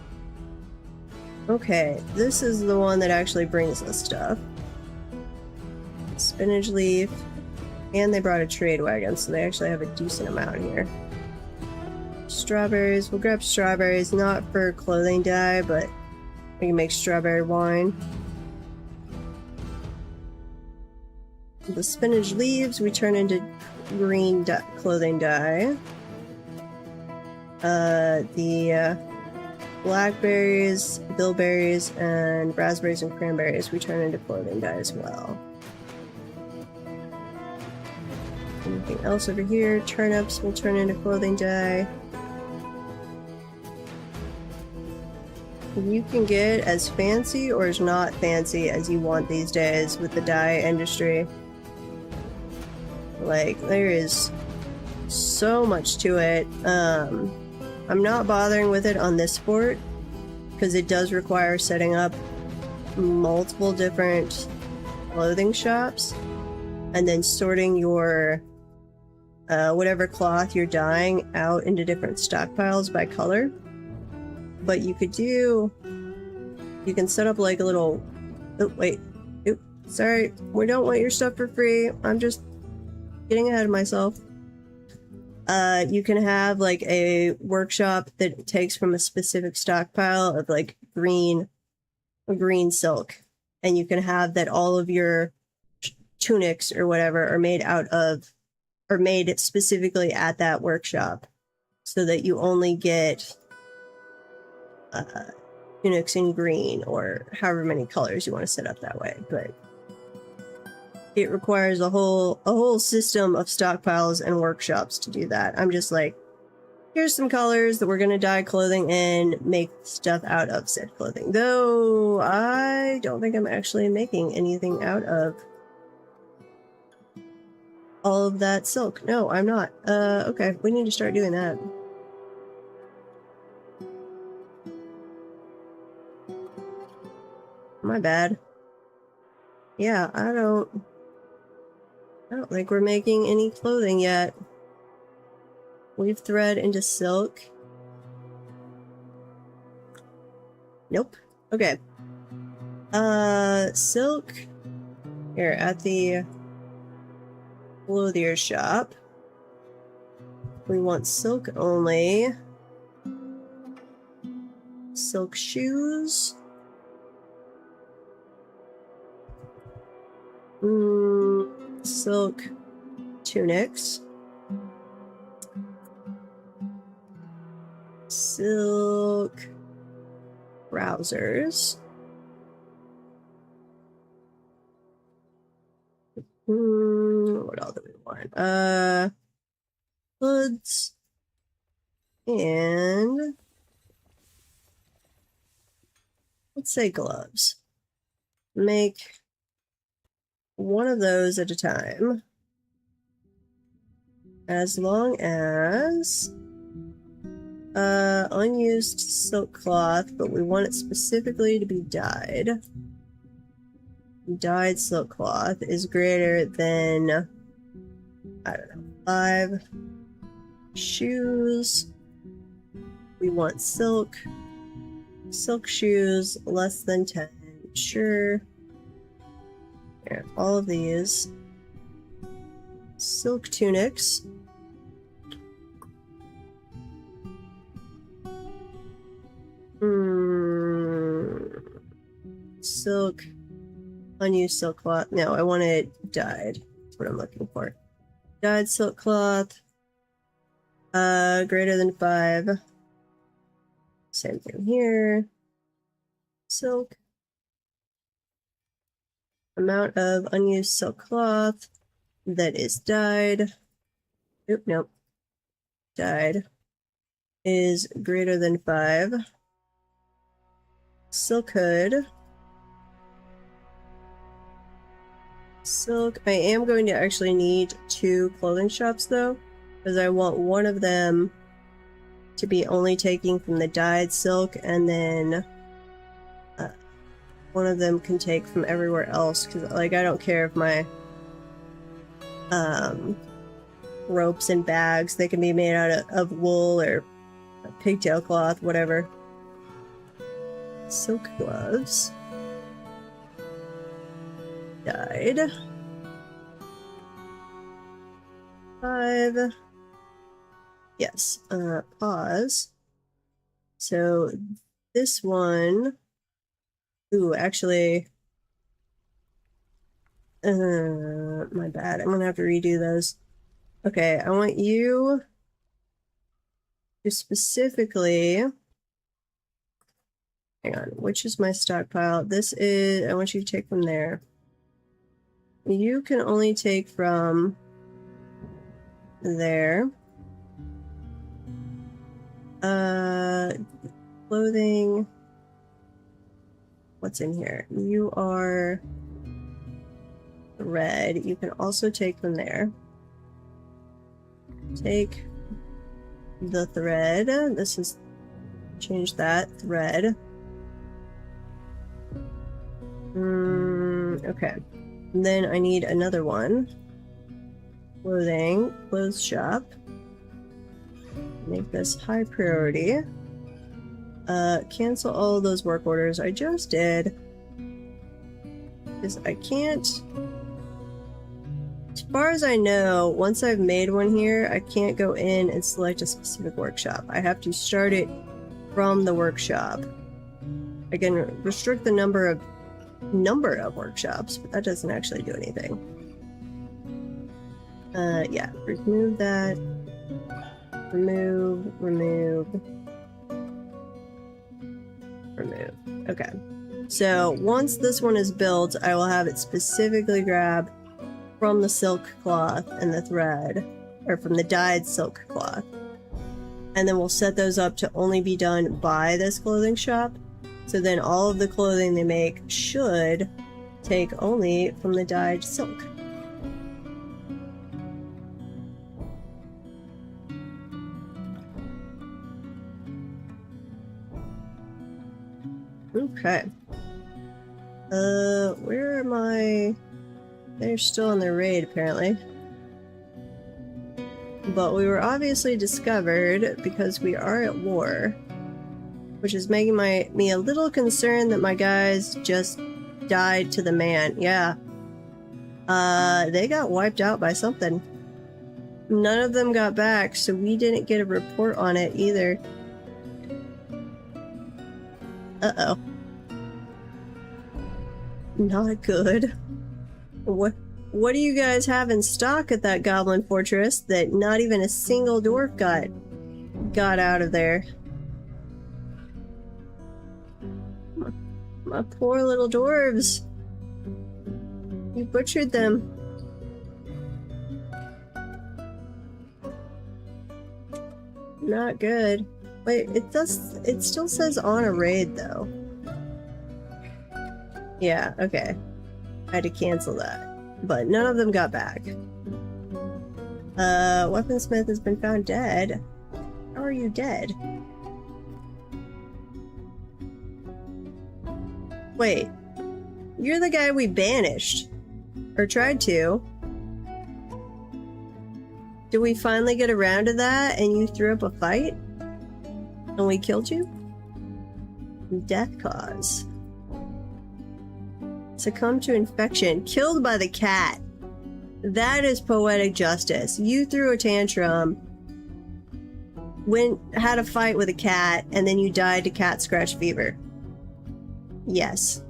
Okay, this is the one that actually brings us stuff. Spinach leaf. And they brought a trade wagon, so they actually have a decent amount here. Strawberries. We'll grab strawberries, not for clothing dye, but we can make strawberry wine. The spinach leaves we turn into green clothing dye. The blackberries, bilberries, and raspberries and cranberries we turn into clothing dye as well. Anything else over here? Turnips will turn into clothing dye. You can get as fancy or as not fancy as you want these days with the dye industry. Like, there is so much to it. I'm not bothering with it on this fort because it does require setting up multiple different clothing shops and then sorting your whatever cloth you're dyeing out into different stockpiles by color. But you can set up like a little, oh wait, oop, sorry, we don't want your stuff for free. I'm just getting ahead of myself. You can have like a workshop that takes from a specific stockpile of like green silk, and you can have that all of your tunics or whatever are made out of, or made specifically at that workshop, so that you only get tunics in green or however many colors you want to set up that way. But it requires a whole system of stockpiles and workshops to do that. I'm just like, here's some colors that we're going to dye clothing in, make stuff out of said clothing. Though I don't think I'm actually making anything out of all of that silk. No, I'm not. Okay, we need to start doing that. My bad. Yeah, I don't think we're making any clothing yet. Weave thread into silk. Nope. Okay. Silk. Here, at the clothier shop. We want silk only. Silk shoes. Silk tunics. Silk trousers. What else do we want? Hoods. And let's say gloves. Make one of those at a time. As long as unused silk cloth, but we want it specifically to be dyed. Dyed silk cloth is greater than, I don't know, 5 shoes. We want silk shoes less than 10. Sure. Here, all of these. Silk tunics. Silk, unused silk cloth. No, I want it dyed. That's what I'm looking for. Dyed silk cloth. Greater than 5. Same thing here. Silk. Amount of unused silk cloth that is dyed. Oop, nope. Dyed is greater than 5. Silk hood. Silk. I am going to actually need 2 clothing shops though, because I want one of them to be only taking from the dyed silk, and then one of them can take from everywhere else, because like I don't care if my ropes and bags, they can be made out of wool or pigtail cloth, whatever. Silk gloves. Dyed. 5. Yes. Pause. So this one. Ooh, actually. My bad. I'm gonna have to redo those. Okay, I want you to specifically. Hang on, which is my stockpile? This is, I want you to take from there. You can only take from there. Clothing. What's in here? You are red. You can also take from there. Take the thread. This is, change that, thread. Okay. And then I need another one. Clothing, clothes shop. Make this high priority. Cancel all those work orders I just did. Because I can't... As far as I know, once I've made one here, I can't go in and select a specific workshop. I have to start it from the workshop. I can restrict the number of workshops, but that doesn't actually do anything. Yeah, remove that. Remove. Okay. So once this one is built, I will have it specifically grab from the silk cloth and the thread, or from the dyed silk cloth. And then we'll set those up to only be done by this clothing shop. So then all of the clothing they make should take only from the dyed silk. Okay. Where am I? They're still on their raid, apparently. But we were obviously discovered because we are at war. Which is making me a little concerned that my guys just died to the man. Yeah. They got wiped out by something. None of them got back, so we didn't get a report on it either. Uh-oh. Not good. What do you guys have in stock at that Goblin Fortress that not even a single dwarf got out of there? My poor little dwarves. You butchered them. Not good. Wait, it still says on a raid though. Yeah, okay. I had to cancel that. But none of them got back. Weaponsmith has been found dead. How are you dead? Wait. You're the guy we banished. Or tried to. Did we finally get around to that and you threw up a fight? And we killed you? Death cause. Succumb to infection. Killed by the cat. That is poetic justice. You threw a tantrum, had a fight with a cat, and then you died to cat scratch fever. Yes.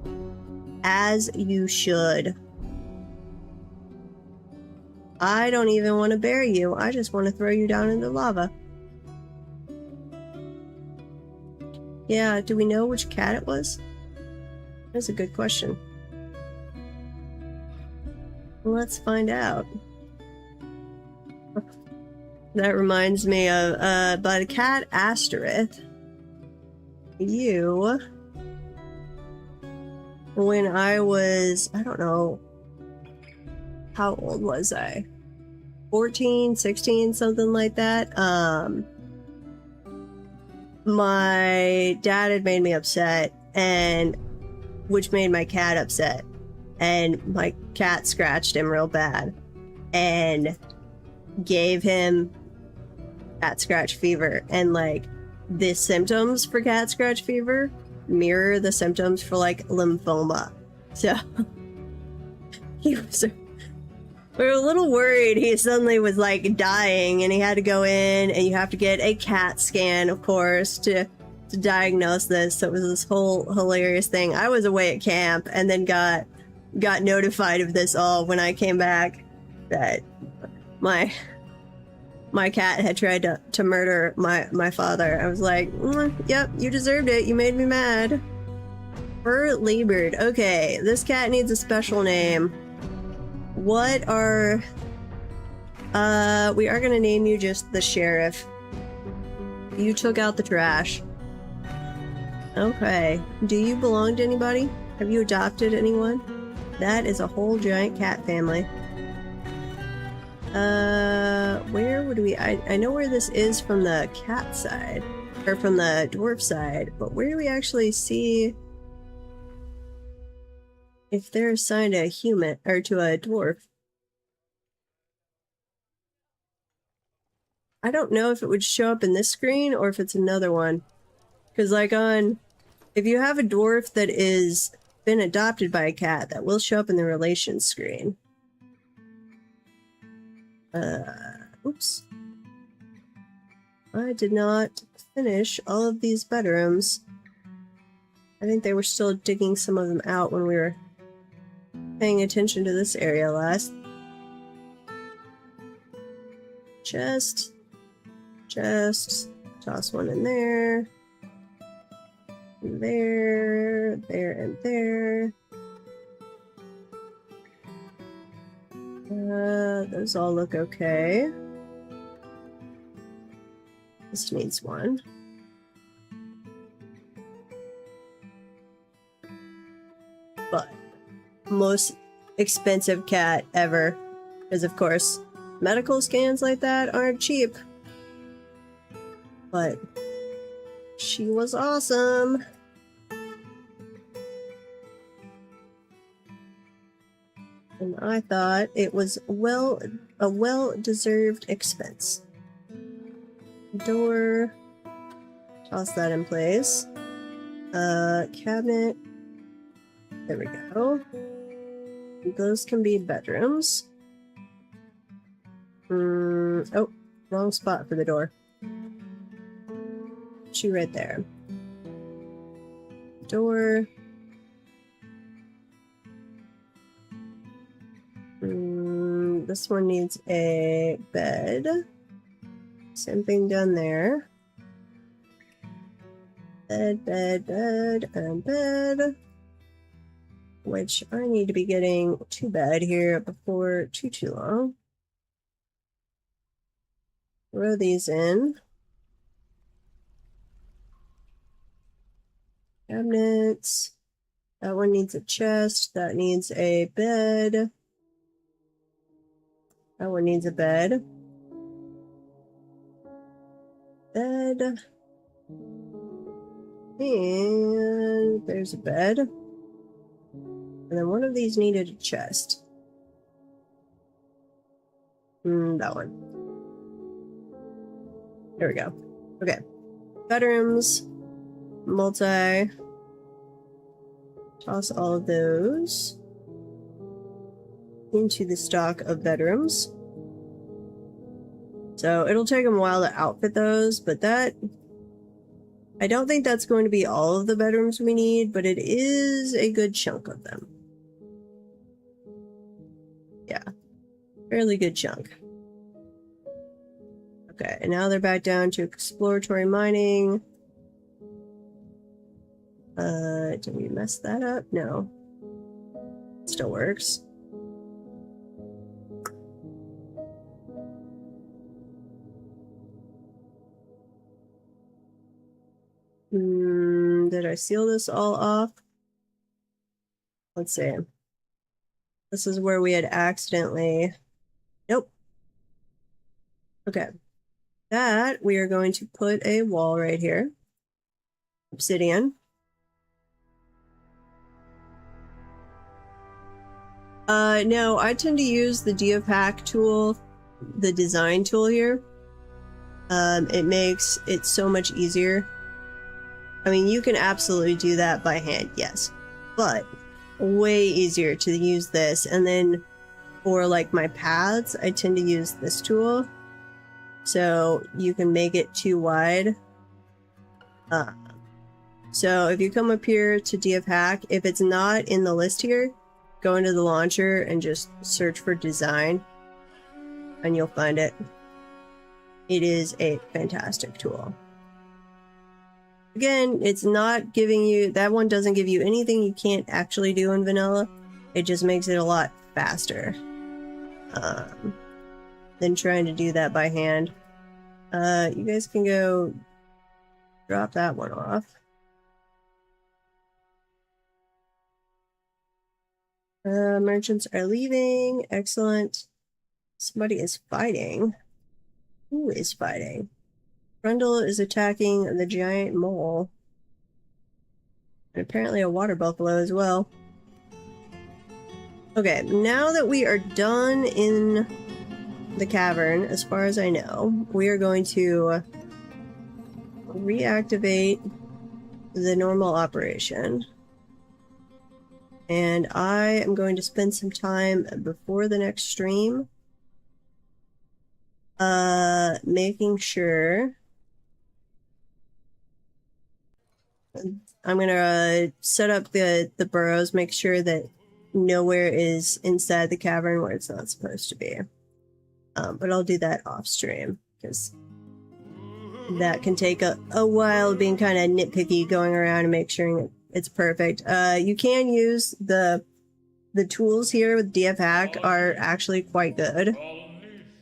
As you should. I don't even want to bury you. I just want to throw you down in the lava. Yeah, do we know which cat it was? That's a good question. Let's find out. That reminds me of, by the cat Asterith, you, when I was, I don't know, how old was I? 14, 16, something like that. My dad had made me upset, and which made my cat upset. And my cat scratched him real bad and gave him cat scratch fever. And like the symptoms for cat scratch fever mirror the symptoms for like lymphoma. So we were a little worried he suddenly was like dying and he had to go in, and you have to get a CAT scan, of course, to diagnose this. So it was this whole hilarious thing. I was away at camp and then got notified of this all when I came back, that my cat had tried to murder my father. I was like, yep, you deserved it. You made me mad. Fur Liebert. Okay, this cat needs a special name. What are... we are gonna name you just the Sheriff. You took out the trash. Okay. Do you belong to anybody? Have you adopted anyone? That is a whole giant cat family. Where would we... I know where this is from the cat side. Or from the dwarf side. But where do we actually see... if they're assigned a human... or to a dwarf? I don't know if it would show up in this screen or if it's another one. Because like on... if you have a dwarf that is... been adopted by a cat, that will show up in the relations screen. Oops. I did not finish all of these bedrooms. I think they were still digging some of them out when we were paying attention to this area last. Just toss one in there. There, and there. Those all look okay. This needs one. But most expensive cat ever. Because of course, medical scans like that aren't cheap. But she was awesome. And I thought it was a well-deserved expense. Door. Toss that in place. Cabinet. There we go. Those can be bedrooms. Oh, wrong spot for the door. She right there. Door. This one needs a bed. Same thing down there. Bed, bed, bed, and bed. Which I need to be getting to bed here before too long. Throw these in. Cabinets. That one needs a chest. That needs a bed. That one needs a bed. Bed. And there's a bed. And then one of these needed a chest. That one. There we go. Okay. Bedrooms. Multi. Toss all of those into the stock of bedrooms. So it'll take them a while to outfit those, but that... I don't think that's going to be all of the bedrooms we need, but it is a good chunk of them. Yeah. Fairly good chunk. Okay, and now they're back down to exploratory mining. Did we mess that up? No. Still works. Did I seal this all off? Let's see. This is where we had accidentally... Nope. Okay. That, we are going to put a wall right here. Obsidian. No, I tend to use the geopack tool, the design tool here. It makes it so much easier. I mean, you can absolutely do that by hand, yes, but way easier to use this. And then for like my paths, I tend to use this tool. So you can make it too wide. So if you come up here to geopack, if it's not in the list here, go into the launcher and just search for design and you'll find it. It is a fantastic tool. Again, it's not giving you, that one doesn't give you anything you can't actually do in vanilla. It just makes it a lot faster than trying to do that by hand. You guys can go drop that one off. Merchants are leaving. Excellent. Somebody is fighting. Who is fighting? Brundle is attacking the giant mole. And apparently a water buffalo as well. Okay, now that we are done in the cavern, as far as I know, we are going to reactivate the normal operation. And I am going to spend some time before the next stream making sure I'm gonna set up the burrows, make sure that nowhere is inside the cavern where it's not supposed to be. But I'll do that off stream because that can take a while being kind of nitpicky going around and make sure it's perfect. You can use the tools here with DFHack are actually quite good.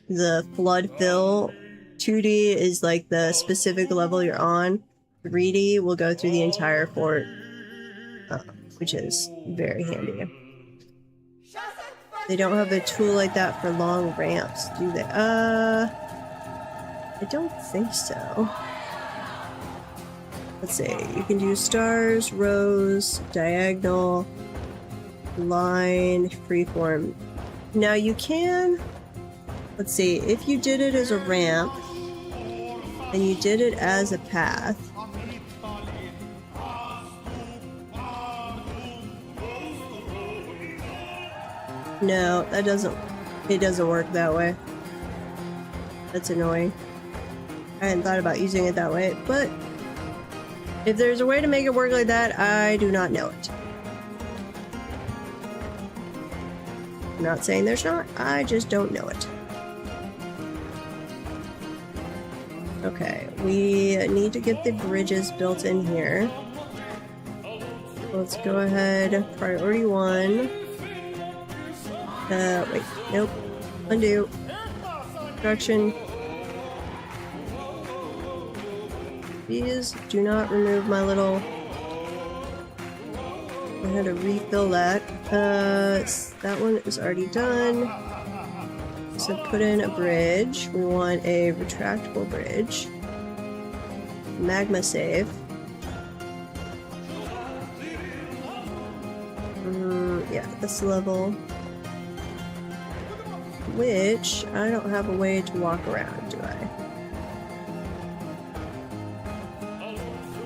The flood fill 2D is like the specific level you're on. 3D will go through the entire fort, which is very handy. They don't have a tool like that for long ramps, do they? I don't think so. Let's see, you can do stars, rows, diagonal, line, freeform. Now you can, let's see, if you did it as a ramp, and you did it as a path, no, that doesn't, it doesn't work that way. That's annoying. I hadn't thought about using it that way, but if there's a way to make it work like that, I do not know it. I'm not saying there's not, I just don't know it. Okay, we need to get the bridges built in here. Let's go ahead, priority 1. Wait, nope. Undo. Construction. Please do not remove my little... I had to refill that. That one is already done. So put in a bridge. We want a retractable bridge. Magma save. Yeah, this level. Which, I don't have a way to walk around, do I?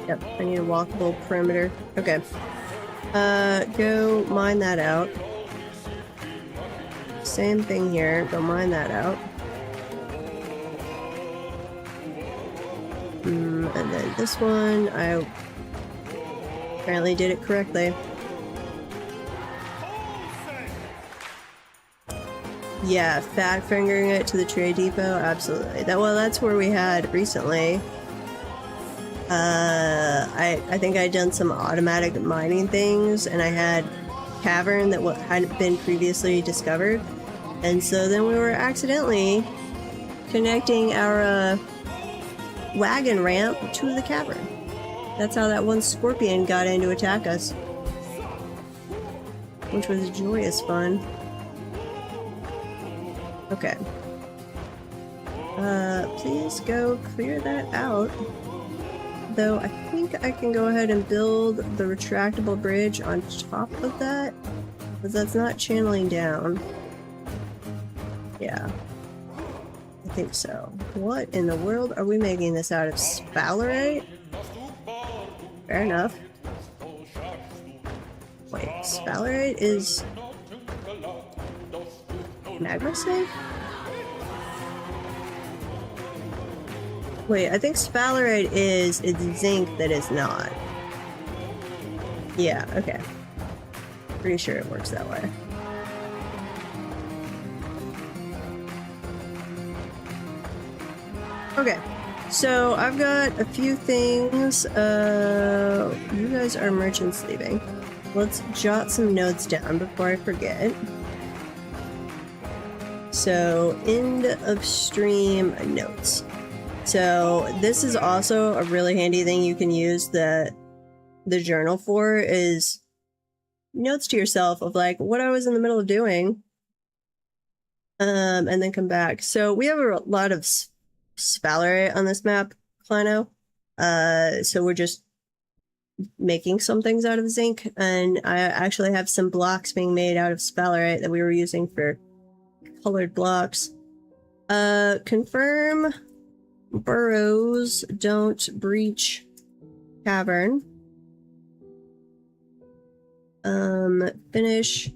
Yep, I need a walkable perimeter. Okay. Go mine that out. Same thing here, go mine that out. And then this one, I apparently did it correctly. Yeah, fat fingering it to the trade depot, absolutely. Well, that's where we had recently. I think I'd done some automatic mining things, and I had cavern that hadn't been previously discovered, and so then we were accidentally connecting our wagon ramp to the cavern. That's how that one scorpion got in to attack us, which was joyous fun. Okay. Please go clear that out. Though I think I can go ahead and build the retractable bridge on top of that, because that's not channeling down. Yeah. I think so. What in the world are we making this out of? Sphalerite? Fair enough. Wait, sphalerite is... magma safe? Wait, I think sphalerite is, it's zinc that is not. Yeah, okay. Pretty sure it works that way. Okay, so I've got a few things. You guys are merchants leaving. Let's jot some notes down before I forget. So, end of stream notes. So this is also a really handy thing you can use the journal for, is notes to yourself of like what I was in the middle of doing, and then come back. So we have a lot of sphalerite on this map, Klano. So we're just making some things out of zinc, and I actually have some blocks being made out of sphalerite that we were using for colored blocks. Confirm burrows don't breach cavern. Finish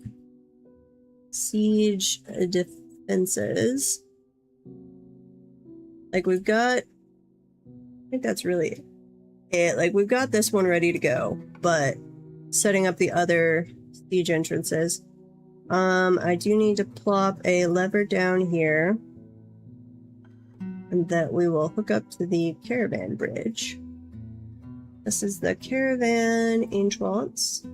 siege defenses. Like we've got, I think that's really it. Like we've got this one ready to go, but setting up the other siege entrances. I do need to plop a lever down here, and that we will hook up to the caravan bridge. This is the caravan entrance.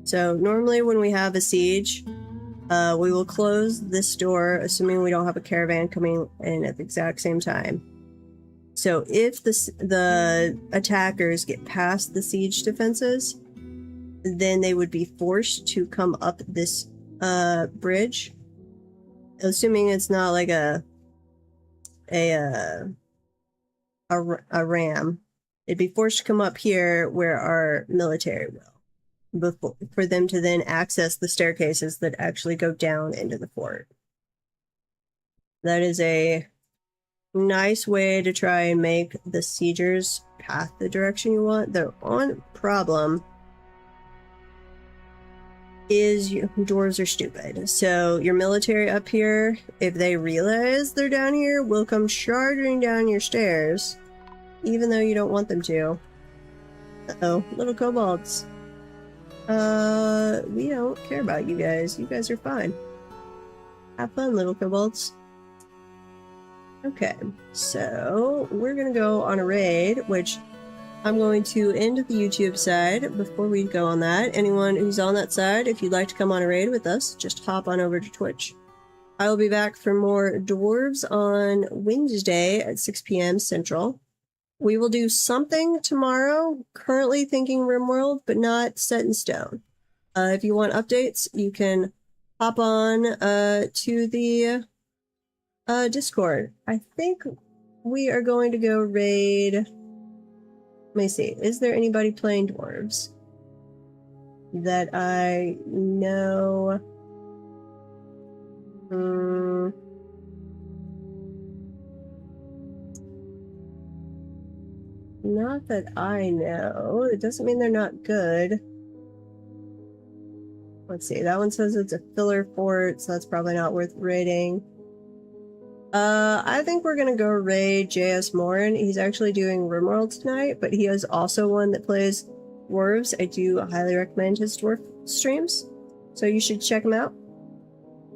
So normally when we have a siege, we will close this door, assuming we don't have a caravan coming in at the exact same time. So if the attackers get past the siege defenses, then they would be forced to come up this bridge. Assuming it's not like a ram, it'd be forced to come up here where our military will, before, for them to then access the staircases that actually go down into the fort. That is a nice way to try and make the siegers path the direction you want. The one problem is doors are stupid. So your military up here, if they realize they're down here, will come charging down your stairs, even though you don't want them to. Uh-oh, little kobolds. We don't care about you guys. You guys are fine. Have fun, little kobolds. Okay, so we're gonna go on a raid, which I'm going to end the YouTube side before we go on that. Anyone who's on that side, if you'd like to come on a raid with us, just hop on over to Twitch. I will be back for more dwarves on Wednesday at 6 p.m. Central. We will do something tomorrow, currently thinking RimWorld, but not set in stone. If you want updates, you can hop on to the Discord. I think we are going to go raid. Let me see. Is there anybody playing dwarves that I know? Not that I know. It doesn't mean they're not good. Let's see. That one says it's a filler fort, so that's probably not worth raiding. I think we're gonna go raid JS Morin. He's actually doing RimWorld tonight, but he is also one that plays dwarves. I do highly recommend his dwarf streams, so you should check him out.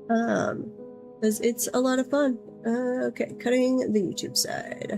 Because it's a lot of fun. Okay, cutting the YouTube side.